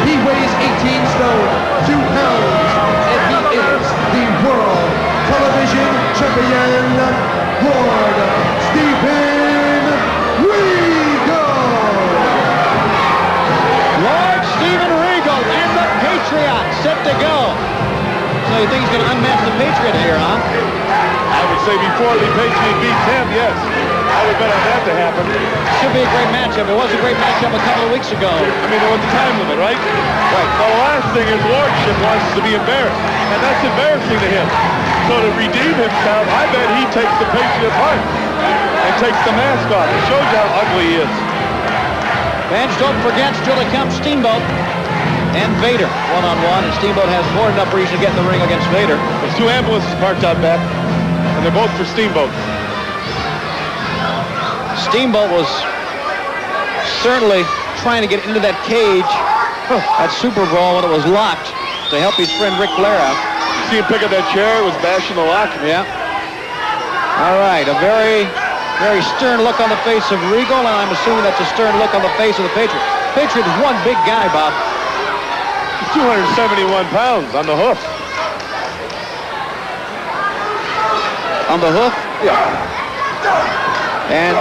He weighs 18 stone, 2 pounds, and he is the World Television Champion, Lord Steven Regal. Lord Steven Regal and the Patriot set to go. So you think he's going to unmask the Patriot here, huh? I would say before the Patriot beats him, yes. I would bet on that to happen. Should be a great matchup. It was a great matchup a couple of weeks ago. I mean, there was a time limit, right? Right. Well, the last thing is lordship wants to be embarrassed, and that's embarrassing to him. So to redeem himself, I bet he takes the Patriot apart and takes the mask off. It shows you how ugly he is. Fans, don't forget, still to come Steamboat and Vader one-on-one, and Steamboat has more than enough reason to get in the ring against Vader. There's 2 ambulances parked out back, and they're both for Steamboat. Steamboat was certainly trying to get into that cage at Super Bowl when it was locked to help his friend Ric Flair out. See him pick up that chair, it was bashing the lock. Yeah. All right, a very, very stern look on the face of Regal, and I'm assuming that's a stern look on the face of the Patriot. Patriot is one big guy, Bob. He's 271 pounds on the hoof. On the hoof? Yeah. And,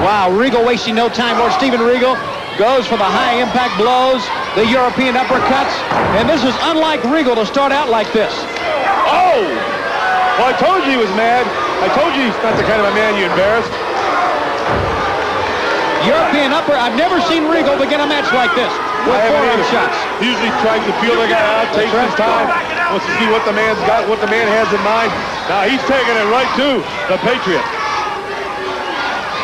wow, Regal wasting no time. Lord Steven Regal goes for the high impact blows, the European uppercuts, and this is unlike Regal to start out like this. Oh! Well, I told you he was mad. I told you he's not the kind of a man you embarrassed. European upper. I've never seen Regal begin a match like this with forearm shots. He usually tries to feel the guy out, takes his time, wants to see what the man's got, what the man has in mind. Now he's taking it right to the Patriot.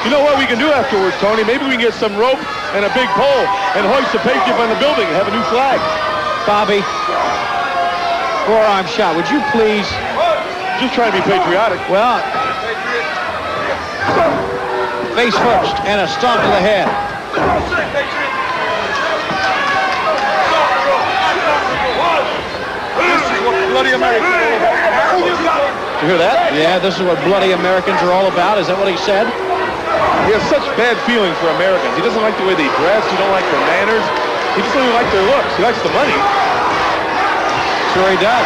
You know what we can do afterwards, Tony? Maybe we can get some rope and a big pole and hoist the Patriot on the building and have a new flag. Bobby, forearm shot. Would you please? Just trying to be patriotic. Well, face first and a stomp to the head. This is what bloody Americans are all about. Did you hear that? Yeah, this is what bloody Americans are all about. Is that what he said? He has such bad feelings for Americans. He doesn't like the way they dress. He don't like their manners. He just doesn't like their looks. He likes the money. Sure he does.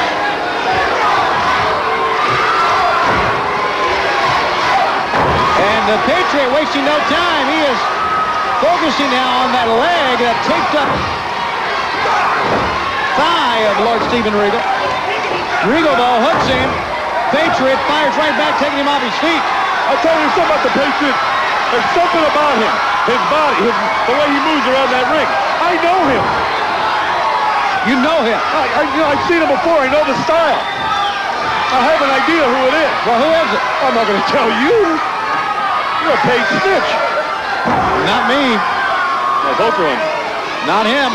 And the Patriot wasting no time. He is focusing now on that leg, that taped up thigh of Lord Steven Regal. Regal, though, hooks him. Patriot fires right back, taking him off his feet. I'll tell you something about the Patriot. There's something about him. His body, the way he moves around that ring. I know him. You know him? I've seen him before. I know the style. I have an idea who it is. Well, who is it? I'm not going to tell you. You're a paid snitch. Not me. No, both of them. Not him.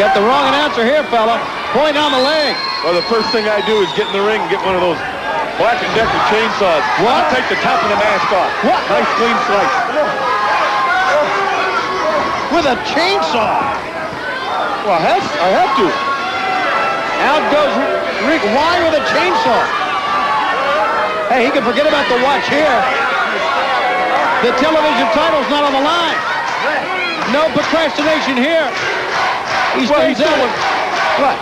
Got the wrong announcer here, fella. Point on the leg. Well, the first thing I do is get in the ring and get one of those Black & Decker chainsaws. What? I'll take the top of the mask off. What? Nice clean slice. With a chainsaw. Well, I have to. Out goes Rick. Why with a chainsaw? Hey, he can forget about the watch here. The television title's not on the line. No procrastination here. He stays out.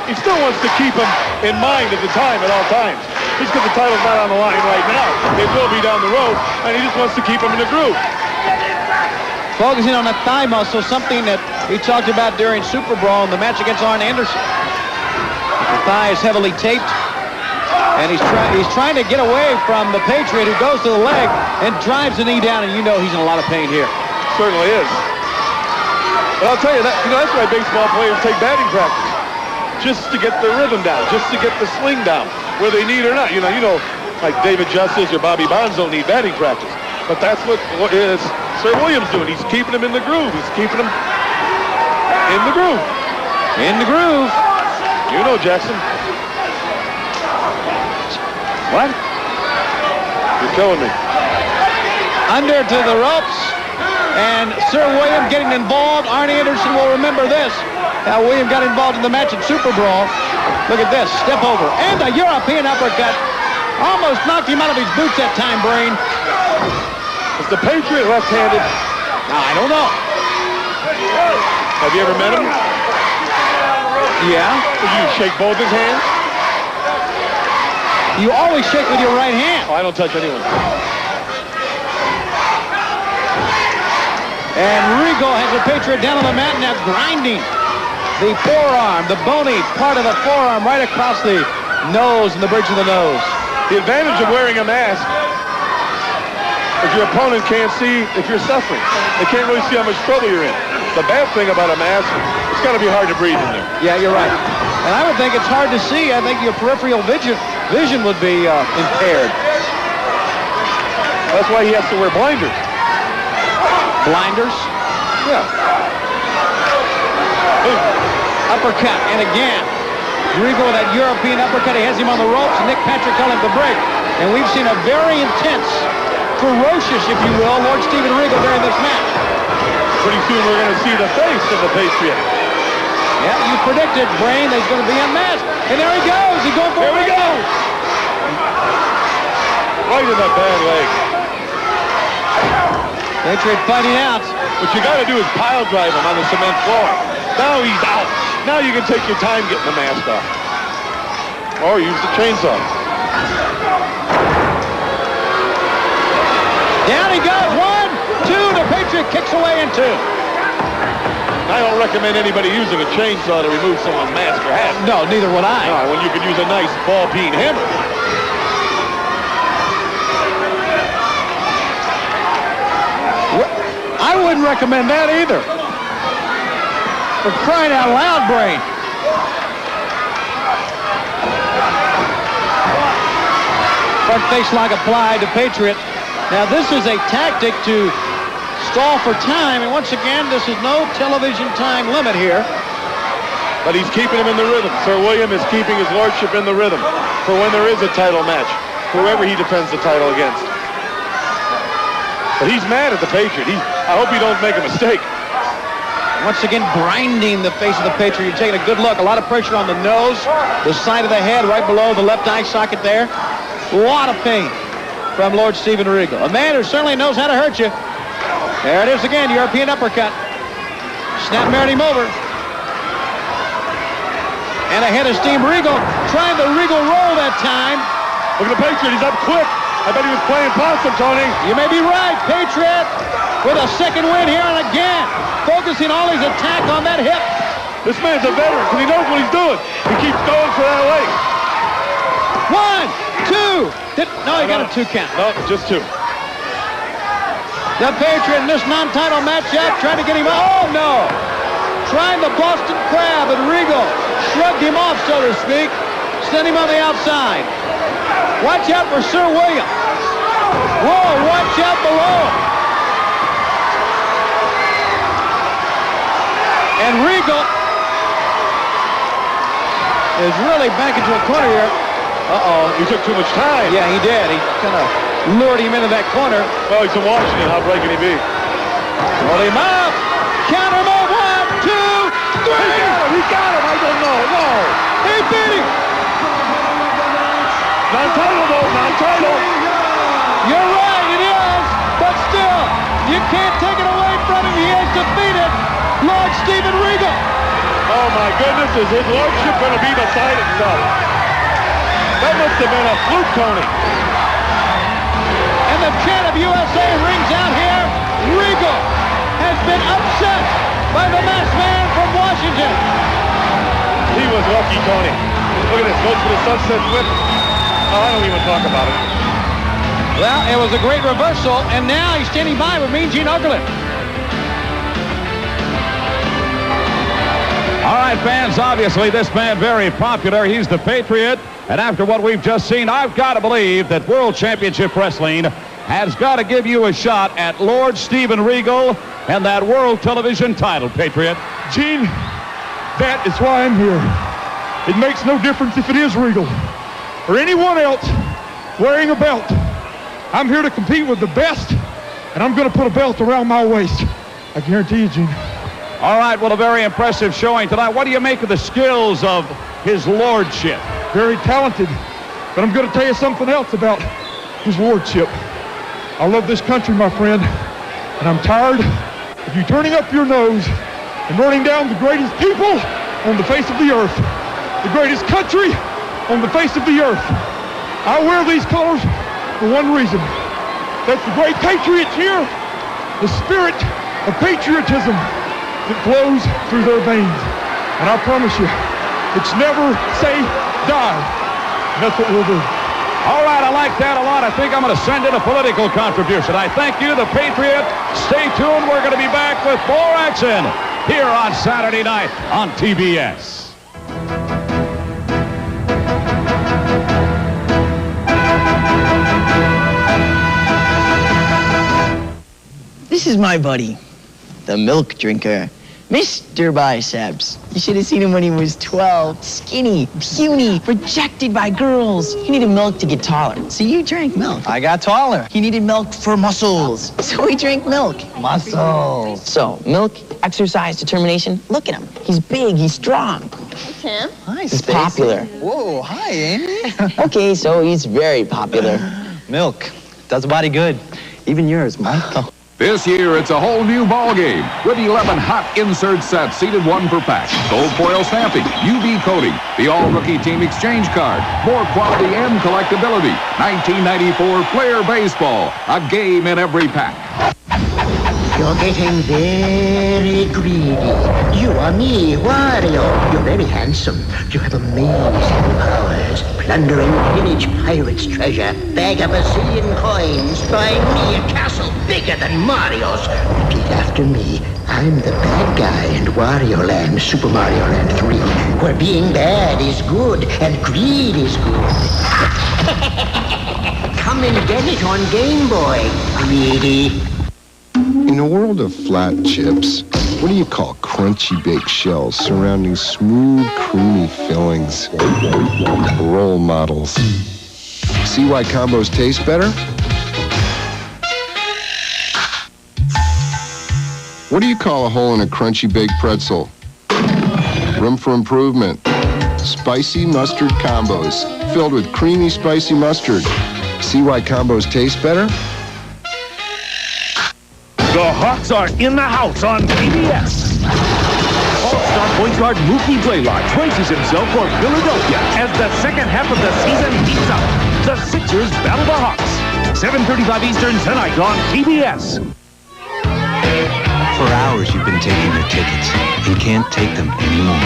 He still wants to keep him in mind at the time, at all times. Just because the title's not on the line right now. It will be down the road, and he just wants to keep him in the groove. Focusing on the thigh muscle, something that we talked about during Super Brawl in the match against Arn Anderson. The thigh is heavily taped, and he's trying to get away from the Patriot, who goes to the leg and drives the knee down, and you know he's in a lot of pain here. Certainly is. But I'll tell you, that's why baseball players take batting practice. Just to get the rhythm down, just to get the swing down, whether they need or not. You know, like David Justice or Bobby Bonds don't need batting practice. But that's what is Sir William's doing. He's keeping him in the groove. He's keeping him in the groove. In the groove. You know, Jackson. What? You're killing me. Under to the ropes. And Sir William getting involved. Arn Anderson will remember this. How William got involved in the match at Super Brawl. Look at this. Step over. And a European uppercut. Almost knocked him out of his boots that time, Brain. Is the Patriot left-handed? I don't know. Have you ever met him? Yeah. Did you shake both his hands? You always shake with your right hand. Oh, I don't touch anyone. And Regal has the Patriot down on the mat now, grinding the forearm, the bony part of the forearm right across the nose and the bridge of the nose. The advantage of wearing a mask, if your opponent can't see if you're suffering. They can't really see how much trouble you're in. The bad thing about a mask, it's got to be hard to breathe in there. Yeah, you're right. And I would think it's hard to see. I think your peripheral vision would be impaired. That's why he has to wear blinders. Blinders? Yeah. Uppercut, and again, Regal with that European uppercut. He has him on the ropes, and Nick Patrick calling the break. And we've seen a very intense, ferocious, if you will, Lord Steven Regal during this match. Pretty soon we're going to see the face of the Patriot. Yeah, you predicted, Brain, that he's going to be unmasked. And there he goes. He's going for it. Here we go. Right in the bad leg. Patriot fighting out. What you got to do is pile drive him on the cement floor. Now he's out. Now you can take your time getting the mask off. Or use the chainsaw. Down he goes. 1, 2. The Patriot kicks away in 2. I don't recommend anybody using a chainsaw to remove someone's mask or hat. No, neither would I. No, when you could use a nice ball-peen hammer. I wouldn't recommend that either. For crying out loud, Brain. Front face lock applied to Patriot. Now this is a tactic to stall for time, and once again, this is no television time limit here. But he's keeping him in the rhythm. Sir William is keeping his lordship in the rhythm for when there is a title match, whoever he defends the title against. But he's mad at the Patriot. I hope he don't make a mistake. Once again, grinding the face of the Patriot. You're taking a good look. A lot of pressure on the nose, the side of the head, right below the left eye socket there. A lot of pain from Lord Steven Regal. A man who certainly knows how to hurt you. There it is again, European uppercut. Snap married him over. And ahead of Steven Regal, trying the Regal roll that time. Look at the Patriot. He's up quick. I bet he was playing possum, Tony. You may be right. Patriot with a second win here and again. Focusing all his attack on that hip. This man's a veteran because he knows what he's doing. He keeps going for that leg. 1, 2. No, he got a 2 count. No, just 2. The Patriot in this non-title matchup trying to get him out. Oh, no. Trying the Boston Crab, and Regal shrugged him off, so to speak. Sent him on the outside. Watch out for Sir William. Whoa, watch out below. And Regal is really back into a corner here. Uh-oh, he took too much time. Yeah, he did. He kind of lured him into that corner. Well, he's from Washington. How brave can he be? Hold him up. Counter move. 1, 2, 3. He got him. I don't know. No. He beat him. Non-title, though. Non-title. You're right, it is. But still, you can't take it away from him. He has defeated Lord Steven Regal. Oh, my goodness. Is his lordship going to be beside himself? That must have been a fluke, Tony. And the chant of USA rings out here. Regal has been upset by the masked man from Washington. He was lucky, Tony. Look at this. Goes for the sunset flip. Oh, I don't even talk about it. Well, it was a great reversal, and now he's standing by with Mean Gene Okerlund. All right, fans, obviously this man very popular. He's the Patriot. And after what we've just seen, I've got to believe that World Championship Wrestling has got to give you a shot at Lord Steven Regal and that World Television title, Patriot. Gene, that is why I'm here. It makes no difference if it is Regal or anyone else wearing a belt. I'm here to compete with the best, and I'm going to put a belt around my waist. I guarantee you, Gene. All right, well, a very impressive showing tonight. What do you make of the skills of his lordship? Very talented, but I'm going to tell you something else about his lordship. I love this country, my friend, and I'm tired of you turning up your nose and running down the greatest people on the face of the earth, the greatest country on the face of the earth. I wear these colors for one reason. That's the great patriots here, the spirit of patriotism that flows through their veins. And I promise you, it's never say die. And that's what we'll do. All right, I like that a lot. I think I'm going to send in a political contribution. I thank you, the Patriot. Stay tuned. We're going to be back with more action here on Saturday night on TBS. This is my buddy, the milk drinker, Mr. Biceps. You should have seen him when he was 12. Skinny, puny, rejected by girls. He needed milk to get taller. So you drank milk. I got taller. He needed milk for muscles. So he drank milk. Muscles. So, milk, exercise, determination. Look at him. He's big, he's strong. Hey, Tim. Hi, he's popular. Whoa, hi, Amy. Okay, so he's very popular. Milk does a body good. Even yours, Mike. This year, it's a whole new ball game with 11 hot insert sets seated 1 per pack. Gold foil stamping, UV coating, the all-rookie team exchange card, more quality and collectability. 1994 Flair Baseball, a game in every pack. You're getting very greedy. You are me, Wario. You're very handsome. You have amazing powers. Plunder and pillage pirates' treasure. Bag up 1 zillion coins. Buy me a castle bigger than Mario's. Repeat after me. I'm the bad guy in Wario Land, Super Mario Land 3, where being bad is good and greed is good. Come and get it on Game Boy, greedy. In a world of flat chips, what do you call crunchy baked shells surrounding smooth, creamy fillings? Role models. See why combos taste better? What do you call a hole in a crunchy baked pretzel? Room for improvement. Spicy mustard combos, filled with creamy spicy mustard. See why combos taste better? The Hawks are in the house on PBS. All-Star Star point guard Mookie Blaylock braces himself for Philadelphia as the second half of the season heats up. The Sixers battle the Hawks. 7:35 Eastern tonight on TBS. For hours you've been taking their tickets and can't take them anymore.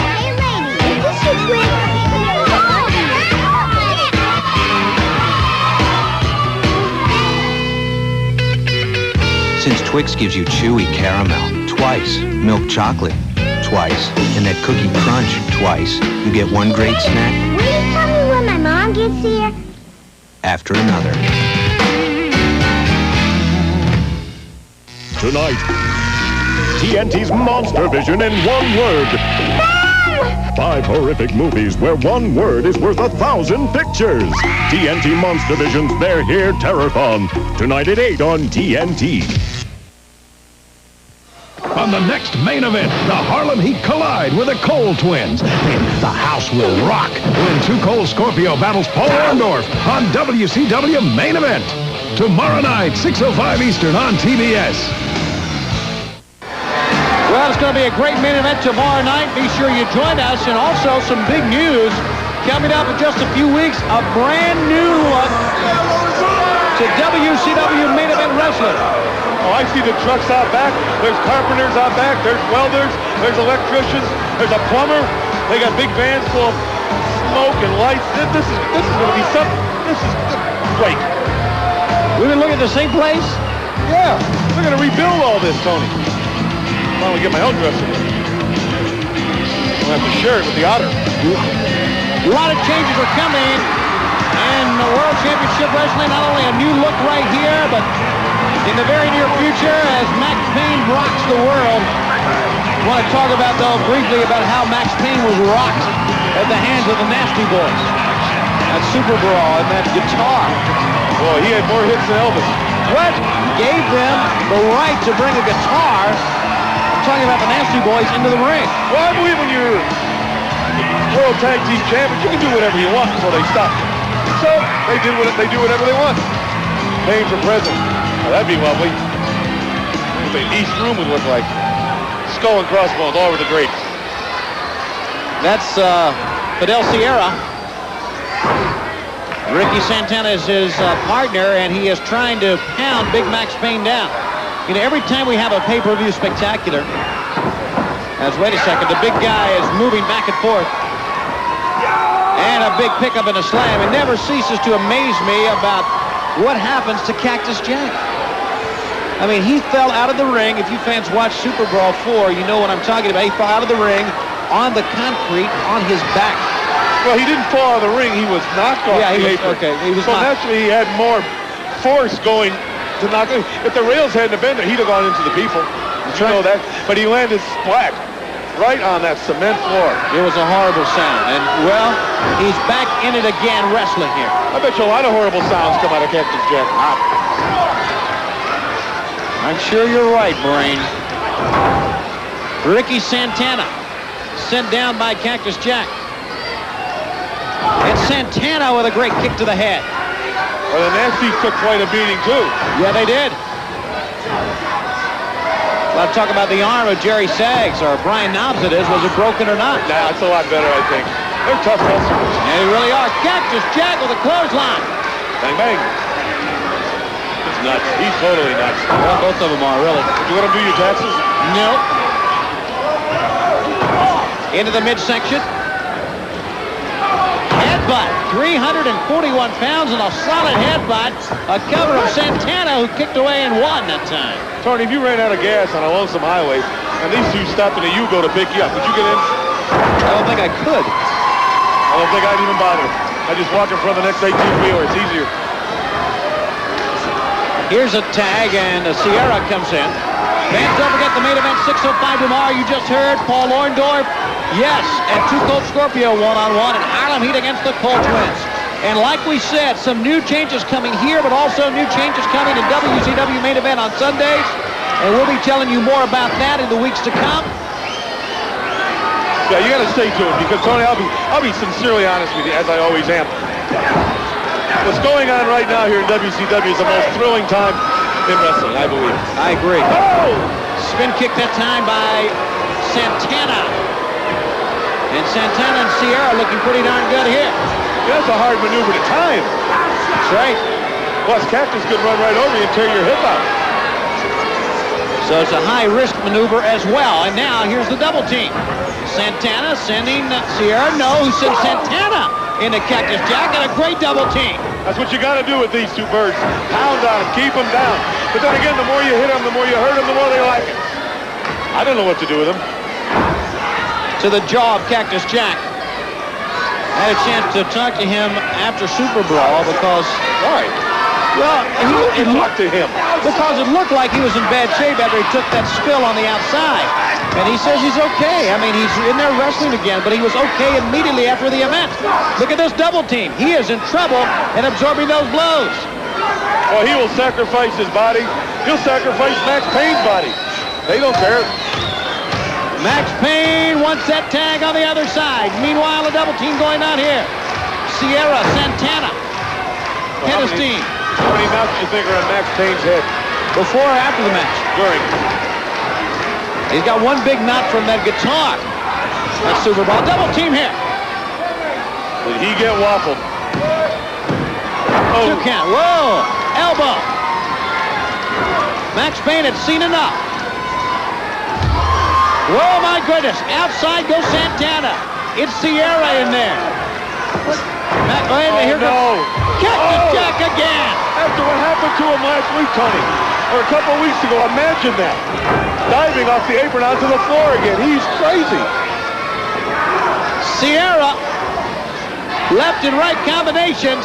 Since Twix gives you chewy caramel twice, milk chocolate twice, and that cookie crunch twice, you get one great snack. Will you tell me when my mom gets here? After another. Tonight, TNT's Monster Vision in one word. 5 horrific movies where one word is worth 1,000 pictures. TNT Monster Vision's They're Here Terror-thon. Tonight at 8 on TNT. On the next main event, the Harlem Heat collide with the Cole twins. And the house will rock when Too Cold Scorpio battles Paul Orndorff on WCW Main Event. Tomorrow night, 6:05 Eastern on TBS. Well, it's going to be a great main event tomorrow night. Be sure you join us. And also some big news coming up in just a few weeks. A brand new look to WCW Main Event Wrestling. Oh, I see the trucks out back. There's carpenters out back. There's welders. There's electricians. There's a plumber. They got big vans full of smoke and lights. This is going to be something. This is great. We've been looking at the same place? Yeah. They're going to rebuild all this, Tony. I'm going to get my own dressing room. I'll have to share it with the Otter. A lot of changes are coming. And the World Championship Wrestling, not only a new look right here, but in the very near future, as Max Payne rocks the world. I want to talk about, though, briefly about how Max Payne was rocked at the hands of the Nasty Boys. That Super Brawl and that guitar. Boy, he had more hits than Elvis. What gave them the right to bring a guitar, I'm talking about the Nasty Boys, into the ring? Well, I believe when you're World Tag Team Champions, you can do whatever you want until they stop. So, they do whatever they want. Payne for president. Oh, that'd be lovely. What the East Room would look like. Skull and crossbones all over the grates. That's Fidel Sierra. Ricky Santana is his partner, and he is trying to pound Big Max Payne down. You know, every time we have a pay-per-view spectacular, wait a second, the big guy is moving back and forth. And a big pickup and a slam. It never ceases to amaze me about what happens to Cactus Jack. I mean, he fell out of the ring. If you fans watch Super Brawl 4, you know what I'm talking about. He fell out of the ring on the concrete on his back. Well, he didn't fall out of the ring. He was knocked off the apron. Okay. He was so naturally, he had more force going to knock him. If the rails hadn't been there, he'd have gone into the people. You know that. But he landed splat right on that cement floor. It was a horrible sound. And, well, he's back in it again wrestling here. I bet you a lot of horrible sounds come out of Cactus Jack. I'm sure you're right, Brain. Ricky Santana sent down by Cactus Jack. And Santana with a great kick to the head. Well, the Nasties took quite a beating, too. Yeah, they did. Let's talk about the arm of Jerry Saggs, or Brian Knobs it is. Was it broken or not? Nah, it's a lot better, I think. They're tough wrestlers. Yeah, they really are. Cactus Jack with a clothesline. Bang, bang. It's nuts. He's totally nuts. Well, both of them are, really. Did you want to do your taxes? Nope. Into the midsection. Headbutt. 341 pounds and a solid headbutt. A cover of Santana, who kicked away and won that time. Tony, if you ran out of gas on a lonesome highway and these two stopped in a Yugo to pick you up, would you get in? I don't think I could. I don't think I'd even bother. I just walk in front of the next 18-wheeler. It's easier. Here's a tag, and Sierra comes in. Fans, don't forget the main event, 6:05 tomorrow. You just heard Paul Orndorff. Yes, and Too Cold Scorpio one-on-one, and Harlem Heat against the Cole Twins. And like we said, some new changes coming here, but also new changes coming in WCW Main Event on Sundays. And we'll be telling you more about that in the weeks to come. Yeah, you got to stay tuned, because Tony, I'll be sincerely honest with you, as I always am. What's going on right now here in WCW is the most thrilling time in wrestling, I believe. I agree. Oh! Spin kick that time by Santana. And Santana and Sierra looking pretty darn good here. That's a hard maneuver to time. That's right. Plus, Cactus could run right over you and tear your hip out. So it's a high-risk maneuver as well. And now here's the double team. Santana sending Sierra. No, who sends Santana into Cactus Jack, and a great double team. That's what you got to do with these two birds. Pound on them, keep them down. But then again, the more you hit them, the more you hurt them, the more they like it. I don't know what to do with them. To the jaw of Cactus Jack. I had a chance to talk to him after Super Brawl because... Why? Well, it looked to him. Because it looked like he was in bad shape after he took that spill on the outside. And he says he's okay. I mean, he's in there wrestling again, but he was okay immediately after the event. Look at this double team. He is in trouble in absorbing those blows. Well, he will sacrifice his body. He'll sacrifice Max Payne's body. They don't care. Max Payne wants that tag on the other side. Meanwhile, a double team going on here. Sierra, Santana, Pettis team. How many knots do you think are on Max Payne's head? Before or after the match? During. He's got one big knot from that guitar. That's Super Brawl. Double team here. Did he get waffled? Oh. 2 count. Whoa. Elbow. Max Payne had seen enough. Whoa, my goodness. Outside goes Santana. It's Sierra in there. Here no. Cactus Jack again. After what happened to him last week, Tony, or a couple weeks ago, imagine that. Diving off the apron onto the floor again. He's crazy. Sierra. Left and right combinations.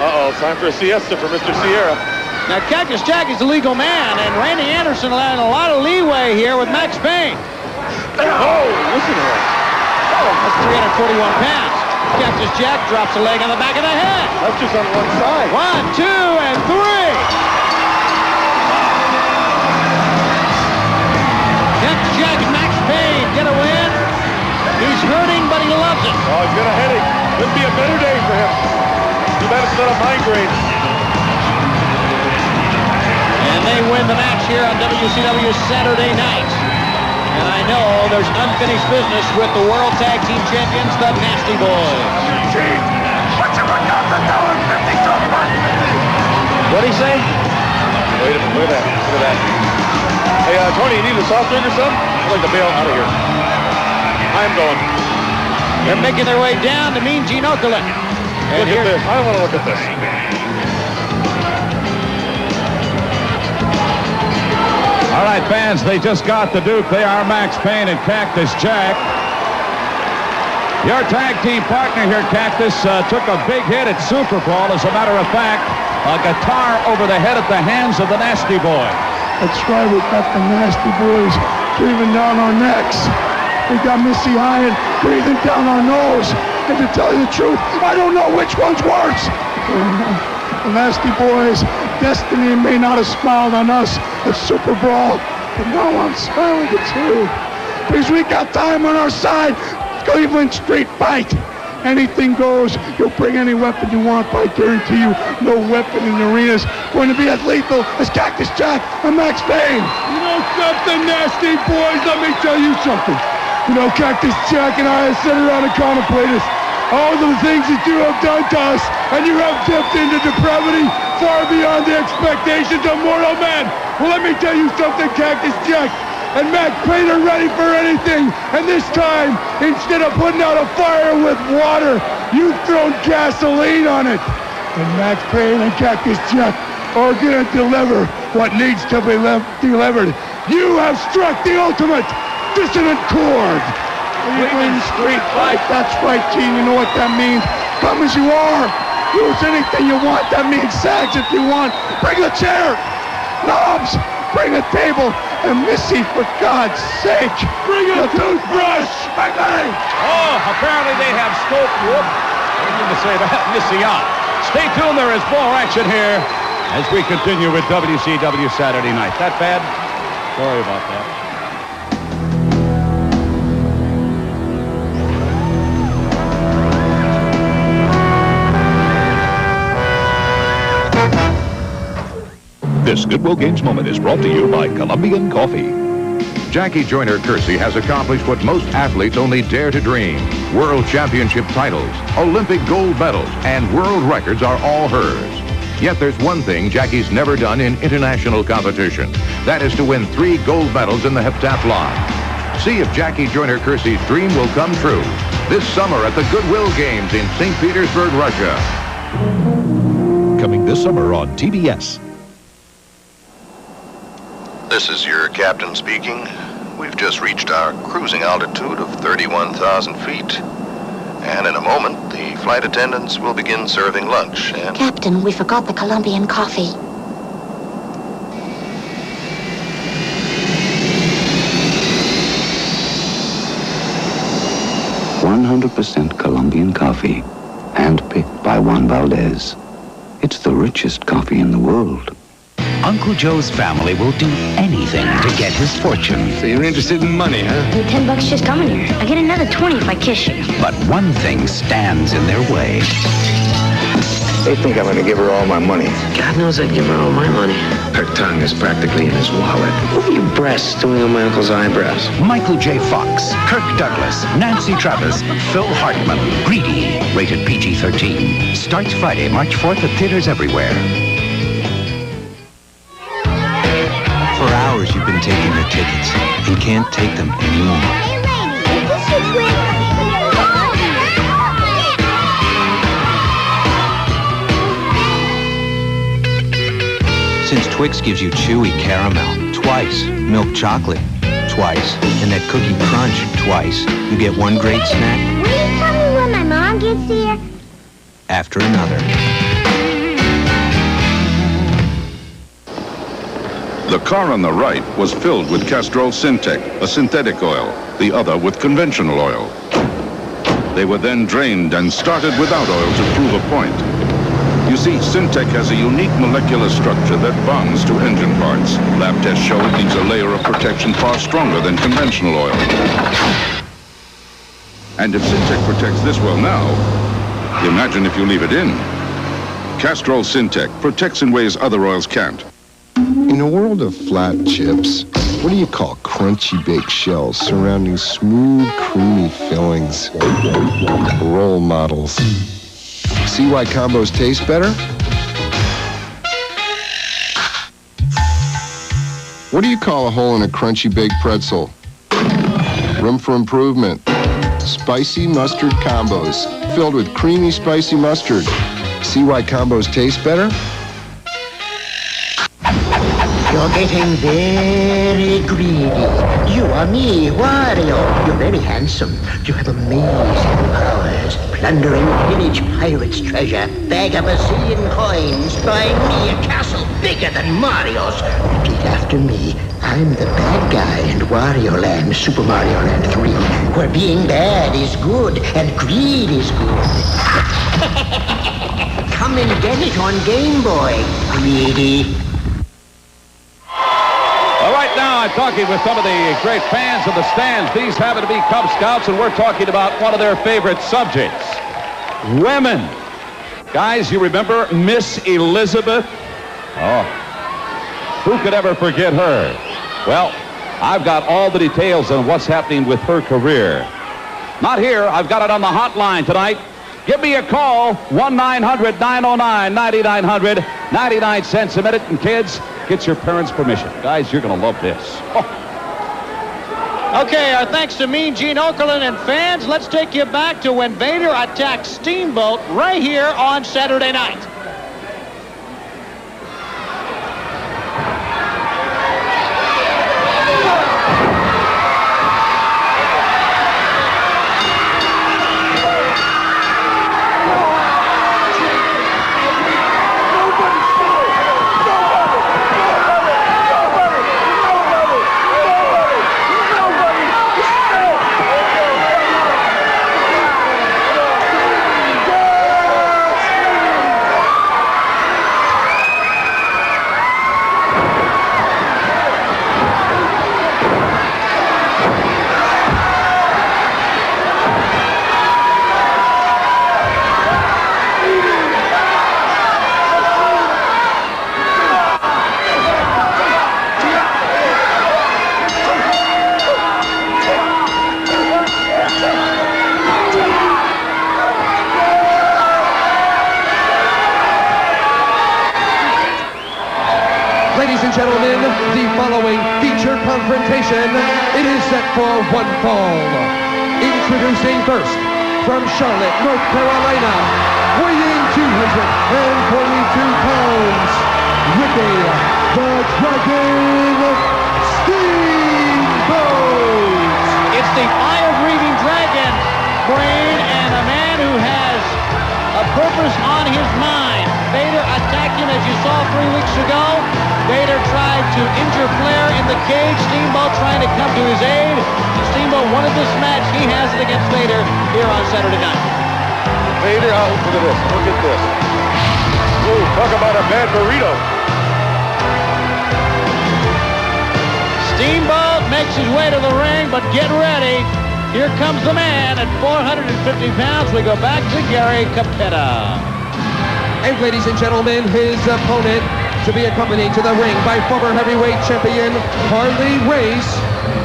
Uh-oh, time for a siesta for Mr. Sierra. Now, Cactus Jack is a legal man, and Randy Anderson allowed a lot of leeway here with Max Payne. Oh, listen to that. That's 341 pounds. Cactus Jack drops a leg on the back of the head. That's just on one side. 1, 2, and 3. Cactus Jack and Max Payne get a win. He's hurting, but he loves it. Oh, he's got a headache. Couldn't be a better day for him. Too bad it's not a migraine. And they win the match here on WCW Saturday night. And I know there's unfinished business with the World Tag Team Champions, the Nasty Boys. What'd he say? Wait a minute, look at that, look at that. Hey, Tony, you need a soft drink or something? I'd like to bail out of here. I'm going. They're making their way down to Mean Gene Okerlund. Look at this. I want to look at this. All right, fans, they just got the Duke. They are Max Payne and Cactus Jack. Your tag team partner here, Cactus, took a big hit at Super Brawl. As a matter of fact, a guitar over the head at the hands of the Nasty Boy. That's right, we got the Nasty Boys breathing down our necks. We got Missy Hyatt breathing down our nose. And to tell you the truth, I don't know which one's worse. The Nasty Boys, destiny may not have smiled on us at Super Brawl, but now I'm smiling at you. Because we got time on our side. Cleveland Street Fight. Anything goes. You'll bring any weapon you want, but I guarantee you, no weapon in the arena is going to be as lethal as Cactus Jack and Max Payne. You know something, Nasty Boys? Let me tell you something. You know, Cactus Jack and I have sat around and contemplated all the things that you have done to us, and you have dipped into depravity far beyond the expectations of mortal men. Well, let me tell you something, Cactus Jack and Max Payne are ready for anything. And this time, instead of putting out a fire with water, you've thrown gasoline on it. And Max Payne and Cactus Jack are going to deliver what needs to be delivered. You have struck the ultimate dissonant chord. Cleveland Street Fight. That's right, Gene. You know what that means. Come as you are. Use anything you want. That means sags if you want. Bring a chair. Knobs. Bring a table. And Missy, for God's sake, bring a toothbrush. Bang, bang. Oh, apparently they have scoped. Whoop. I didn't mean to say that. Missy out. Stay tuned. There is more action here as we continue with WCW Saturday night. That bad? Sorry about that. This Goodwill Games moment is brought to you by Colombian Coffee. Jackie Joyner-Kersee has accomplished what most athletes only dare to dream. World championship titles, Olympic gold medals, and world records are all hers. Yet there's one thing Jackie's never done in international competition. That is to win 3 gold medals in the heptathlon. See if Jackie Joyner-Kersee's dream will come true this summer at the Goodwill Games in St. Petersburg, Russia. Coming this summer on TBS. This is your captain speaking. We've just reached our cruising altitude of 31,000 feet. And in a moment, the flight attendants will begin serving lunch and... Captain, we forgot the Colombian coffee. %100% Colombian coffee, handpicked by Juan Valdez. It's the richest coffee in the world. Uncle Joe's family will do anything to get his fortune. So you're interested in money, huh? And $10 just coming here. I get another 20 if I kiss you. But one thing stands in their way. They think I'm gonna give her all my money. God knows I'd give her all my money. Her tongue is practically in his wallet. What are your breasts doing on my uncle's eyebrows? Michael J. Fox, Kirk Douglas, Nancy Travis, Phil Hartman, Greedy, rated PG-13. Starts Friday, March 4th at theaters everywhere. For hours you've been taking your tickets and can't take them anymore. Hey, lady, is this your twin? Since Twix gives you chewy caramel twice, milk chocolate twice, and that cookie crunch twice, you get one great snack Will you tell me when my mom gets here? after another. The car on the right was filled with Castrol Syntec, a synthetic oil, the other with conventional oil. They were then drained and started without oil to prove a point. You see, Syntec has a unique molecular structure that bonds to engine parts. Lab tests show it leaves a layer of protection far stronger than conventional oil. And if Syntec protects this well now, imagine if you leave it in. Castrol Syntec protects in ways other oils can't. In a world of flat chips, what do you call crunchy baked shells surrounding smooth, creamy fillings? Role models. See why combos taste better? What do you call a hole in a crunchy baked pretzel? Room for improvement. Spicy mustard combos, filled with creamy spicy mustard. See why combos taste better? You're getting very greedy. You are me, Wario. You're very handsome. You have amazing powers. Plunder and pillage pirates' treasure. Bag a bazillion coins. Buy me a castle bigger than Mario's. Repeat after me. I'm the bad guy in Wario Land, Super Mario Land 3, where being bad is good and greed is good. Come and get it on Game Boy, greedy. All right, now I'm talking with some of the great fans in the stands. These happen to be Cub Scouts, and we're talking about one of their favorite subjects, women. Guys, you remember Miss Elizabeth? Oh, who could ever forget her? Well, I've got all the details on what's happening with her career. Not here. I've got it on the hotline tonight. Give me a call, 1-900-909-9900, 99 cents a minute, and kids, get your parents' permission. Guys, you're going to love this. Oh. Okay, our thanks to Mean Gene Okerlund and fans. Let's take you back to when Vader attacked Steamboat right here on Saturday night. confrontation. It is set for one fall. Introducing first, from Charlotte, North Carolina, weighing 242 pounds, Ricky the Dragon Steamboat. It's the fire-breathing dragon, Brain, and a man who has a purpose on his mind. Vader attacked him, as you saw 3 weeks ago. Vader tried to injure Flair in the cage. Steamboat trying to come to his aid. Steamboat wanted this match. He has it against Vader here on Saturday night. Vader, oh, look at this. Look at this. Ooh, talk about a bad burrito. Steamboat makes his way to the ring, but get ready. Here comes the man at 450 pounds. We go back to Gary Capetta. And ladies and gentlemen, his opponent to be accompanied to the ring by former heavyweight champion Harley Race.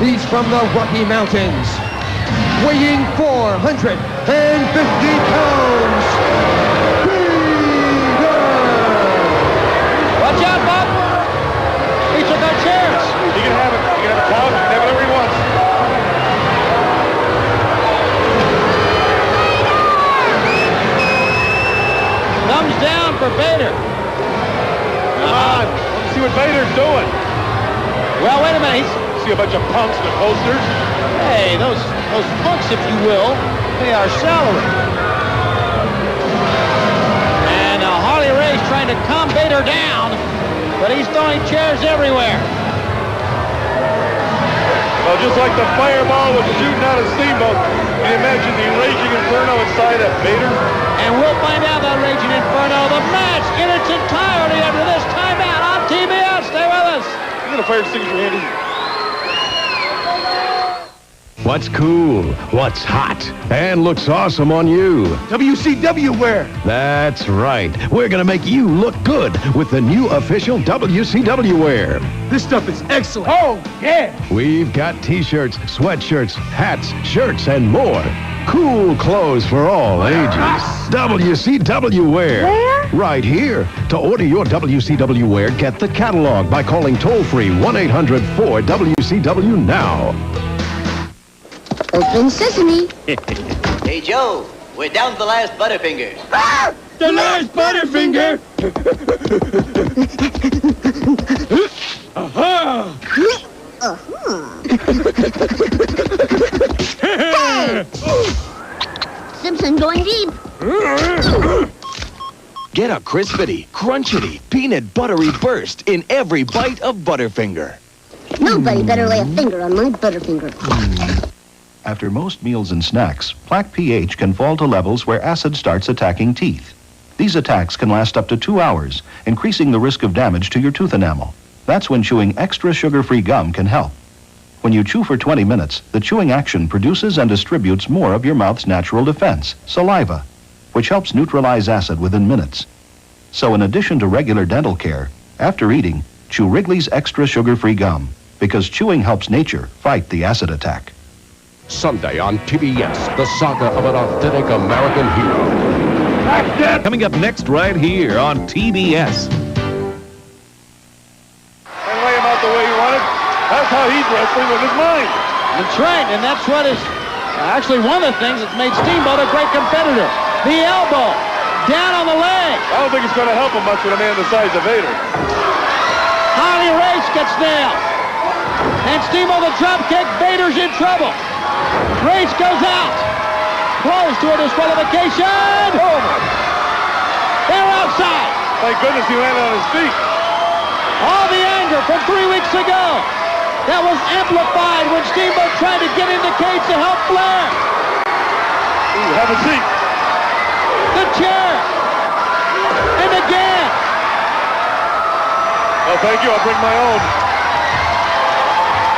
He's from the Rocky Mountains, weighing 450 pounds. Watch out, Bob. He took our chairs. He can have it. He can have a couch. He can have whatever he wants. Thumbs down for Vader. Come on. Let's see what Vader's doing. Well, wait a minute. See a bunch of punks with posters. Hey, those punks, if you will, pay our salary. And Harley Race trying to calm Vader down, but he's throwing chairs everywhere. Well, just like the fireball was shooting out of Steamboat, can you imagine the raging inferno inside of Vader? And we'll find out that raging inferno, the match in its entirety after this timeout on TBS. Stay with us. You got a fire extinguisher handy? What's cool, what's hot, and looks awesome on you? WCW wear. That's right. We're going to make you look good with the new official WCW wear. This stuff is excellent. Oh, yeah. We've got t-shirts, sweatshirts, hats, shirts, and more. Cool clothes for all ages. WCW wear. Where? Right here. To order your WCW wear, get the catalog by calling toll-free 1-800-4WCW now. Open sesame. Hey, Joe, we're down to the last Butterfinger. Ah! The last Butterfinger! Aha! Hey! Simpson going deep. Get a crispity, crunchity, peanut buttery burst in every bite of Butterfinger. Nobody better lay a finger on my Butterfinger. After most meals and snacks, plaque pH can fall to levels where acid starts attacking teeth. These attacks can last up to 2 hours, increasing the risk of damage to your tooth enamel. That's when chewing extra sugar-free gum can help. When you chew for 20 minutes, the chewing action produces and distributes more of your mouth's natural defense, saliva, which helps neutralize acid within minutes. So in addition to regular dental care, after eating, chew Wrigley's extra sugar-free gum, because chewing helps nature fight the acid attack. Sunday on TBS, the saga of an authentic American hero. Coming up next right here on TBS. And lay him out the way he wanted. That's how he's wrestling with his mind. That's right, and that's what is actually one of the things that's made Steamboat a great competitor. The elbow, down on the leg. I don't think it's going to help him much with a man the size of Vader. Harley Race gets nailed. And Steamboat the drop kick, Vader's in trouble. Race goes out. Close to a disqualification. Oh, my. They're outside. Thank goodness he landed on his feet. All the anger from 3 weeks ago. That was amplified when Steamboat tried to get in the cage to help Flair. Ooh, have a seat. The chair. And again. Oh, thank you. I'll bring my own.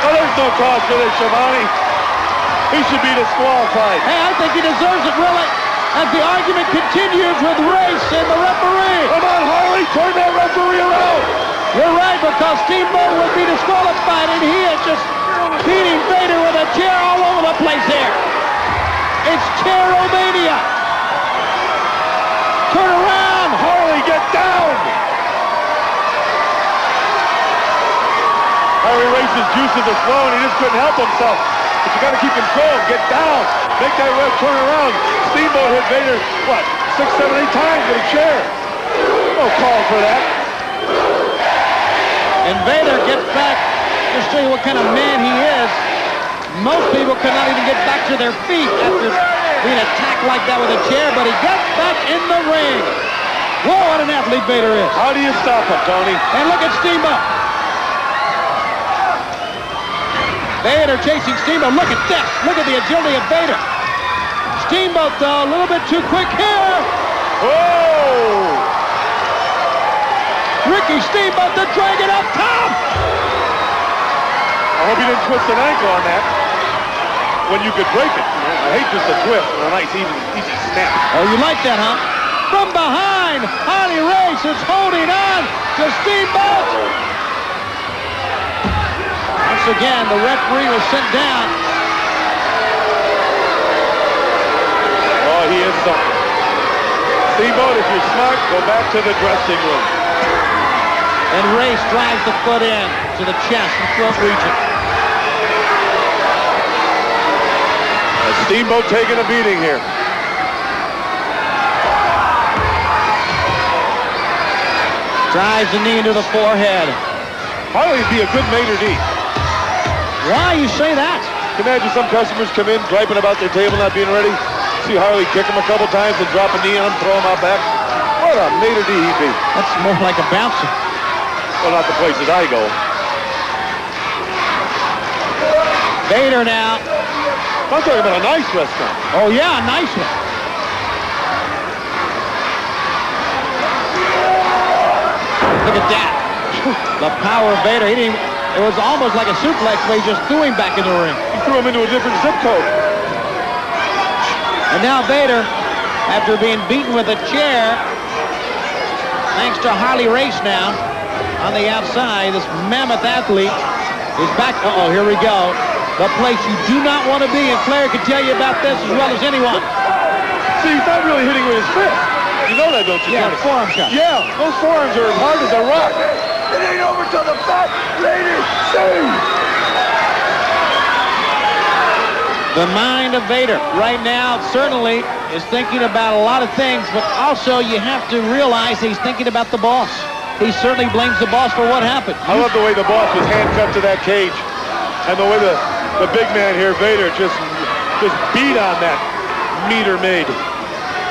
Oh, there's no cause for this, Schiavone. He should be disqualified. Hey, I think he deserves it, really, as the argument continues with Race and the referee. Come on, Harley, turn that referee around. You're right, because Steamboat would be disqualified, and he is just beating Vader with a chair all over the place here. It's Chairomania. Turn around. Harley, get down. Harley Race's juices are flowing. He just couldn't help himself. But you got to keep control. Get down. Make that ref turn around. Steamboat hit Vader, what, 6, 7, 8 times with a chair. No call for that. And Vader gets back. Just show you what kind of man he is. Most people could not even get back to their feet after being attacked like that with a chair, but he gets back in the ring. Whoa, what an athlete Vader is. How do you stop him, Tony? And look at Steamboat. Vader chasing Steamboat. Look at this. Look at the agility of Vader. Steamboat, though, a little bit too quick here. Whoa! Ricky Steamboat, the dragon up top. I hope he didn't twist an ankle on that when you could break it. I hate just a twist or a nice easy snap. Oh, you like that, huh? From behind, Harley Race is holding on to Steamboat. Once again, the referee was sent down. Oh, he is something. Steamboat, if you're smart, go back to the dressing room. And Race drives the foot in to the chest and throat region. Steamboat taking a beating here. Drives the knee into the forehead. Harley'd be a good maitre d'. Why you say that? Imagine some customers come in griping about their table not being ready. See Harley kick him a couple times and drop a knee on him, throw him out back. What a maitre d' he'd be. That's more like a bouncer. Well, not the places I go. Vader now. I'm talking about a nice restaurant. Oh, yeah, a nice one. Look at that. The power of Vader. He didn't, it was almost like a suplex where he just threw him back in the ring. He threw him into a different zip code. And now Vader, after being beaten with a chair, thanks to Harley Race now, on the outside, this mammoth athlete is back. Uh-oh, here we go. The place you do not want to be, and Claire can tell you about this as well as anyone. See, he's not really hitting with his fist. You know that, don't you? Yeah, forearm shot. Yeah, those forearms are as hard as a rock. It ain't over till the fat lady sings. The mind of Vader right now certainly is thinking about a lot of things, but also you have to realize he's thinking about the boss. He certainly blames the boss for what happened. I love the way the boss was handcuffed to that cage. And the way the big man here, Vader, just beat on that meter maid.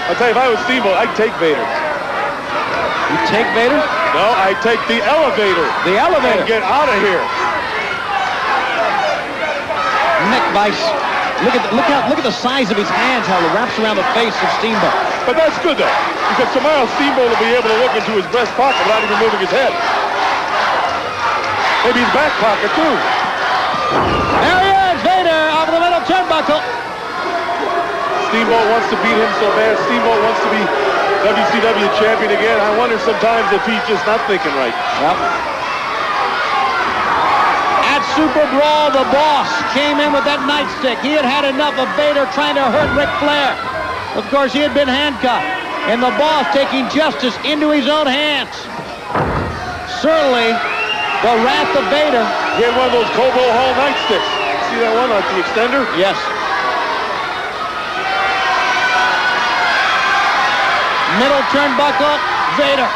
I'll tell you, if I was Steamboat, I'd take Vader. You take Vader? No, I'd take the elevator. The elevator. And get out of here. Neck vice. Look at the size of his hands, how it wraps around the face of Steamboat. But that's good, though, because tomorrow Steamboat will be able to look into his breast pocket without even moving his head. Maybe his back pocket, too. There he is, Vader, off the middle turnbuckle. Steamboat wants to beat him so bad. Steamboat wants to be WCW champion again. I wonder sometimes if he's just not thinking right. Yep. At Super Brawl, the boss came in with that nightstick. He had had enough of Vader trying to hurt Ric Flair. Of course, he had been handcuffed. And the boss taking justice into his own hands. Certainly, the wrath of Vader. He had one of those Cobo Hall nightsticks. See that one, like the extender? Yes. Middle turnbuckle, Vader.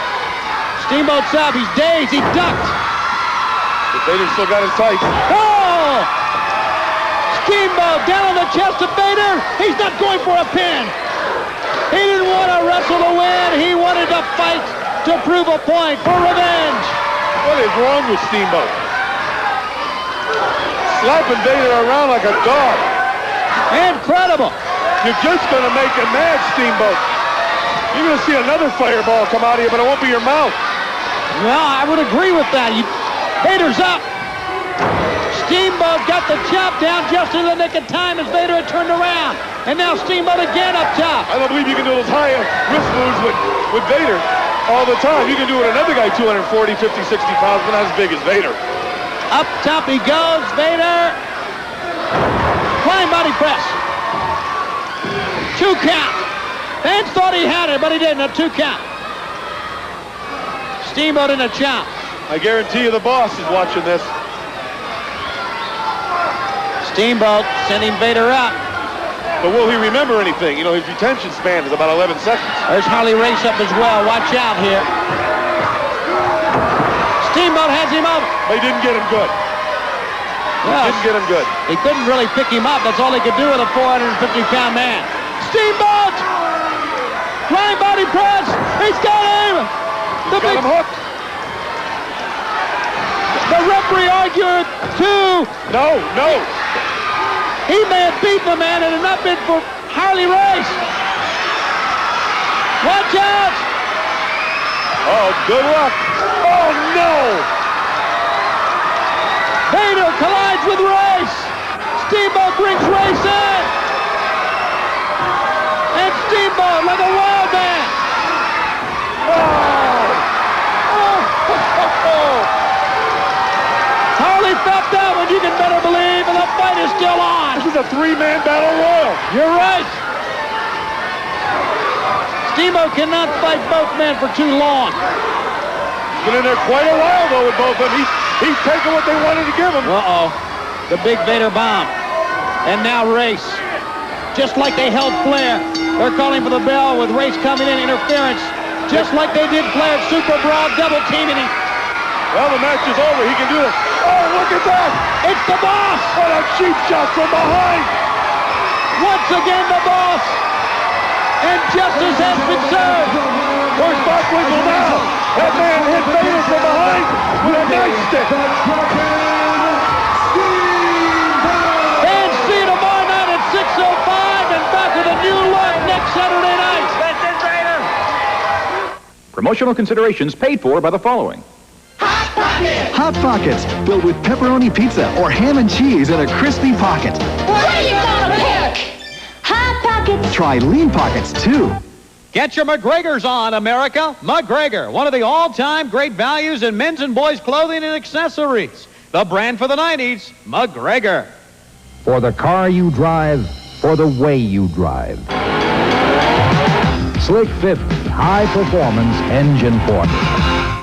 Steamboat's up, he's dazed, he ducked. But Vader still got his tights. Oh! Steamboat down on the chest of Vader. He's not going for a pin. He didn't want to wrestle to win. He wanted to fight to prove a point for revenge. What is wrong with Steamboat? Slapping Vader around like a dog. Incredible. You're just going to make him mad, Steamboat. You're going to see another fireball come out of you, but it won't be your mouth. Well, I would agree with that. Vader's up. Steamboat got the chop down just in the nick of time as Vader had turned around. And now Steamboat again up top. I don't believe you can do those high wrist moves with Vader all the time. You can do it with another guy 240, 50, 60 pounds, but not as big as Vader. Up top he goes, Vader. Flying body press. 2 count. Vance thought he had it, but he didn't. A 2 count. Steamboat in a chop. I guarantee you the boss is watching this. Steamboat sending Vader up. But will he remember anything? You know, his retention span is about 11 seconds. There's Harley Race up as well. Watch out here. Steamboat has him up. But he didn't get him good. Didn't get him good. He couldn't really pick him up. That's all he could do with a 450-pound man. Steamboat! Flying body press. He's got him. Got him hooked. The referee argued two. No. He may have beaten the man and had not been for Harley Race. Watch out! Oh, good luck. Oh, no! Vader collides with Race. Steamboat brings Race in. And Steamboat like a wild man. Harley felt that one, you can better believe, and the fight is still on. This is a three-man battle royal. You're right. Steamboat cannot fight both men for too long. Been in there quite a while, though, with both of them. He's taking what they wanted to give him. Uh-oh. The big Vader bomb. And now Race. Just like they held Flair. They're calling for the bell with Race coming in, interference. Just like they did Flair at Super Brawl, double teaming him. Well, the match is over. He can do it. Oh, look at that. It's the boss. What a cheap shot from behind. Once again, the boss. And justice has been served. Where's Bockwinkel now? That man hit Vader from behind with a nightstick. And see you tomorrow night at 6:05 and back with a new look next Saturday night. Promotional considerations paid for by the following. Hot Pockets, filled with pepperoni pizza or ham and cheese in a crispy pocket. What are you gonna pick? Hot Pockets. Try Lean Pockets, too. Get your McGregors on, America. McGregor, one of the all-time great values in men's and boys' clothing and accessories. The brand for the 90s, McGregor. For the car you drive, for the way you drive. Slick 50, high performance engine formula.